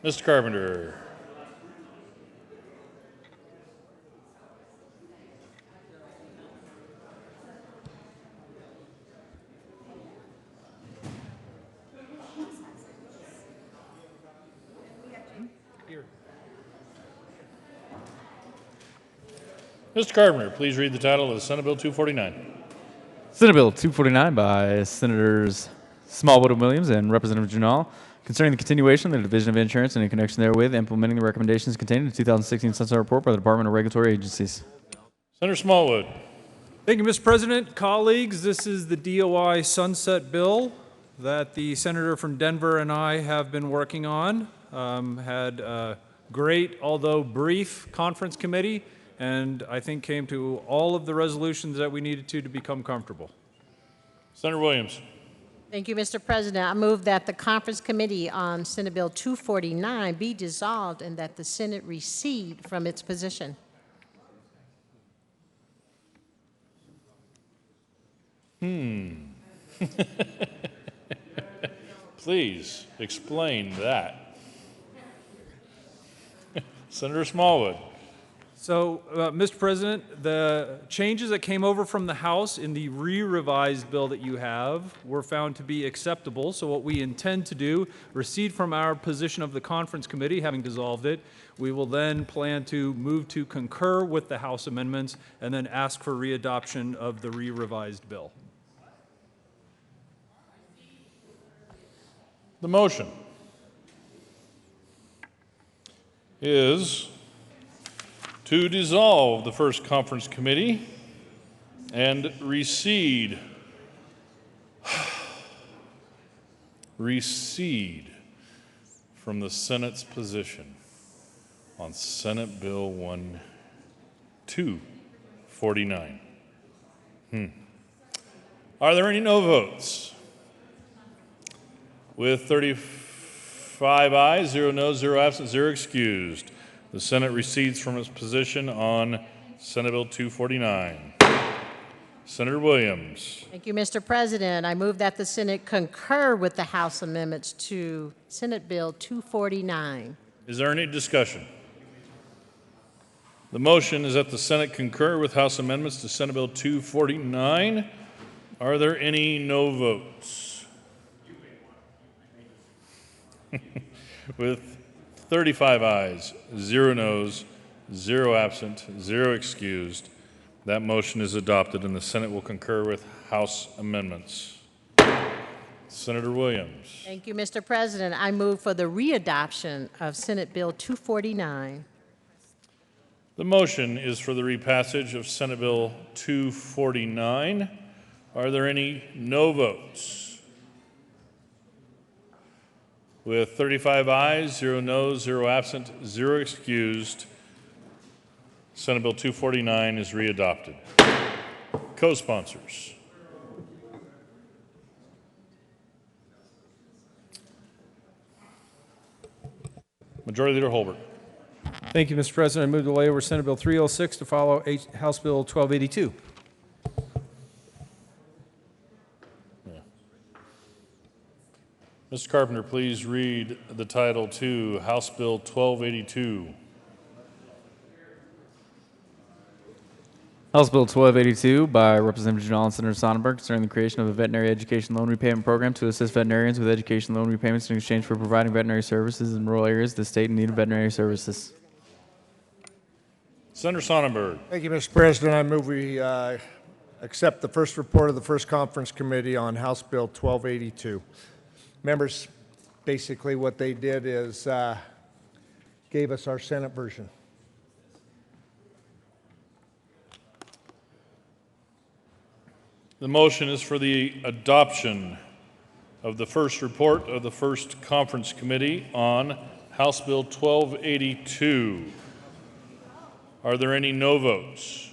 Mr. Carpenter. Mr. Carpenter, please read the title of Senate Bill 249. Senate Bill 249 by Senators Smallwood and Williams and Representative Janal, concerning the continuation of the Division of Insurance and in connection therewith implementing the recommendations contained in the 2016 Sunset Report by the Department of Regulatory Agencies. Senator Smallwood. Thank you, Mr. President. Colleagues, this is the DOI sunset bill that the senator from Denver and I have been working on. Had a great, although brief, conference committee, and I think came to all of the resolutions that we needed to become comfortable. Senator Williams. Thank you, Mr. President. I move that the Conference Committee on Senate Bill 249 be dissolved and that the Senate recede from its position. Please explain that. Senator Smallwood. So, Mr. President, the changes that came over from the House in the re-revised bill that you have were found to be acceptable. So what we intend to do, recede from our position of the Conference Committee, having dissolved it. We will then plan to move to concur with the House amendments and then ask for readoption of the re-revised bill. The motion is to dissolve the first conference committee and recede from the Senate's position on Senate Bill 249. Are there any no votes? With 35 ayes, 0 noes, 0 absent, 0 excused, the Senate recedes from its position on Senate Bill 249. Senator Williams. Thank you, Mr. President. I move that the Senate concur with the House amendments to Senate Bill 249. Is there any discussion? The motion is that the Senate concur with House amendments to Senate Bill 249. Are there any no votes? With 35 ayes, 0 noes, 0 absent, 0 excused, that motion is adopted and the Senate will concur with House amendments. Senator Williams. Thank you, Mr. President. I move for the readoption of Senate Bill 249. The motion is for the repassage of Senate Bill 249. Are there any no votes? With 35 ayes, 0 noes, 0 absent, 0 excused, Senate Bill 249 is readopted. Co-sponsors. Majority Leader Holbert. Thank you, Mr. President. I move to lay over Senate Bill 306 to follow House Bill 1282. Mr. Carpenter, please read the title to House Bill 1282. House Bill 1282 by Representative Janal and Senator Sonnenberg, concerning the creation of a veterinary education loan repayment program to assist veterinarians with education loan repayments in exchange for providing veterinary services in rural areas to the state in need of veterinary services. Senator Sonnenberg. Thank you, Mr. President. I move we accept the first report of the first conference committee on House Bill 1282. Members, basically what they did is gave us our Senate version. The motion is for the adoption of the first report of the first conference committee on House Bill 1282. Are there any no votes?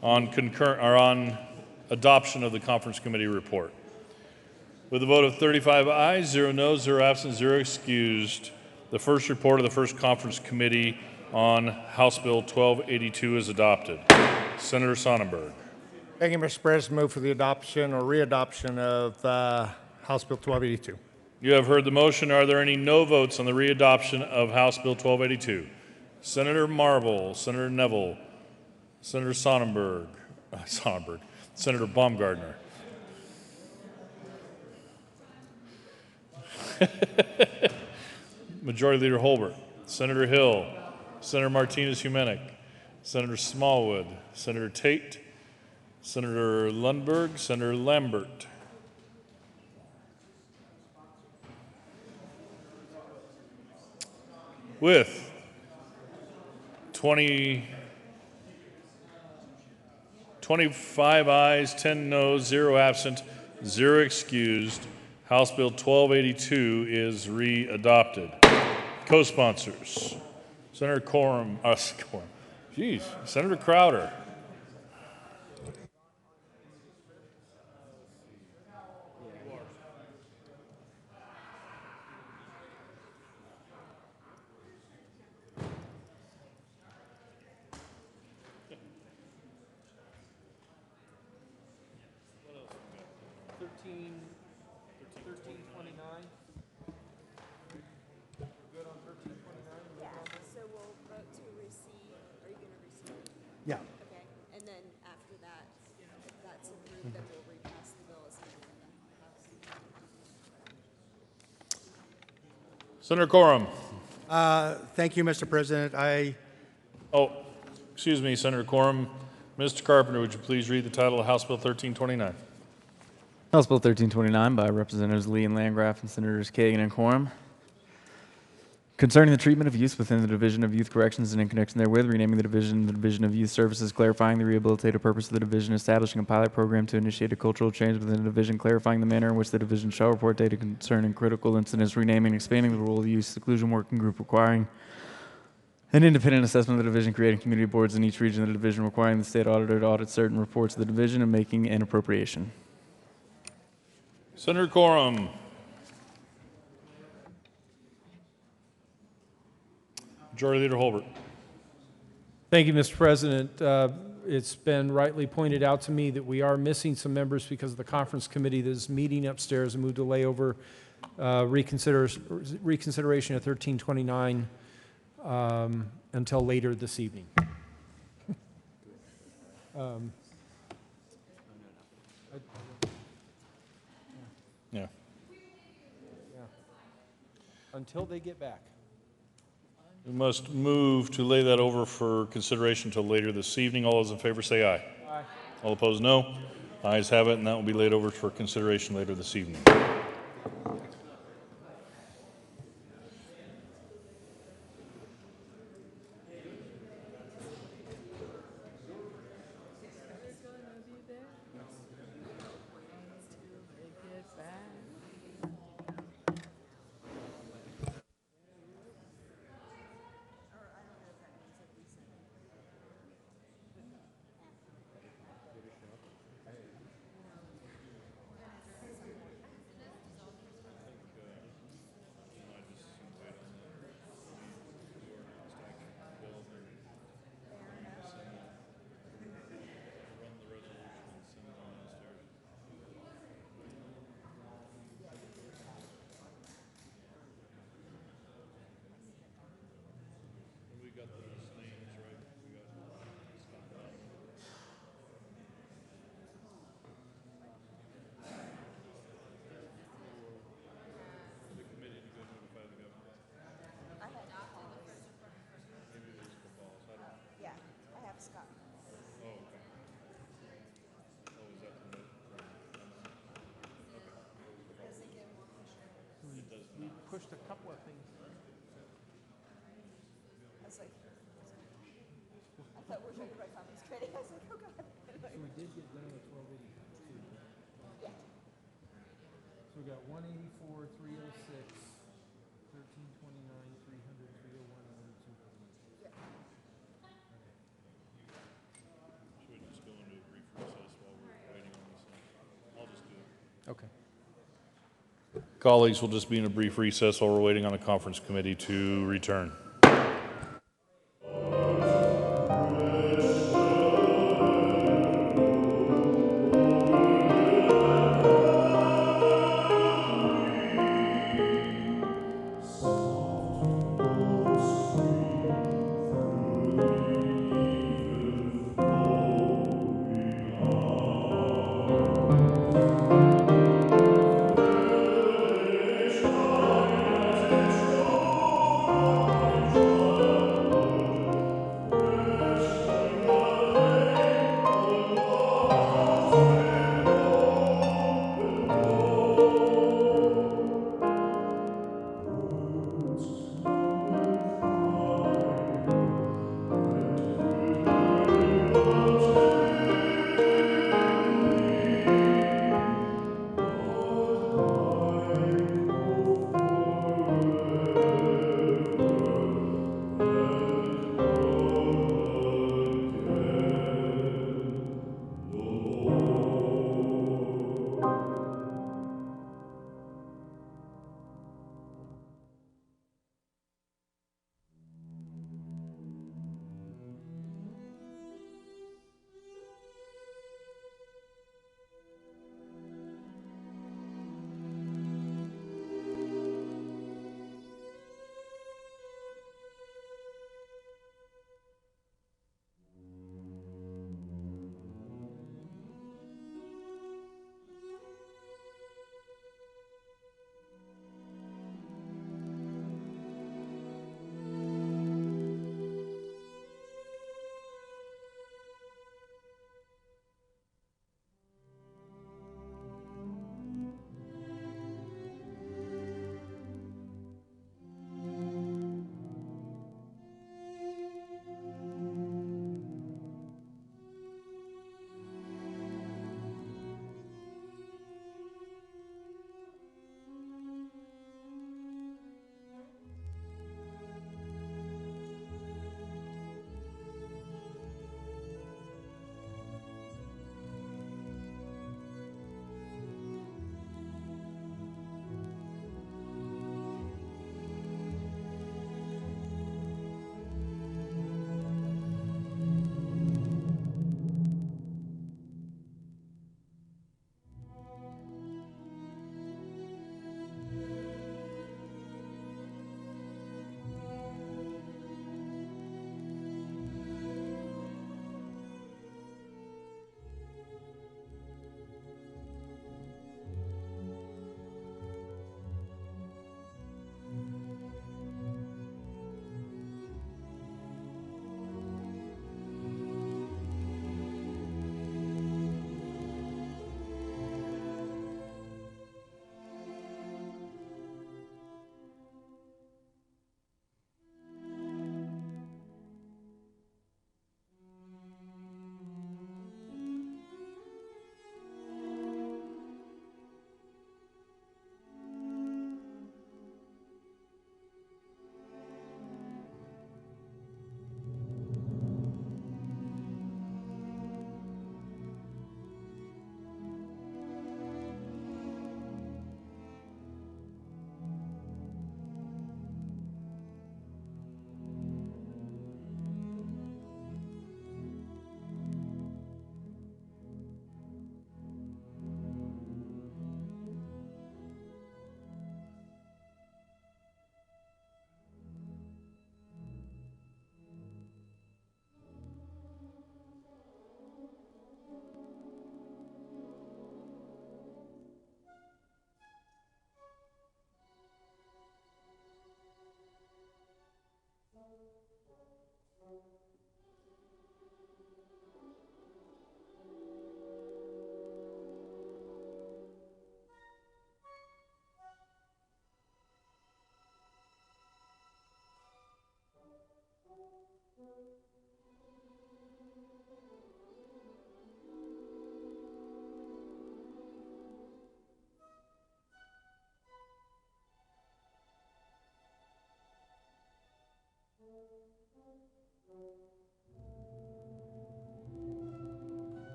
On adoption of the conference committee report. With a vote of 35 ayes, 0 noes, 0 absent, 0 excused, the first report of the first conference committee on House Bill 1282 is adopted. Senator Sonnenberg. Thank you, Mr. President. Move for the adoption or readoption of House Bill 1282. You have heard the motion. Are there any no votes on the readoption of House Bill 1282? Senator Marble, Senator Neville, Senator Sonnenberg, Senator Baumgardner. Majority Leader Holbert, Senator Hill, Senator Martinez-Humenick, Senator Smallwood, Senator Tate, Senator Lundberg, Senator Lambert. With 25 ayes, 10 noes, 0 absent, 0 excused, House Bill 1282 is re-adopted. Co-sponsors, Senator Quorum, Senator Crowder. Yeah. Okay, and then after that, if that's approved, then we'll repass the bill as Senator Quorum. Thank you, Mr. President. Oh, excuse me, Senator Quorum. Mr. Carpenter, would you please read the title of House Bill 1329? House Bill 1329 by Representatives Lee and Landgraf and Senators Kagan and Quorum. Concerning the treatment of youth within the Division of Youth Corrections and in connection therewith, renaming the Division of Youth Services, clarifying the rehabilitative purpose of the division, establishing a pilot program to initiate a cultural change within the division, clarifying the manner in which the division shall report data concerning critical incidents, renaming and expanding the role of the Youth Seclusion Working Group, requiring an independent assessment of the division, creating community boards in each region of the division, requiring the state auditor to audit certain reports of the division, and making an appropriation. Senator Quorum. Majority Leader Holbert. Thank you, Mr. President. It's been rightly pointed out to me that we are missing some members because of the conference committee that is meeting upstairs and moved to lay over reconsideration of 1329 until later this evening. Yeah. Until they get back. We must move to lay that over for consideration until later this evening. All those in favor say aye. Aye. All opposed, no. Ayes have it, and that will be laid over for consideration later this evening. Pushed a couple of things. I was like, I thought we were trying to write conference committee. I was like, oh God. So we did get done with 1282. Yeah. So we got 184, 306, 1329, 300, 301, and 102. Yeah. Should we just go into a brief recess while we're waiting on this thing? I'll just do it. Okay. Colleagues, we'll just be in a brief recess while we're waiting on the conference committee to return.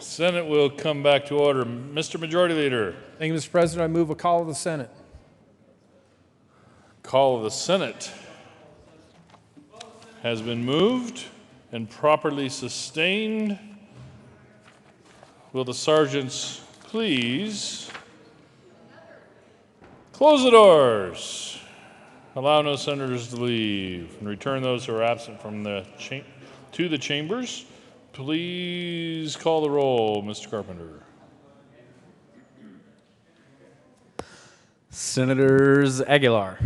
Senate will come back to order. Mr. Majority Leader. Thank you, Mr. President. I move a call of the Senate. Call of the Senate has been moved and properly sustained. Will the sergeants please close the doors, allow no senators to leave, and return those who are absent from to the chambers. Please call the roll, Mr. Carpenter. Senators Aguilar,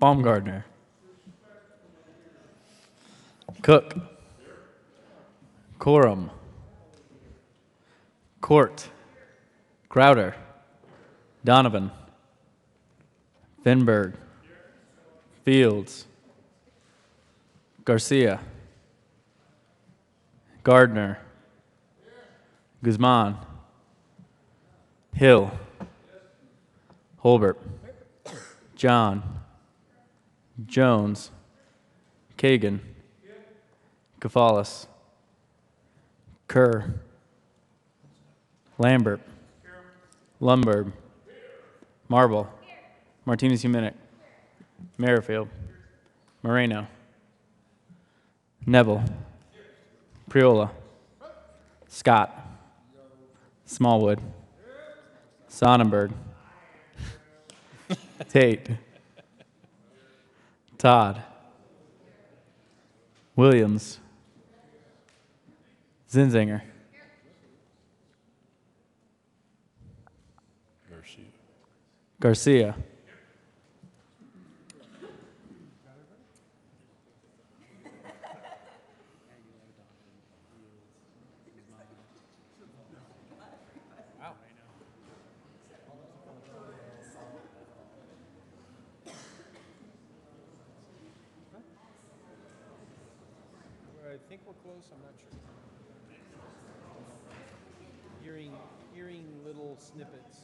Baumgardner, Cook, Quorum, Court, Crowder, Donovan, Finberg, Fields, Garcia, Gardner, Guzman, Hill, Holbert, John, Jones, Kagan, Kafalis, Kerr, Lambert, Lumberg, Marble, Martinez-Huminick, Merrifield, Moreno, Neville, Priola, Scott, Smallwood, Sonnenberg, Tate, Todd, Williams, Zinzinger, Garcia, I think we're close. I'm not sure. Hearing little snippets.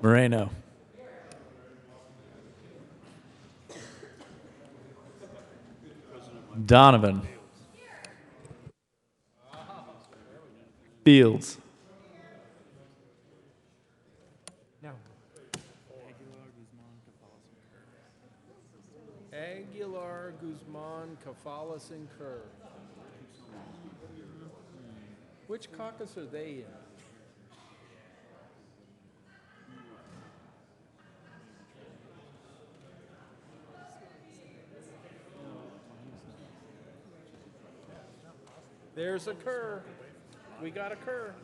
Moreno, Donovan, Fields, Aguilar, Guzman, Kafalis, and Kerr. Which caucus are they in? There's a Kerr. We got a Kerr.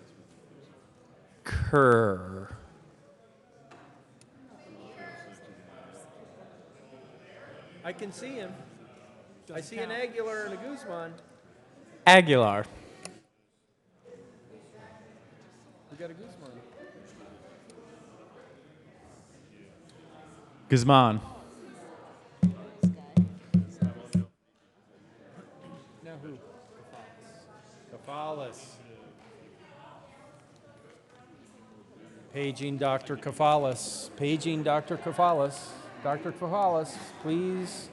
Kerr, I can see him. I see an Aguilar and a Guzman. Aguilar, We got a Guzman. Guzman, Now who? Kafalis. Paging Dr. Kafalis. Paging Dr. Kafalis. Dr. Kafalis, please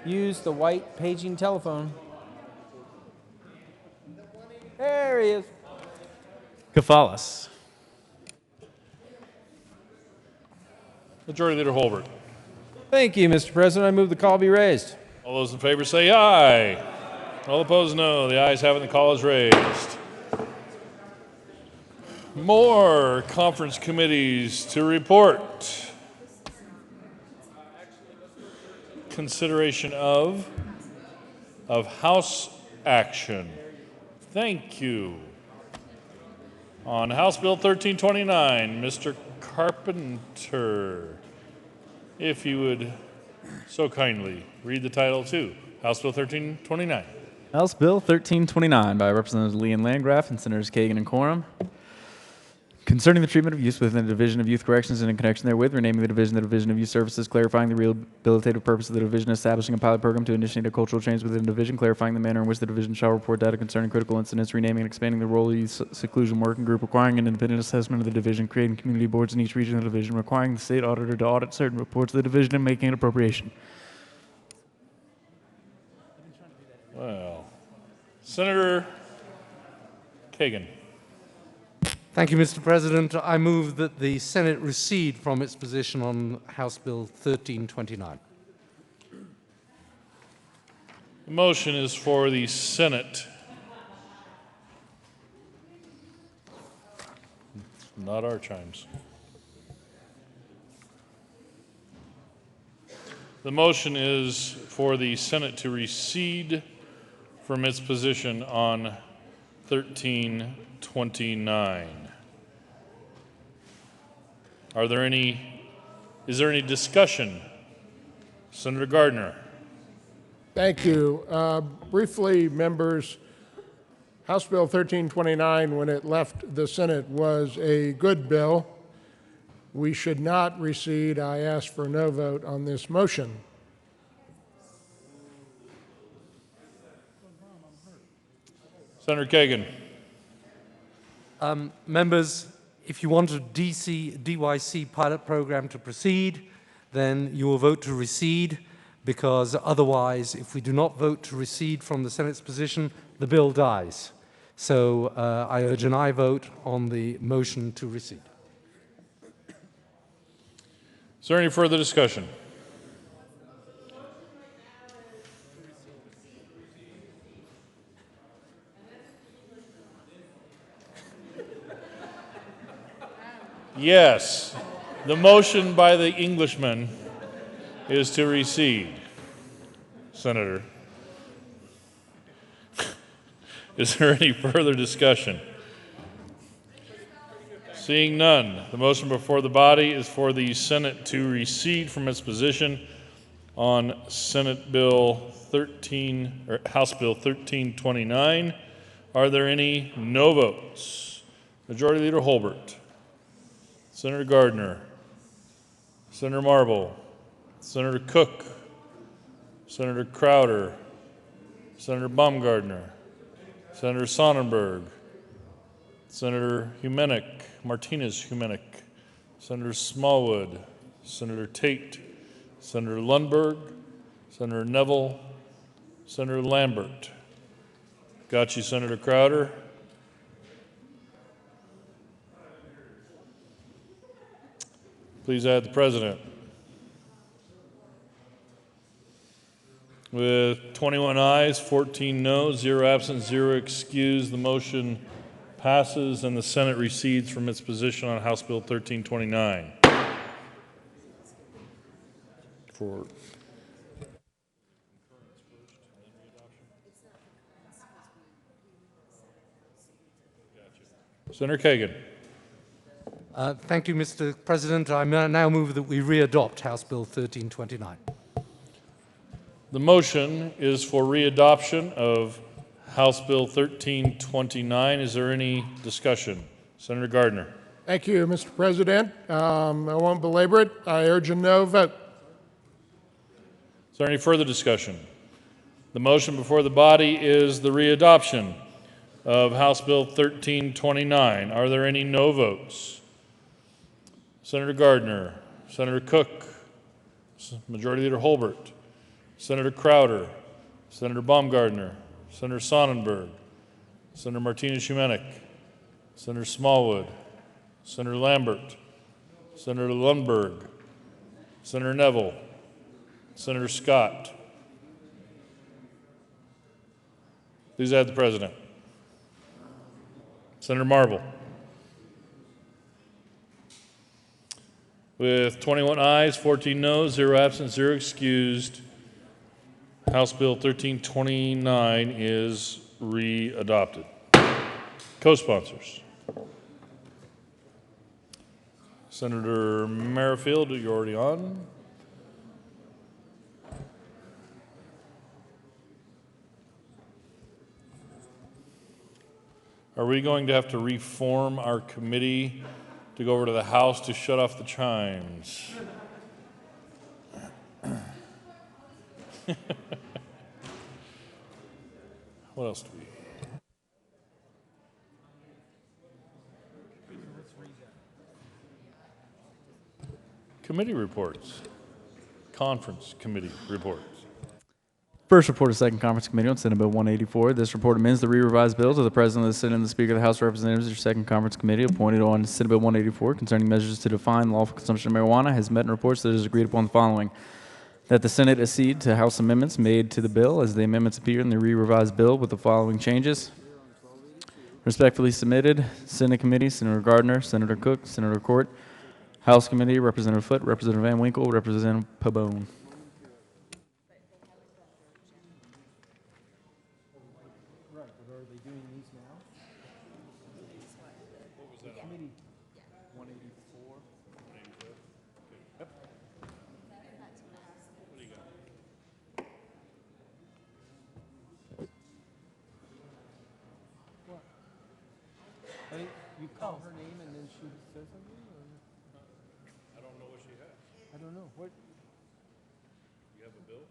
use the white paging telephone. There he is. Kafalis, Majority Leader Holbert. Thank you, Mr. President. I move the call be raised. All those in favor say aye. All opposed, no. The ayes have it, and the call is raised. More conference committees to report. Consideration of House action. Thank you. On House Bill 1329, Mr. Carpenter, if you would so kindly read the title too. House Bill 1329. House Bill 1329 by Representatives Lee and Landgraf and Senators Kagan and Quorum. Concerning the treatment of youth within the Division of Youth Corrections and in connection therewith, renaming the Division of Youth Services, clarifying the rehabilitative purpose of the division, establishing a pilot program to initiate a cultural change within the division, clarifying the manner in which the division shall report data concerning critical incidents, renaming and expanding the role of the youth seclusion working group, requiring an independent assessment of the division, creating community boards in each region of the division, requiring the state auditor to audit certain reports of the division, and making an appropriation. Well, Senator Kagan. Thank you, Mr. President. I move that the Senate recede from its position on House Bill 1329. The motion is for the Senate. Not our chimes. The motion is for the Senate to recede from its position on 1329. Is there any discussion? Senator Gardner. Thank you. Briefly, members, House Bill 1329, when it left the Senate, was a good bill. We should not recede. I ask for no vote on this motion. Senator Kagan. Members, if you want a DYC pilot program to proceed, then you will vote to recede, because otherwise, if we do not vote to recede from the Senate's position, the bill dies. So I urge an aye vote on the motion to recede. Is there any further discussion? Yes, the motion by the Englishman is to recede. Senator, is there any further discussion? Seeing none, the motion before the body is for the Senate to recede from its position on Senate Bill 13, or House Bill 1329. Are there any no votes? Majority Leader Holbert, Senator Gardner, Senator Marble, Senator Cook, Senator Crowder, Senator Baumgardner, Senator Sonnenberg, Senator Martinez-Humenick, Senator Smallwood, Senator Tate, Senator Lundberg, Senator Neville, Senator Lambert. Got you, Senator Crowder. Please add the President. With 21 ayes, 14 noes, 0 absent, 0 excused, the motion passes and the Senate recedes from its position on House Bill 1329. Senator Kagan. Thank you, Mr. President. I now move that we readopt House Bill 1329. The motion is for readoption of House Bill 1329. Is there any discussion? Senator Gardner. Thank you, Mr. President. I won't belabor it. I urge a no vote. Is there any further discussion? The motion before the body is the readoption of House Bill 1329. Are there any no votes? Senator Gardner, Senator Cook, Majority Leader Holbert, Senator Crowder, Senator Baumgardner, Senator Sonnenberg, Senator Martinez-Humenick, Senator Smallwood, Senator Lambert, Senator Lundberg, Senator Neville, Senator Scott. Please add the President. Senator Marble. With 21 ayes, 14 noes, 0 absent, 0 excused, House Bill 1329 is readopted. Co-sponsors. Senator Merrifield, you're already on. Are we going to have to reform our committee to go over to the House to shut off the chimes. What else do we? Committee reports. Conference committee reports. First report of Second Conference Committee on Senate Bill 184. This report amends the re-revised bills of the President of the Senate and the Speaker of the House of Representatives. Your Second Conference Committee appointed on Senate Bill 184 concerning measures to define lawful consumption of marijuana has met and reports that it has agreed upon the following. That the Senate accede to House amendments made to the bill as the amendments appear in the re-revised bill with the following changes. Respectfully submitted, Senate Committee, Senator Gardner, Senator Cook, Senator Court. House Committee, Representative Foote, Representative Van Winkle, Representative Pabon. You call her name and then she says something? I don't know what she has. I don't know. What? You have a bill?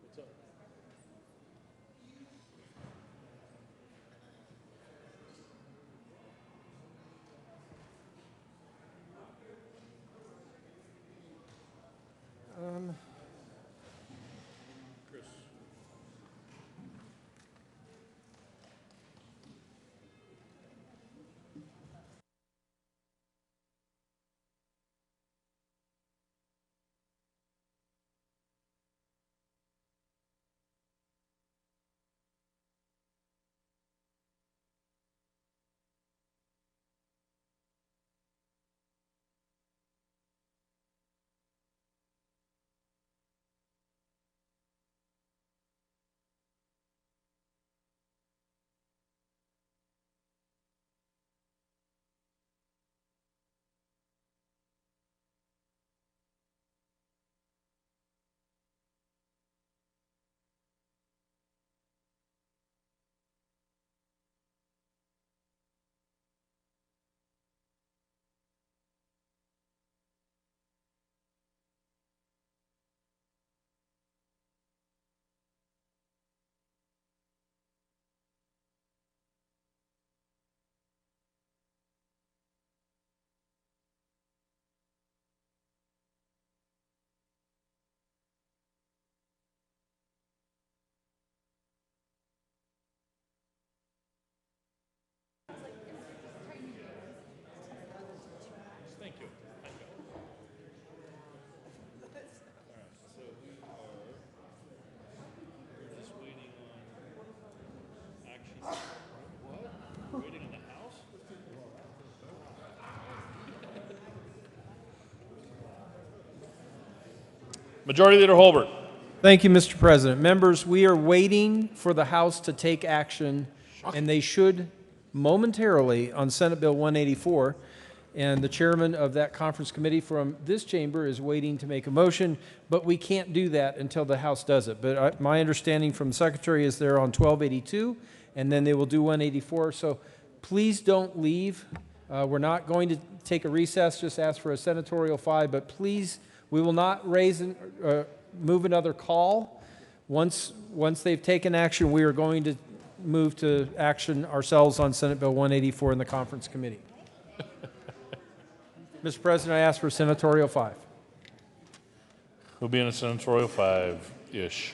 What's up? Chris. Thank you. So we are just waiting on action. What? Waiting on the House? Majority Leader Holbert. Thank you, Mr. President. Members, we are waiting for the House to take action, and they should momentarily on Senate Bill 184. And the chairman of that conference committee from this chamber is waiting to make a motion, but we can't do that until the House does it. But my understanding from the Secretary is they're on 1282, and then they will do 184. So please don't leave. We're not going to take a recess, just ask for a senatorial 5, but please, we will not move another call. Once they've taken action, we are going to move to action ourselves on Senate Bill 184 in the conference committee. Mr. President, I ask for senatorial 5. We'll be in a senatorial 5-ish.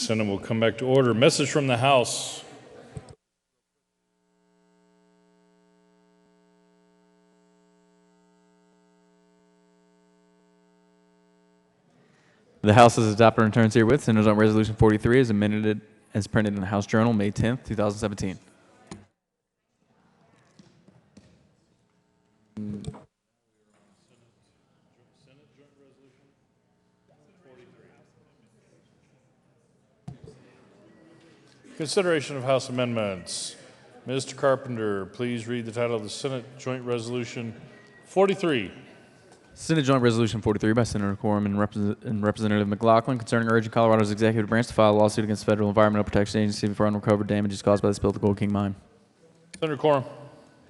Senate will come back to order. Message from the House. The House has adopted and returns herewith Senate on Resolution 43 as amended as printed in the House Journal, May 10th, 2017. Consideration of House amendments. Mr. Carpenter, please read the title of the Senate Joint Resolution 43. Senate Joint Resolution 43 by Senator Quorum and Representative McLaughlin concerning urging Colorado's executive branch to file a lawsuit against the Federal Environmental Protection Agency for unrecovered damages caused by the spill at the Gold King mine. Senator Quorum.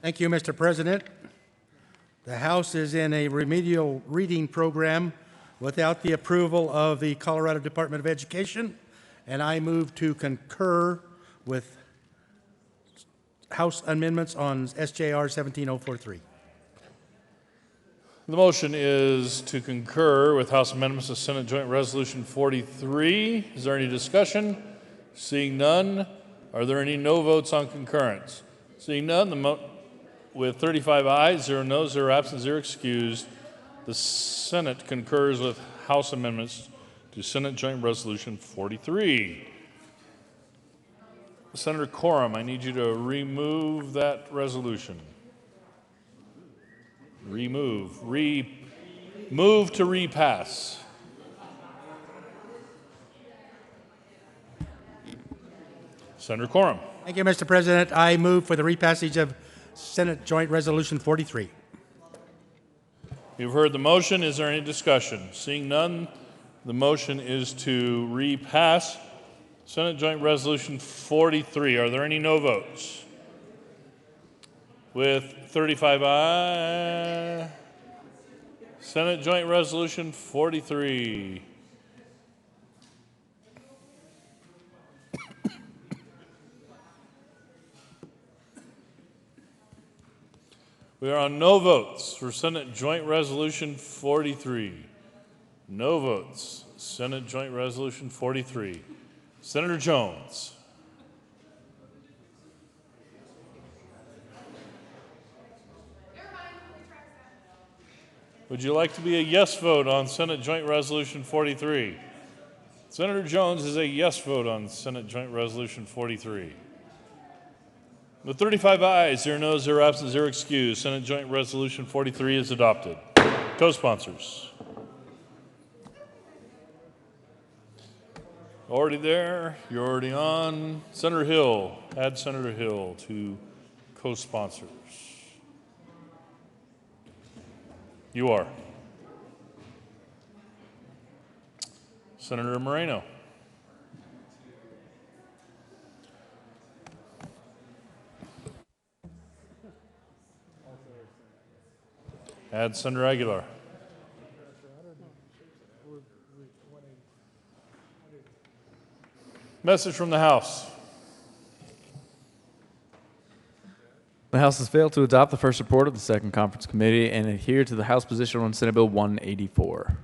Thank you, Mr. President. The House is in a remedial reading program without the approval of the Colorado Department of Education, and I move to concur with House amendments on SJR 17043. The motion is to concur with House amendments to Senate Joint Resolution 43. Is there any discussion? Seeing none, are there any no votes on concurrence? Seeing none, with 35 ayes, 0 noes, 0 absent, 0 excused, the Senate concurs with House amendments to Senate Joint Resolution 43. Senator Quorum, I need you to remove that resolution. Move to repass. Senator Quorum. Thank you, Mr. President. I move for the repassage of Senate Joint Resolution 43. You've heard the motion. Is there any discussion? Seeing none, the motion is to repass Senate Joint Resolution 43. Are there any no votes? With 35 ayes, Senate Joint Resolution 43. We are on no votes for Senate Joint Resolution 43. No votes. Senate Joint Resolution 43. Senator Jones. Would you like to be a yes vote on Senate Joint Resolution 43? Senator Jones is a yes vote on Senate Joint Resolution 43. With 35 ayes, 0 noes, 0 absent, 0 excused, Senate Joint Resolution 43 is adopted. Co-sponsors. Already there, you're already on. Senator Hill, add Senator Hill to co-sponsors. You are. Senator Moreno. Add Senator Aguilar. Message from the House. The House has failed to adopt the first report of the Second Conference Committee and adhere to the House position on Senate Bill 184.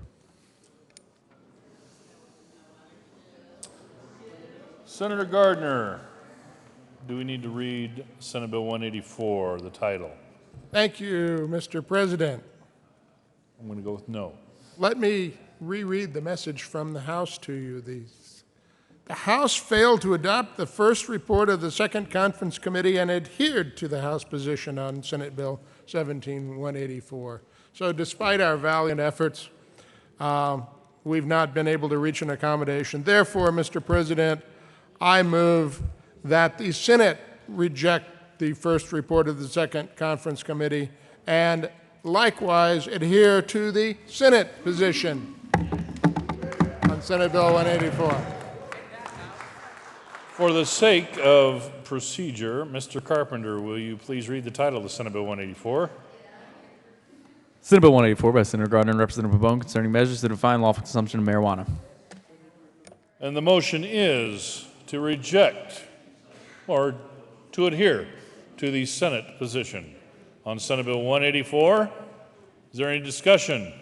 Senator Gardner. do we need to read Senate Bill 184, the title? Thank you, Mr. President. I'm going to go with no. Let me reread the message from the House to you. The House failed to adopt the first report of the Second Conference Committee and adhered to the House position on Senate Bill 17184. So despite our valiant efforts, we've not been able to reach an accommodation. Therefore, Mr. President, I move that the Senate reject the first report of the Second Conference Committee and likewise adhere to the Senate position on Senate Bill 184. For the sake of procedure, Mr. Carpenter, will you please read the title of Senate Bill 184? Senate Bill 184 by Senator Gardner and Representative Pabon concerning measures to define lawful consumption of marijuana. And the motion is to reject or to adhere to the Senate position on Senate Bill 184. Is there any discussion?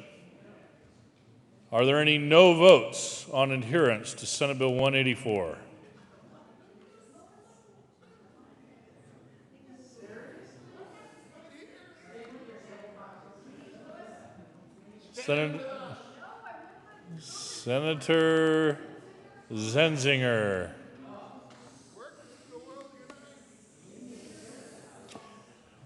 Are there any no votes on adherence to Senate Bill 184? Senator Zenzinger.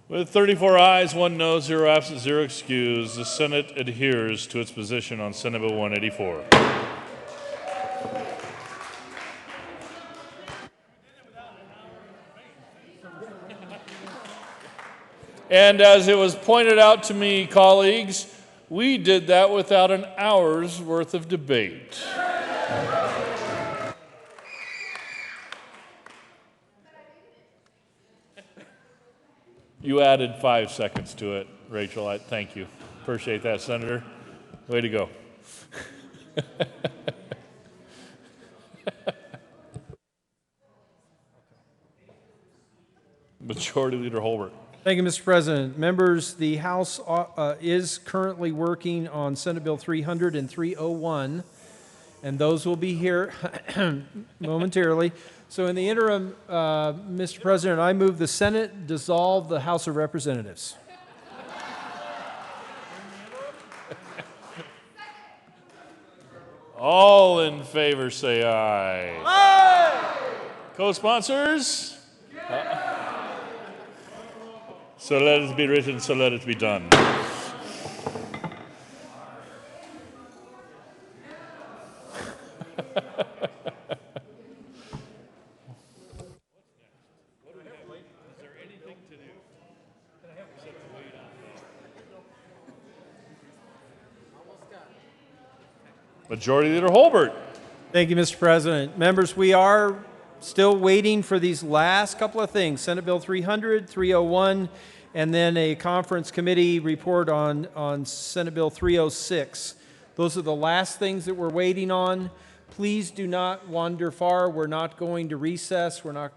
With 34 ayes, 1 no, 0 absent, 0 excused, the Senate adheres to its position on Senate Bill 184. And as it was pointed out to me, colleagues, we did that without an hour's worth of debate. You added 5 seconds to it, Rachel. I thank you. Appreciate that, Senator. Way to go. Majority Leader Holbert. Thank you, Mr. President. Members, the House is currently working on Senate Bill 300 and 301, and those will be here momentarily. So in the interim, Mr. President, I move the Senate dissolve the House of Representatives. All in favor say aye. Aye! Co-sponsors? So let it be written, so let it be done. Majority Leader Holbert. Thank you, Mr. President. Members, we are still waiting for these last couple of things, Senate Bill 300, 301, and then a conference committee report on Senate Bill 306. Those are the last things that we're waiting on. Please do not wander far. We're not going to recess. We're not,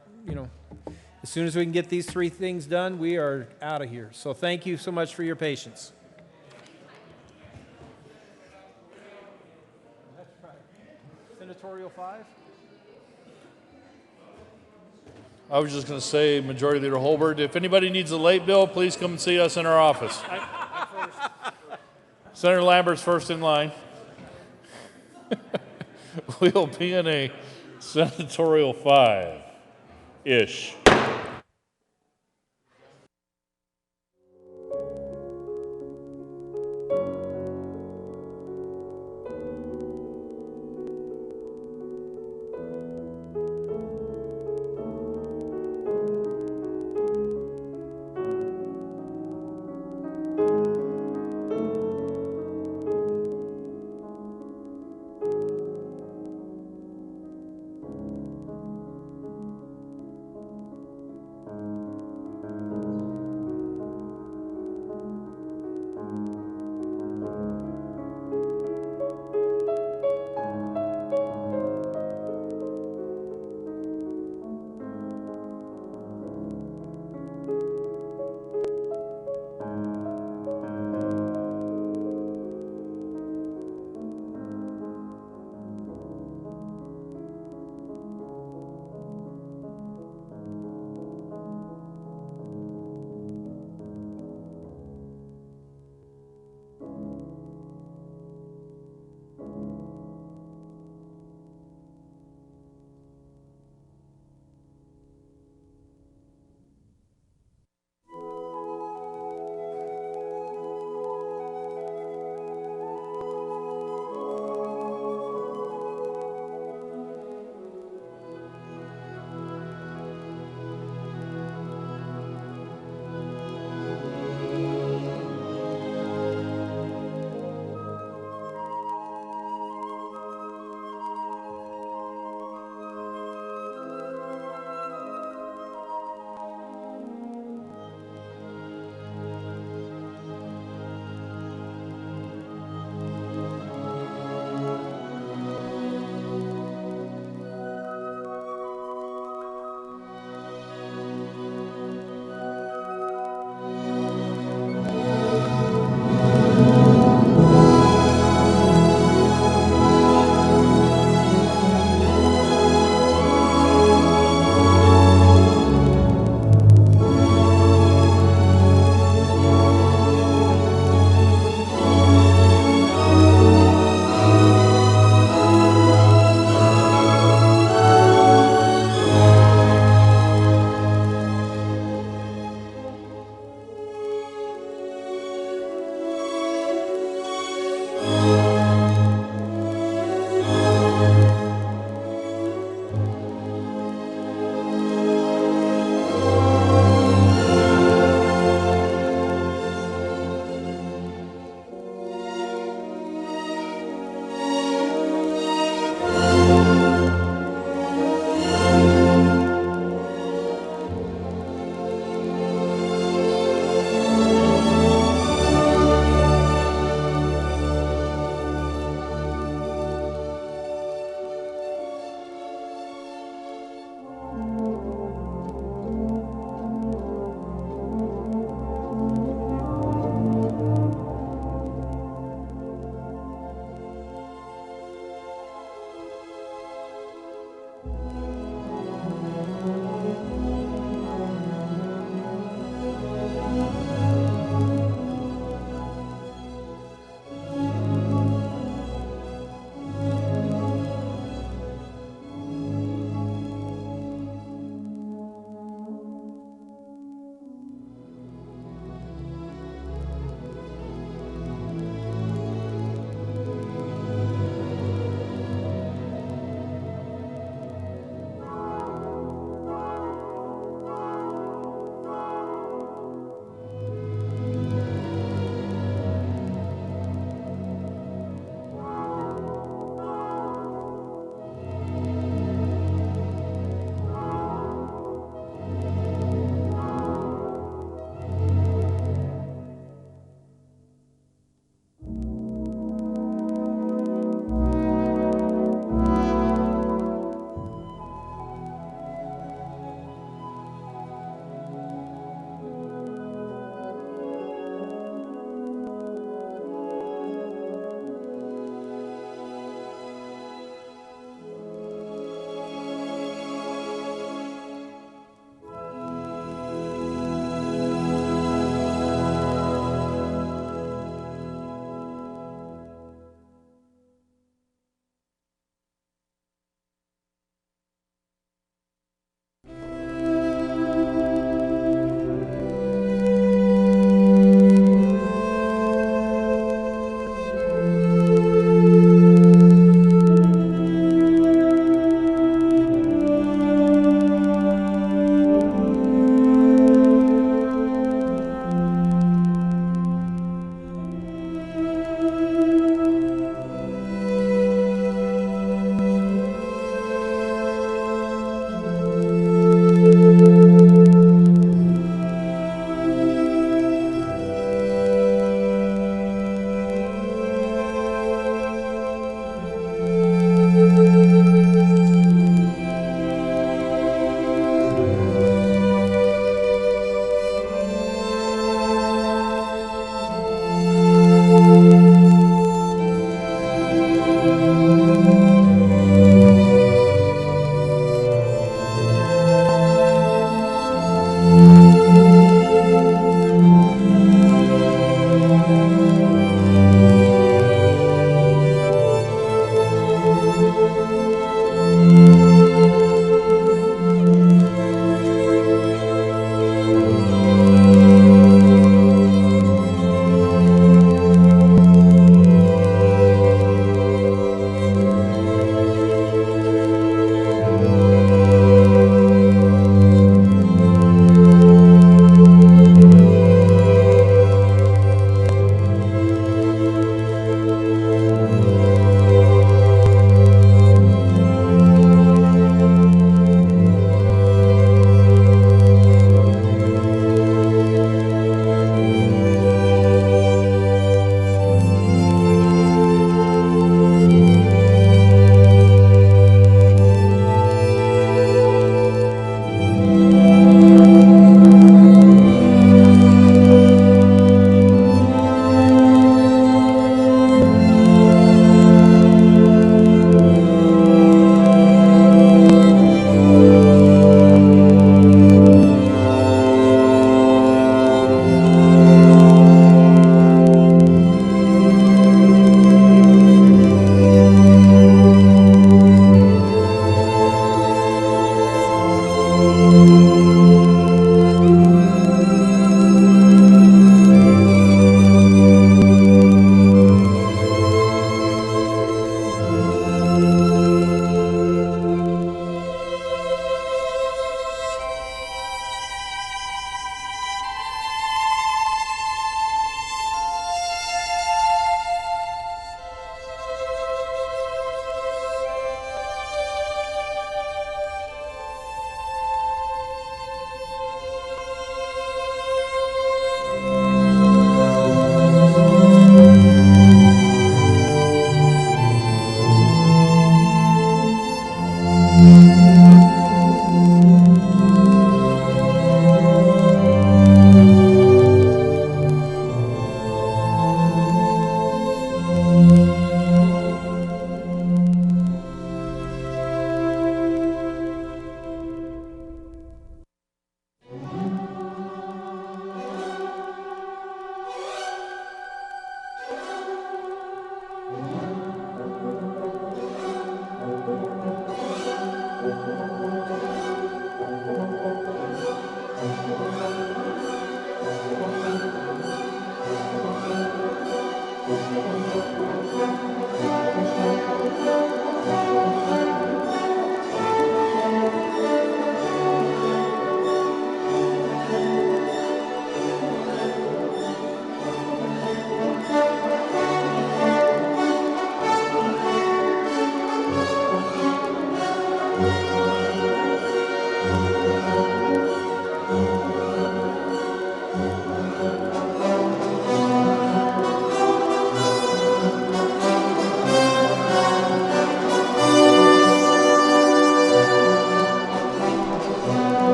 as soon as we can get these 3 things done, we are out of here. So thank you so much for your patience. Senatorial 5? I was just going to say, Majority Leader Holbert, if anybody needs a late bill, please come and see us in our office. Senator Lambert's first in line. We'll be in a senatorial 5-ish.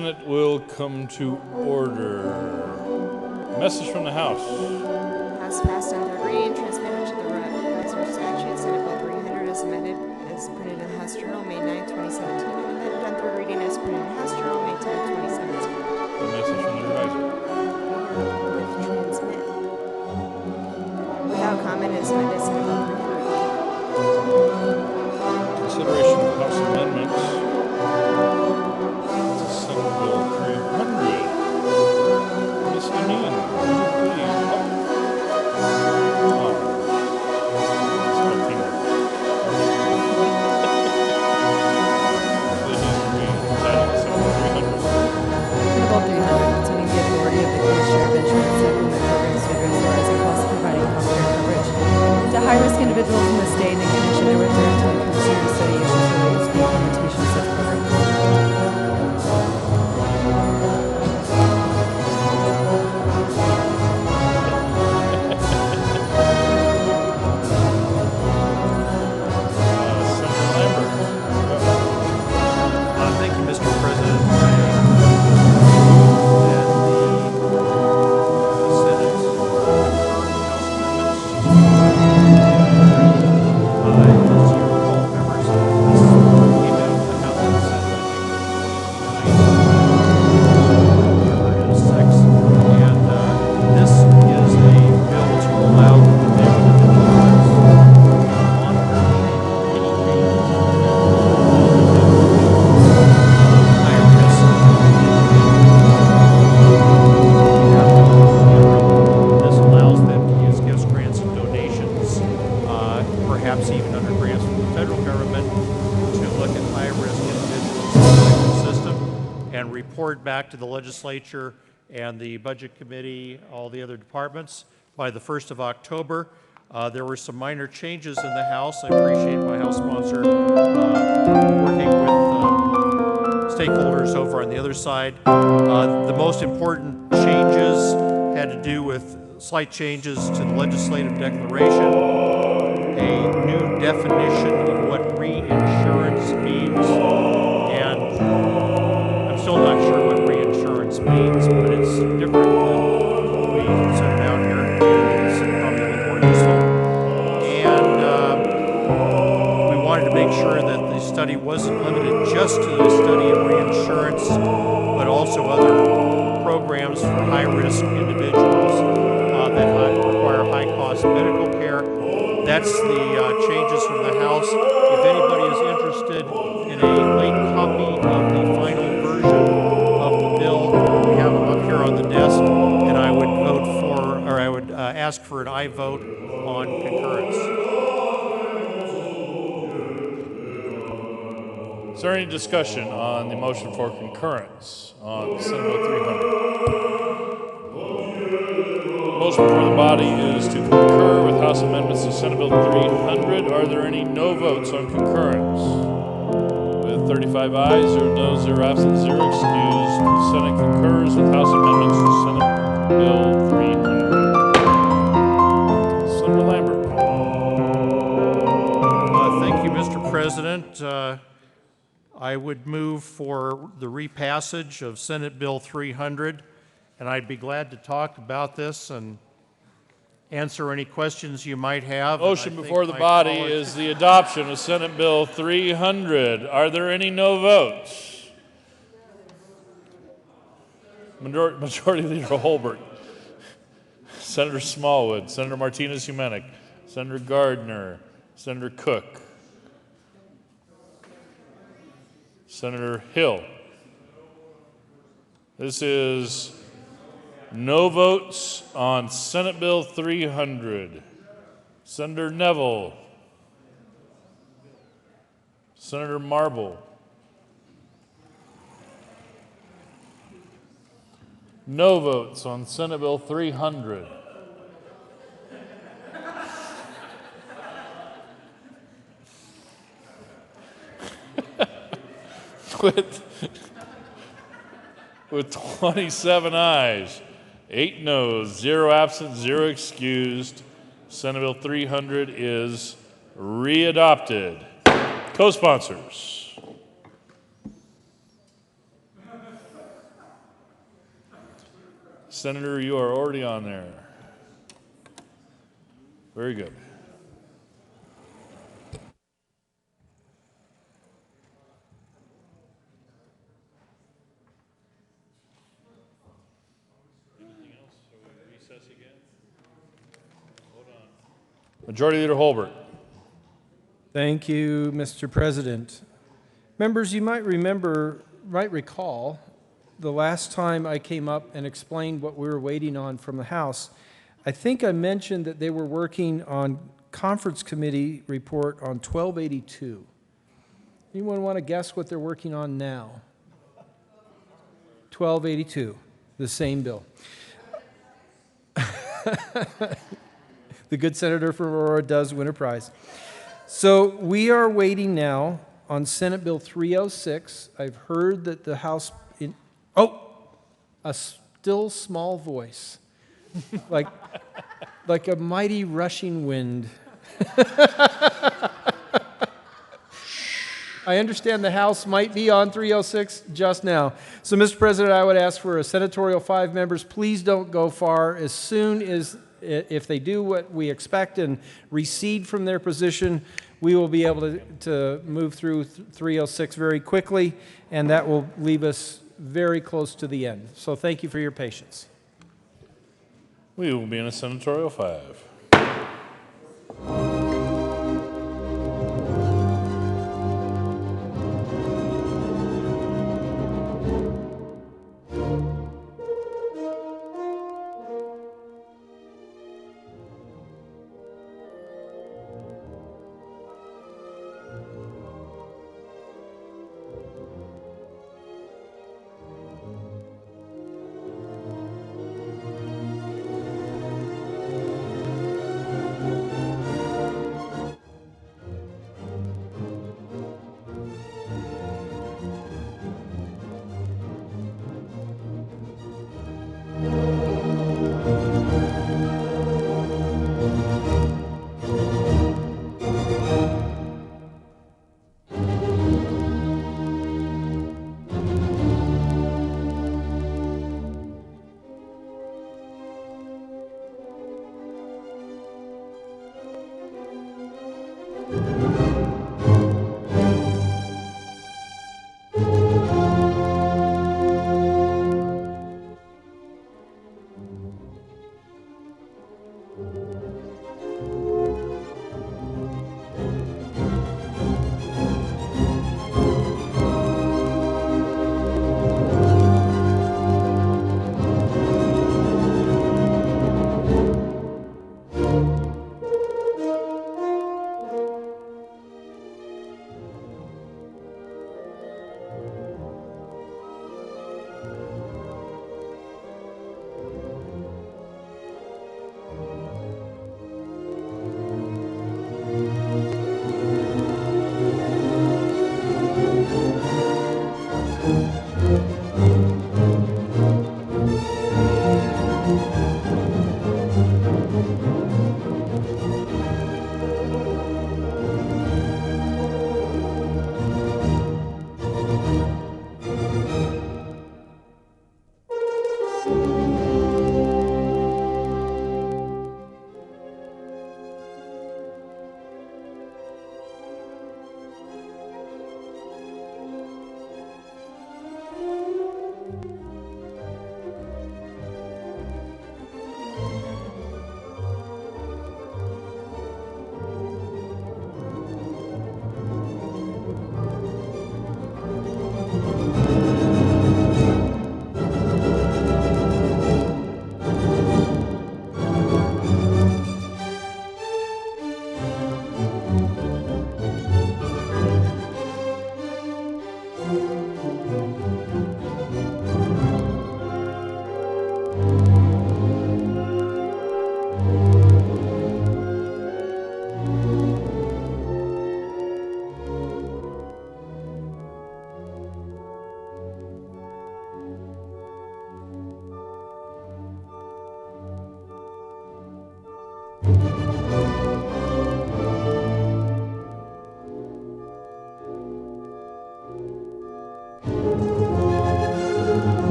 Senate will come to order. Message from the House. House passed on third reading, transmitted to the Revised Statute, Senate Bill 300 as amended, as printed in the House Journal, May 9, 2017, and amended on third reading as printed in the House Journal, May 10, 2017. A message from the Reviser. With transmit. Without comment as amended, Senate Bill 300. Consideration of House amendments to Senate Bill 300. Ms. Emin, would you please? Senate Bill 300, containing the authority of the Commissioner of Insurance Supplement Programs to address the rising costs of providing healthcare coverage to high-risk individuals in the state and in connection therewith to consider the study issues related to the implementation of such programs. Thank you, Mr. President. Perhaps even under grants from the federal government, to look at high-risk individuals in the medical system and report back to the legislature and the budget committee, all the other departments, by the 1st of October. There were some minor changes in the House. I appreciate my House sponsor working with stakeholders over on the other side. The most important changes had to do with slight changes to the legislative declaration, a new definition of what reinsurance means, and I'm still not sure what reinsurance means, but it's different than what we sent it out here, and it's probably a little more useful. And we wanted to make sure that the study wasn't limited just to the study of reinsurance, but also other programs for high-risk individuals that require high-cost medical care. That's the changes from the House. If anybody is interested in a late copy of the final version of the bill, we have them up here on the desk, and I would vote for, or I would ask for an aye vote on concurrence. Is there any discussion on the motion for concurrence on Senate Bill 300? Motion before the body is to concur with House amendments to Senate Bill 300. Are there any no votes on concurrence? With 35 ayes, 0 noes, 0 absent, 0 excused, the Senate concurs with House amendments to Senate Bill 300. Senator Lambert. Thank you, Mr. President. I would move for the repassage of Senate Bill 300, and I'd be glad to talk about this and answer any questions you might have. Motion before the body is the adoption of Senate Bill 300. Are there any no votes? Majority Leader Holbert, Senator Smallwood, Senator Martinez-Humenick, Senator Gardner, Senator Cook, Senator Hill. This is no votes on Senate Bill 300. Senator Neville. Senator Marble. No votes on Senate Bill 300. With 27 ayes, 8 noes, 0 absent, 0 excused, Senate Bill 300 is readopted. Co-sponsors. Senator, you are already on there. Very good. Anything else? Shall we recess again? Hold on. Majority Leader Holbert. Thank you, Mr. President. Members, you might recall the last time I came up and explained what we were waiting on from the House. I think I mentioned that they were working on conference committee report on 1282. Anyone want to guess what they're working on now? 1282, the same bill. The good senator from Aurora does win a prize. So we are waiting now on Senate Bill 306. I've heard that the House, a still small voice, like a mighty rushing wind. I understand the House might be on 306 just now. So, Mr. President, I would ask for a senatorial 5 members. Please don't go far. As soon as, if they do what we expect and recede from their position, we will be able to move through 306 very quickly, and that will leave us very close to the end. So thank you for your patience. We will be in a senatorial 5.